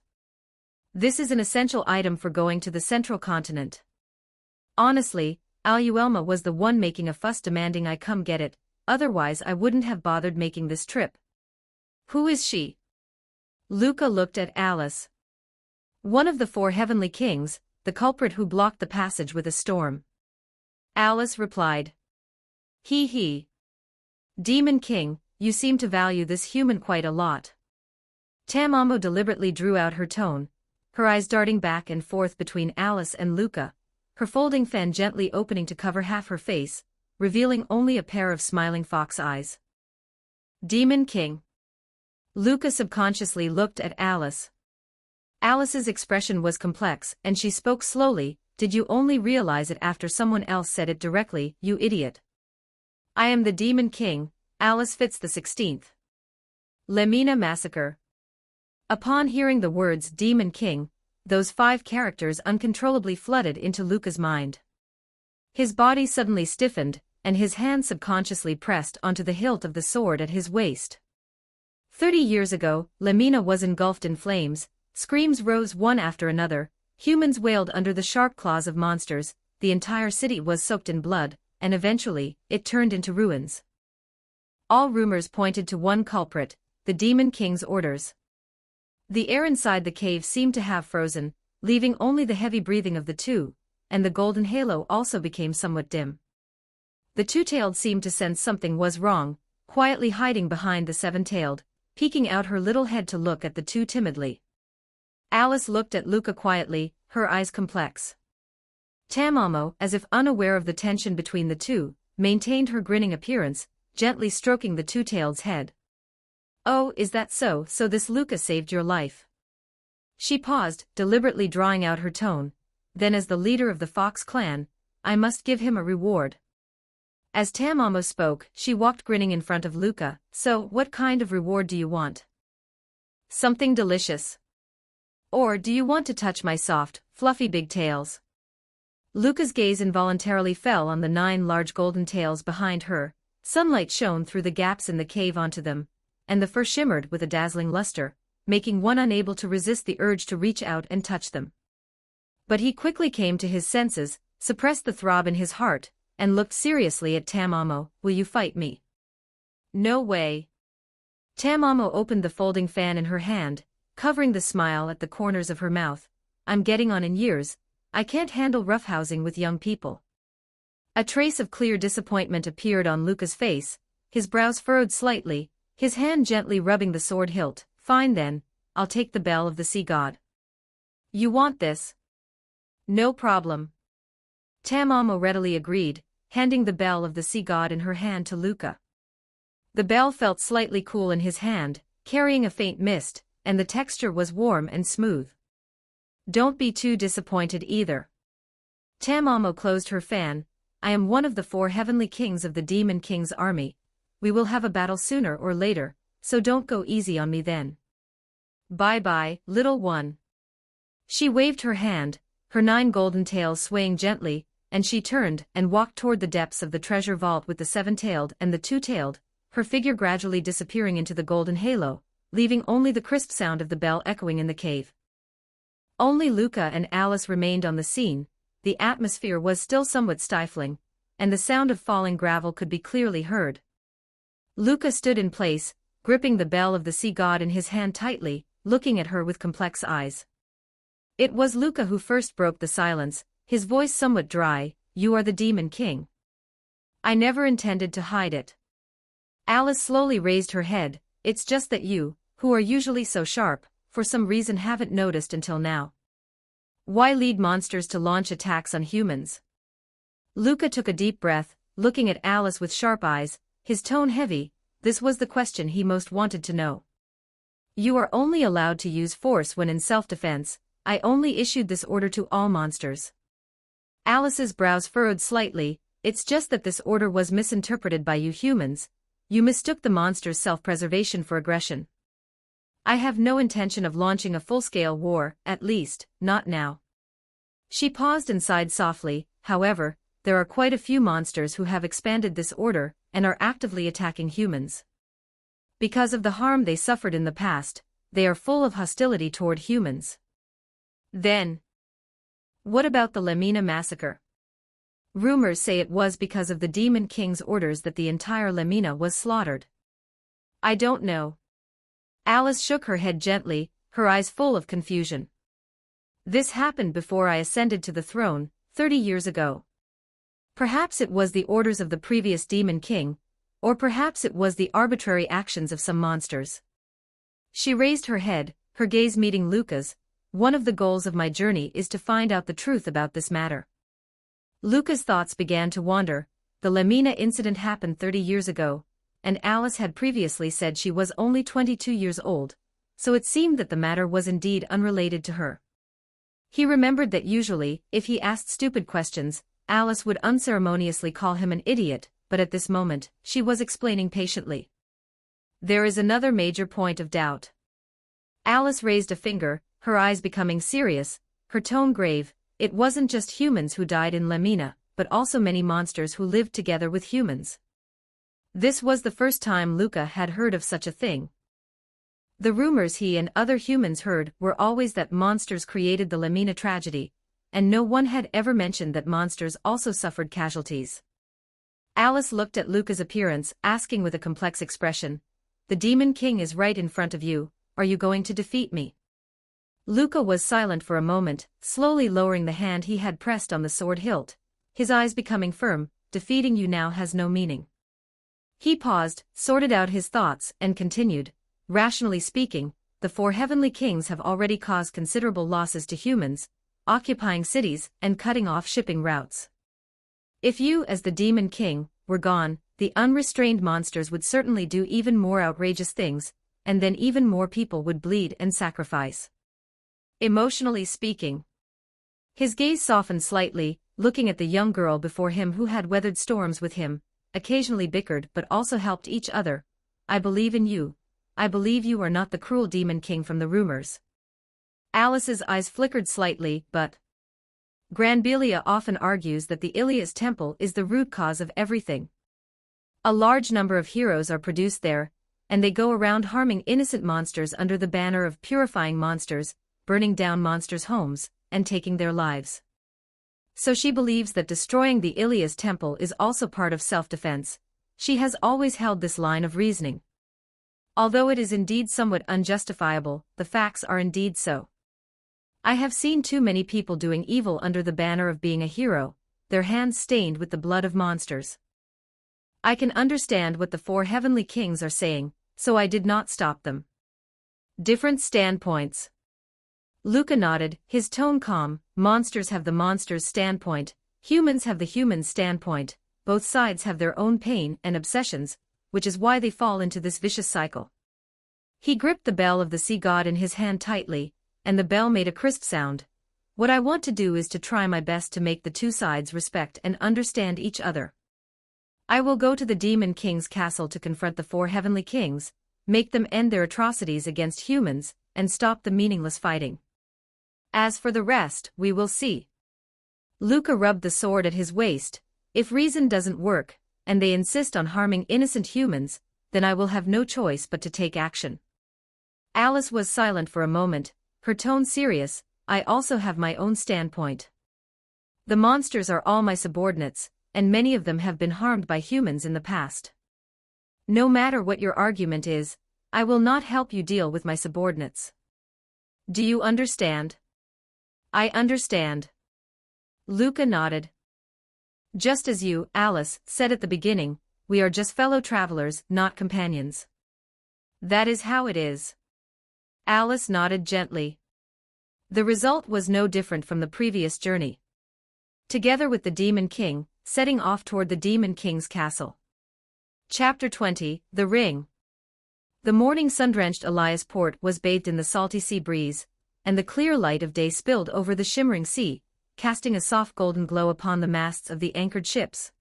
"This is an essential item for going to the central continent." Honestly, Aluelma was the one making a fuss demanding I come get it, otherwise I wouldn't have bothered making this trip. "Who is she?" Luca looked at Alice. "One of the 4 heavenly kings, the culprit who blocked the passage with a storm." Alice replied. He. "Demon King, you seem to value this human quite a lot." Tamamo deliberately drew out her tone, her eyes darting back and forth between Alice and Luca, her folding fan gently opening to cover half her face, revealing only a pair of smiling fox eyes. "Demon King." Luca subconsciously looked at Alice. Alice's expression was complex, and she spoke slowly. "Did you only realize it after someone else said it directly, you idiot?" "I am the Demon King, Alice Fitz the 16th. Lemina Massacre." Upon hearing the words Demon King, those 5 characters uncontrollably flooded into Luca's mind. His body suddenly stiffened, and his hand subconsciously pressed onto the hilt of the sword at his waist. 30 years ago, Lemina was engulfed in flames, screams rose one after another, humans wailed under the sharp claws of monsters, the entire city was soaked in blood, and eventually, it turned into ruins. All rumors pointed to one culprit, the Demon King's orders. The air inside the cave seemed to have frozen, leaving only the heavy breathing of the 2, and the golden halo also became somewhat dim. The 2-tailed seemed to sense something was wrong, quietly hiding behind the 7-tailed, peeking out her little head to look at the 2 timidly. Alice looked at Luca quietly, her eyes complex. Tamamo, as if unaware of the tension between the 2, maintained her grinning appearance, gently stroking the 2-tailed's head. "Oh, is that so? So this Luca saved your life." She paused, deliberately drawing out her tone. "Then as the leader of the Fox clan, I must give him a reward." As Tamamo spoke, she walked grinning in front of Luca. "So, what kind of reward do you want? Something delicious? Or do you want to touch my soft, fluffy big tails?" Luca's gaze involuntarily fell on the 9 large golden tails behind her. Sunlight shone through the gaps in the cave onto them, and the fur shimmered with a dazzling luster, making one unable to resist the urge to reach out and touch them. But he quickly came to his senses, suppressed the throb in his heart, and looked seriously at Tamamo. "Will you fight me?" "No way." Tamamo opened the folding fan in her hand, covering the smile at the corners of her mouth. "I'm getting on in years, I can't handle roughhousing with young people." A trace of clear disappointment appeared on Luca's face, his brows furrowed slightly, his hand gently rubbing the sword hilt. "Fine then, I'll take the bell of the sea god." "You want this?" "No problem." Tamamo readily agreed, handing the bell of the sea god in her hand to Luca. The bell felt slightly cool in his hand, carrying a faint mist, and the texture was warm and smooth. "Don't be too disappointed either." Tamamo closed her fan. "I am one of the 4 heavenly kings of the Demon King's army. We will have a battle sooner or later, so don't go easy on me then. Bye-bye, little one." She waved her hand, her 9 golden tails swaying gently, and she turned and walked toward the depths of the treasure vault with the 7-tailed and the 2-tailed, her figure gradually disappearing into the golden halo, leaving only the crisp sound of the bell echoing in the cave. Only Luca and Alice remained on the scene. The atmosphere was still somewhat stifling, and the sound of falling gravel could be clearly heard. Luca stood in place, gripping the bell of the sea god in his hand tightly, looking at her with complex eyes. It was Luca who first broke the silence, his voice somewhat dry. "You are the Demon King." "I never intended to hide it." Alice slowly raised her head. "It's just that you, who are usually so sharp, for some reason haven't noticed until now. Why lead monsters to launch attacks on humans? Luca took a deep breath, looking at Alice with sharp eyes, his tone heavy. This was the question he most wanted to know. You are only allowed to use force when in self-defense. I only issued this order to all monsters. Alice's brows furrowed slightly. It's just that this order was misinterpreted by you humans. You mistook the monster's self-preservation for aggression. I have no intention of launching a full-scale war, at least, not now. She paused and sighed softly. However, there are quite a few monsters who have expanded this order and are actively attacking humans. Because of the harm they suffered in the past, they are full of hostility toward humans. Then, what about the Lamina massacre? Rumors say it was because of the Demon King's orders that the entire Lamina was slaughtered. I don't know. Alice shook her head gently, her eyes full of confusion. This happened before I ascended to the throne, 30 years ago. Perhaps it was the orders of the previous Demon King, or perhaps it was the arbitrary actions of some monsters. She raised her head, her gaze meeting Luca's. One of the goals of my journey is to find out the truth about this matter. Luca's thoughts began to wander. The Lamina incident happened 30 years ago, and Alice had previously said she was only 22 years old, so it seemed that the matter was indeed unrelated to her. He remembered that usually, if he asked stupid questions, Alice would unceremoniously call him an idiot, but at this moment, she was explaining patiently. There is another major point of doubt. Alice raised a finger, her eyes becoming serious, her tone grave. It wasn't just humans who died in Lamina, but also many monsters who lived together with humans. This was the first time Luca had heard of such a thing. The rumors he and other humans heard were always that monsters created the Lamina tragedy, and no one had ever mentioned that monsters also suffered casualties. Alice looked at Luca's appearance, asking with a complex expression, "The Demon King is right in front of you, are you going to defeat me?" Luca was silent for a moment, slowly lowering the hand he had pressed on the sword hilt, his eyes becoming firm. "Defeating you now has no meaning." He paused, sorted out his thoughts, and continued, "Rationally speaking, the 4 heavenly kings have already caused considerable losses to humans, occupying cities and cutting off shipping routes. If you, as the Demon King, were gone, the unrestrained monsters would certainly do even more outrageous things, and then even more people would bleed and sacrifice. Emotionally speaking." His gaze softened slightly, looking at the young girl before him who had weathered storms with him, occasionally bickered but also helped each other. "I believe in you. I believe you are not the cruel Demon King from the rumors." Alice's eyes flickered slightly, but Granbelia often argues that the Ilias temple is the root cause of everything. A large number of heroes are produced there, and they go around harming innocent monsters under the banner of purifying monsters, burning down monsters' homes, and taking their lives. So she believes that destroying the Ilias temple is also part of self-defense. She has always held this line of reasoning. Although it is indeed somewhat unjustifiable, the facts are indeed so. I have seen too many people doing evil under the banner of being a hero, their hands stained with the blood of monsters. I can understand what the 4 heavenly kings are saying, so I did not stop them. Different standpoints. Luca nodded, his tone calm. Monsters have the monster's standpoint, humans have the human's standpoint, both sides have their own pain and obsessions, which is why they fall into this vicious cycle. He gripped the bell of the sea god in his hand tightly, and the bell made a crisp sound. What I want to do is to try my best to make the two sides respect and understand each other. I will go to the Demon King's castle to confront the 4 heavenly kings, make them end their atrocities against humans, and stop the meaningless fighting. As for the rest, we will see. Luca rubbed the sword at his waist. If reason doesn't work, and they insist on harming innocent humans, then I will have no choice but to take action. Alice was silent for a moment, her tone serious. I also have my own standpoint. The monsters are all my subordinates, and many of them have been harmed by humans in the past. No matter what your argument is, I will not help you deal with my subordinates. Do you understand? I understand. Luca nodded. Just as you, Alice, said at the beginning, we are just fellow travelers, not companions. That is how it is. Alice nodded gently. The result was no different from the previous journey. Together with the Demon King, setting off toward the Demon King's castle. Chapter 20, The Ring. The morning sun-drenched Elias Port was bathed in the salty sea breeze, and the clear light of day spilled over the shimmering sea, casting a soft golden glow upon the masts of the anchored ships.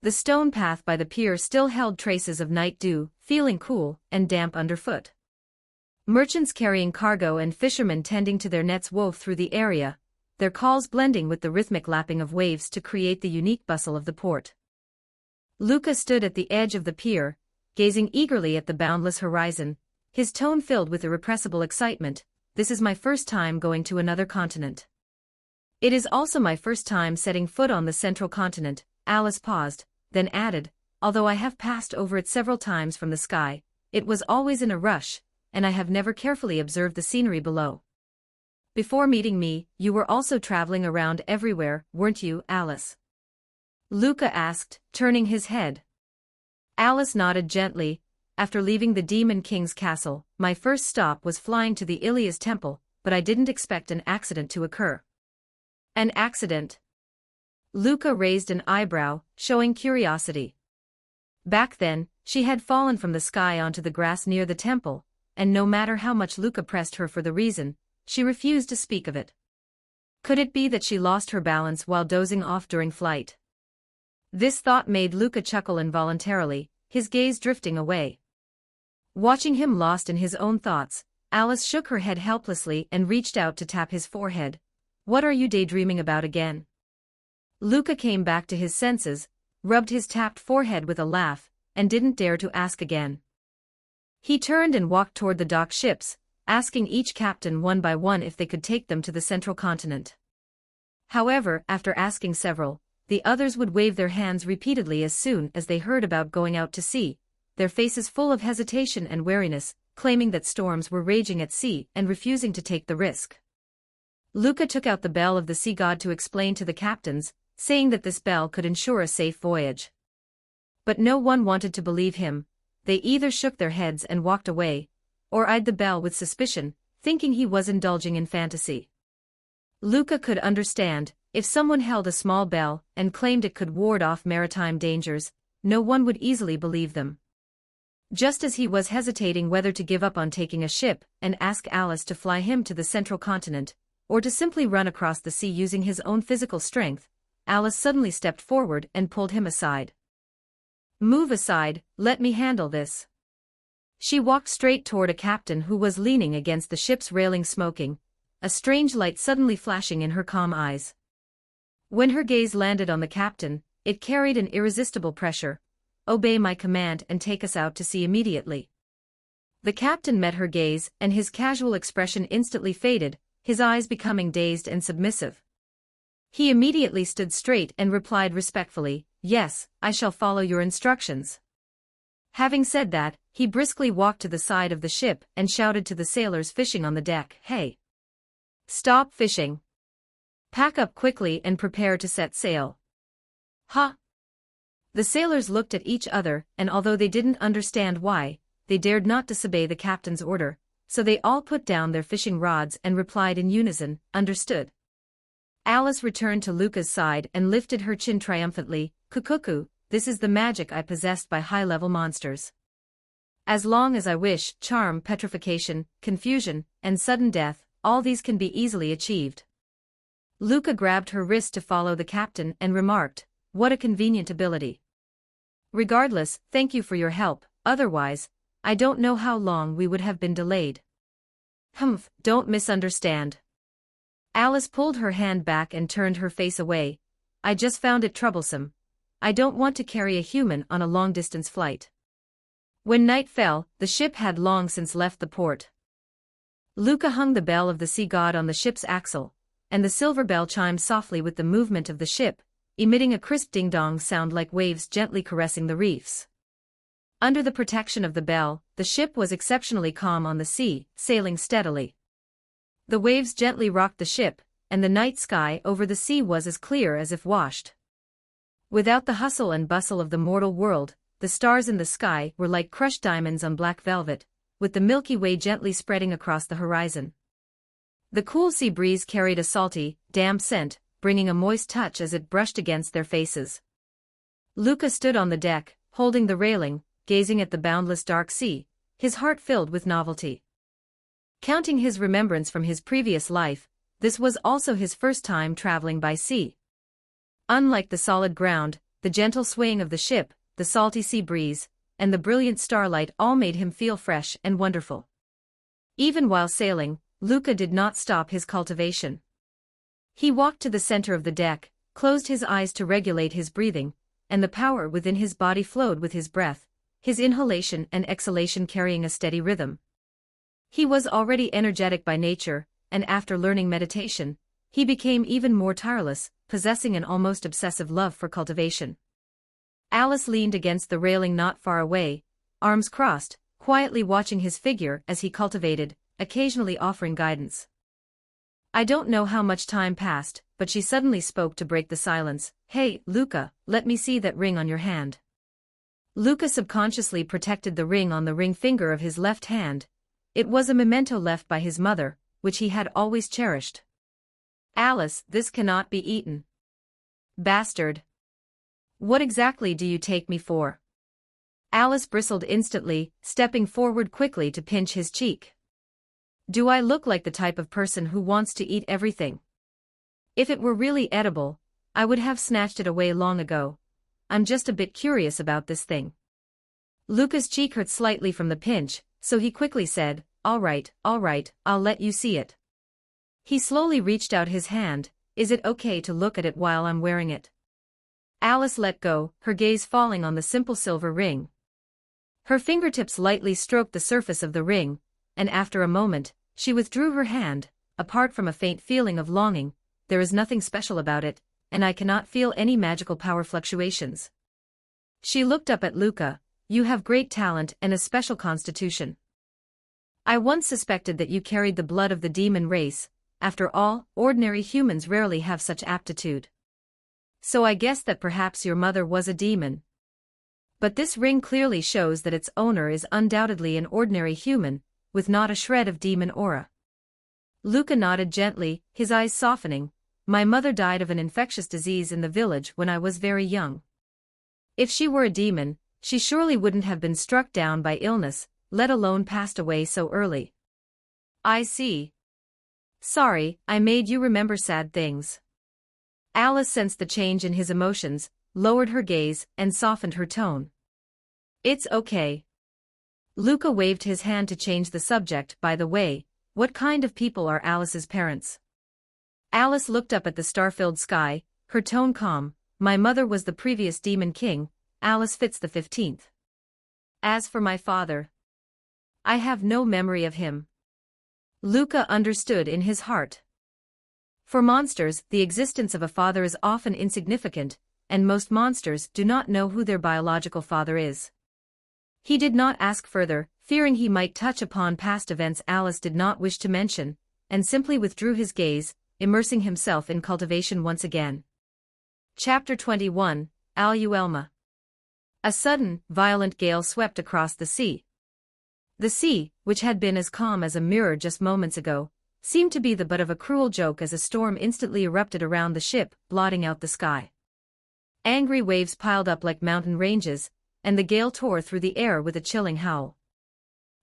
The stone path by the pier still held traces of night dew, feeling cool and damp underfoot. Merchants carrying cargo and fishermen tending to their nets wove through the area, their calls blending with the rhythmic lapping of waves to create the unique bustle of the port. Luca stood at the edge of the pier, gazing eagerly at the boundless horizon, his tone filled with irrepressible excitement. This is my first time going to another continent. It is also my first time setting foot on the central continent. Alice paused, then added, although I have passed over it several times from the sky, it was always in a rush, and I have never carefully observed the scenery below. Before meeting me, you were also traveling around everywhere, weren't you, Alice? Luca asked, turning his head. Alice nodded gently. After leaving the Demon King's castle, my first stop was flying to the Ilias temple, but I didn't expect an accident to occur. An accident? Luca raised an eyebrow, showing curiosity. Back then, she had fallen from the sky onto the grass near the temple, and no matter how much Luca pressed her for the reason, she refused to speak of it. Could it be that she lost her balance while dozing off during flight? This thought made Luca chuckle involuntarily, his gaze drifting away. Watching him lost in his own thoughts, Alice shook her head helplessly and reached out to tap his forehead. What are you daydreaming about again? Luca came back to his senses, rubbed his tapped forehead with a laugh, and didn't dare to ask again. He turned and walked toward the docked ships, asking each captain one by one if they could take them to the central continent. However, after asking several, the others would wave their hands repeatedly as soon as they heard about going out to sea, their faces full of hesitation and wariness, claiming that storms were raging at sea and refusing to take the risk. Luca took out the bell of the sea god to explain to the captains, saying that this bell could ensure a safe voyage. But no one wanted to believe him. They either shook their heads and walked away, or eyed the bell with suspicion, thinking he was indulging in fantasy. Luca could understand, if someone held a small bell and claimed it could ward off maritime dangers, no one would easily believe them. Just as he was hesitating whether to give up on taking a ship and ask Alice to fly him to the central continent, or to simply run across the sea using his own physical strength, Alice suddenly stepped forward and pulled him aside. Move aside, let me handle this. She walked straight toward a captain who was leaning against the ship's railing smoking, a strange light suddenly flashing in her calm eyes. When her gaze landed on the captain, it carried an irresistible pressure. Obey my command and take us out to sea immediately. The captain met her gaze and his casual expression instantly faded, his eyes becoming dazed and submissive. He immediately stood straight and replied respectfully, yes, I shall follow your instructions. Having said that, he briskly walked to the side of the ship and shouted to the sailors fishing on the deck, hey! Stop fishing! Pack up quickly and prepare to set sail. Ha! The sailors looked at each other, and although they didn't understand why, they dared not disobey the captain's order, so they all put down their fishing rods and replied in unison, understood. Alice returned to Luca's side and lifted her chin triumphantly, Kukuku, this is the magic I possessed by high-level monsters. As long as I wish, charm, petrification, confusion, and sudden death, all these can be easily achieved. Luca grabbed her wrist to follow the captain and remarked, what a convenient ability. Regardless, thank you for your help, otherwise, I don't know how long we would have been delayed. Humph, don't misunderstand. Alice pulled her hand back and turned her face away. I just found it troublesome. I don't want to carry a human on a long-distance flight. When night fell, the ship had long since left the port. Luca hung the bell of the sea god on the ship's axle, and the silver bell chimed softly with the movement of the ship, emitting a crisp ding-dong sound like waves gently caressing the reefs. Under the protection of the bell, the ship was exceptionally calm on the sea, sailing steadily. The waves gently rocked the ship, and the night sky over the sea was as clear as if washed. Without the hustle and bustle of the mortal world, the stars in the sky were like crushed diamonds on black velvet, with the Milky Way gently spreading across the horizon. The cool sea breeze carried a salty, damp scent, bringing a moist touch as it brushed against their faces. Luca stood on the deck, holding the railing, gazing at the boundless dark sea, his heart filled with novelty. Counting his remembrance from his previous life, this was also his first time traveling by sea. Unlike the solid ground, the gentle swaying of the ship, the salty sea breeze, and the brilliant starlight all made him feel fresh and wonderful. Even while sailing, Luca did not stop his cultivation. He walked to the center of the deck, closed his eyes to regulate his breathing, and the power within his body flowed with his breath, his inhalation and exhalation carrying a steady rhythm. He was already energetic by nature, and after learning meditation, he became even more tireless, possessing an almost obsessive love for cultivation. Alice leaned against the railing not far away, arms crossed, quietly watching his figure as he cultivated, occasionally offering guidance. I don't know how much time passed, but she suddenly spoke to break the silence. "Hey, Luca, let me see that ring on your hand." Luca subconsciously protected the ring on the ring finger of his left hand. It was a memento left by his mother, which he had always cherished. "Alice, this cannot be eaten." "Bastard. What exactly do you take me for?" Alice bristled instantly, stepping forward quickly to pinch his cheek. "Do I look like the type of person who wants to eat everything? If it were really edible, I would have snatched it away long ago. I'm just a bit curious about this thing." Luca's cheek hurt slightly from the pinch, so he quickly said, all right, I'll let you see it." He slowly reached out his hand. "Is it okay to look at it while I'm wearing it?" Alice let go, her gaze falling on the simple silver ring. Her fingertips lightly stroked the surface of the ring, and after a moment, she withdrew her hand. "Apart from a faint feeling of longing, there is nothing special about it, and I cannot feel any magical power fluctuations." She looked up at Luca. "You have great talent and a special constitution. I once suspected that you carried the blood of the demon race. After all, ordinary humans rarely have such aptitude. So I guessed that perhaps your mother was a demon. But this ring clearly shows that its owner is undoubtedly an ordinary human, with not a shred of demon aura." Luca nodded gently, his eyes softening. "My mother died of an infectious disease in the village when I was very young. If she were a demon, she surely wouldn't have been struck down by illness, let alone passed away so early." "I see. Sorry, I made you remember sad things." Alice sensed the change in his emotions, lowered her gaze, and softened her tone. "It's okay." Luca waved his hand to change the subject. "By the way, what kind of people are Alice's parents?" Alice looked up at the star-filled sky, her tone calm. "My mother was the previous demon king, Alice Fitz the 15th. As for my father, I have no memory of him." Luca understood in his heart. For monsters, the existence of a father is often insignificant, and most monsters do not know who their biological father is. He did not ask further, fearing he might touch upon past events Alice did not wish to mention, and simply withdrew his gaze, immersing himself in cultivation once again. Chapter 21, Aluelma. A sudden, violent gale swept across the sea. The sea, which had been as calm as a mirror just moments ago, seemed to be the butt of a cruel joke as a storm instantly erupted around the ship, blotting out the sky. Angry waves piled up like mountain ranges, and the gale tore through the air with a chilling howl.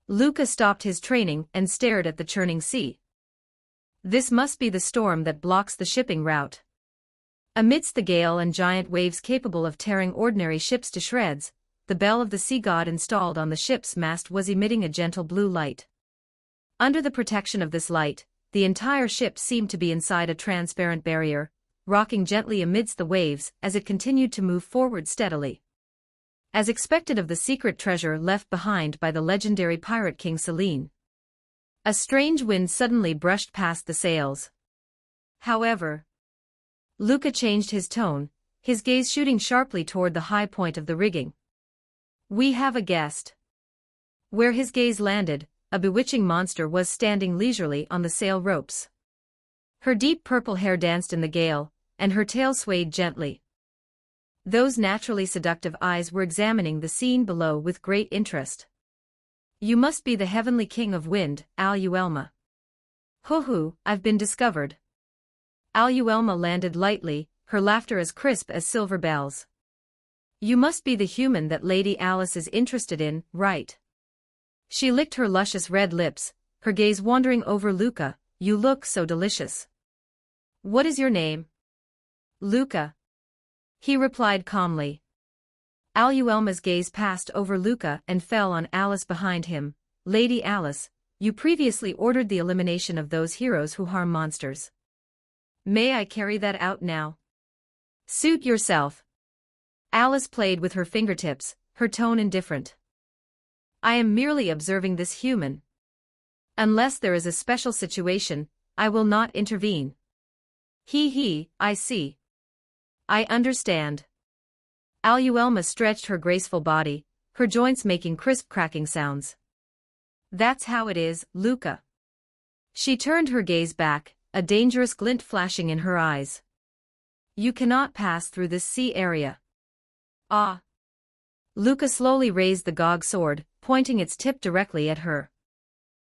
Luca stopped his training and stared at the churning sea. This must be the storm that blocks the shipping route. Amidst the gale and giant waves capable of tearing ordinary ships to shreds, the bell of the sea god installed on the ship's mast was emitting a gentle blue light. Under the protection of this light, the entire ship seemed to be inside a transparent barrier, rocking gently amidst the waves as it continued to move forward steadily. As expected of the secret treasure left behind by the legendary pirate king Selene. A strange wind suddenly brushed past the sails. However, Luca changed his tone, his gaze shooting sharply toward the high point of the rigging. "We have a guest." Where his gaze landed, a bewitching monster was standing leisurely on the sail ropes. Her deep purple hair danced in the gale, and her tail swayed gently. Those naturally seductive eyes were examining the scene below with great interest. You must be the heavenly king of wind, Aluelma. Hoo-hoo, I've been discovered. Aluelma landed lightly, her laughter as crisp as silver bells. You must be the human that Lady Alice is interested in, right? She licked her luscious red lips, her gaze wandering over Luca. You look so delicious. What is your name? Luca. He replied calmly. Aluelma's gaze passed over Luca and fell on Alice behind him. Lady Alice, you previously ordered the elimination of those heroes who harm monsters. May I carry that out now? Suit yourself. Alice played with her fingertips, her tone indifferent. I am merely observing this human. Unless there is a special situation, I will not intervene. I see. I understand. Aluelma stretched her graceful body, her joints making crisp cracking sounds. That's how it is, Luca. She turned her gaze back, a dangerous glint flashing in her eyes. You cannot pass through this sea area. Ah. Luca slowly raised the Gog sword, pointing its tip directly at her.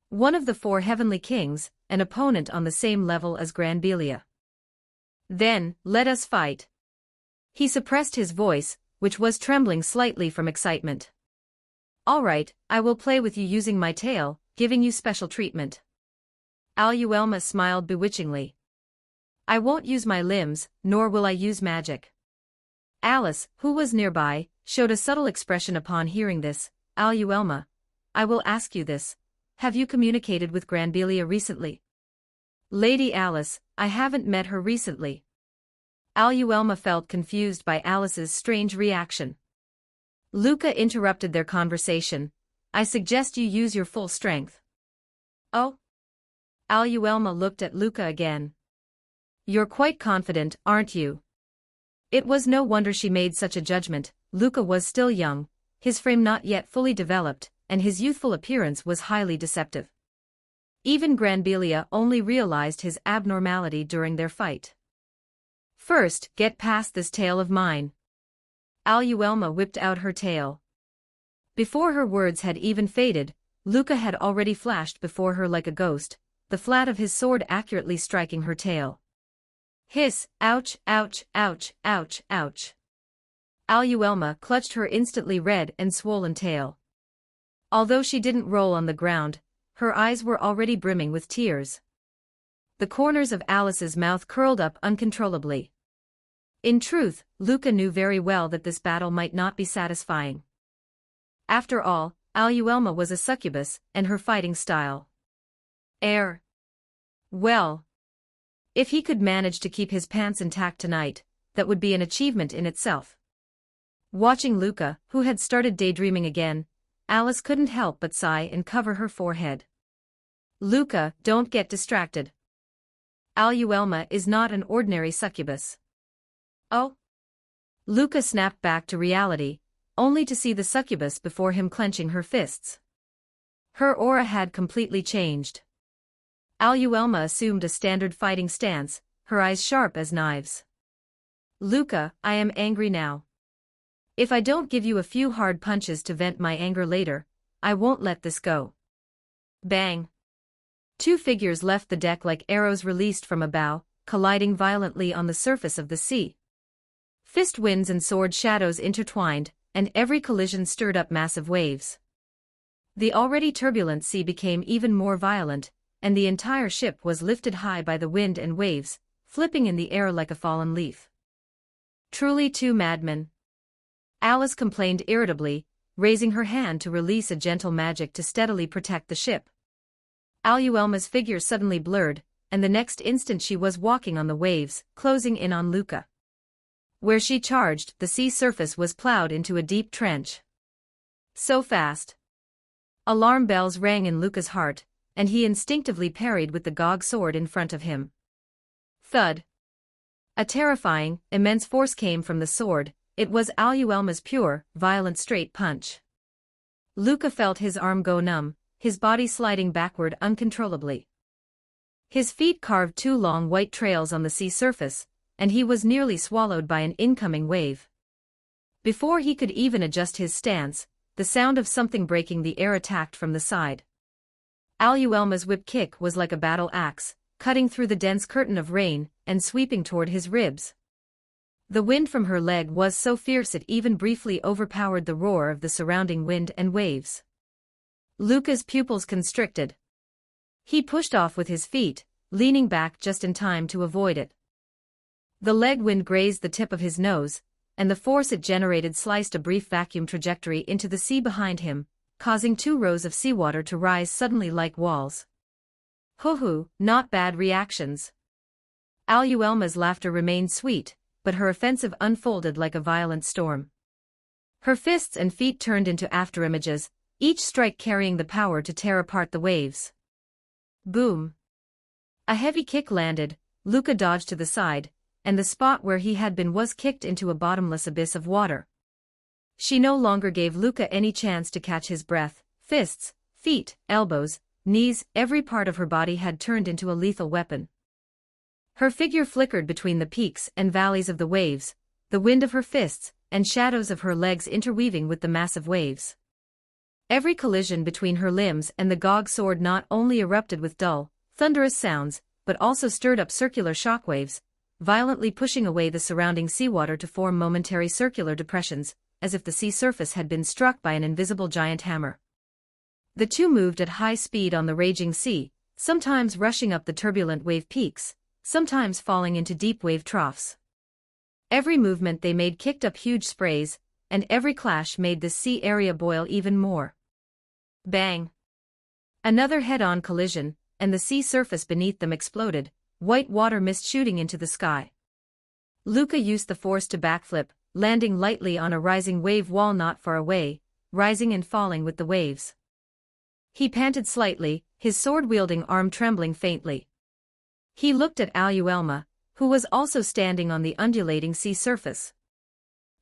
One of the 4 heavenly kings, an opponent on the same level as Granbelia. Then, let us fight. He suppressed his voice, which was trembling slightly from excitement. All right, I will play with you using my tail, giving you special treatment. Aluelma smiled bewitchingly. I won't use my limbs, nor will I use magic. Alice, who was nearby, showed a subtle expression upon hearing this. Aluelma, I will ask you this. Have you communicated with Granbelia recently? Lady Alice, I haven't met her recently. Aluelma felt confused by Alice's strange reaction. Luca interrupted their conversation. I suggest you use your full strength. Oh? Aluelma looked at Luca again. You're quite confident, aren't you? It was no wonder she made such a judgment. Luca was still young, his frame not yet fully developed, and his youthful appearance was highly deceptive. Even Granbelia only realized his abnormality during their fight. First, get past this tail of mine. Aluelma whipped out her tail. Before her words had even faded, Luca had already flashed before her like a ghost, the flat of his sword accurately striking her tail. Hiss, ouch, ouch, ouch, ouch, ouch. Aluelma clutched her instantly red and swollen tail. Although she didn't roll on the ground, her eyes were already brimming with tears. The corners of Alice's mouth curled up uncontrollably. In truth, Luca knew very well that this battle might not be satisfying. After all, Aluelma was a succubus, and her fighting style. Well. If he could manage to keep his pants intact tonight, that would be an achievement in itself. Watching Luca, who had started daydreaming again, Alice couldn't help but sigh and cover her forehead. Luca, don't get distracted. Aluelma is not an ordinary succubus. Oh? Luca snapped back to reality, only to see the succubus before him clenching her fists. Her aura had completely changed. Aluelma assumed a standard fighting stance, her eyes sharp as knives. Luca, I am angry now. If I don't give you a few hard punches to vent my anger later, I won't let this go. Bang! 2 figures left the deck like arrows released from a bow, colliding violently on the surface of the sea. Fist winds and sword shadows intertwined, and every collision stirred up massive waves. The already turbulent sea became even more violent, and the entire ship was lifted high by the wind and waves, flipping in the air like a fallen leaf. Truly 2 madmen. Alice complained irritably, raising her hand to release a gentle magic to steadily protect the ship. Aluelma's figure suddenly blurred, and the next instant she was walking on the waves, closing in on Luca. Where she charged, the sea surface was plowed into a deep trench. So fast. Alarm bells rang in Luca's heart, and he instinctively parried with the Gog sword in front of him. Thud. A terrifying, immense force came from the sword. It was Aluelma's pure, violent straight punch. Luca felt his arm go numb, his body sliding backward uncontrollably. His feet carved 2 long white trails on the sea surface, and he was nearly swallowed by an incoming wave. Before he could even adjust his stance, the sound of something breaking the air attacked from the side. Aluelma's whip kick was like a battle axe, cutting through the dense curtain of rain and sweeping toward his ribs. The wind from her leg was so fierce it even briefly overpowered the roar of the surrounding wind and waves. Luca's pupils constricted. He pushed off with his feet, leaning back just in time to avoid it. The leg wind grazed the tip of his nose, and the force it generated sliced a brief vacuum trajectory into the sea behind him, causing 2 rows of seawater to rise suddenly like walls. Hoo-hoo, not bad reactions. Aluelma's laughter remained sweet, but her offensive unfolded like a violent storm. Her fists and feet turned into afterimages, each strike carrying the power to tear apart the waves. Boom! A heavy kick landed, Luca dodged to the side, and the spot where he had been was kicked into a bottomless abyss of water. She no longer gave Luca any chance to catch his breath. Fists, feet, elbows, knees, every part of her body had turned into a lethal weapon. Her figure flickered between the peaks and valleys of the waves, the wind of her fists and shadows of her legs interweaving with the massive waves. Every collision between her limbs and the gog sword not only erupted with dull, thunderous sounds, but also stirred up circular shockwaves, violently pushing away the surrounding seawater to form momentary circular depressions, as if the sea surface had been struck by an invisible giant hammer. The two moved at high speed on the raging sea, sometimes rushing up the turbulent wave peaks, sometimes falling into deep wave troughs. Every movement they made kicked up huge sprays, and every clash made the sea area boil even more. Bang! Another head-on collision, and the sea surface beneath them exploded, white water mist shooting into the sky. Luca used the force to backflip, landing lightly on a rising wave wall not far away, rising and falling with the waves. He panted slightly, his sword-wielding arm trembling faintly. He looked at Aluelma, who was also standing on the undulating sea surface.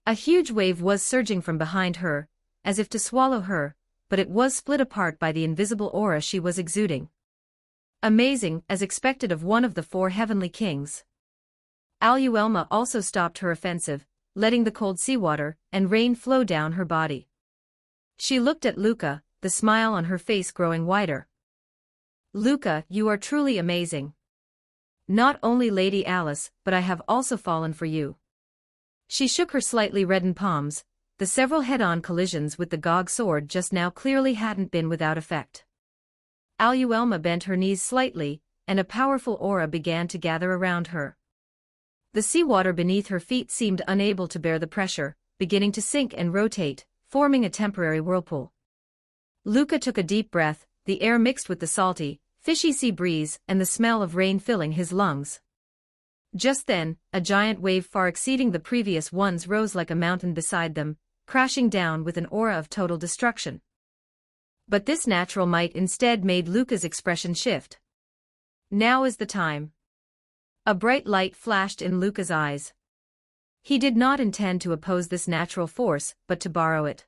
A huge wave was surging from behind her, as if to swallow her, but it was split apart by the invisible aura she was exuding. Amazing, as expected of one of the 4 heavenly kings. Aluelma also stopped her offensive, letting the cold seawater and rain flow down her body. She looked at Luca, the smile on her face growing wider. Luca, you are truly amazing. Not only Lady Alice, but I have also fallen for you. She shook her slightly reddened palms. The several head-on collisions with the gog sword just now clearly hadn't been without effect. Aluelma bent her knees slightly, and a powerful aura began to gather around her. The seawater beneath her feet seemed unable to bear the pressure, beginning to sink and rotate, forming a temporary whirlpool. Luca took a deep breath, the air mixed with the salty, fishy sea breeze and the smell of rain filling his lungs. Just then, a giant wave far exceeding the previous ones rose like a mountain beside them, crashing down with an aura of total destruction. But this natural might instead made Luca's expression shift. Now is the time. A bright light flashed in Luca's eyes. He did not intend to oppose this natural force, but to borrow it.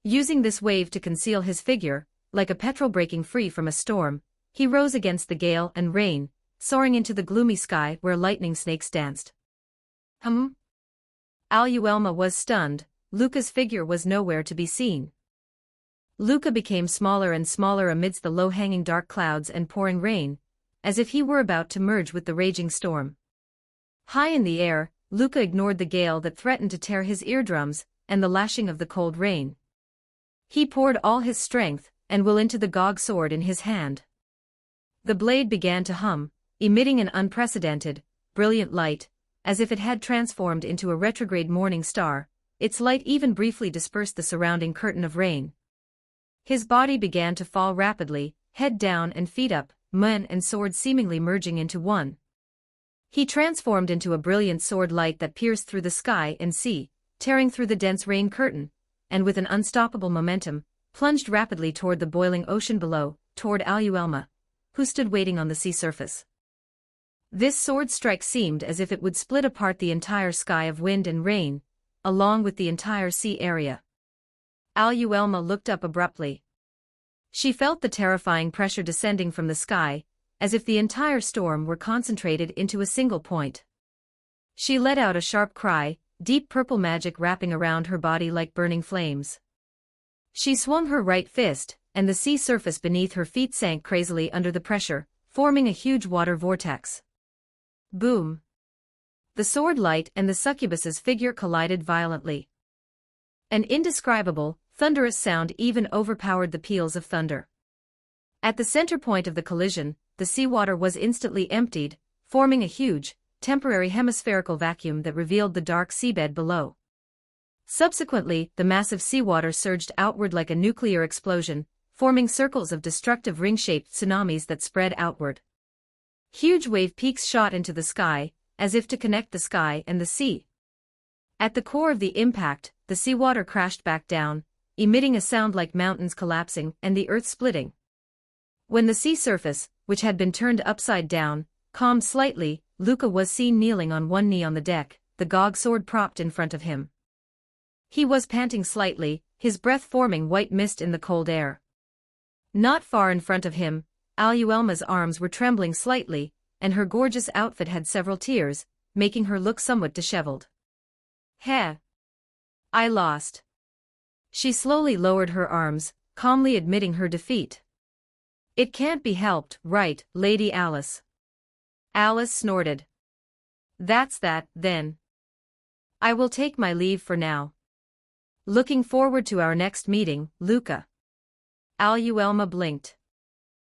Using this wave to conceal his figure, like a petrel breaking free from a storm, he rose against the gale and rain, soaring into the gloomy sky where lightning snakes danced. Aluelma was stunned. Luca's figure was nowhere to be seen. Luca became smaller and smaller amidst the low-hanging dark clouds and pouring rain, as if he were about to merge with the raging storm. High in the air, Luca ignored the gale that threatened to tear his eardrums, and the lashing of the cold rain. He poured all his strength and will into the gog sword in his hand. The blade began to hum, emitting an unprecedented, brilliant light, as if it had transformed into a retrograde morning star. Its light even briefly dispersed the surrounding curtain of rain. His body began to fall rapidly, head down and feet up, man and sword seemingly merging into one. He transformed into a brilliant sword light that pierced through the sky and sea, tearing through the dense rain curtain, and with an unstoppable momentum, plunged rapidly toward the boiling ocean below, toward Aluelma, who stood waiting on the sea surface. This sword strike seemed as if it would split apart the entire sky of wind and rain, along with the entire sea area. Aluelma looked up abruptly. She felt the terrifying pressure descending from the sky, as if the entire storm were concentrated into a single point. She let out a sharp cry, deep purple magic wrapping around her body like burning flames. She swung her right fist, and the sea surface beneath her feet sank crazily under the pressure, forming a huge water vortex. Boom! The sword light and the succubus's figure collided violently. An indescribable, thunderous sound even overpowered the peals of thunder. At the center point of the collision, the seawater was instantly emptied, forming a huge, temporary hemispherical vacuum that revealed the dark seabed below. Subsequently, the massive seawater surged outward like a nuclear explosion, forming circles of destructive ring-shaped tsunamis that spread outward. Huge wave peaks shot into the sky, as if to connect the sky and the sea. At the core of the impact, the seawater crashed back down, emitting a sound like mountains collapsing and the earth splitting. When the sea surface, which had been turned upside down, calmed slightly, Luca was seen kneeling on one knee on the deck, the gog sword propped in front of him. He was panting slightly, his breath forming white mist in the cold air. Not far in front of him, Aluelma's arms were trembling slightly, and her gorgeous outfit had several tears, making her look somewhat disheveled. Heh! I lost. She slowly lowered her arms, calmly admitting her defeat. It can't be helped, right, Lady Alice? Alice snorted. That's that, then. I will take my leave for now. Looking forward to our next meeting, Luca. Aluelma blinked.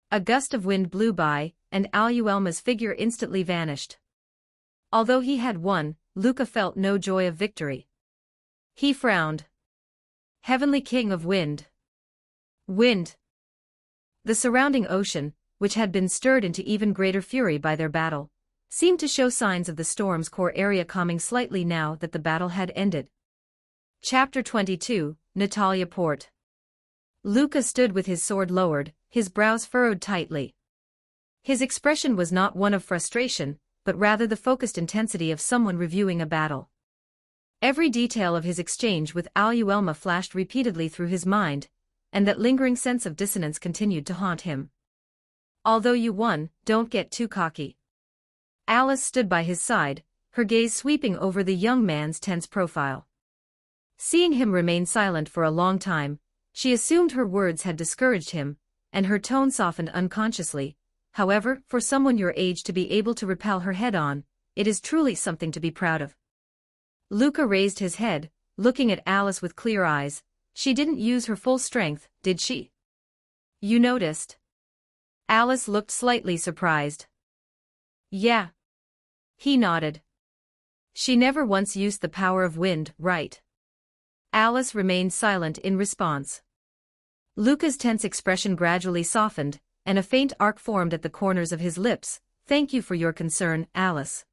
A gust of wind blew by, and Aluelma's figure instantly vanished. Although he had won, Luca felt no joy of victory. He frowned. Heavenly King of Wind. Wind. The surrounding ocean, which had been stirred into even greater fury by their battle, seemed to show signs of the storm's core area calming slightly now that the battle had ended. Chapter 22, Natalia Port. Luca stood with his sword lowered, his brows furrowed tightly. His expression was not one of frustration, but rather the focused intensity of someone reviewing a battle. Every detail of his exchange with Aluelma flashed repeatedly through his mind, and that lingering sense of dissonance continued to haunt him. Although you won, don't get too cocky. Alice stood by his side, her gaze sweeping over the young man's tense profile. Seeing him remain silent for a long time, she assumed her words had discouraged him, and her tone softened unconsciously. However, for someone your age to be able to repel her head-on, it is truly something to be proud of. Luca raised his head, looking at Alice with clear eyes. She didn't use her full strength, did she? You noticed? Alice looked slightly surprised. Yeah. He nodded. She never once used the power of wind, right? Alice remained silent in response. Luca's tense expression gradually softened, and a faint arc formed at the corners of his lips. Thank you for your concern, Alice.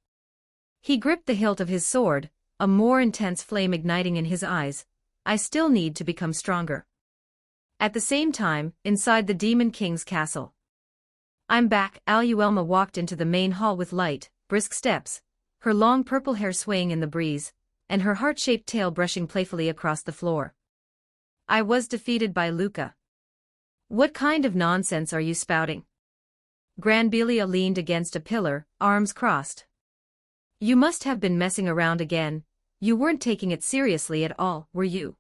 He gripped the hilt of his sword, a more intense flame igniting in his eyes. I still need to become stronger. At the same time, inside the Demon King's castle. I'm back. Aluelma walked into the main hall with light, brisk steps, her long purple hair swaying in the breeze, and her heart-shaped tail brushing playfully across the floor. I was defeated by Luca. What kind of nonsense are you spouting? Granbelia leaned against a pillar, arms crossed. You must have been messing around again. You weren't taking it seriously at all, were you?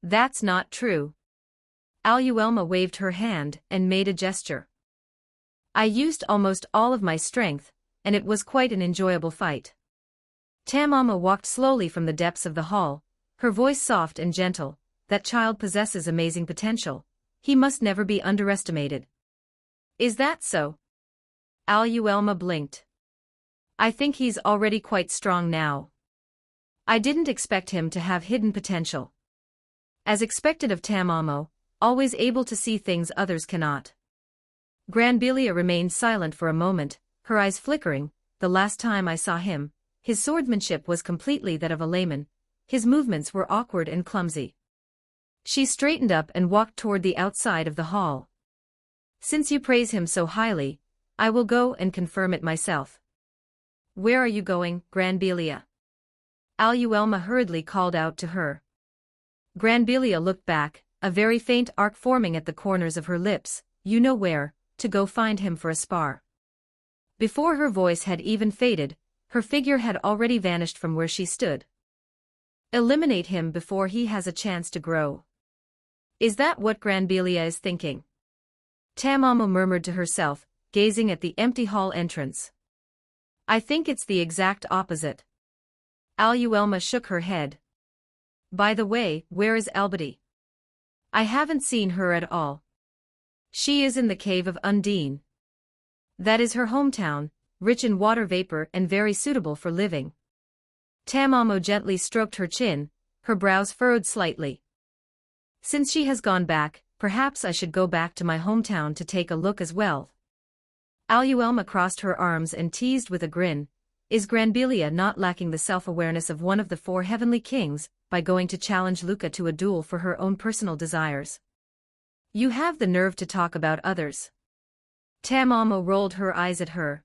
That's not true. Aluelma waved her hand and made a gesture. I used almost all of my strength, and it was quite an enjoyable fight. Tamama walked slowly from the depths of the hall, her voice soft and gentle. That child possesses amazing potential. He must never be underestimated. Is that so? Aluelma blinked. I think he's already quite strong now. I didn't expect him to have hidden potential. As expected of Tamamo, always able to see things others cannot. Granbelia remained silent for a moment, her eyes flickering. The last time I saw him, his swordsmanship was completely that of a layman. His movements were awkward and clumsy. She straightened up and walked toward the outside of the hall. Since you praise him so highly, I will go and confirm it myself. Where are you going, Granbelia? Aluelma hurriedly called out to her. Granbelia looked back, a very faint arc forming at the corners of her lips. You know where, to go find him for a spar. Before her voice had even faded, her figure had already vanished from where she stood. Eliminate him before he has a chance to grow. Is that what Granbelia is thinking? Tamamo murmured to herself, gazing at the empty hall entrance. I think it's the exact opposite. Aluelma shook her head. By the way, where is Albity? I haven't seen her at all. She is in the cave of Undine. That is her hometown, rich in water vapor and very suitable for living. Tamamo gently stroked her chin, her brows furrowed slightly. Since she has gone back, perhaps I should go back to my hometown to take a look as well. Aluelma crossed her arms and teased with a grin. Is Granbelia not lacking the self-awareness of one of the four heavenly kings, by going to challenge Luca to a duel for her own personal desires? You have the nerve to talk about others. Tamamo rolled her eyes at her.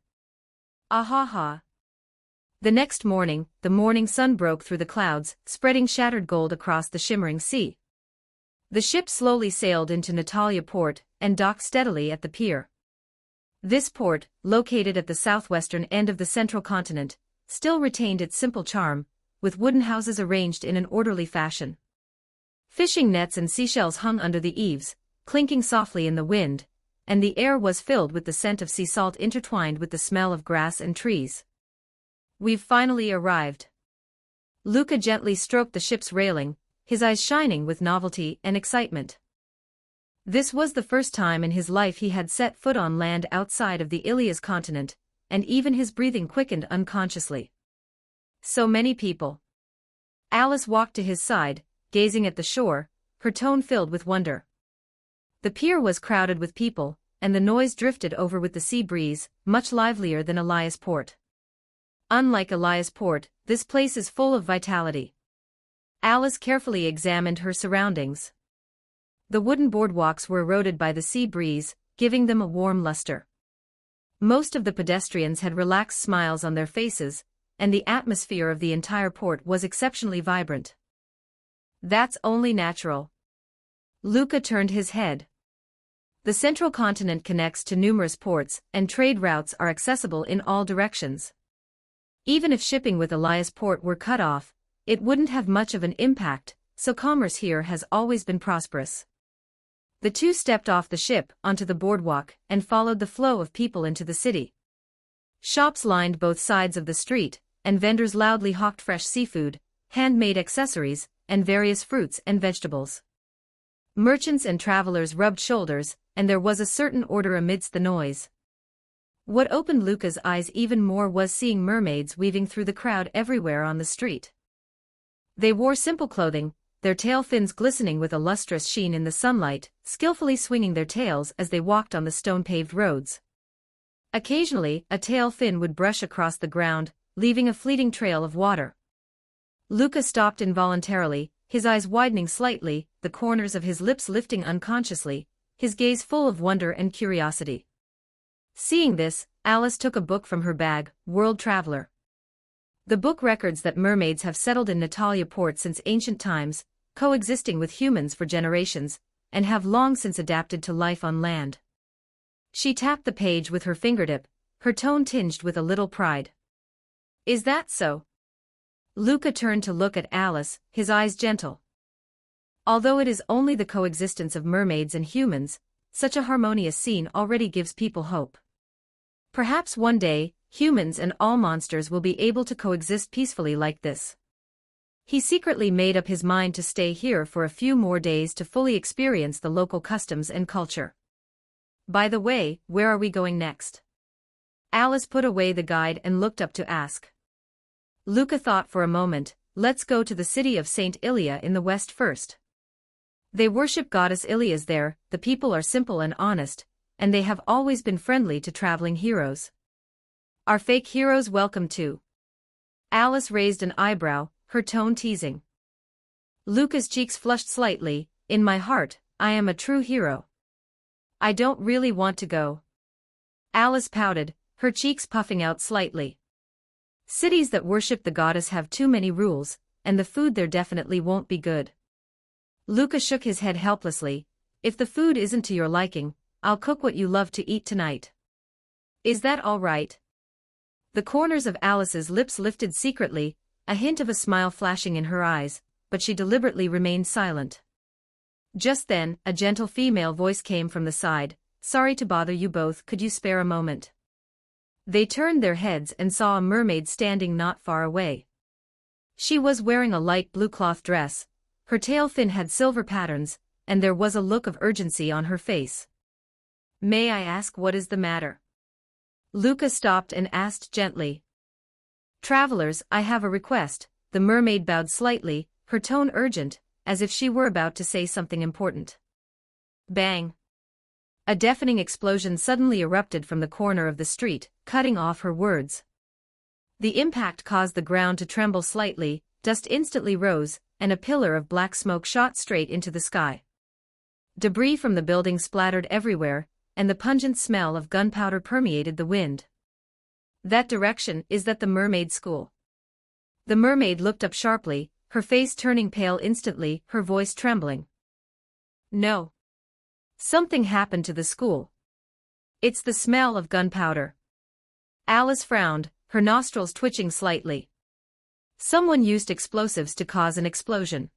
Ah. The next morning, the morning sun broke through the clouds, spreading shattered gold across the shimmering sea. The ship slowly sailed into Natalia Port and docked steadily at the pier. This port, located at the southwestern end of the central continent, still retained its simple charm, with wooden houses arranged in an orderly fashion. Fishing nets and seashells hung under the eaves, clinking softly in the wind, and the air was filled with the scent of sea salt intertwined with the smell of grass and trees. We've finally arrived. Luca gently stroked the ship's railing, his eyes shining with novelty and excitement. This was the first time in his life he had set foot on land outside of the Ilias continent, and even his breathing quickened unconsciously. So many people. Alice walked to his side, gazing at the shore, her tone filled with wonder. The pier was crowded with people, and the noise drifted over with the sea breeze, much livelier than Elias Port. Unlike Elias Port, this place is full of vitality. Alice carefully examined her surroundings. The wooden boardwalks were eroded by the sea breeze, giving them a warm luster. Most of the pedestrians had relaxed smiles on their faces, and the atmosphere of the entire port was exceptionally vibrant. That's only natural. Luca turned his head. The central continent connects to numerous ports, and trade routes are accessible in all directions. Even if shipping with Elias Port were cut off, it wouldn't have much of an impact, so commerce here has always been prosperous. The two stepped off the ship onto the boardwalk and followed the flow of people into the city. Shops lined both sides of the street, and vendors loudly hawked fresh seafood, handmade accessories, and various fruits and vegetables. Merchants and travelers rubbed shoulders, and there was a certain order amidst the noise. What opened Luca's eyes even more was seeing mermaids weaving through the crowd everywhere on the street. They wore simple clothing, their tail fins glistening with a lustrous sheen in the sunlight, skillfully swinging their tails as they walked on the stone-paved roads. Occasionally, a tail fin would brush across the ground, leaving a fleeting trail of water. Luca stopped involuntarily, his eyes widening slightly, the corners of his lips lifting unconsciously, his gaze full of wonder and curiosity. Seeing this, Alice took a book from her bag, World Traveler. The book records that mermaids have settled in Natalia Port since ancient times, coexisting with humans for generations, and have long since adapted to life on land. She tapped the page with her fingertip, her tone tinged with a little pride. Is that so? Luca turned to look at Alice, his eyes gentle. Although it is only the coexistence of mermaids and humans, such a harmonious scene already gives people hope. Perhaps one day, humans and all monsters will be able to coexist peacefully like this. He secretly made up his mind to stay here for a few more days to fully experience the local customs and culture. By the way, where are we going next? Alice put away the guide and looked up to ask. Luca thought for a moment. Let's go to the city of Saint Ilia in the west first. They worship goddess Ilias there, the people are simple and honest, and they have always been friendly to traveling heroes. Are fake heroes welcome too? Alice raised an eyebrow, her tone teasing. Luca's cheeks flushed slightly. In my heart, I am a true hero. I don't really want to go. Alice pouted, her cheeks puffing out slightly. Cities that worship the goddess have too many rules, and the food there definitely won't be good. Luca shook his head helplessly. If the food isn't to your liking, I'll cook what you love to eat tonight. Is that all right? The corners of Alice's lips lifted secretly, a hint of a smile flashing in her eyes, but she deliberately remained silent. Just then, a gentle female voice came from the side. "Sorry to bother you both, could you spare a moment?" They turned their heads and saw a mermaid standing not far away. She was wearing a light blue cloth dress, her tail fin had silver patterns, and there was a look of urgency on her face. "May I ask what is the matter?" Luca stopped and asked gently. "Travelers, I have a request." The mermaid bowed slightly, her tone urgent, as if she were about to say something important. Bang! A deafening explosion suddenly erupted from the corner of the street, cutting off her words. The impact caused the ground to tremble slightly, dust instantly rose, and a pillar of black smoke shot straight into the sky. Debris from the building splattered everywhere, and the pungent smell of gunpowder permeated the wind. "That direction, is that the mermaid school?" The mermaid looked up sharply, her face turning pale instantly, her voice trembling. "No. Something happened to the school. It's the smell of gunpowder." Alice frowned, her nostrils twitching slightly. Someone used explosives to cause an explosion.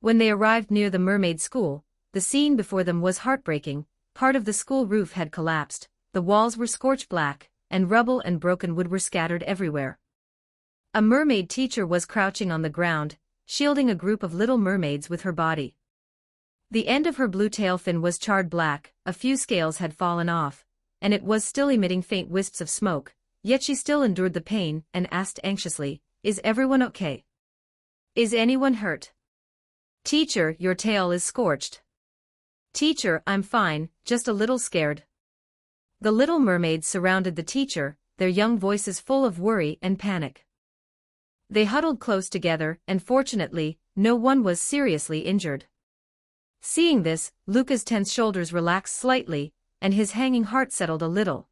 When they arrived near the mermaid school, the scene before them was heartbreaking. Part of the school roof had collapsed, the walls were scorched black, and rubble and broken wood were scattered everywhere. A mermaid teacher was crouching on the ground, shielding a group of little mermaids with her body. The end of her blue tail fin was charred black, a few scales had fallen off, and it was still emitting faint wisps of smoke, yet she still endured the pain and asked anxiously, "Is everyone okay? Is anyone hurt?" "Teacher, your tail is scorched." "Teacher, I'm fine, just a little scared." The little mermaids surrounded the teacher, their young voices full of worry and panic. They huddled close together, and fortunately, no one was seriously injured. Seeing this, Luca's tense shoulders relaxed slightly, and his hanging heart settled a little.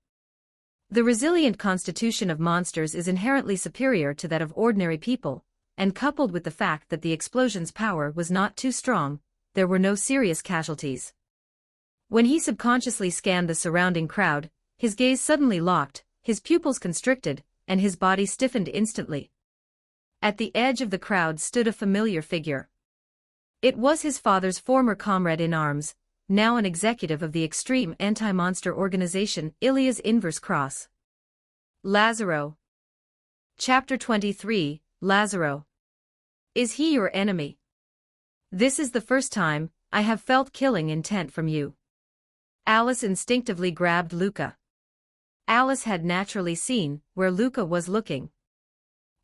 The resilient constitution of monsters is inherently superior to that of ordinary people, and coupled with the fact that the explosion's power was not too strong, there were no serious casualties. When he subconsciously scanned the surrounding crowd, his gaze suddenly locked, his pupils constricted, and his body stiffened instantly. At the edge of the crowd stood a familiar figure. It was his father's former comrade in arms, now an executive of the extreme anti-monster organization Ilia's Inverse Cross. Lazaro. Chapter 23, Lazaro. Is he your enemy? This is the first time I have felt killing intent from you. Alice instinctively grabbed Luca. Alice had naturally seen where Luca was looking.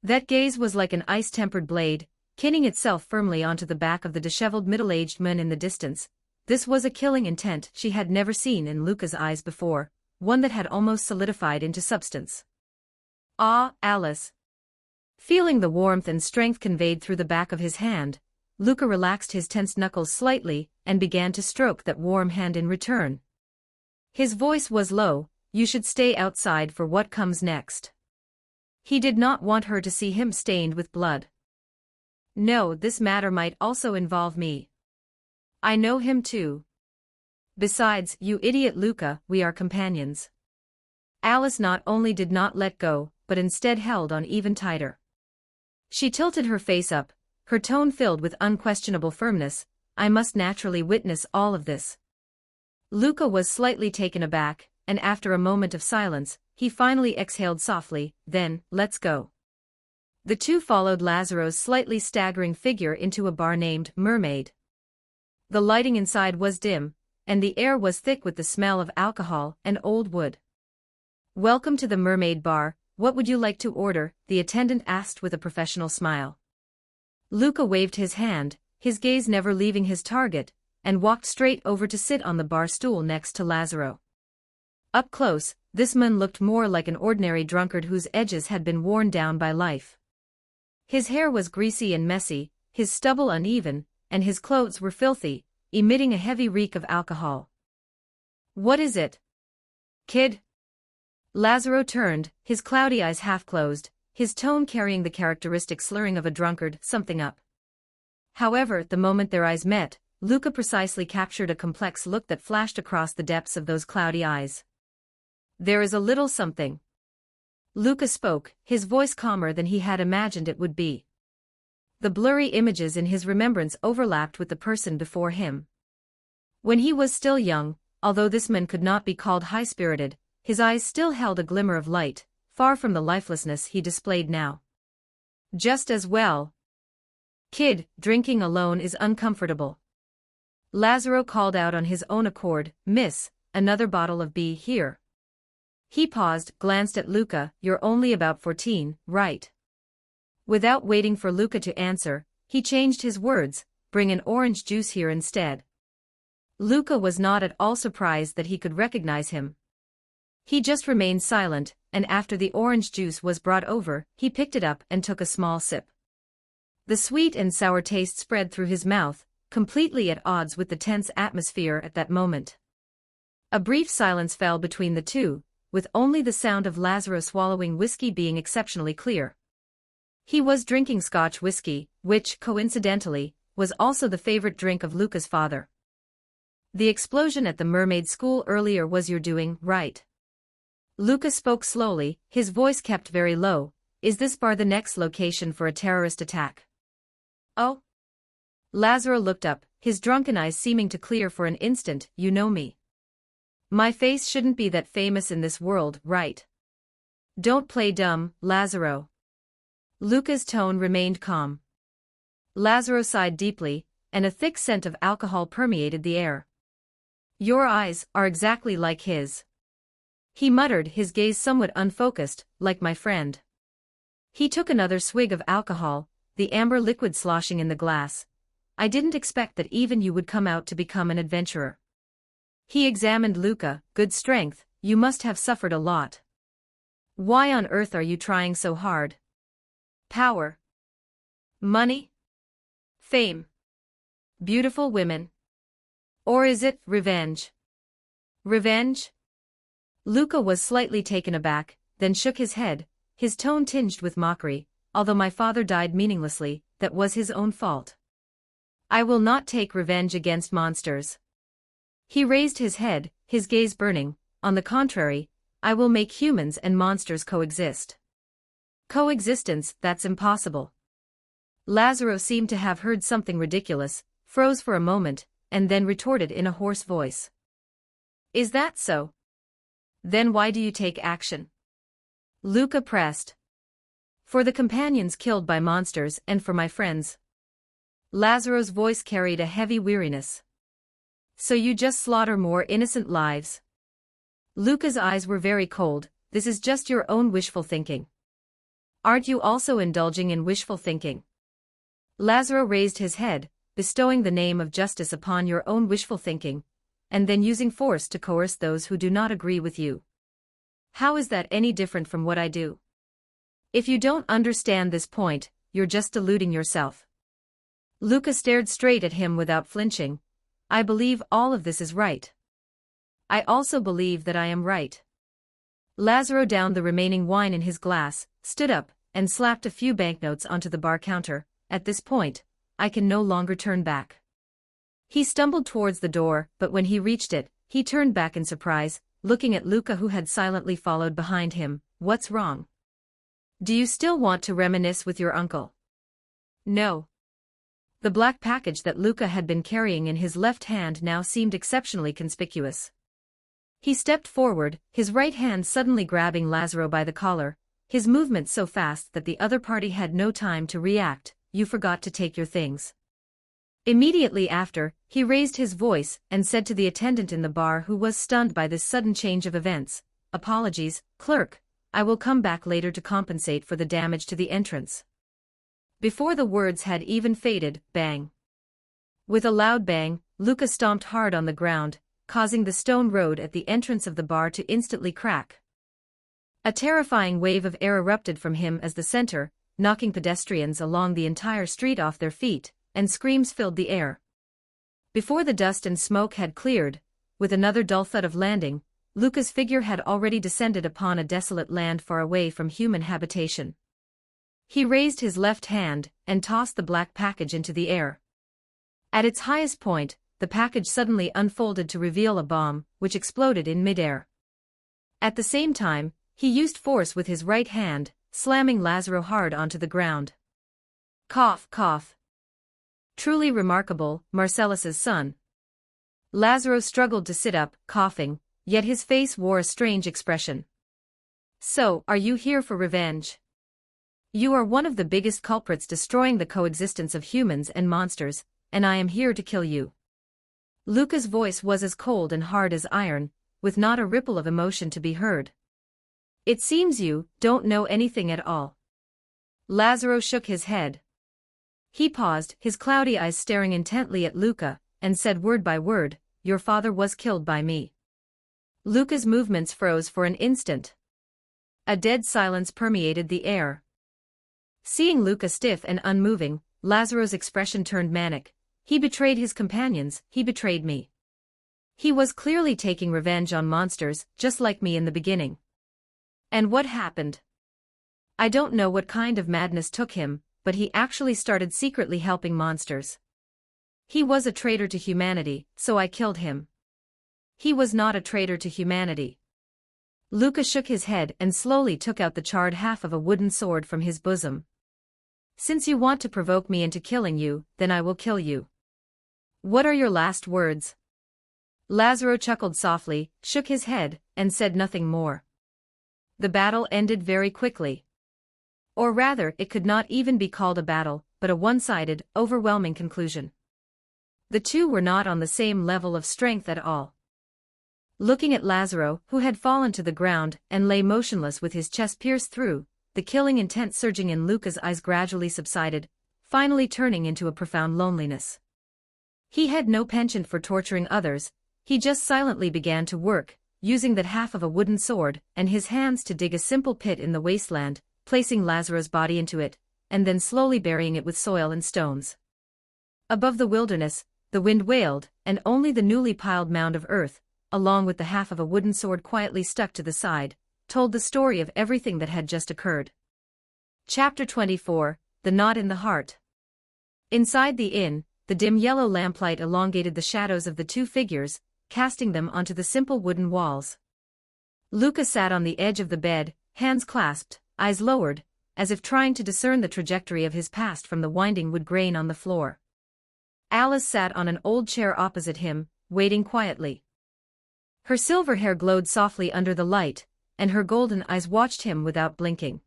That gaze was like an ice-tempered blade, pinning itself firmly onto the back of the disheveled middle-aged man in the distance. This was a killing intent she had never seen in Luca's eyes before, one that had almost solidified into substance. "Ah, Alice." Feeling the warmth and strength conveyed through the back of his hand, Luca relaxed his tense knuckles slightly and began to stroke that warm hand in return. His voice was low, "You should stay outside for what comes next." He did not want her to see him stained with blood. "No, this matter might also involve me. I know him too. Besides, you idiot Luca, we are companions." Alice not only did not let go, but instead held on even tighter. She tilted her face up, her tone filled with unquestionable firmness. "I must naturally witness all of this." Luca was slightly taken aback, and after a moment of silence, he finally exhaled softly, "Then, let's go." The two followed Lazaro's slightly staggering figure into a bar named Mermaid. The lighting inside was dim, and the air was thick with the smell of alcohol and old wood. "Welcome to the Mermaid Bar, what would you like to order?" the attendant asked with a professional smile. Luca waved his hand, his gaze never leaving his target, and walked straight over to sit on the bar stool next to Lazaro. Up close, this man looked more like an ordinary drunkard whose edges had been worn down by life. His hair was greasy and messy, his stubble uneven, and his clothes were filthy, emitting a heavy reek of alcohol. "What is it, kid?" Lazaro turned, his cloudy eyes half closed, his tone carrying the characteristic slurring of a drunkard. "Something up." However, the moment their eyes met, Luca precisely captured a complex look that flashed across the depths of those cloudy eyes. "There is a little something." Luca spoke, his voice calmer than he had imagined it would be. The blurry images in his remembrance overlapped with the person before him. When he was still young, although this man could not be called high-spirited, his eyes still held a glimmer of light, far from the lifelessness he displayed now. Just as well. Kid, drinking alone is uncomfortable. Lazaro called out on his own accord, "Miss, another bottle of B here." He paused, glanced at Luca. "You're only about 14, right?" Without waiting for Luca to answer, he changed his words, "Bring an orange juice here instead." Luca was not at all surprised that he could recognize him. He just remained silent, and after the orange juice was brought over, he picked it up and took a small sip. The sweet and sour taste spread through his mouth, completely at odds with the tense atmosphere at that moment. A brief silence fell between the two, with only the sound of Lazaro swallowing whiskey being exceptionally clear. He was drinking Scotch whiskey, which, coincidentally, was also the favorite drink of Luca's father. "The explosion at the mermaid school earlier was your doing, right?" Luca spoke slowly, his voice kept very low. "Is this bar the next location for a terrorist attack?" "Oh?" Lazaro looked up, his drunken eyes seeming to clear for an instant. "You know me. My face shouldn't be that famous in this world, right?" "Don't play dumb, Lazaro." Luca's tone remained calm. Lazaro sighed deeply, and a thick scent of alcohol permeated the air. "Your eyes are exactly like his," he muttered, his gaze somewhat unfocused, "like my friend." He took another swig of alcohol, the amber liquid sloshing in the glass. "I didn't expect that even you would come out to become an adventurer." He examined Luca. "Good strength, you must have suffered a lot. Why on earth are you trying so hard? Power? Money? Fame? Beautiful women? Or is it revenge?" "Revenge?" Luca was slightly taken aback, then shook his head, his tone tinged with mockery. "Although my father died meaninglessly, that was his own fault. I will not take revenge against monsters." He raised his head, his gaze burning. "On the contrary, I will make humans and monsters coexist." "Coexistence, that's impossible." Lazaro seemed to have heard something ridiculous, froze for a moment, and then retorted in a hoarse voice. "Is that so? Then why do you take action?" Luca pressed. "For the companions killed by monsters and for my friends." Lazaro's voice carried a heavy weariness. "So you just slaughter more innocent lives?" Luca's eyes were very cold. "This is just your own wishful thinking. Aren't you also indulging in wishful thinking?" Lazaro raised his head, bestowing the name of justice upon your own wishful thinking, and then using force to coerce those who do not agree with you. How is that any different from what I do? If you don't understand this point, you're just deluding yourself. Luca stared straight at him without flinching. "I believe all of this is right. I also believe that I am right." Lazaro downed the remaining wine in his glass, stood up, and slapped a few banknotes onto the bar counter. "At this point, I can no longer turn back." He stumbled towards the door, but when he reached it, he turned back in surprise, looking at Luca, who had silently followed behind him. "What's wrong? Do you still want to reminisce with your uncle?" "No." The black package that Luca had been carrying in his left hand now seemed exceptionally conspicuous. He stepped forward, his right hand suddenly grabbing Lazaro by the collar, his movement so fast that the other party had no time to react. "You forgot to take your things." Immediately after, he raised his voice and said to the attendant in the bar, who was stunned by this sudden change of events, "Apologies, clerk, I will come back later to compensate for the damage to the entrance." Before the words had even faded, bang. With a loud bang, Luca stomped hard on the ground, causing the stone road at the entrance of the bar to instantly crack. A terrifying wave of air erupted from him as the center, knocking pedestrians along the entire street off their feet, and screams filled the air. Before the dust and smoke had cleared, with another dull thud of landing, Luca's figure had already descended upon a desolate land far away from human habitation. He raised his left hand and tossed the black package into the air. At its highest point, the package suddenly unfolded to reveal a bomb, which exploded in midair. At the same time, he used force with his right hand, slamming Lazaro hard onto the ground. Cough, cough. Truly remarkable, Marcellus's son. Lazaro struggled to sit up, coughing, yet his face wore a strange expression. So, are you here for revenge? You are one of the biggest culprits destroying the coexistence of humans and monsters, and I am here to kill you. Luca's voice was as cold and hard as iron, with not a ripple of emotion to be heard. It seems you don't know anything at all. Lazaro shook his head. He paused, his cloudy eyes staring intently at Luca, and said word by word, "Your father was killed by me." Luca's movements froze for an instant. A dead silence permeated the air. Seeing Luca stiff and unmoving, Lazaro's expression turned manic. He betrayed his companions, he betrayed me. He was clearly taking revenge on monsters, just like me in the beginning. And what happened? I don't know what kind of madness took him, but he actually started secretly helping monsters. He was a traitor to humanity, so I killed him. He was not a traitor to humanity. Luca shook his head and slowly took out the charred half of a wooden sword from his bosom. Since you want to provoke me into killing you, then I will kill you. What are your last words? Lazaro chuckled softly, shook his head, and said nothing more. The battle ended very quickly. Or rather, it could not even be called a battle, but a one-sided, overwhelming conclusion. The two were not on the same level of strength at all. Looking at Lazaro, who had fallen to the ground and lay motionless with his chest pierced through, the killing intent surging in Luca's eyes gradually subsided, finally turning into a profound loneliness. He had no penchant for torturing others, he just silently began to work, using that half of a wooden sword and his hands to dig a simple pit in the wasteland, placing Lazaro's body into it, and then slowly burying it with soil and stones. Above the wilderness, the wind wailed, and only the newly piled mound of earth, along with the half of a wooden sword quietly stuck to the side, told the story of everything that had just occurred. Chapter 24, The Knot in the Heart. Inside the inn, the dim yellow lamplight elongated the shadows of the two figures, casting them onto the simple wooden walls. Luca sat on the edge of the bed, hands clasped, eyes lowered, as if trying to discern the trajectory of his past from the winding wood grain on the floor. Alice sat on an old chair opposite him, waiting quietly. Her silver hair glowed softly under the light, and her golden eyes watched him without blinking.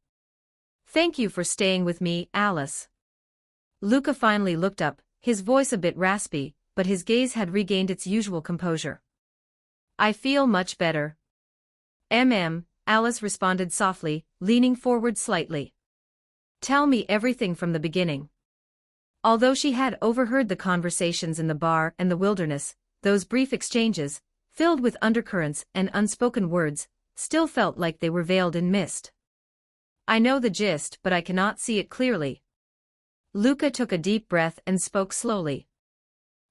"Thank you for staying with me, Alice." Luca finally looked up, his voice a bit raspy, but his gaze had regained its usual composure. "I feel much better." Alice responded softly, leaning forward slightly. "Tell me everything from the beginning." Although she had overheard the conversations in the bar and the wilderness, those brief exchanges, filled with undercurrents and unspoken words, still felt like they were veiled in mist. "I know the gist, but I cannot see it clearly." Luca took a deep breath and spoke slowly.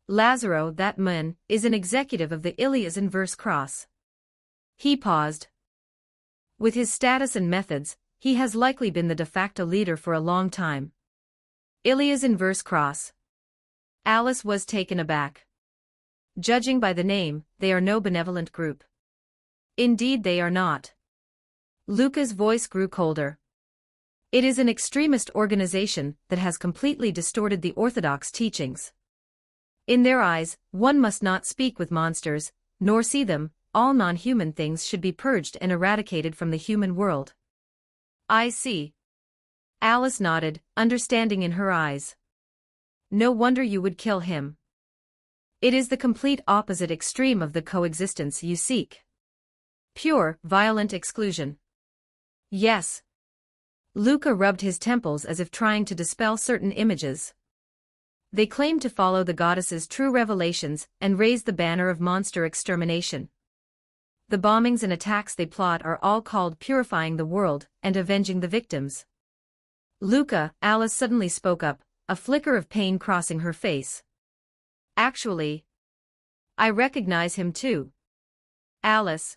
"Lazaro, that man, is an executive of the Ilias Inverse Cross." He paused. With his status and methods, he has likely been the de facto leader for a long time. Ilias Inverse Cross. Alice was taken aback. Judging by the name, they are no benevolent group. Indeed they are not. Luca's voice grew colder. It is an extremist organization that has completely distorted the orthodox teachings. In their eyes, one must not speak with monsters, nor see them, all non-human things should be purged and eradicated from the human world. "I see." Alice nodded, understanding in her eyes. "No wonder you would kill him. It is the complete opposite extreme of the coexistence you seek. Pure, violent exclusion." "Yes." Luca rubbed his temples as if trying to dispel certain images. "They claim to follow the goddess's true revelations and raise the banner of monster extermination. The bombings and attacks they plot are all called purifying the world and avenging the victims." "Luca," Alice suddenly spoke up, a flicker of pain crossing her face. "Actually, I recognize him too." "Alice."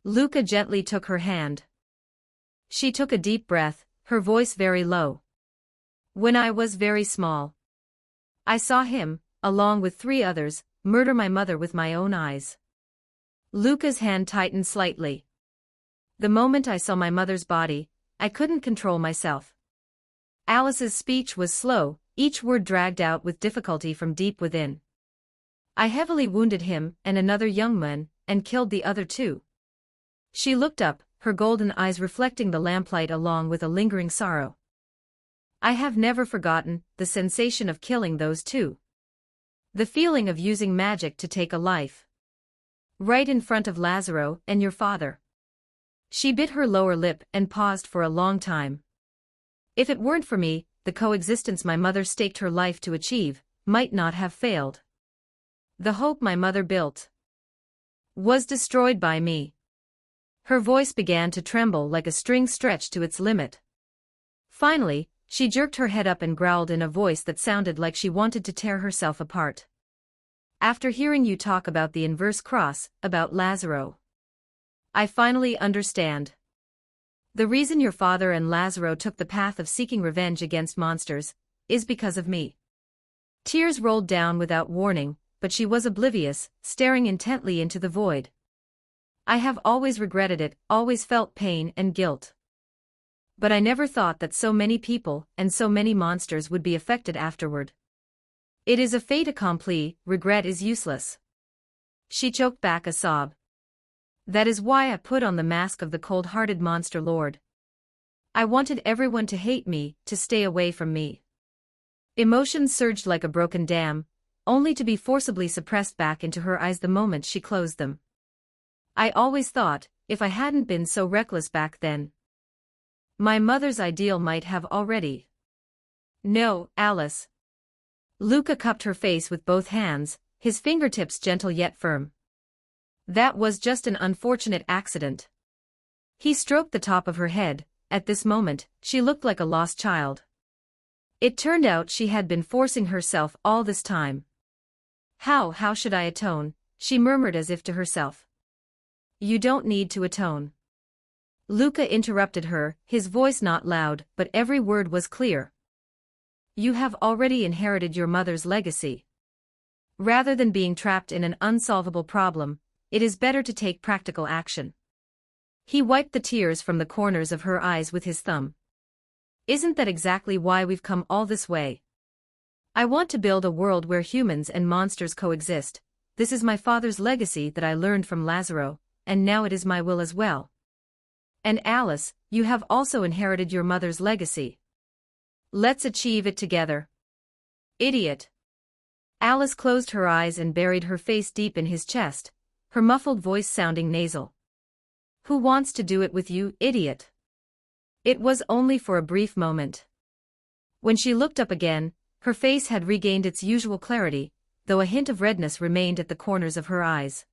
Luca gently took her hand. She took a deep breath, her voice very low. "When I was very small, I saw him, along with 3 others, murder my mother with my own eyes." Luca's hand tightened slightly. "The moment I saw my mother's body, I couldn't control myself. Alice's speech was slow, each word dragged out with difficulty from deep within. I heavily wounded him and another young man, and killed the other two. She looked up, her golden eyes reflecting the lamplight along with a lingering sorrow. I have never forgotten the sensation of killing those two. The feeling of using magic to take a life. Right in front of Lazaro and your father. She bit her lower lip and paused for a long time. If it weren't for me, the coexistence my mother staked her life to achieve might not have failed. The hope my mother built was destroyed by me. Her voice began to tremble like a string stretched to its limit. Finally, she jerked her head up and growled in a voice that sounded like she wanted to tear herself apart. After hearing you talk about the inverse cross, about Lazaro, I finally understand. The reason your father and Lazaro took the path of seeking revenge against monsters is because of me. Tears rolled down without warning, but she was oblivious, staring intently into the void. I have always regretted it, always felt pain and guilt. But I never thought that so many people and so many monsters would be affected afterward. It is a fait accompli, regret is useless. She choked back a sob. That is why I put on the mask of the cold-hearted monster lord. I wanted everyone to hate me, to stay away from me. Emotions surged like a broken dam, only to be forcibly suppressed back into her eyes the moment she closed them. I always thought, if I hadn't been so reckless back then, my mother's ideal might have already. No, Alice. Luca cupped her face with both hands, his fingertips gentle yet firm. That was just an unfortunate accident. He stroked the top of her head. At this moment, she looked like a lost child. It turned out she had been forcing herself all this time. How should I atone? She murmured as if to herself. You don't need to atone. Luca interrupted her, his voice not loud, but every word was clear. You have already inherited your mother's legacy. Rather than being trapped in an unsolvable problem, it is better to take practical action. He wiped the tears from the corners of her eyes with his thumb. Isn't that exactly why we've come all this way? I want to build a world where humans and monsters coexist. This is my father's legacy that I learned from Lazaro, and now it is my will as well. And Alice, you have also inherited your mother's legacy. Let's achieve it together. Idiot. Alice closed her eyes and buried her face deep in his chest, her muffled voice sounding nasal. Who wants to do it with you, idiot? It was only for a brief moment. When she looked up again, her face had regained its usual clarity, though a hint of redness remained at the corners of her eyes.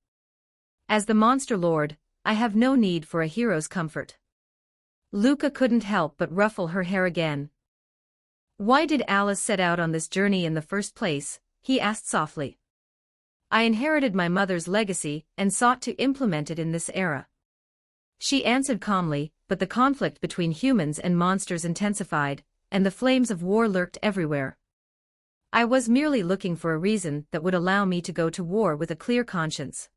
As the monster lord, I have no need for a hero's comfort. Luca couldn't help but ruffle her hair again. Why did Alice set out on this journey in the first place? He asked softly. I inherited my mother's legacy and sought to implement it in this era. She answered calmly, but the conflict between humans and monsters intensified, and the flames of war lurked everywhere. I was merely looking for a reason that would allow me to go to war with a clear conscience.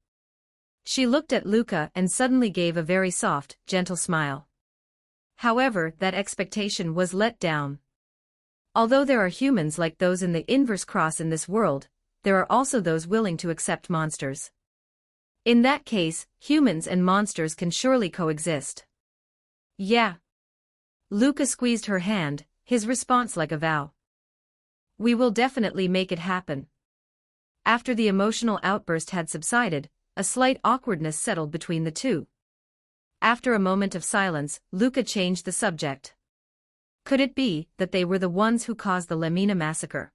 She looked at Luca and suddenly gave a very soft, gentle smile. However, that expectation was let down. Although there are humans like those in the inverse cross in this world, there are also those willing to accept monsters. In that case, humans and monsters can surely coexist. Yeah. Luca squeezed her hand, his response like a vow. We will definitely make it happen. After the emotional outburst had subsided, a slight awkwardness settled between the two. After a moment of silence, Luca changed the subject. Could it be that they were the ones who caused the Lamina massacre?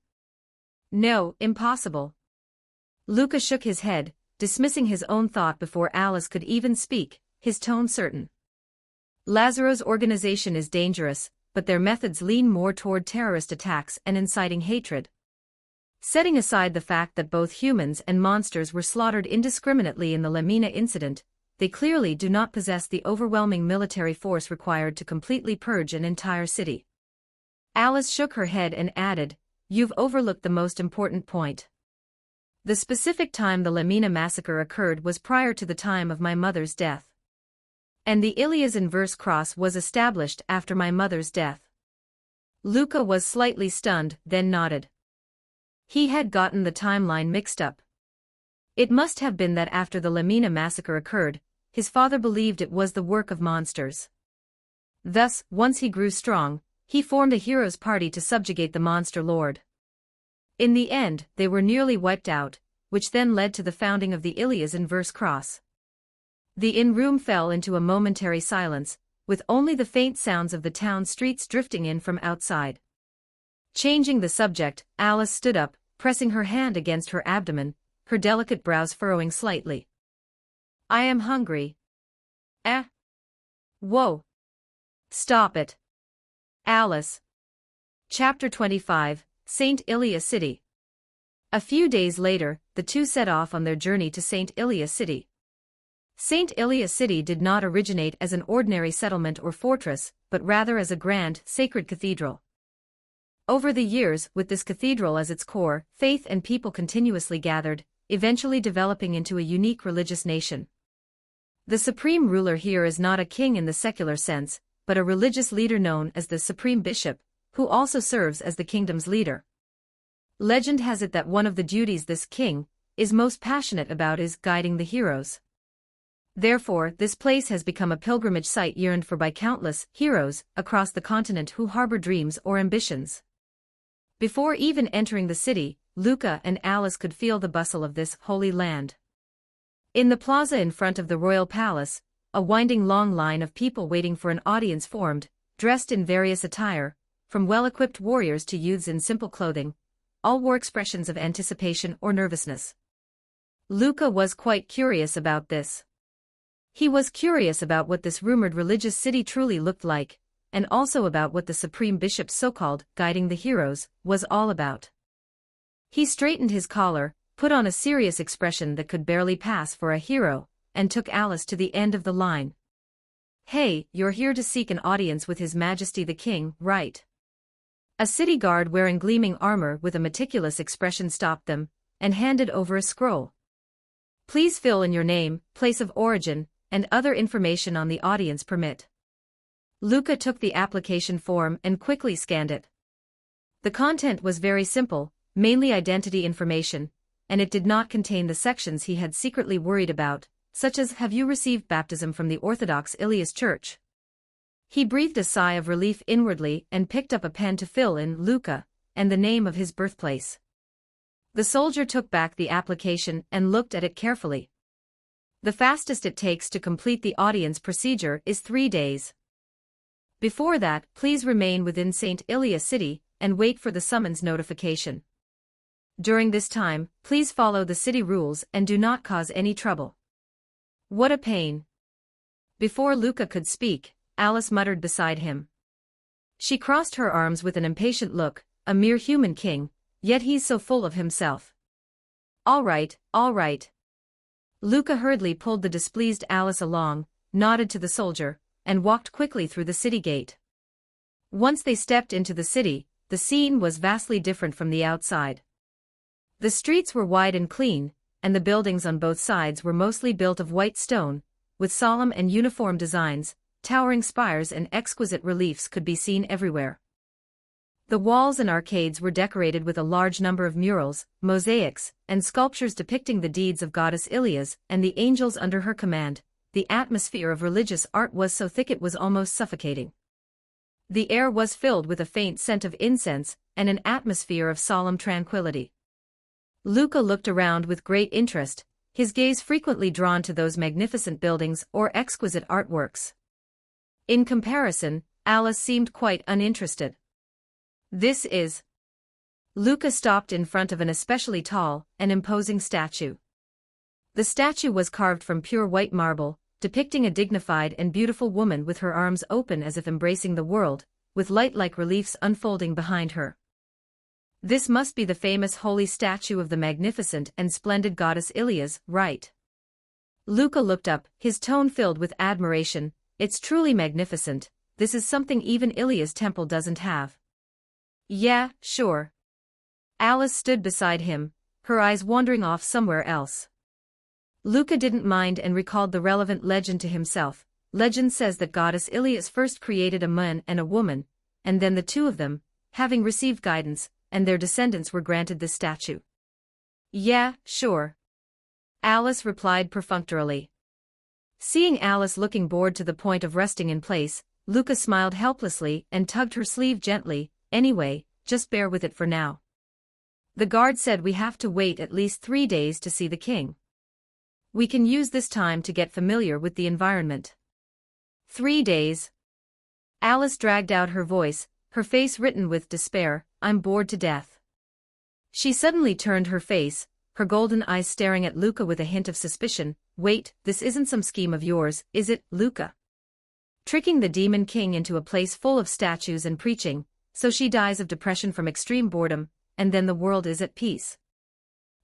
No, impossible. Luca shook his head, dismissing his own thought before Alice could even speak, his tone certain. Lazaro's organization is dangerous, but their methods lean more toward terrorist attacks and inciting hatred. Setting aside the fact that both humans and monsters were slaughtered indiscriminately in the Lamina incident, they clearly do not possess the overwhelming military force required to completely purge an entire city. Alice shook her head and added, You've overlooked the most important point. The specific time the Lamina massacre occurred was prior to the time of my mother's death. And the Ilia's inverse cross was established after my mother's death. Luca was slightly stunned, then nodded. He had gotten the timeline mixed up. It must have been that after the Lamina massacre occurred, his father believed it was the work of monsters. Thus, once he grew strong, he formed a heroes' party to subjugate the monster lord. In the end, they were nearly wiped out, which then led to the founding of the Ilias in verse cross. The inn-room fell into a momentary silence, with only the faint sounds of the town streets drifting in from outside. Changing the subject, Alice stood up, pressing her hand against her abdomen, her delicate brows furrowing slightly. I am hungry. Whoa. Stop it. Alice. Chapter 25, St. Ilia City. A few days later, the two set off on their journey to St. Ilia City. St. Ilia City did not originate as an ordinary settlement or fortress, but rather as a grand, sacred cathedral. Over the years, with this cathedral as its core, faith and people continuously gathered, eventually developing into a unique religious nation. The supreme ruler here is not a king in the secular sense, but a religious leader known as the supreme bishop, who also serves as the kingdom's leader. Legend has it that one of the duties this king is most passionate about is guiding the heroes. Therefore, this place has become a pilgrimage site yearned for by countless heroes across the continent who harbor dreams or ambitions. Before even entering the city, Luca and Alice could feel the bustle of this holy land. In the plaza in front of the royal palace, a winding long line of people waiting for an audience formed, dressed in various attire, from well-equipped warriors to youths in simple clothing. All wore expressions of anticipation or nervousness. Luca was quite curious about this. He was curious about what this rumored religious city truly looked like, and also about what the supreme bishop's so-called guiding the heroes was all about. He straightened his collar, put on a serious expression that could barely pass for a hero, and took Alice to the end of the line. Hey, you're here to seek an audience with His Majesty the King, right? A city guard wearing gleaming armor with a meticulous expression stopped them, and handed over a scroll. Please fill in your name, place of origin, and other information on the audience permit. Luca took the application form and quickly scanned it. The content was very simple, mainly identity information, and it did not contain the sections he had secretly worried about, such as have you received baptism from the Orthodox Ilias Church? He breathed a sigh of relief inwardly and picked up a pen to fill in Luca and the name of his birthplace. The soldier took back the application and looked at it carefully. The fastest it takes to complete the audience procedure is 3 days. Before that, please remain within St. Ilia City and wait for the summons notification. During this time, please follow the city rules and do not cause any trouble. What a pain. Before Luca could speak, Alice muttered beside him. She crossed her arms with an impatient look, a mere human king, yet he's so full of himself. All right. Luca hurriedly pulled the displeased Alice along, nodded to the soldier, and walked quickly through the city gate. Once they stepped into the city, the scene was vastly different from the outside. The streets were wide and clean, and the buildings on both sides were mostly built of white stone, with solemn and uniform designs. Towering spires and exquisite reliefs could be seen everywhere. The walls and arcades were decorated with a large number of murals, mosaics, and sculptures depicting the deeds of goddess Ilias and the angels under her command. The atmosphere of religious art was so thick it was almost suffocating. The air was filled with a faint scent of incense and an atmosphere of solemn tranquility. Luca looked around with great interest, his gaze frequently drawn to those magnificent buildings or exquisite artworks. In comparison, Alice seemed quite uninterested. This is. Luca stopped in front of an especially tall and imposing statue. The statue was carved from pure white marble, depicting a dignified and beautiful woman with her arms open as if embracing the world, with light-like reliefs unfolding behind her. This must be the famous holy statue of the magnificent and splendid goddess Ilias, right? Luca looked up, his tone filled with admiration. It's truly magnificent. This is something even Ilias' temple doesn't have. Yeah, sure. Alice stood beside him, her eyes wandering off somewhere else. Luca didn't mind and recalled the relevant legend to himself. Legend says that goddess Ilias first created a man and a woman, and then the two of them, having received guidance, and their descendants were granted this statue. Yeah, sure. Alice replied perfunctorily. Seeing Alice looking bored to the point of resting in place, Luca smiled helplessly and tugged her sleeve gently. Anyway, just bear with it for now. The guard said we have to wait at least 3 days to see the king. We can use this time to get familiar with the environment. 3 days. Alice dragged out her voice, her face written with despair. I'm bored to death. She suddenly turned her face, her golden eyes staring at Luca with a hint of suspicion. Wait, this isn't some scheme of yours, is it, Luca? Tricking the Demon King into a place full of statues and preaching, so she dies of depression from extreme boredom, and then the world is at peace.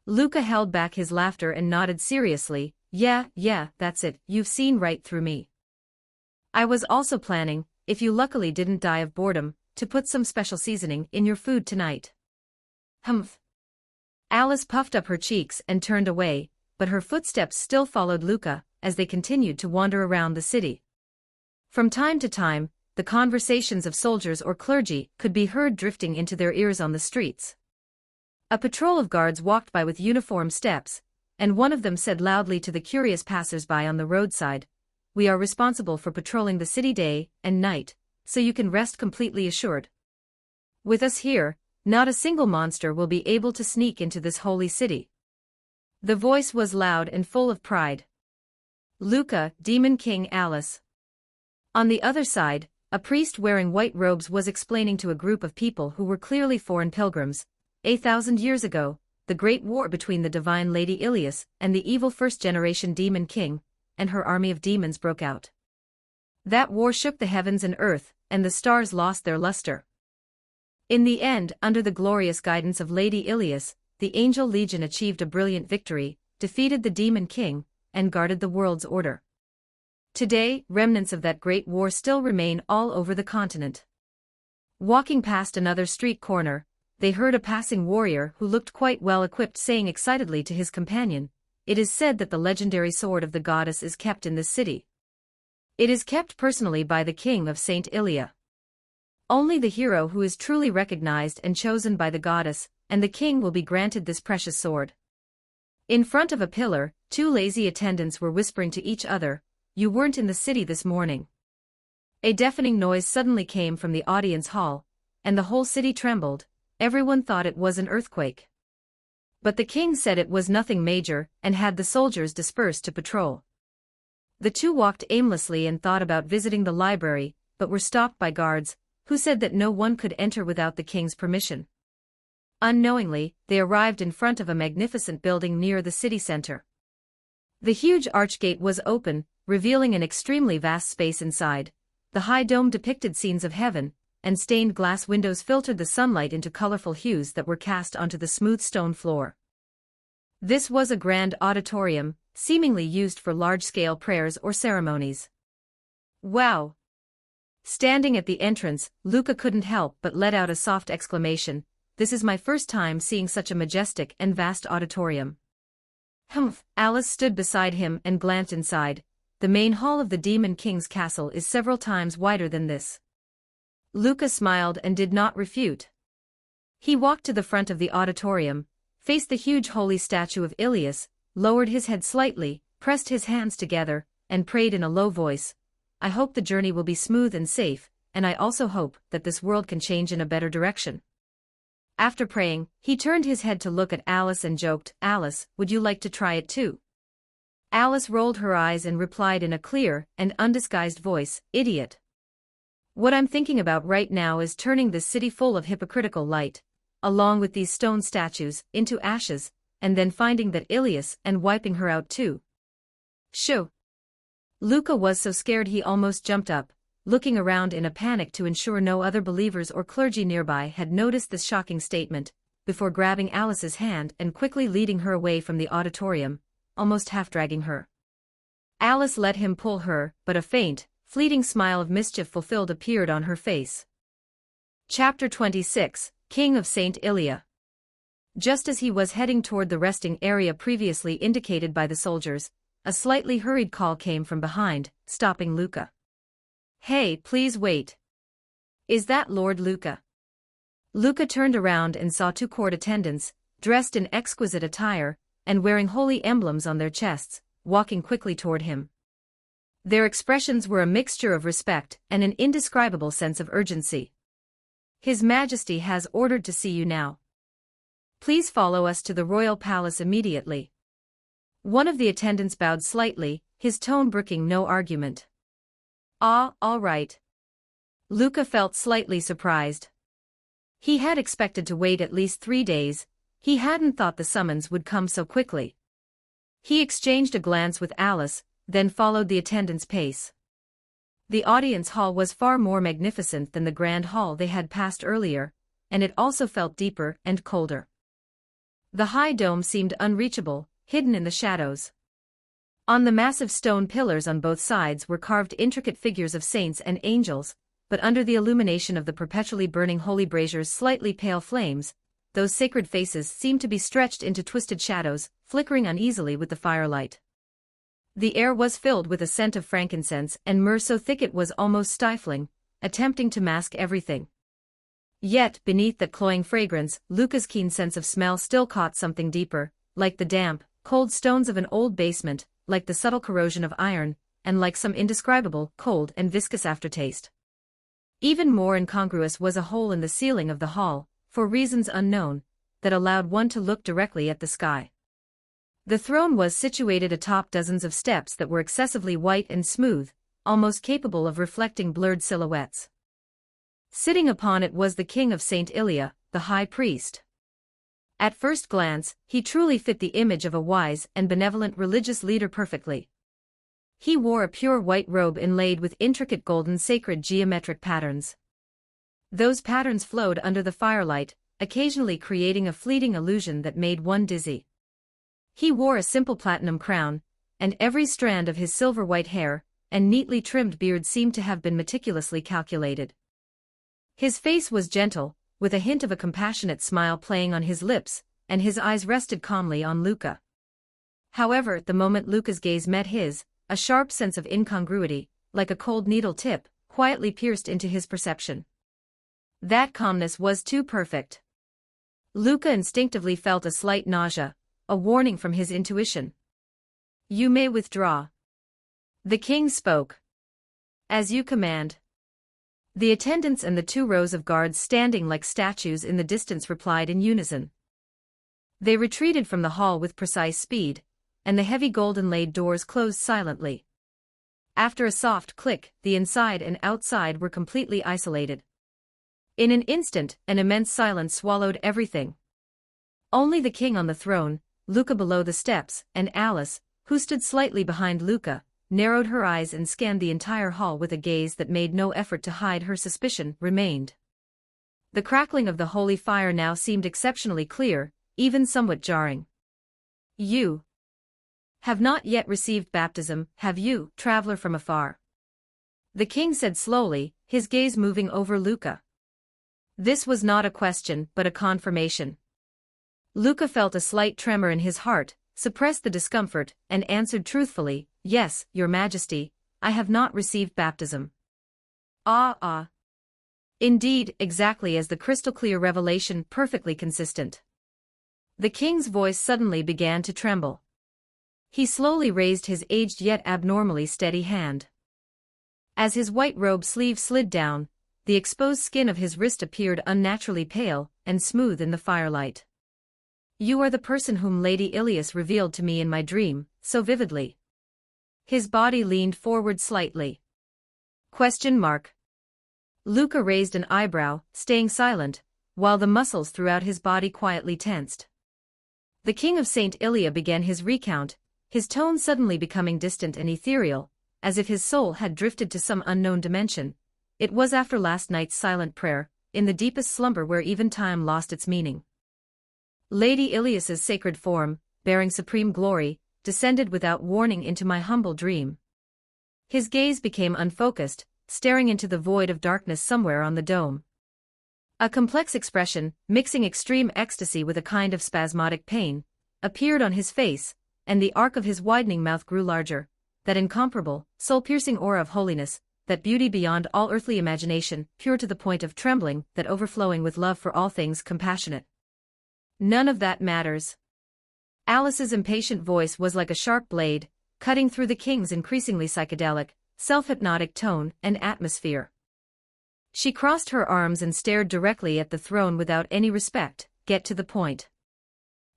Luca held back his laughter and nodded seriously. Yeah, that's it, you've seen right through me. I was also planning, if you luckily didn't die of boredom, to put some special seasoning in your food tonight. Humph. Alice puffed up her cheeks and turned away, but her footsteps still followed Luca as they continued to wander around the city. From time to time, the conversations of soldiers or clergy could be heard drifting into their ears on the streets. A patrol of guards walked by with uniform steps, and one of them said loudly to the curious passers-by on the roadside, "We are responsible for patrolling the city day and night, so you can rest completely assured. With us here, not a single monster will be able to sneak into this holy city." The voice was loud and full of pride. Luca, Demon King Alice. On the other side, a priest wearing white robes was explaining to a group of people who were clearly foreign pilgrims. 1,000 years ago, the great war between the divine Lady Ilias and the evil first-generation Demon King, and her army of demons broke out. That war shook the heavens and earth, and the stars lost their luster. In the end, under the glorious guidance of Lady Ilias, the Angel Legion achieved a brilliant victory, defeated the Demon King, and guarded the world's order. Today, remnants of that great war still remain all over the continent. Walking past another street corner, they heard a passing warrior who looked quite well equipped saying excitedly to his companion, "It is said that the legendary sword of the goddess is kept in this city. It is kept personally by the king of Saint Ilia. Only the hero who is truly recognized and chosen by the goddess and the king will be granted this precious sword." In front of a pillar, 2 lazy attendants were whispering to each other, "You weren't in the city this morning." A deafening noise suddenly came from the audience hall, and the whole city trembled. Everyone thought it was an earthquake. But the king said it was nothing major and had the soldiers dispersed to patrol. The two walked aimlessly and thought about visiting the library, but were stopped by guards, who said that no one could enter without the king's permission. Unknowingly, they arrived in front of a magnificent building near the city center. The huge archgate was open, revealing an extremely vast space inside. The high dome depicted scenes of heaven, and stained glass windows filtered the sunlight into colorful hues that were cast onto the smooth stone floor. This was a grand auditorium, seemingly used for large-scale prayers or ceremonies. Wow! Standing at the entrance, Luca couldn't help but let out a soft exclamation. This is my first time seeing such a majestic and vast auditorium. Humph! Alice stood beside him and glanced inside. The main hall of the Demon King's castle is several times wider than this. Luca smiled and did not refute. He walked to the front of the auditorium, faced the huge holy statue of Ilias, lowered his head slightly, pressed his hands together, and prayed in a low voice, "I hope the journey will be smooth and safe, and I also hope that this world can change in a better direction." After praying, he turned his head to look at Alice and joked, "Alice, would you like to try it too?" Alice rolled her eyes and replied in a clear and undisguised voice, "Idiot. What I'm thinking about right now is turning this city full of hypocritical light, along with these stone statues, into ashes, and then finding that Ilias and wiping her out too." Shoo! Luca was so scared he almost jumped up, looking around in a panic to ensure no other believers or clergy nearby had noticed this shocking statement, before grabbing Alice's hand and quickly leading her away from the auditorium, almost half-dragging her. Alice let him pull her, but a faint, fleeting smile of mischief-fulfilled appeared on her face. Chapter 26, King of Saint Ilia. Just as he was heading toward the resting area previously indicated by the soldiers, a slightly hurried call came from behind, stopping Luca. "Hey, please wait. Is that Lord Luca?" Luca turned around and saw two court attendants, dressed in exquisite attire, and wearing holy emblems on their chests, walking quickly toward him. Their expressions were a mixture of respect and an indescribable sense of urgency. His Majesty has ordered to see you now. Please follow us to the royal palace immediately. One of the attendants bowed slightly, his tone brooking no argument. Ah, all right. Luca felt slightly surprised. He had expected to wait at least 3 days, he hadn't thought the summons would come so quickly. He exchanged a glance with Alice, then followed the attendant's pace. The audience hall was far more magnificent than the grand hall they had passed earlier, and it also felt deeper and colder. The high dome seemed unreachable, hidden in the shadows. On the massive stone pillars on both sides were carved intricate figures of saints and angels, but under the illumination of the perpetually burning holy braziers' slightly pale flames, those sacred faces seemed to be stretched into twisted shadows, flickering uneasily with the firelight. The air was filled with a scent of frankincense and myrrh so thick it was almost stifling, attempting to mask everything. Yet, beneath that cloying fragrance, Luca's keen sense of smell still caught something deeper, like the damp, cold stones of an old basement, like the subtle corrosion of iron, and like some indescribable, cold and viscous aftertaste. Even more incongruous was a hole in the ceiling of the hall, for reasons unknown, that allowed one to look directly at the sky. The throne was situated atop dozens of steps that were excessively white and smooth, almost capable of reflecting blurred silhouettes. Sitting upon it was the king of St. Ilia, the high priest. At first glance, he truly fit the image of a wise and benevolent religious leader perfectly. He wore a pure white robe inlaid with intricate golden sacred geometric patterns. Those patterns flowed under the firelight, occasionally creating a fleeting illusion that made one dizzy. He wore a simple platinum crown, and every strand of his silver-white hair and neatly trimmed beard seemed to have been meticulously calculated. His face was gentle, with a hint of a compassionate smile playing on his lips, and his eyes rested calmly on Luca. However, the moment Luca's gaze met his, a sharp sense of incongruity, like a cold needle tip, quietly pierced into his perception. That calmness was too perfect. Luca instinctively felt a slight nausea, a warning from his intuition. You may withdraw. The king spoke. As you command. The attendants and the 2 rows of guards standing like statues in the distance replied in unison. They retreated from the hall with precise speed, and the heavy golden-laid doors closed silently. After a soft click, the inside and outside were completely isolated. In an instant, an immense silence swallowed everything. Only the king on the throne, Luca below the steps, and Alice, who stood slightly behind Luca, narrowed her eyes and scanned the entire hall with a gaze that made no effort to hide her suspicion, remained. The crackling of the holy fire now seemed exceptionally clear, even somewhat jarring. You have not yet received baptism, have you, traveler from afar? The king said slowly, his gaze moving over Luca. This was not a question, but a confirmation. Luca felt a slight tremor in his heart, suppressed the discomfort, and answered truthfully, Yes, your Majesty, I have not received baptism. Ah. Indeed, exactly as the crystal-clear revelation, perfectly consistent. The king's voice suddenly began to tremble. He slowly raised his aged yet abnormally steady hand. As his white robe sleeve slid down, the exposed skin of his wrist appeared unnaturally pale and smooth in the firelight. You are the person whom Lady Ilias revealed to me in my dream, so vividly. His body leaned forward slightly. Luca raised an eyebrow, staying silent, while the muscles throughout his body quietly tensed. The king of St. Ilia began his recount, his tone suddenly becoming distant and ethereal, as if his soul had drifted to some unknown dimension. It was after last night's silent prayer, in the deepest slumber where even time lost its meaning. Lady Ilias's sacred form, bearing supreme glory, descended without warning into my humble dream. His gaze became unfocused, staring into the void of darkness somewhere on the dome. A complex expression, mixing extreme ecstasy with a kind of spasmodic pain, appeared on his face, and the arc of his widening mouth grew larger, that incomparable, soul-piercing aura of holiness, that beauty beyond all earthly imagination, pure to the point of trembling, that overflowing with love for all things compassionate. None of that matters. Alice's impatient voice was like a sharp blade, cutting through the king's increasingly psychedelic, self-hypnotic tone and atmosphere. She crossed her arms and stared directly at the throne without any respect. Get to the point.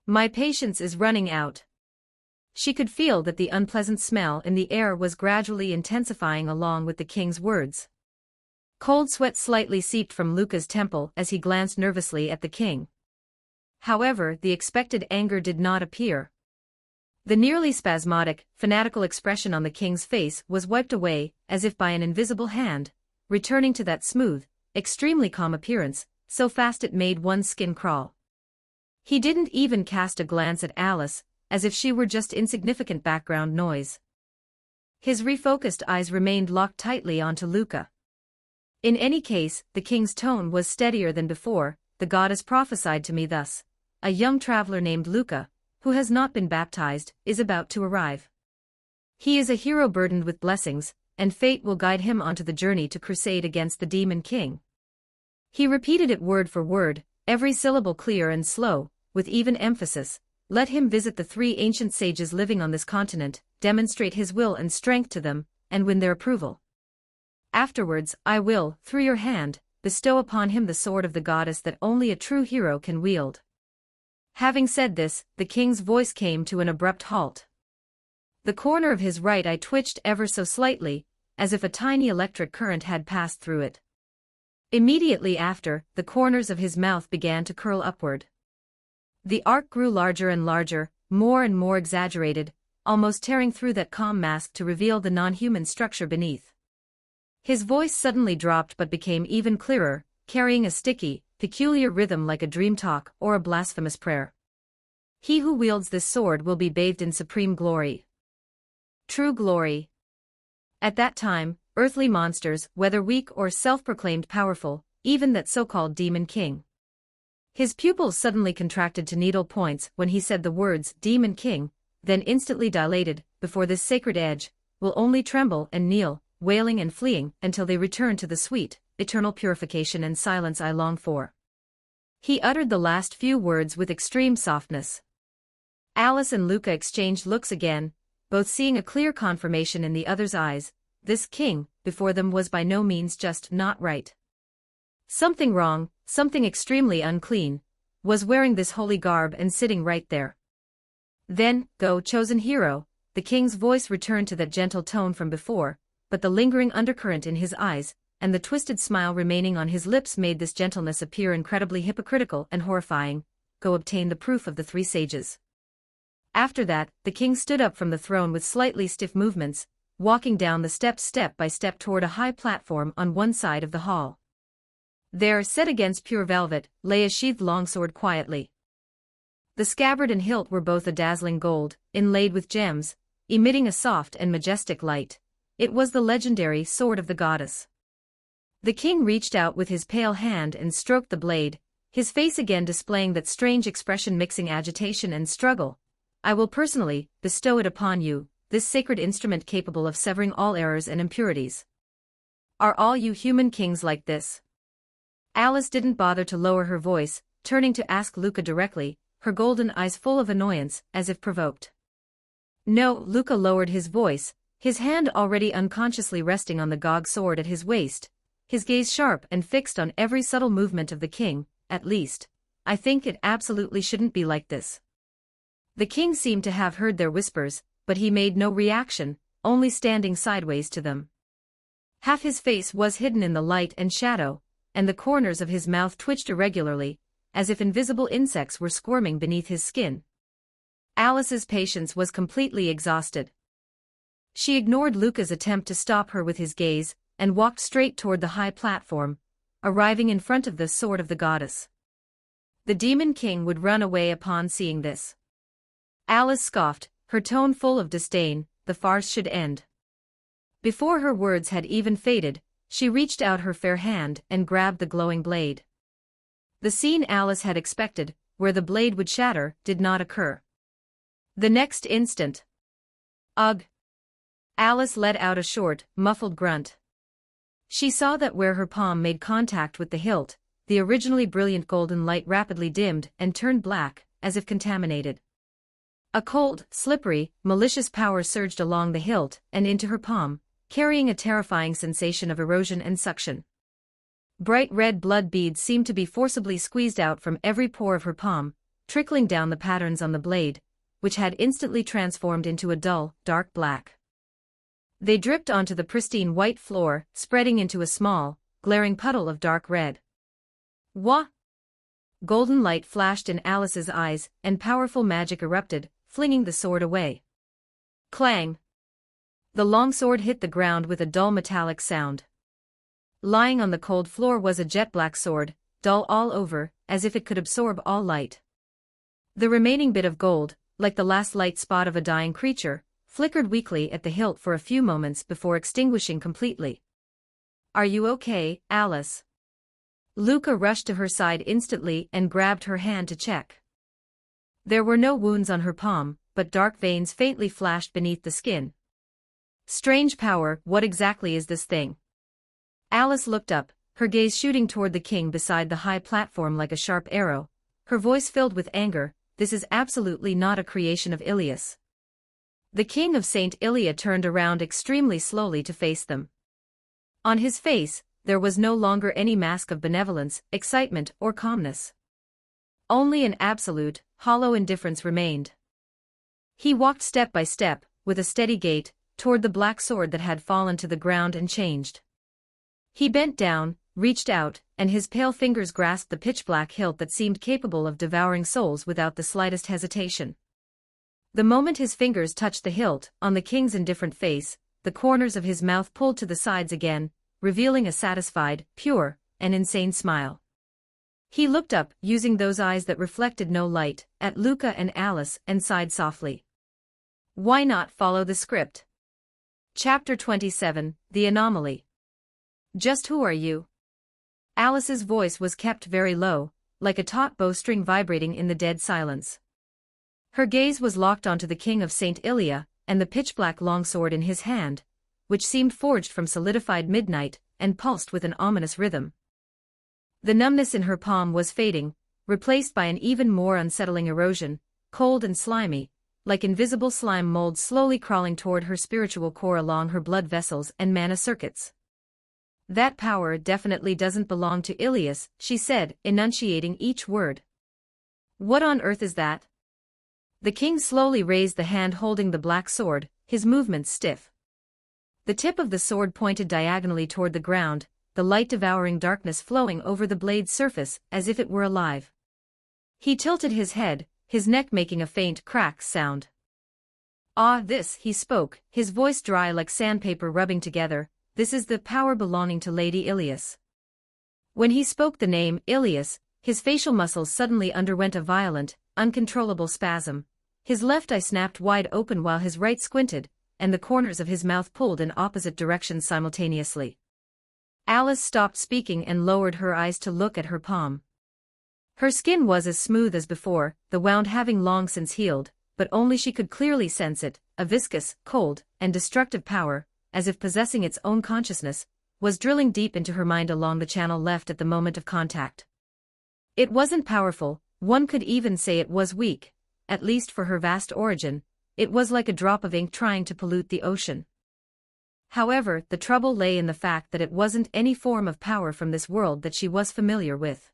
My patience is running out. She could feel that the unpleasant smell in the air was gradually intensifying along with the king's words. Cold sweat slightly seeped from Luca's temple as he glanced nervously at the king. However, the expected anger did not appear. The nearly spasmodic, fanatical expression on the king's face was wiped away, as if by an invisible hand, returning to that smooth, extremely calm appearance, so fast it made one's skin crawl. He didn't even cast a glance at Alice, as if she were just insignificant background noise. His refocused eyes remained locked tightly onto Luca. In any case, the king's tone was steadier than before. The goddess prophesied to me thus: a young traveler named Luca, who has not been baptized, is about to arrive. He is a hero burdened with blessings, and fate will guide him onto the journey to crusade against the demon king. He repeated it word for word, every syllable clear and slow, with even emphasis. Let him visit the 3 ancient sages living on this continent, demonstrate his will and strength to them, and win their approval. Afterwards, I will, through your hand, bestow upon him the sword of the goddess that only a true hero can wield. Having said this, the king's voice came to an abrupt halt. The corner of his right eye twitched ever so slightly, as if a tiny electric current had passed through it. Immediately after, the corners of his mouth began to curl upward. The arc grew larger and larger, more and more exaggerated, almost tearing through that calm mask to reveal the non-human structure beneath. His voice suddenly dropped but became even clearer, carrying a sticky, peculiar rhythm like a dream talk or a blasphemous prayer. He who wields this sword will be bathed in supreme glory. True glory. At that time, earthly monsters, whether weak or self-proclaimed powerful, even that so-called demon king. His pupils suddenly contracted to needle points when he said the words demon king, then instantly dilated, before this sacred edge, will only tremble and kneel, wailing and fleeing, until they return to the sweet, eternal purification and silence I long for. He uttered the last few words with extreme softness. Alice and Luca exchanged looks again, both seeing a clear confirmation in the other's eyes. This king, before them, was by no means just not right. Something wrong, something extremely unclean, was wearing this holy garb and sitting right there. Then, go, chosen hero, the king's voice returned to that gentle tone from before, but the lingering undercurrent in his eyes, and the twisted smile remaining on his lips made this gentleness appear incredibly hypocritical and horrifying. Go obtain the proof of the 3 sages. After that, the king stood up from the throne with slightly stiff movements, walking down the steps step by step toward a high platform on one side of the hall. There, set against pure velvet, lay a sheathed longsword quietly. The scabbard and hilt were both a dazzling gold, inlaid with gems, emitting a soft and majestic light. It was the legendary sword of the goddess. The king reached out with his pale hand and stroked the blade, his face again displaying that strange expression mixing agitation and struggle. I will personally bestow it upon you, this sacred instrument capable of severing all errors and impurities. Are all you human kings like this? Alice didn't bother to lower her voice, turning to ask Luca directly, her golden eyes full of annoyance, as if provoked. No, Luca lowered his voice, his hand already unconsciously resting on the gog sword at his waist, his gaze sharp and fixed on every subtle movement of the king. At least, I think it absolutely shouldn't be like this. The king seemed to have heard their whispers, but he made no reaction, only standing sideways to them. Half his face was hidden in the light and shadow, and the corners of his mouth twitched irregularly, as if invisible insects were squirming beneath his skin. Alice's patience was completely exhausted. She ignored Luca's attempt to stop her with his gaze, and walked straight toward the high platform, arriving in front of the sword of the goddess. The demon king would run away upon seeing this. Alice scoffed, her tone full of disdain. The farce should end. Before her words had even faded, she reached out her fair hand and grabbed the glowing blade. The scene Alice had expected, where the blade would shatter, did not occur. The next instant. Ugh! Alice let out a short, muffled grunt. She saw that where her palm made contact with the hilt, the originally brilliant golden light rapidly dimmed and turned black, as if contaminated. A cold, slippery, malicious power surged along the hilt and into her palm, carrying a terrifying sensation of erosion and suction. Bright red blood beads seemed to be forcibly squeezed out from every pore of her palm, trickling down the patterns on the blade, which had instantly transformed into a dull, dark black. They dripped onto the pristine white floor, spreading into a small, glaring puddle of dark red. Wah! Golden light flashed in Alice's eyes, and powerful magic erupted, flinging the sword away. Clang! The long sword hit the ground with a dull metallic sound. Lying on the cold floor was a jet-black sword, dull all over, as if it could absorb all light. The remaining bit of gold, like the last light spot of a dying creature, flickered weakly at the hilt for a few moments before extinguishing completely. "Are you okay, Alice?" Luca rushed to her side instantly and grabbed her hand to check. There were no wounds on her palm, but dark veins faintly flashed beneath the skin. "Strange power, what exactly is this thing?" Alice looked up, her gaze shooting toward the king beside the high platform like a sharp arrow, her voice filled with anger. "This is absolutely not a creation of Ilias." The king of Saint Ilia turned around extremely slowly to face them. On his face, there was no longer any mask of benevolence, excitement, or calmness. Only an absolute, hollow indifference remained. He walked step by step, with a steady gait, toward the black sword that had fallen to the ground and changed. He bent down, reached out, and his pale fingers grasped the pitch-black hilt that seemed capable of devouring souls without the slightest hesitation. The moment his fingers touched the hilt, on the king's indifferent face, the corners of his mouth pulled to the sides again, revealing a satisfied, pure, and insane smile. He looked up, using those eyes that reflected no light, at Luca and Alice, and sighed softly. Why not follow the script? Chapter 27, The Anomaly. Just who are you? Alice's voice was kept very low, like a taut bowstring vibrating in the dead silence. Her gaze was locked onto the king of Saint Ilia, and the pitch-black longsword in his hand, which seemed forged from solidified midnight, and pulsed with an ominous rhythm. The numbness in her palm was fading, replaced by an even more unsettling erosion, cold and slimy, like invisible slime molds slowly crawling toward her spiritual core along her blood vessels and mana circuits. "That power definitely doesn't belong to Ilias," she said, enunciating each word. "What on earth is that?" The king slowly raised the hand holding the black sword, his movements stiff. The tip of the sword pointed diagonally toward the ground, the light-devouring darkness flowing over the blade's surface as if it were alive. He tilted his head, his neck making a faint crack sound. This," he spoke, his voice dry like sandpaper rubbing together, "this is the power belonging to Lady Ilias." When he spoke the name, Ilias, his facial muscles suddenly underwent a violent, uncontrollable spasm. His left eye snapped wide open while his right squinted, and the corners of his mouth pulled in opposite directions simultaneously. Alice stopped speaking and lowered her eyes to look at her palm. Her skin was as smooth as before, the wound having long since healed, but only she could clearly sense it, a viscous, cold, and destructive power, as if possessing its own consciousness, was drilling deep into her mind along the channel left at the moment of contact. It wasn't powerful, one could even say it was weak. At least for her vast origin, it was like a drop of ink trying to pollute the ocean. However, the trouble lay in the fact that it wasn't any form of power from this world that she was familiar with.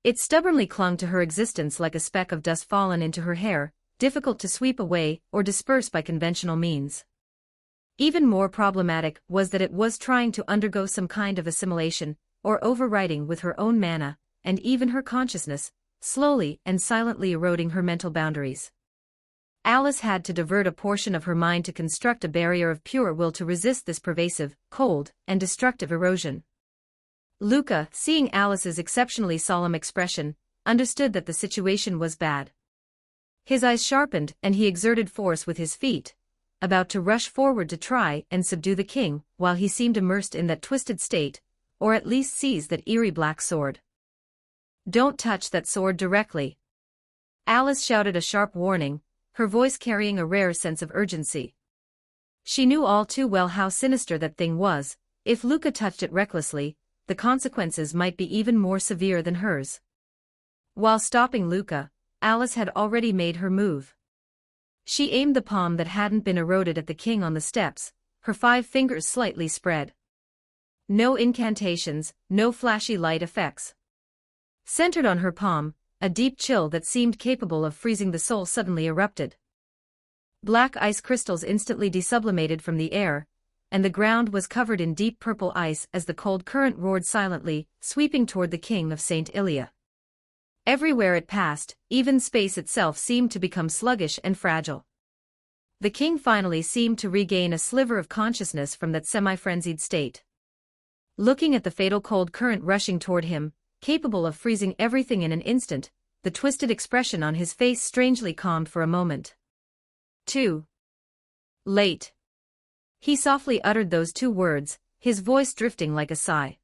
It stubbornly clung to her existence like a speck of dust fallen into her hair, difficult to sweep away or disperse by conventional means. Even more problematic was that it was trying to undergo some kind of assimilation, or overriding with her own mana, and even her consciousness, slowly and silently eroding her mental boundaries. Alice had to divert a portion of her mind to construct a barrier of pure will to resist this pervasive, cold, and destructive erosion. Luca, seeing Alice's exceptionally solemn expression, understood that the situation was bad. His eyes sharpened and he exerted force with his feet, about to rush forward to try and subdue the king, while he seemed immersed in that twisted state, or at least seize that eerie black sword. "Don't touch that sword directly." Alice shouted a sharp warning, her voice carrying a rare sense of urgency. She knew all too well how sinister that thing was, If Luca touched it recklessly, the consequences might be even more severe than hers. While stopping Luca, Alice had already made her move. She aimed the palm that hadn't been eroded at the king on the steps, her 5 fingers slightly spread. No incantations, no flashy light effects. Centered on her palm, a deep chill that seemed capable of freezing the soul suddenly erupted. Black ice crystals instantly desublimated from the air, and the ground was covered in deep purple ice as the cold current roared silently, sweeping toward the king of St. Ilia. Everywhere it passed, even space itself seemed to become sluggish and fragile. The king finally seemed to regain a sliver of consciousness from that semi-frenzied state. Looking at the fatal cold current rushing toward him, capable of freezing everything in an instant, the twisted expression on his face strangely calmed for a moment. Too late. He softly uttered those 2 words, his voice drifting like a sigh.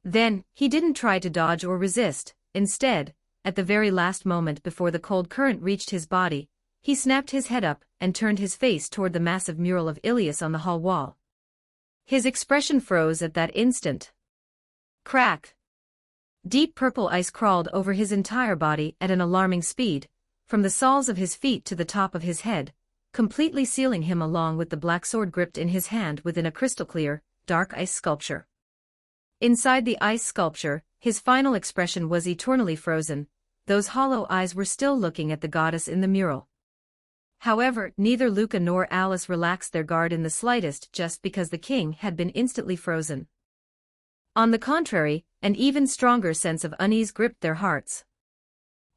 Then, he didn't try to dodge or resist. Instead, at the very last moment before the cold current reached his body, he snapped his head up and turned his face toward the massive mural of Ilias on the hall wall. His expression froze at that instant. Crack! Deep purple ice crawled over his entire body at an alarming speed, from the soles of his feet to the top of his head, completely sealing him along with the black sword gripped in his hand within a crystal-clear, dark ice sculpture. Inside the ice sculpture, his final expression was eternally frozen, those hollow eyes were still looking at the goddess in the mural. However, neither Luca nor Alice relaxed their guard in the slightest just because the king had been instantly frozen. On the contrary, an even stronger sense of unease gripped their hearts.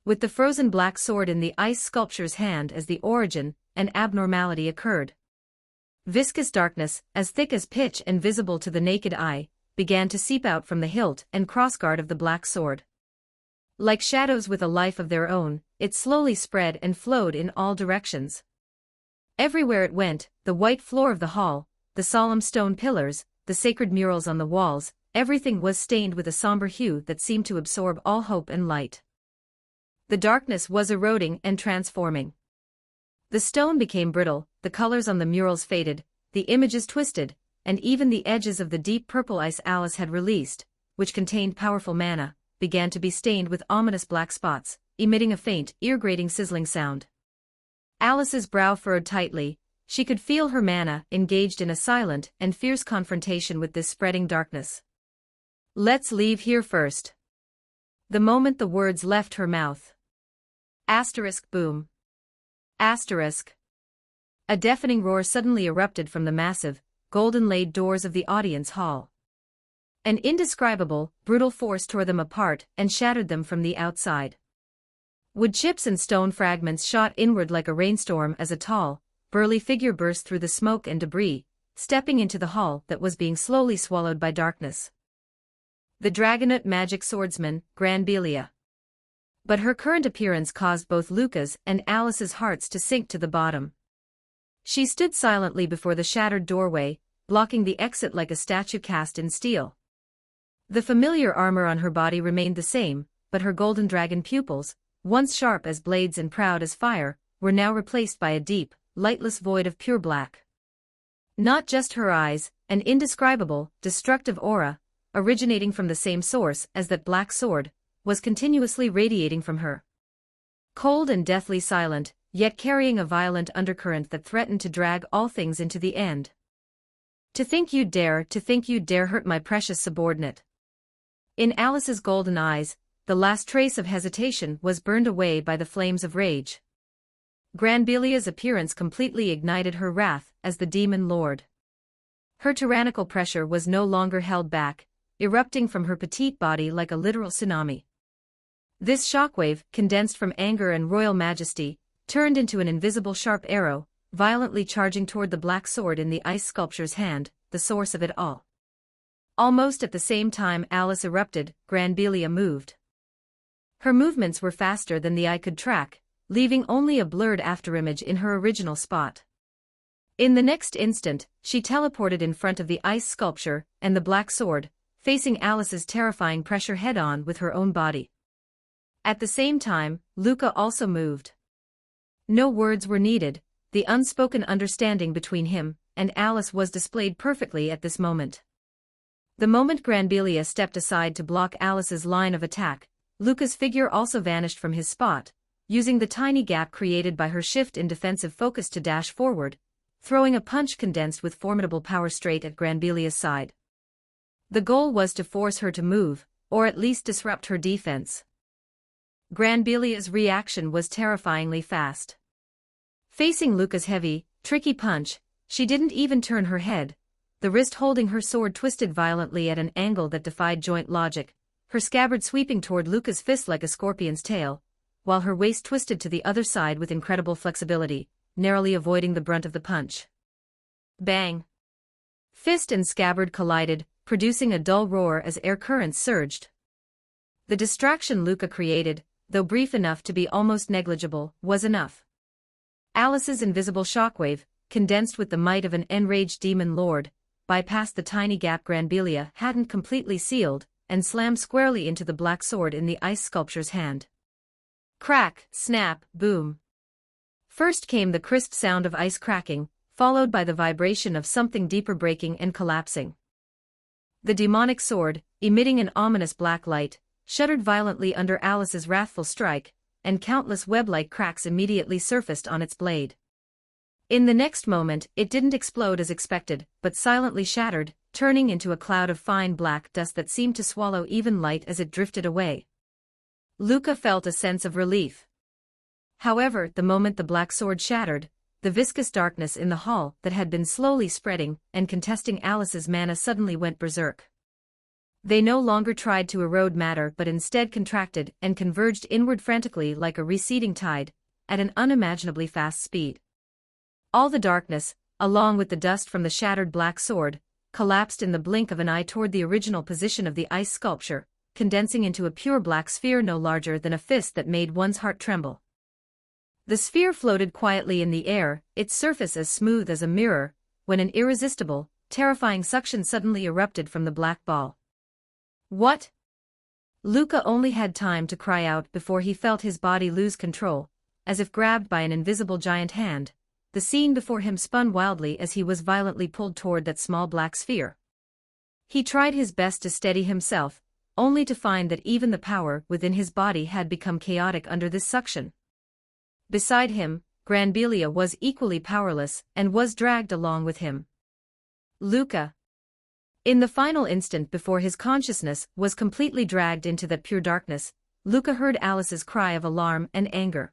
With the frozen black sword in the ice sculpture's hand as the origin, an abnormality occurred. Viscous darkness, as thick as pitch and visible to the naked eye, began to seep out from the hilt and crossguard of the black sword. Like shadows with a life of their own, it slowly spread and flowed in all directions. Everywhere it went, the white floor of the hall, the solemn stone pillars, the sacred murals on the walls, everything was stained with a somber hue that seemed to absorb all hope and light. The darkness was eroding and transforming. The stone became brittle, the colors on the murals faded, the images twisted, and even the edges of the deep purple ice Alice had released, which contained powerful mana, began to be stained with ominous black spots, emitting a faint, ear-grating sizzling sound. Alice's brow furrowed tightly, she could feel her mana engaged in a silent and fierce confrontation with this spreading darkness. "Let's leave here first." The moment the words left her mouth. Asterisk boom. Asterisk. A deafening roar suddenly erupted from the massive, golden-laid doors of the audience hall. An indescribable, brutal force tore them apart and shattered them from the outside. Wood chips and stone fragments shot inward like a rainstorm as a tall, burly figure burst through the smoke and debris, stepping into the hall that was being slowly swallowed by darkness. The Dragonite magic swordsman, Granbelia. But her current appearance caused both Luca's and Alice's hearts to sink to the bottom. She stood silently before the shattered doorway, blocking the exit like a statue cast in steel. The familiar armor on her body remained the same, but her golden dragon pupils, once sharp as blades and proud as fire, were now replaced by a deep, lightless void of pure black. Not just her eyes, an indescribable, destructive aura, originating from the same source as that black sword, was continuously radiating from her. Cold and deathly silent, yet carrying a violent undercurrent that threatened to drag all things into the end. To think you'd dare hurt my precious subordinate." In Alice's golden eyes, the last trace of hesitation was burned away by the flames of rage. Granbelia's appearance completely ignited her wrath as the demon lord. Her tyrannical pressure was no longer held back, erupting from her petite body like a literal tsunami. This shockwave, condensed from anger and royal majesty, turned into an invisible sharp arrow, violently charging toward the black sword in the ice sculpture's hand, the source of it all. Almost at the same time Alice erupted, Granbelia moved. Her movements were faster than the eye could track, leaving only a blurred afterimage in her original spot. In the next instant, she teleported in front of the ice sculpture and the black sword, facing Alice's terrifying pressure head-on with her own body. At the same time, Luca also moved. No words were needed, the unspoken understanding between him and Alice was displayed perfectly at this moment. The moment Granbelia stepped aside to block Alice's line of attack, Luca's figure also vanished from his spot, using the tiny gap created by her shift in defensive focus to dash forward, throwing a punch condensed with formidable power straight at Granbelia's side. The goal was to force her to move, or at least disrupt her defense. Granbelia's reaction was terrifyingly fast. Facing Luca's heavy, tricky punch, she didn't even turn her head, the wrist holding her sword twisted violently at an angle that defied joint logic, her scabbard sweeping toward Luca's fist like a scorpion's tail, while her waist twisted to the other side with incredible flexibility, narrowly avoiding the brunt of the punch. Bang! Fist and scabbard collided, producing a dull roar as air currents surged. The distraction Luca created, though brief enough to be almost negligible, was enough. Alice's invisible shockwave, condensed with the might of an enraged demon lord, bypassed the tiny gap Granbelia hadn't completely sealed, and slammed squarely into the black sword in the ice sculpture's hand. Crack, snap, boom. First came the crisp sound of ice cracking, followed by the vibration of something deeper breaking and collapsing. The demonic sword, emitting an ominous black light, shuddered violently under Alice's wrathful strike, and countless web-like cracks immediately surfaced on its blade. In the next moment, it didn't explode as expected, but silently shattered, turning into a cloud of fine black dust that seemed to swallow even light as it drifted away. Luca felt a sense of relief. However, the moment the black sword shattered, the viscous darkness in the hall that had been slowly spreading and contesting Alice's mana suddenly went berserk. They no longer tried to erode matter but instead contracted and converged inward frantically like a receding tide, at an unimaginably fast speed. All the darkness, along with the dust from the shattered black sword, collapsed in the blink of an eye toward the original position of the ice sculpture, condensing into a pure black sphere no larger than a fist that made one's heart tremble. The sphere floated quietly in the air, its surface as smooth as a mirror, when an irresistible, terrifying suction suddenly erupted from the black ball. What? Luca only had time to cry out before he felt his body lose control, as if grabbed by an invisible giant hand. The scene before him spun wildly as he was violently pulled toward that small black sphere. He tried his best to steady himself, only to find that even the power within his body had become chaotic under this suction. Beside him, Granbelia was equally powerless and was dragged along with him. Luca. In the final instant before his consciousness was completely dragged into that pure darkness, Luca heard Alice's cry of alarm and anger.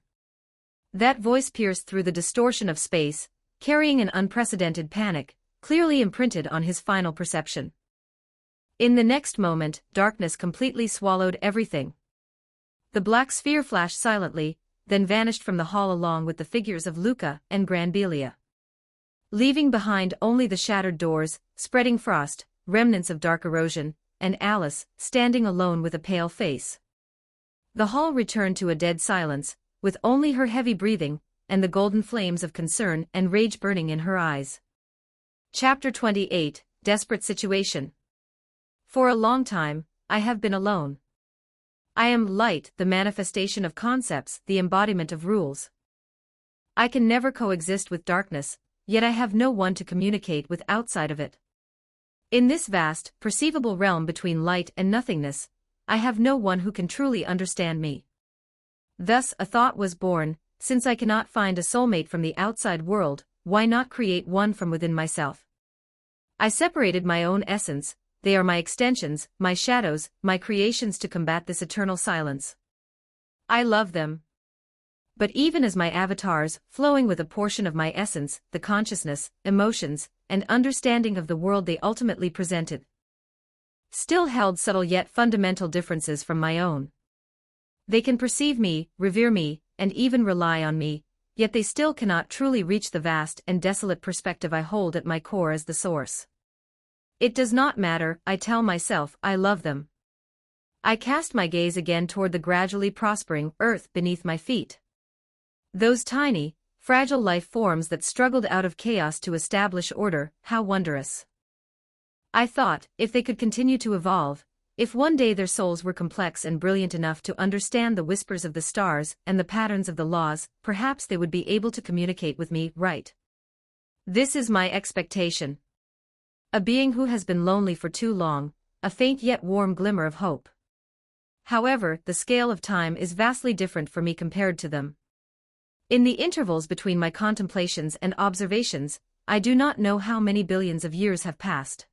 That voice pierced through the distortion of space, carrying an unprecedented panic, clearly imprinted on his final perception. In the next moment, darkness completely swallowed everything. The black sphere flashed silently, then vanished from the hall along with the figures of Luca and Granbelia. Leaving behind only the shattered doors, spreading frost, remnants of dark erosion, and Alice, standing alone with a pale face. The hall returned to a dead silence, with only her heavy breathing, and the golden flames of concern and rage burning in her eyes. Chapter 28, Desperate Situation. For a long time, I have been alone. I am light, the manifestation of concepts, the embodiment of rules. I can never coexist with darkness, yet I have no one to communicate with outside of it. In this vast, perceivable realm between light and nothingness, I have no one who can truly understand me. Thus a thought was born, since I cannot find a soulmate from the outside world, why not create one from within myself? I separated my own essence, they are my extensions, my shadows, my creations to combat this eternal silence. I love them. But even as my avatars, flowing with a portion of my essence, the consciousness, emotions, and understanding of the world they ultimately presented, still held subtle yet fundamental differences from my own. They can perceive me, revere me, and even rely on me, yet they still cannot truly reach the vast and desolate perspective I hold at my core as the source. It does not matter, I tell myself, I love them. I cast my gaze again toward the gradually prospering earth beneath my feet. Those tiny, fragile life forms that struggled out of chaos to establish order, how wondrous. I thought, if they could continue to evolve, if one day their souls were complex and brilliant enough to understand the whispers of the stars and the patterns of the laws, perhaps they would be able to communicate with me, right? This is my expectation. A being who has been lonely for too long, a faint yet warm glimmer of hope. However, the scale of time is vastly different for me compared to them. In the intervals between my contemplations and observations, I do not know how many billions of years have passed.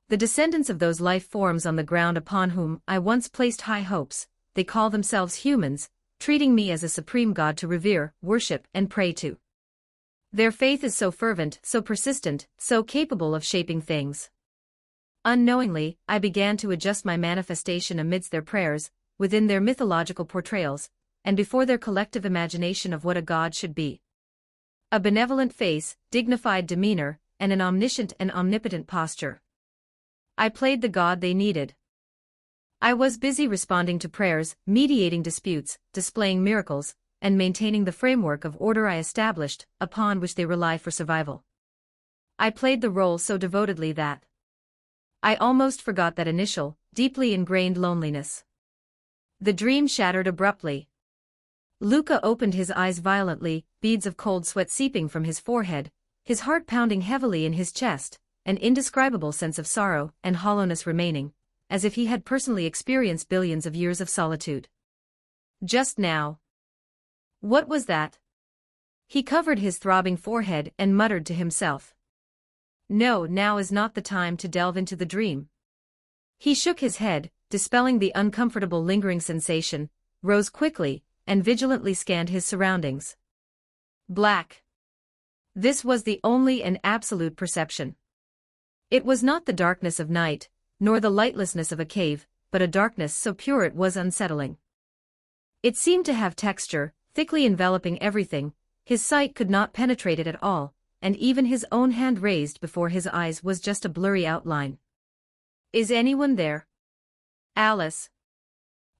The descendants of those life forms on the ground upon whom I once placed high hopes, they call themselves humans, treating me as a supreme god to revere, worship, and pray to. Their faith is so fervent, so persistent, so capable of shaping things. Unknowingly, I began to adjust my manifestation amidst their prayers, within their mythological portrayals, and before their collective imagination of what a god should be. A benevolent face, dignified demeanor, and an omniscient and omnipotent posture. I played the god they needed. I was busy responding to prayers, mediating disputes, displaying miracles, and maintaining the framework of order I established, upon which they rely for survival. I played the role so devotedly that I almost forgot that initial, deeply ingrained loneliness. The dream shattered abruptly. Luca opened his eyes violently, beads of cold sweat seeping from his forehead, his heart pounding heavily in his chest, an indescribable sense of sorrow and hollowness remaining, as if he had personally experienced billions of years of solitude. Just now. What was that? He covered his throbbing forehead and muttered to himself. No, now is not the time to delve into the dream. He shook his head, dispelling the uncomfortable lingering sensation, rose quickly, and vigilantly scanned his surroundings. Black. This was the only and absolute perception. It was not the darkness of night, nor the lightlessness of a cave, but a darkness so pure it was unsettling. It seemed to have texture, thickly enveloping everything. His sight could not penetrate it at all, and even his own hand raised before his eyes was just a blurry outline. Is anyone there? Alice.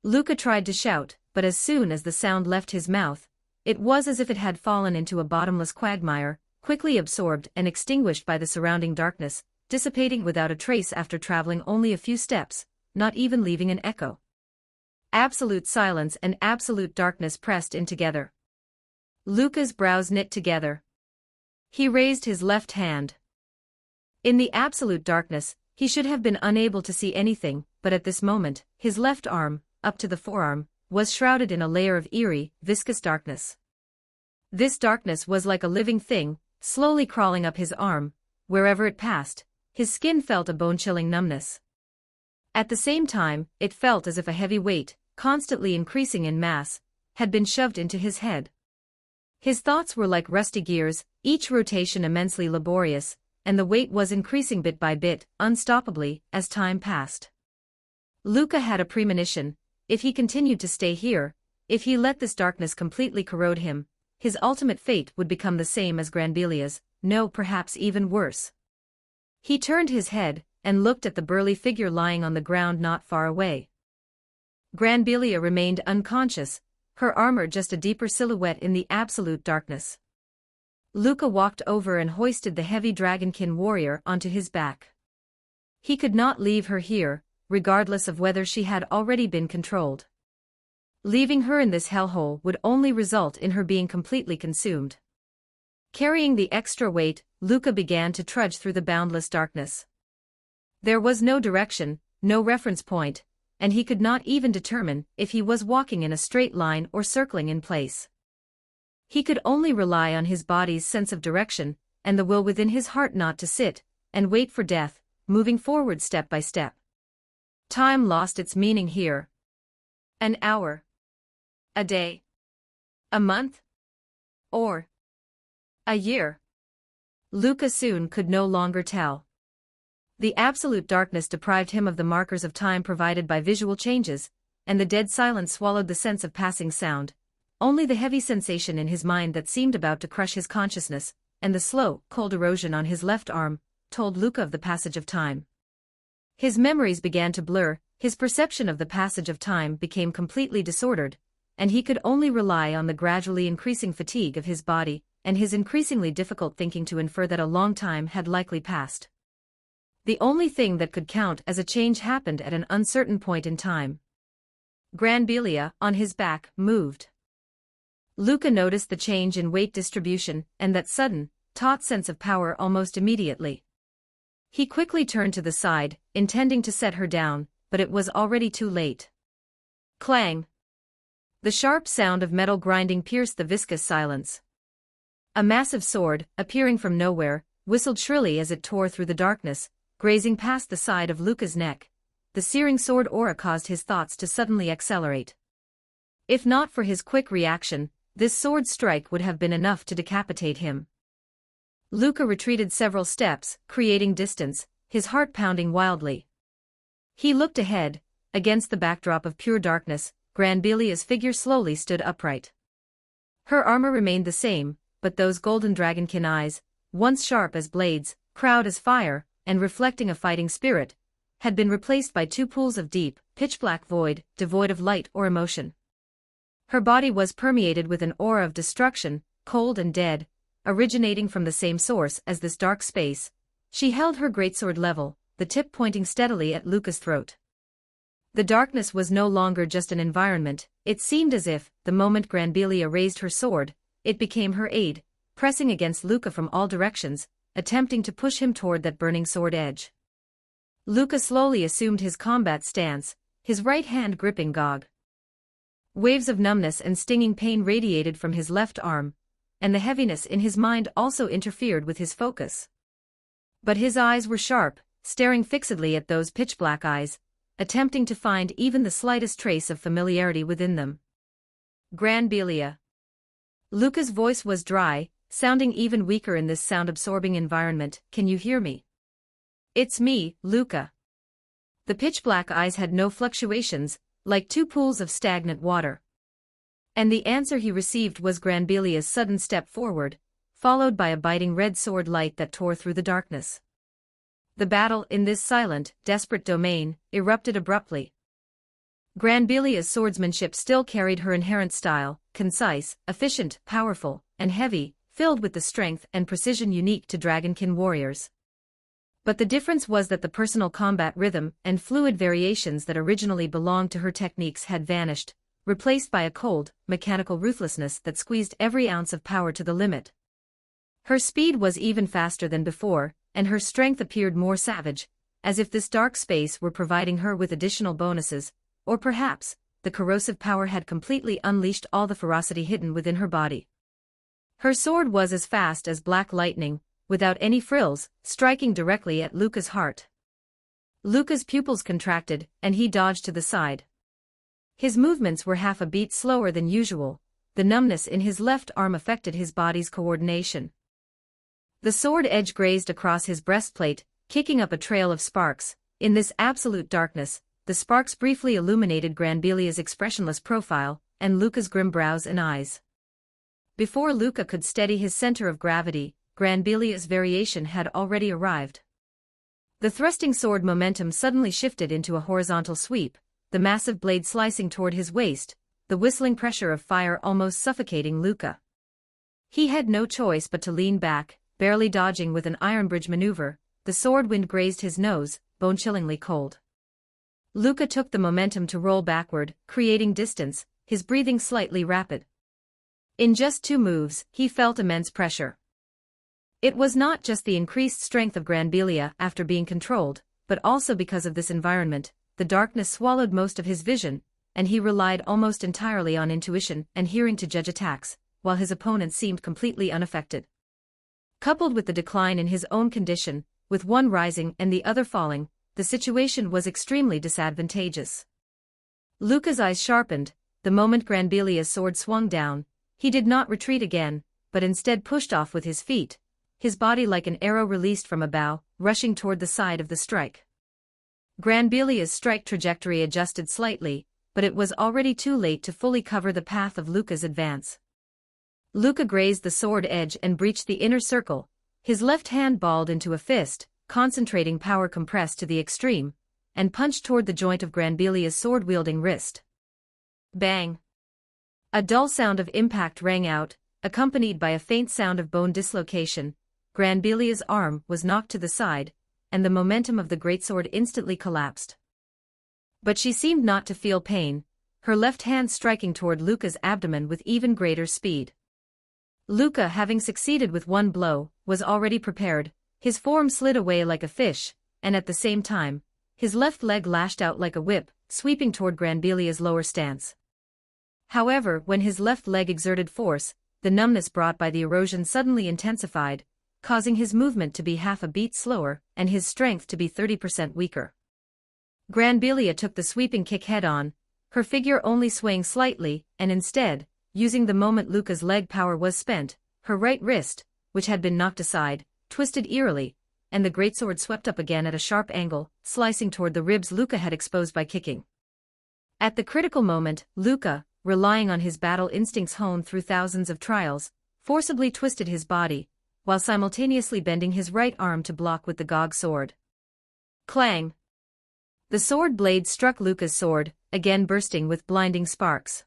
Luca tried to shout, but as soon as the sound left his mouth, it was as if it had fallen into a bottomless quagmire, quickly absorbed and extinguished by the surrounding darkness, dissipating without a trace after traveling only a few steps, not even leaving an echo. Absolute silence and absolute darkness pressed in together. Luca's brows knit together. He raised his left hand. In the absolute darkness, he should have been unable to see anything, but at this moment, his left arm, up to the forearm, was shrouded in a layer of eerie, viscous darkness. This darkness was like a living thing, slowly crawling up his arm. Wherever it passed, his skin felt a bone-chilling numbness. At the same time, it felt as if a heavy weight, constantly increasing in mass, had been shoved into his head. His thoughts were like rusty gears, each rotation immensely laborious, and the weight was increasing bit by bit, unstoppably, as time passed. Luca had a premonition: if he continued to stay here, if he let this darkness completely corrode him, his ultimate fate would become the same as Granbilia's, no, perhaps even worse. He turned his head, and looked at the burly figure lying on the ground not far away. Granbilia remained unconscious, her armor just a deeper silhouette in the absolute darkness. Luca walked over and hoisted the heavy dragonkin warrior onto his back. He could not leave her here, regardless of whether she had already been controlled. Leaving her in this hellhole would only result in her being completely consumed. Carrying the extra weight, Luca began to trudge through the boundless darkness. There was no direction, no reference point, and he could not even determine if he was walking in a straight line or circling in place. He could only rely on his body's sense of direction, and the will within his heart not to sit and wait for death, moving forward step by step. Time lost its meaning here. An hour. A day. A month? Or a year? Luca soon could no longer tell. The absolute darkness deprived him of the markers of time provided by visual changes, and the dead silence swallowed the sense of passing sound. Only the heavy sensation in his mind that seemed about to crush his consciousness, and the slow, cold erosion on his left arm, told Luca of the passage of time. His memories began to blur, his perception of the passage of time became completely disordered, and he could only rely on the gradually increasing fatigue of his body, and his increasingly difficult thinking to infer that a long time had likely passed. The only thing that could count as a change happened at an uncertain point in time. Granbilia, on his back, moved. Luca noticed the change in weight distribution and that sudden, taut sense of power almost immediately. He quickly turned to the side, intending to set her down, but it was already too late. Clang! The sharp sound of metal grinding pierced the viscous silence. A massive sword, appearing from nowhere, whistled shrilly as it tore through the darkness, grazing past the side of Luca's neck. The searing sword aura caused his thoughts to suddenly accelerate. If not for his quick reaction, this sword strike would have been enough to decapitate him. Luca retreated several steps, creating distance, his heart pounding wildly. He looked ahead. Against the backdrop of pure darkness, Granbilia's figure slowly stood upright. Her armor remained the same, but those golden dragonkin eyes, once sharp as blades, proud as fire, and reflecting a fighting spirit, had been replaced by two pools of deep, pitch-black void, devoid of light or emotion. Her body was permeated with an aura of destruction, cold and dead, originating from the same source as this dark space. She held her greatsword level, the tip pointing steadily at Luca's throat. The darkness was no longer just an environment. It seemed as if, the moment Granbilia raised her sword, it became her aid, pressing against Luca from all directions, attempting to push him toward that burning sword edge. Luca slowly assumed his combat stance, his right hand gripping Gog. Waves of numbness and stinging pain radiated from his left arm, and the heaviness in his mind also interfered with his focus. But his eyes were sharp, staring fixedly at those pitch-black eyes, attempting to find even the slightest trace of familiarity within them. Granbilia. Luca's voice was dry, sounding even weaker in this sound-absorbing environment. Can you hear me? It's me, Luca. The pitch-black eyes had no fluctuations, like two pools of stagnant water. And the answer he received was Granbilia's sudden step forward, followed by a biting red sword light that tore through the darkness. The battle in this silent, desperate domain erupted abruptly. Granbilia's swordsmanship still carried her inherent style, concise, efficient, powerful, and heavy, filled with the strength and precision unique to dragonkin warriors. But the difference was that the personal combat rhythm and fluid variations that originally belonged to her techniques had vanished, replaced by a cold, mechanical ruthlessness that squeezed every ounce of power to the limit. Her speed was even faster than before, and her strength appeared more savage, as if this dark space were providing her with additional bonuses, or perhaps, the corrosive power had completely unleashed all the ferocity hidden within her body. Her sword was as fast as black lightning, without any frills, striking directly at Luca's heart. Luca's pupils contracted, and he dodged to the side. His movements were half a beat slower than usual. The numbness in his left arm affected his body's coordination. The sword edge grazed across his breastplate, kicking up a trail of sparks. In this absolute darkness, the sparks briefly illuminated Granbilia's expressionless profile, and Luca's grim brows and eyes. Before Luca could steady his center of gravity, Granbilia's variation had already arrived. The thrusting sword momentum suddenly shifted into a horizontal sweep, the massive blade slicing toward his waist, the whistling pressure of fire almost suffocating Luca. He had no choice but to lean back, barely dodging with an iron bridge maneuver. The sword wind grazed his nose, bone-chillingly cold. Luca took the momentum to roll backward, creating distance, his breathing slightly rapid. In just 2 moves, he felt immense pressure. It was not just the increased strength of Granbilia after being controlled, but also because of this environment. The darkness swallowed most of his vision, and he relied almost entirely on intuition and hearing to judge attacks, while his opponent seemed completely unaffected. Coupled with the decline in his own condition, with one rising and the other falling, the situation was extremely disadvantageous. Luca's eyes sharpened. The moment Granbilia's sword swung down, he did not retreat again, but instead pushed off with his feet, his body like an arrow released from a bow, rushing toward the side of the strike. Granbilia's strike trajectory adjusted slightly, but it was already too late to fully cover the path of Luca's advance. Luca grazed the sword edge and breached the inner circle, his left hand balled into a fist, concentrating power compressed to the extreme, and punched toward the joint of Granbilia's sword-wielding wrist. Bang! A dull sound of impact rang out, accompanied by a faint sound of bone dislocation. Granbilia's arm was knocked to the side, and the momentum of the greatsword instantly collapsed. But she seemed not to feel pain, her left hand striking toward Luca's abdomen with even greater speed. Luca, having succeeded with one blow, was already prepared, His form slid away like a fish, and at the same time, his left leg lashed out like a whip, sweeping toward Granbelia's lower stance. However, when his left leg exerted force, the numbness brought by the erosion suddenly intensified, causing his movement to be half a beat slower and his strength to be 30% weaker. Granbelia took the sweeping kick head-on, her figure only swaying slightly, and instead, using the moment Luca's leg power was spent, her right wrist, which had been knocked aside, twisted eerily, and the greatsword swept up again at a sharp angle, slicing toward the ribs Luca had exposed by kicking. At the critical moment, Luca, relying on his battle instincts honed through thousands of trials, forcibly twisted his body, while simultaneously bending his right arm to block with the Gog sword. Clang! The sword blade struck Luca's sword, again bursting with blinding sparks.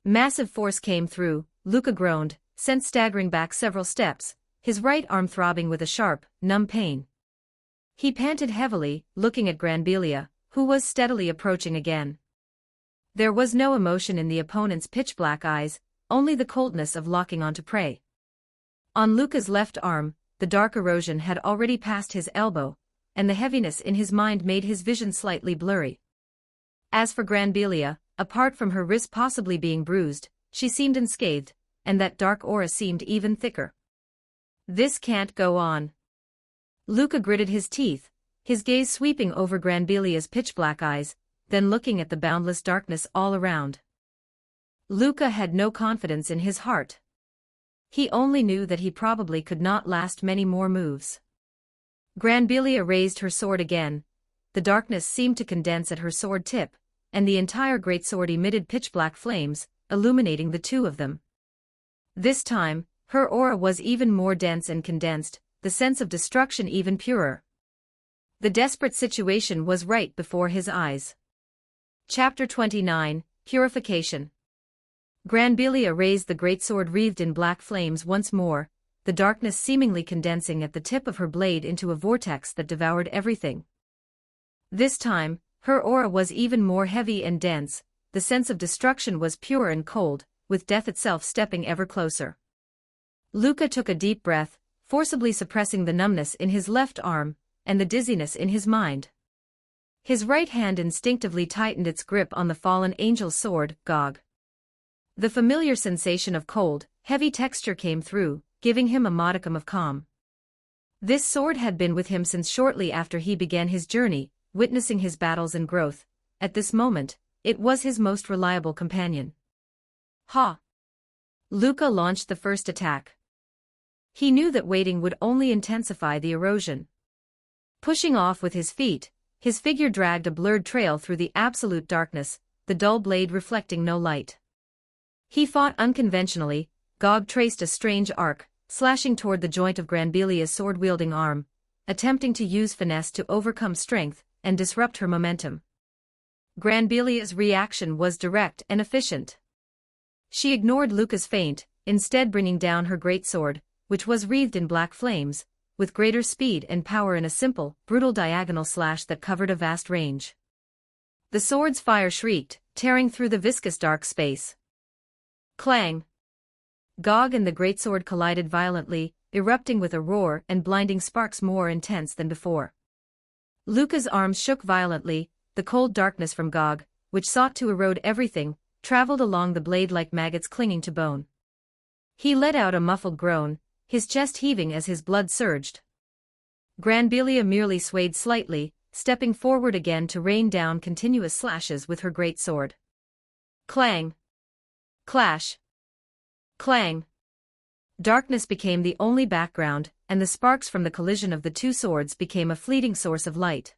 Massive force came through, Luca groaned, sent staggering back several steps, his right arm throbbing with a sharp, numb pain. He panted heavily, looking at Granbelia, who was steadily approaching again. There was no emotion in the opponent's pitch-black eyes, only the coldness of locking onto prey. On Luca's left arm, the dark erosion had already passed his elbow, and the heaviness in his mind made his vision slightly blurry. As for Granbelia, apart from her wrist possibly being bruised, she seemed unscathed, and that dark aura seemed even thicker. This can't go on. Luca gritted his teeth, his gaze sweeping over Granbelia's pitch-black eyes, then looking at the boundless darkness all around. Luca had no confidence in his heart. He only knew that he probably could not last many more moves. Granbelia raised her sword again. The darkness seemed to condense at her sword tip, and the entire greatsword emitted pitch-black flames, illuminating the two of them. This time, her aura was even more dense and condensed, the sense of destruction even purer. The desperate situation was right before his eyes. Chapter 29, Purification. Granbelia raised the greatsword wreathed in black flames once more, the darkness seemingly condensing at the tip of her blade into a vortex that devoured everything. This time, her aura was even more heavy and dense, the sense of destruction was pure and cold, with death itself stepping ever closer. Luca took a deep breath, forcibly suppressing the numbness in his left arm, and the dizziness in his mind. His right hand instinctively tightened its grip on the fallen angel's sword, Gog. The familiar sensation of cold, heavy texture came through, giving him a modicum of calm. This sword had been with him since shortly after he began his journey, witnessing his battles and growth. At this moment, it was his most reliable companion. Ha! Luca launched the first attack. He knew that waiting would only intensify the erosion. Pushing off with his feet, his figure dragged a blurred trail through the absolute darkness, the dull blade reflecting no light. He fought unconventionally. Gog traced a strange arc, slashing toward the joint of Granbelia's sword-wielding arm, attempting to use finesse to overcome strength and disrupt her momentum. Granbelia's reaction was direct and efficient. She ignored Luca's feint, instead bringing down her greatsword, which was wreathed in black flames, with greater speed and power in a simple, brutal diagonal slash that covered a vast range. The sword's fire shrieked, tearing through the viscous dark space. Clang! Gog and the greatsword collided violently, erupting with a roar and blinding sparks more intense than before. Luca's arms shook violently, the cold darkness from Gog, which sought to erode everything, traveled along the blade like maggots clinging to bone. He let out a muffled groan, his chest heaving as his blood surged. Granbelia merely swayed slightly, stepping forward again to rain down continuous slashes with her greatsword. Clang! Clash! Clang! Darkness became the only background, and the sparks from the collision of the two swords became a fleeting source of light.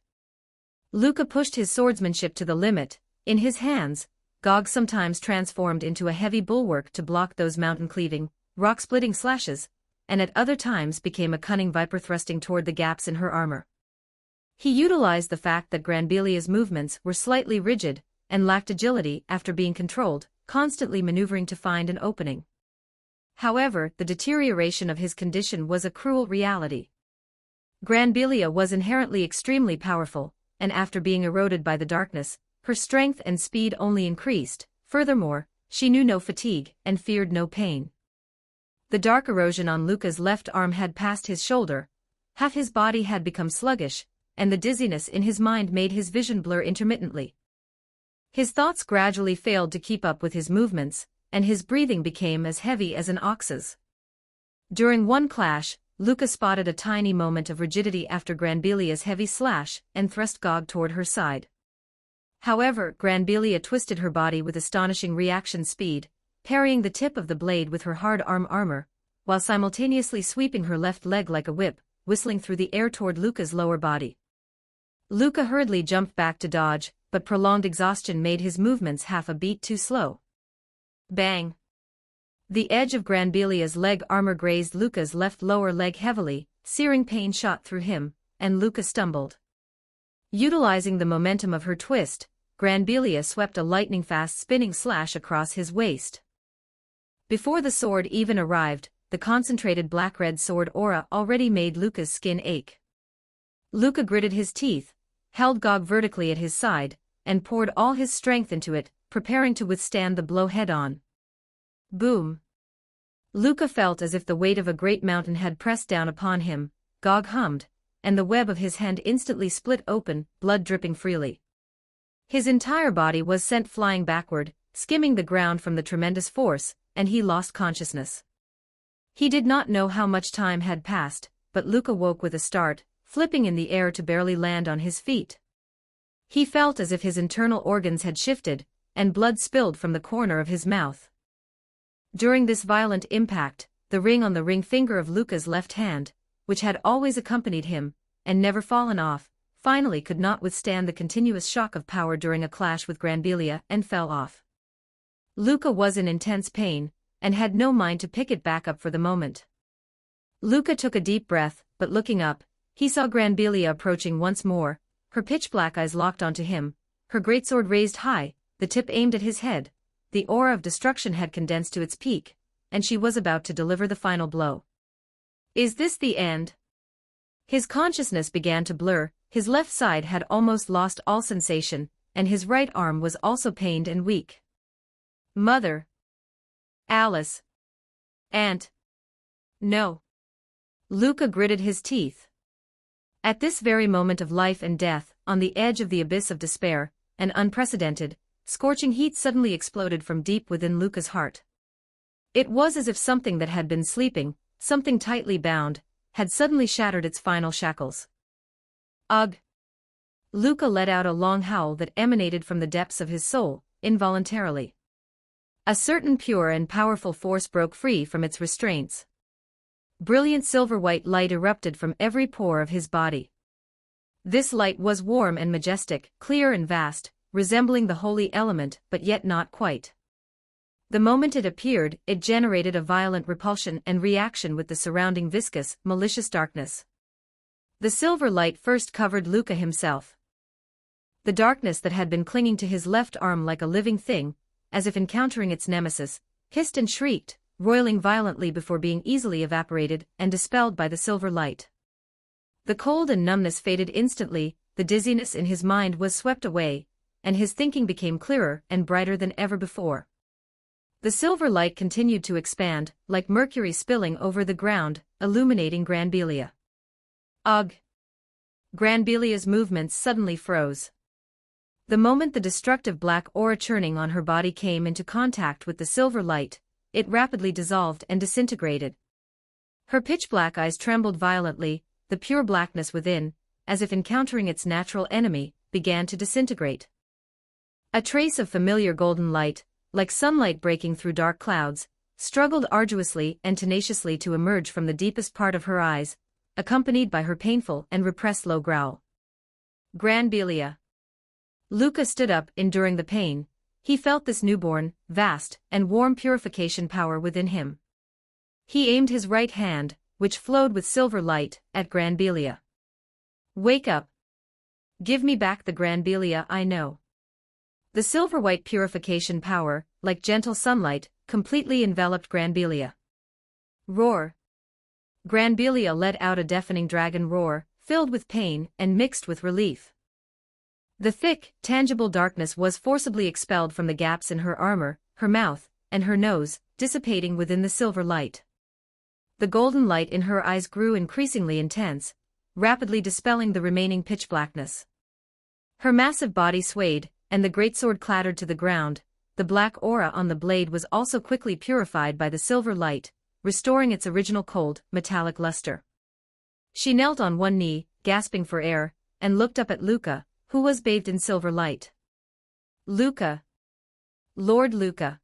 Luca pushed his swordsmanship to the limit. In his hands, Gog sometimes transformed into a heavy bulwark to block those mountain-cleaving, rock-splitting slashes, and at other times became a cunning viper thrusting toward the gaps in her armor. He utilized the fact that Granbelia's movements were slightly rigid and lacked agility after being controlled, constantly maneuvering to find an opening. However, the deterioration of his condition was a cruel reality. Granbelia was inherently extremely powerful, and after being eroded by the darkness, her strength and speed only increased. Furthermore, she knew no fatigue and feared no pain. The dark erosion on Luca's left arm had passed his shoulder, Half his body had become sluggish, and the dizziness in his mind made his vision blur intermittently. His thoughts gradually failed to keep up with his movements, and his breathing became as heavy as an ox's. During one clash, Luca spotted a tiny moment of rigidity after Granbilia's heavy slash and thrust Gog toward her side. However, Granbilia twisted her body with astonishing reaction speed, parrying the tip of the blade with her hard armor, while simultaneously sweeping her left leg like a whip, whistling through the air toward Luca's lower body. Luca hurriedly jumped back to dodge, but prolonged exhaustion made his movements half a beat too slow. Bang! The edge of Granbilia's leg armor grazed Luca's left lower leg heavily, searing pain shot through him, and Luca stumbled. Utilizing the momentum of her twist, Granbilia swept a lightning-fast spinning slash across his waist. Before the sword even arrived, the concentrated black-red sword aura already made Luca's skin ache. Luca gritted his teeth, held Gog vertically at his side, and poured all his strength into it, preparing to withstand the blow head-on. Boom! Luca felt as if the weight of a great mountain had pressed down upon him. Gog hummed, and the web of his hand instantly split open, blood dripping freely. His entire body was sent flying backward, skimming the ground from the tremendous force, and he lost consciousness. He did not know how much time had passed, but Luca woke with a start, flipping in the air to barely land on his feet. He felt as if his internal organs had shifted, and blood spilled from the corner of his mouth. During this violent impact, the ring on the ring finger of Luca's left hand, which had always accompanied him, and never fallen off, finally could not withstand the continuous shock of power during a clash with Granbilia and fell off. Luca was in intense pain, and had no mind to pick it back up for the moment. Luca took a deep breath, but looking up, he saw Granbilia approaching once more, her pitch-black eyes locked onto him, her greatsword raised high, the tip aimed at his head. The aura of destruction had condensed to its peak, and she was about to deliver the final blow. Is this the end? His consciousness began to blur, his left side had almost lost all sensation, and his right arm was also pained and weak. Mother. Alice. Aunt. No. Luca gritted his teeth. At this very moment of life and death, on the edge of the abyss of despair, an unprecedented, scorching heat suddenly exploded from deep within Luca's heart. It was as if something that had been sleeping, something tightly bound, had suddenly shattered its final shackles. Ugh! Luca let out a long howl that emanated from the depths of his soul, involuntarily. A certain pure and powerful force broke free from its restraints. Brilliant silver-white light erupted from every pore of his body. This light was warm and majestic, clear and vast, resembling the holy element but yet not quite. The moment it appeared, it generated a violent repulsion and reaction with the surrounding viscous, malicious darkness. The silver light first covered Luca himself. The darkness that had been clinging to his left arm like a living thing, as if encountering its nemesis, hissed and shrieked, roiling violently before being easily evaporated and dispelled by the silver light. The cold and numbness faded instantly, the dizziness in his mind was swept away, and his thinking became clearer and brighter than ever before. The silver light continued to expand, like mercury spilling over the ground, illuminating Granbilia. Ugh! Granbilia's movements suddenly froze. The moment the destructive black aura churning on her body came into contact with the silver light, it rapidly dissolved and disintegrated. Her pitch-black eyes trembled violently, the pure blackness within, as if encountering its natural enemy, began to disintegrate. A trace of familiar golden light, like sunlight breaking through dark clouds, struggled arduously and tenaciously to emerge from the deepest part of her eyes, accompanied by her painful and repressed low growl. Granbilia. Luca stood up, enduring the pain. He felt this newborn, vast, and warm purification power within him. He aimed his right hand, which flowed with silver light, at Granbilia. Wake up. Give me back the Granbilia I know. The silver-white purification power, like gentle sunlight, completely enveloped Granbilia. Roar. Granbilia let out a deafening dragon roar, filled with pain and mixed with relief. The thick, tangible darkness was forcibly expelled from the gaps in her armor, her mouth, and her nose, dissipating within the silver light. The golden light in her eyes grew increasingly intense, rapidly dispelling the remaining pitch blackness. Her massive body swayed, and the greatsword clattered to the ground. The black aura on the blade was also quickly purified by the silver light, restoring its original cold, metallic luster. She knelt on one knee, gasping for air, and looked up at Luca, who was bathed in silver light. Luca. Lord Luca.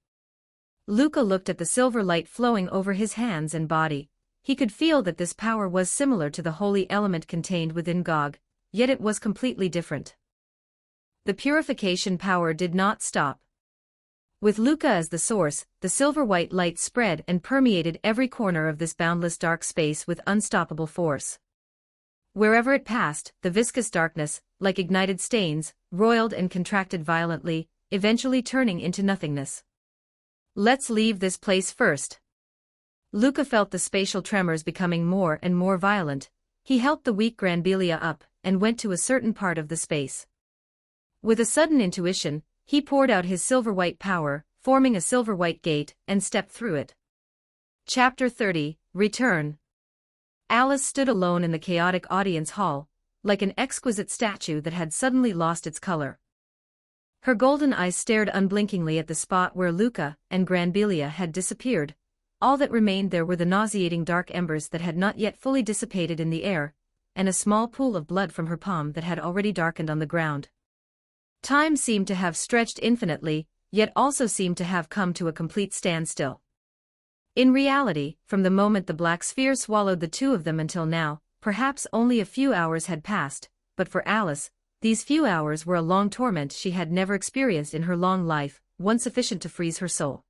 Luca looked at the silver light flowing over his hands and body. He could feel that this power was similar to the holy element contained within Gog, yet it was completely different. The purification power did not stop. With Luca as the source, the silver-white light spread and permeated every corner of this boundless dark space with unstoppable force. Wherever it passed, the viscous darkness, like ignited stains, roiled and contracted violently, eventually turning into nothingness. Let's leave this place first. Luca felt the spatial tremors becoming more and more violent. He helped the weak Granbelia up, and went to a certain part of the space. With a sudden intuition, he poured out his silver-white power, forming a silver-white gate, and stepped through it. Chapter 30, Return. Alice stood alone in the chaotic audience hall, like an exquisite statue that had suddenly lost its color. Her golden eyes stared unblinkingly at the spot where Luca and Granbelia had disappeared. All that remained there were the nauseating dark embers that had not yet fully dissipated in the air, and a small pool of blood from her palm that had already darkened on the ground. Time seemed to have stretched infinitely, yet also seemed to have come to a complete standstill. In reality, from the moment the black sphere swallowed the two of them until now, perhaps only a few hours had passed, but for Alice, these few hours were a long torment she had never experienced in her long life, one sufficient to freeze her soul.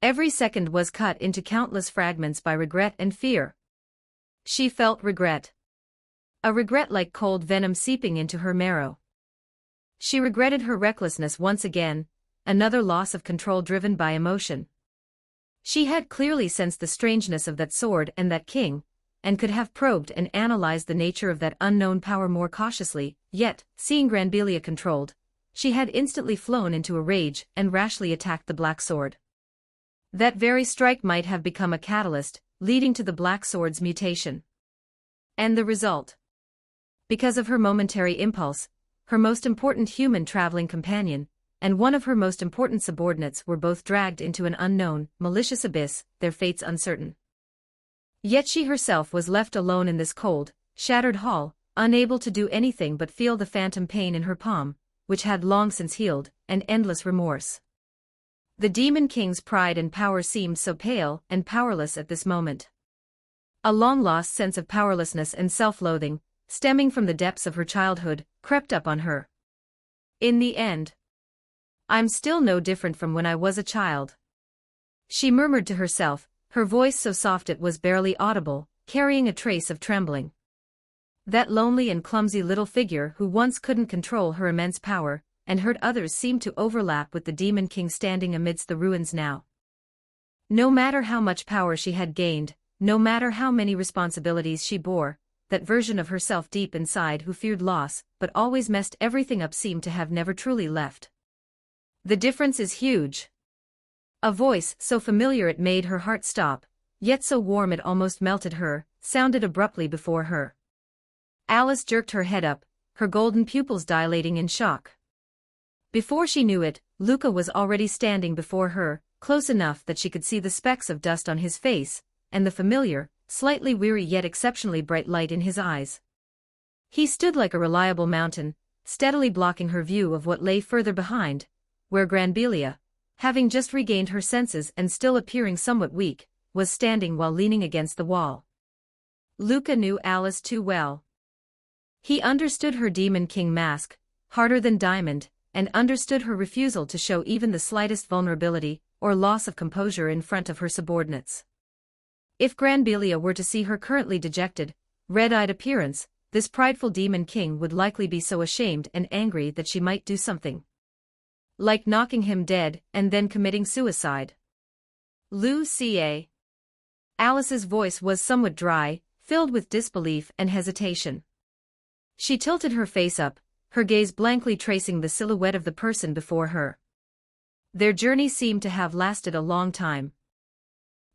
Every second was cut into countless fragments by regret and fear. She felt regret. A regret like cold venom seeping into her marrow. She regretted her recklessness once again, another loss of control driven by emotion. She had clearly sensed the strangeness of that sword and that king, and could have probed and analyzed the nature of that unknown power more cautiously, yet, seeing Granbelia controlled, she had instantly flown into a rage and rashly attacked the black sword. That very strike might have become a catalyst, leading to the black sword's mutation. And the result? Because of her momentary impulse, her most important human traveling companion, and one of her most important subordinates were both dragged into an unknown, malicious abyss, their fates uncertain. Yet she herself was left alone in this cold, shattered hall, unable to do anything but feel the phantom pain in her palm, which had long since healed, and endless remorse. The Demon King's pride and power seemed so pale and powerless at this moment. A long-lost sense of powerlessness and self-loathing, stemming from the depths of her childhood, crept up on her. In the end, I'm still no different from when I was a child, she murmured to herself, her voice so soft it was barely audible, carrying a trace of trembling. That lonely and clumsy little figure who once couldn't control her immense power, and hurt others seemed to overlap with the Demon King standing amidst the ruins now. No matter how much power she had gained, no matter how many responsibilities she bore, that version of herself deep inside who feared loss, but always messed everything up seemed to have never truly left. The difference is huge. A voice, so familiar it made her heart stop, yet so warm it almost melted her, sounded abruptly before her. Alice jerked her head up, her golden pupils dilating in shock. Before she knew it, Luca was already standing before her, close enough that she could see the specks of dust on his face, and the familiar, slightly weary yet exceptionally bright light in his eyes. He stood like a reliable mountain, steadily blocking her view of what lay further behind, where Granbelia, having just regained her senses and still appearing somewhat weak, was standing while leaning against the wall. Luca knew Alice too well. He understood her Demon King mask, harder than diamond, and understood her refusal to show even the slightest vulnerability or loss of composure in front of her subordinates. If Granbelia were to see her currently dejected, red-eyed appearance, this prideful Demon King would likely be so ashamed and angry that she might do something like knocking him dead and then committing suicide. Lucia. Alice's voice was somewhat dry, filled with disbelief and hesitation. She tilted her face up, her gaze blankly tracing the silhouette of the person before her. Their journey seemed to have lasted a long time.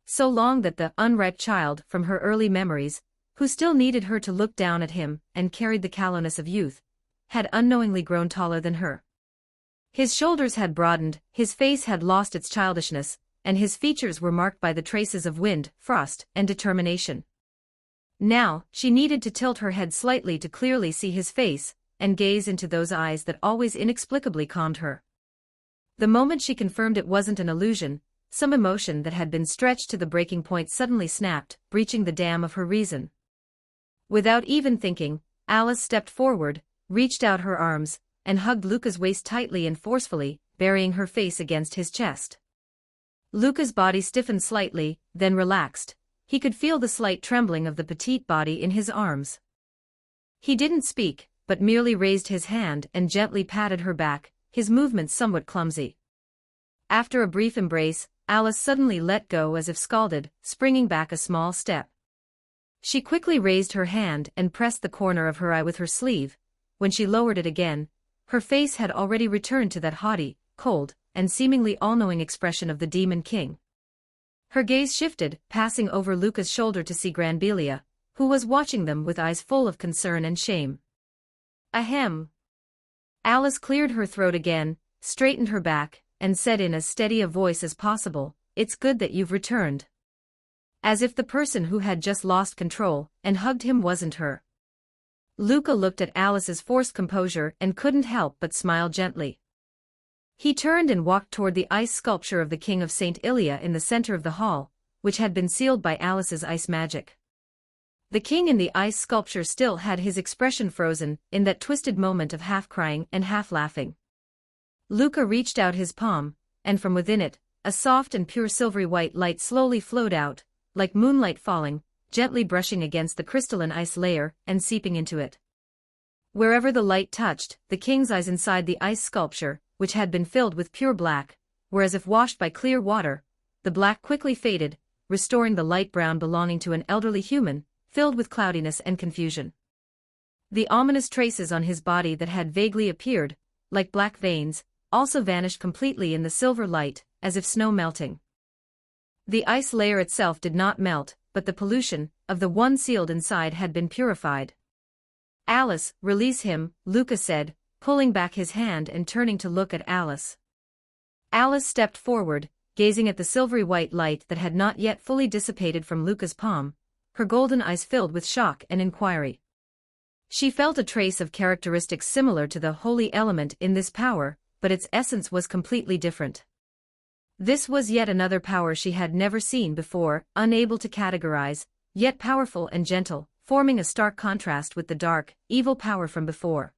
So long that the unripe child, from her early memories, who still needed her to look down at him and carried the callousness of youth, had unknowingly grown taller than her. His shoulders had broadened, his face had lost its childishness, and his features were marked by the traces of wind, frost, and determination. Now, she needed to tilt her head slightly to clearly see his face, and gaze into those eyes that always inexplicably calmed her. The moment she confirmed it wasn't an illusion, some emotion that had been stretched to the breaking point suddenly snapped, breaching the dam of her reason. Without even thinking, Alice stepped forward, reached out her arms, and hugged Luca's waist tightly and forcefully, burying her face against his chest. Luca's body stiffened slightly, then relaxed. He could feel the slight trembling of the petite body in his arms. He didn't speak, but merely raised his hand and gently patted her back, his movements somewhat clumsy. After a brief embrace, Alice suddenly let go as if scalded, springing back a small step. She quickly raised her hand and pressed the corner of her eye with her sleeve. When she lowered it again, her face had already returned to that haughty, cold, and seemingly all-knowing expression of the Demon King. Her gaze shifted, passing over Luca's shoulder to see Granbelia, who was watching them with eyes full of concern and shame. Ahem. Alice cleared her throat again, straightened her back, and said in as steady a voice as possible, "It's good that you've returned." As if the person who had just lost control and hugged him wasn't her. Luca looked at Alice's forced composure and couldn't help but smile gently. He turned and walked toward the ice sculpture of the King of St. Ilia in the center of the hall, which had been sealed by Alice's ice magic. The king in the ice sculpture still had his expression frozen in that twisted moment of half crying and half laughing. Luca reached out his palm, and from within it, a soft and pure silvery white light slowly flowed out, like moonlight falling, gently brushing against the crystalline ice layer and seeping into it. Wherever the light touched, the king's eyes inside the ice sculpture, which had been filled with pure black, were as if washed by clear water. The black quickly faded, restoring the light brown belonging to an elderly human, filled with cloudiness and confusion. The ominous traces on his body that had vaguely appeared, like black veins, also vanished completely in the silver light, as if snow melting. The ice layer itself did not melt, but the pollution of the one sealed inside had been purified. "Alice, release him," Luca said, pulling back his hand and turning to look at Alice. Alice stepped forward, gazing at the silvery white light that had not yet fully dissipated from Luca's palm, her golden eyes filled with shock and inquiry. She felt a trace of characteristics similar to the holy element in this power, but its essence was completely different. This was yet another power she had never seen before, unable to categorize, yet powerful and gentle, forming a stark contrast with the dark, evil power from before.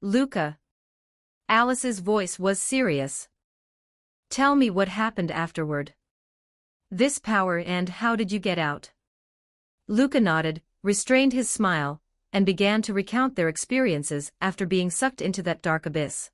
"Luca." Alice's voice was serious. "Tell me what happened afterward. This power, and how did you get out?" Luca nodded, restrained his smile, and began to recount their experiences after being sucked into that dark abyss.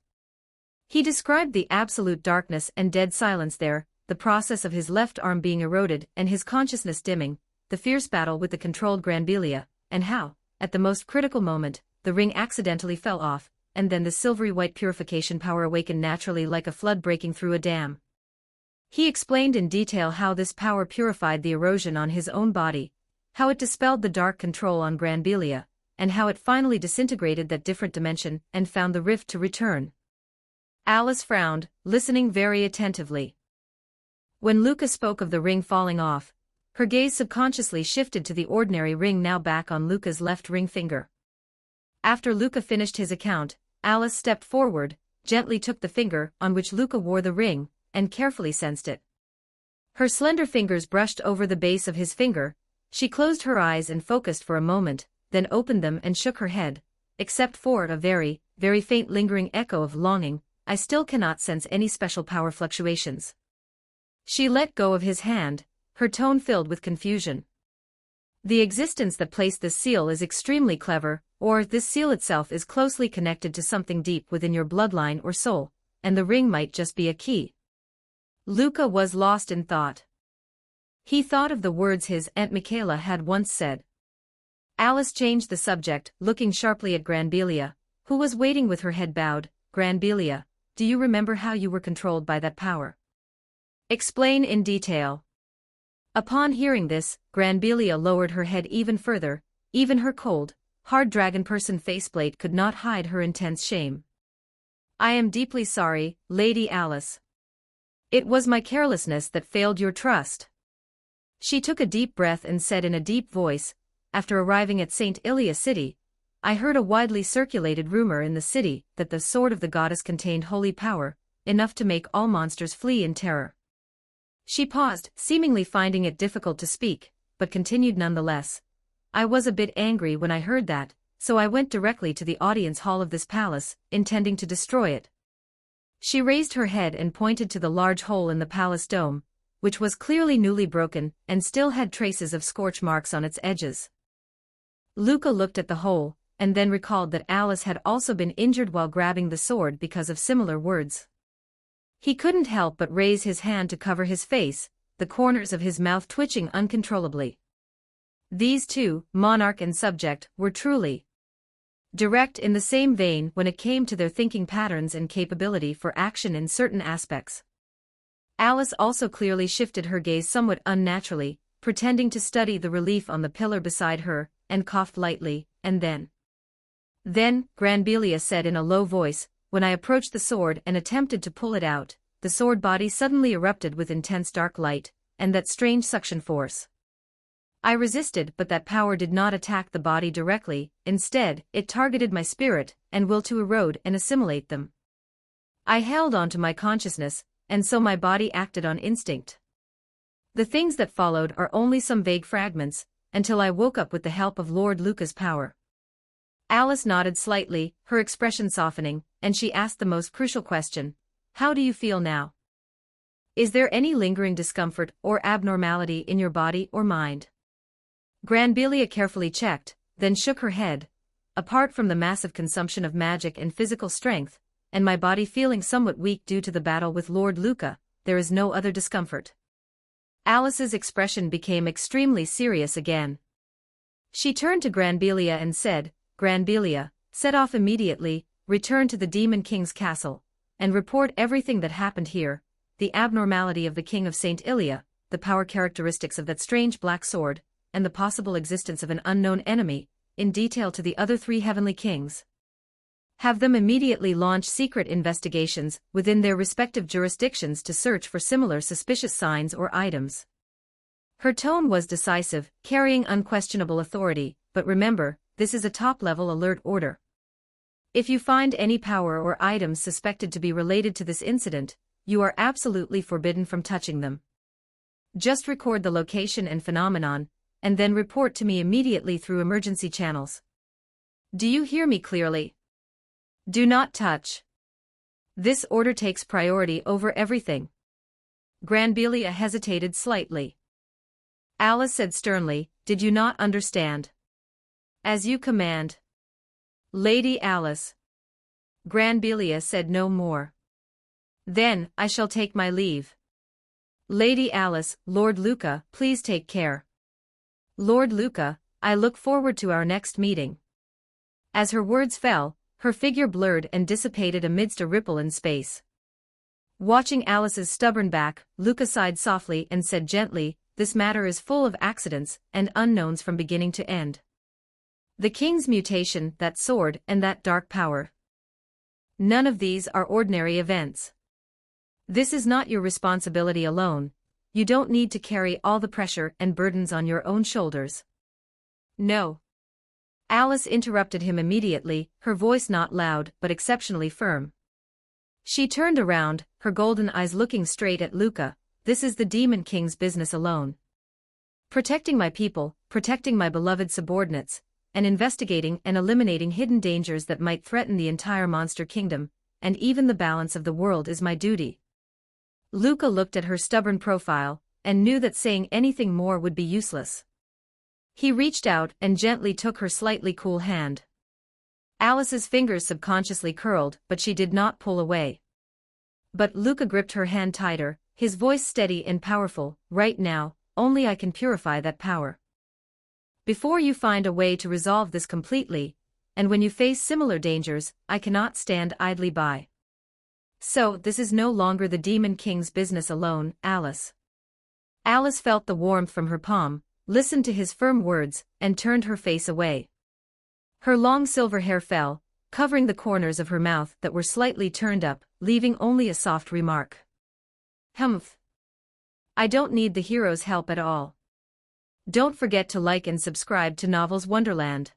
He described the absolute darkness and dead silence there, the process of his left arm being eroded and his consciousness dimming, the fierce battle with the controlled Granbelia, and how, at the most critical moment, the ring accidentally fell off, and then the silvery white purification power awakened naturally like a flood breaking through a dam. He explained in detail how this power purified the erosion on his own body, how it dispelled the dark control on Granbelia, and how it finally disintegrated that different dimension and found the rift to return. Alice frowned, listening very attentively. When Luca spoke of the ring falling off, her gaze subconsciously shifted to the ordinary ring now back on Luca's left ring finger. After Luca finished his account, Alice stepped forward, gently took the finger on which Luca wore the ring, and carefully sensed it. Her slender fingers brushed over the base of his finger. She closed her eyes and focused for a moment, then opened them and shook her head. "Except for a very, very faint lingering echo of longing, I still cannot sense any special power fluctuations." She let go of his hand, her tone filled with confusion. "The existence that placed this seal is extremely clever, or this seal itself is closely connected to something deep within your bloodline or soul, and the ring might just be a key." Luca was lost in thought. He thought of the words his Aunt Michaela had once said. Alice changed the subject, looking sharply at Granbelia, who was waiting with her head bowed. "Granbelia, do you remember how you were controlled by that power? Explain in detail." Upon hearing this, Granbelia lowered her head even further, even her cold, hard dragon-person faceplate could not hide her intense shame. I am deeply sorry, Lady Alice. It was my carelessness that failed your trust. She took a deep breath and said in a deep voice, after arriving at St. Ilia City, I heard a widely circulated rumor in the city that the sword of the goddess contained holy power, enough to make all monsters flee in terror. She paused, seemingly finding it difficult to speak, but continued nonetheless. I was a bit angry when I heard that, so I went directly to the audience hall of this palace, intending to destroy it. She raised her head and pointed to the large hole in the palace dome, which was clearly newly broken and still had traces of scorch marks on its edges. Luca looked at the hole, and then recalled that Alice had also been injured while grabbing the sword because of similar words. He couldn't help but raise his hand to cover his face, the corners of his mouth twitching uncontrollably. These two, monarch and subject, were truly direct in the same vein when it came to their thinking patterns and capability for action in certain aspects. Alice also clearly shifted her gaze somewhat unnaturally, pretending to study the relief on the pillar beside her, and coughed lightly, and then, Granbelia said in a low voice, when I approached the sword and attempted to pull it out, the sword body suddenly erupted with intense dark light, and that strange suction force. I resisted, but that power did not attack the body directly, instead, it targeted my spirit and will to erode and assimilate them. I held on to my consciousness, and so my body acted on instinct. The things that followed are only some vague fragments, until I woke up with the help of Lord Luca's power. Alice nodded slightly, her expression softening, and she asked the most crucial question. How do you feel now? Is there any lingering discomfort or abnormality in your body or mind? Granbelia carefully checked, then shook her head. Apart from the massive consumption of magic and physical strength, and my body feeling somewhat weak due to the battle with Lord Luca, there is no other discomfort. Alice's expression became extremely serious again. She turned to Granbelia and said, Granbelia, set off immediately, return to the Demon King's castle, and report everything that happened here, the abnormality of the King of St. Ilia, the power characteristics of that strange black sword, and the possible existence of an unknown enemy, in detail to the other 3 heavenly kings. Have them immediately launch secret investigations within their respective jurisdictions to search for similar suspicious signs or items. Her tone was decisive, carrying unquestionable authority, but remember, this is a top-level alert order. If you find any power or items suspected to be related to this incident, you are absolutely forbidden from touching them. Just record the location and phenomenon, and then report to me immediately through emergency channels. Do you hear me clearly? Do not touch. This order takes priority over everything. Granbelia hesitated slightly. Alice said sternly, did you not understand? As you command. Lady Alice. Granbelia said no more. Then, I shall take my leave. Lady Alice, Lord Luca, please take care. Lord Luca, I look forward to our next meeting. As her words fell, her figure blurred and dissipated amidst a ripple in space. Watching Alice's stubborn back, Luca sighed softly and said gently, this matter is full of accidents and unknowns from beginning to end. The king's mutation, that sword, and that dark power. None of these are ordinary events. This is not your responsibility alone. You don't need to carry all the pressure and burdens on your own shoulders. No. Alice interrupted him immediately, her voice not loud but exceptionally firm. She turned around, her golden eyes looking straight at Luca. This is the Demon King's business alone. Protecting my people, protecting my beloved subordinates, and investigating and eliminating hidden dangers that might threaten the entire monster kingdom, and even the balance of the world is my duty. Luca looked at her stubborn profile, and knew that saying anything more would be useless. He reached out and gently took her slightly cool hand. Alice's fingers subconsciously curled, but she did not pull away. But Luca gripped her hand tighter, his voice steady and powerful. Right now, only I can purify that power. Before you find a way to resolve this completely, and when you face similar dangers, I cannot stand idly by. So, this is no longer the Demon King's business alone, Alice. Alice felt the warmth from her palm, listened to his firm words, and turned her face away. Her long silver hair fell, covering the corners of her mouth that were slightly turned up, leaving only a soft remark. Humph. I don't need the hero's help at all. Don't forget to like and subscribe to Novels Wonderland.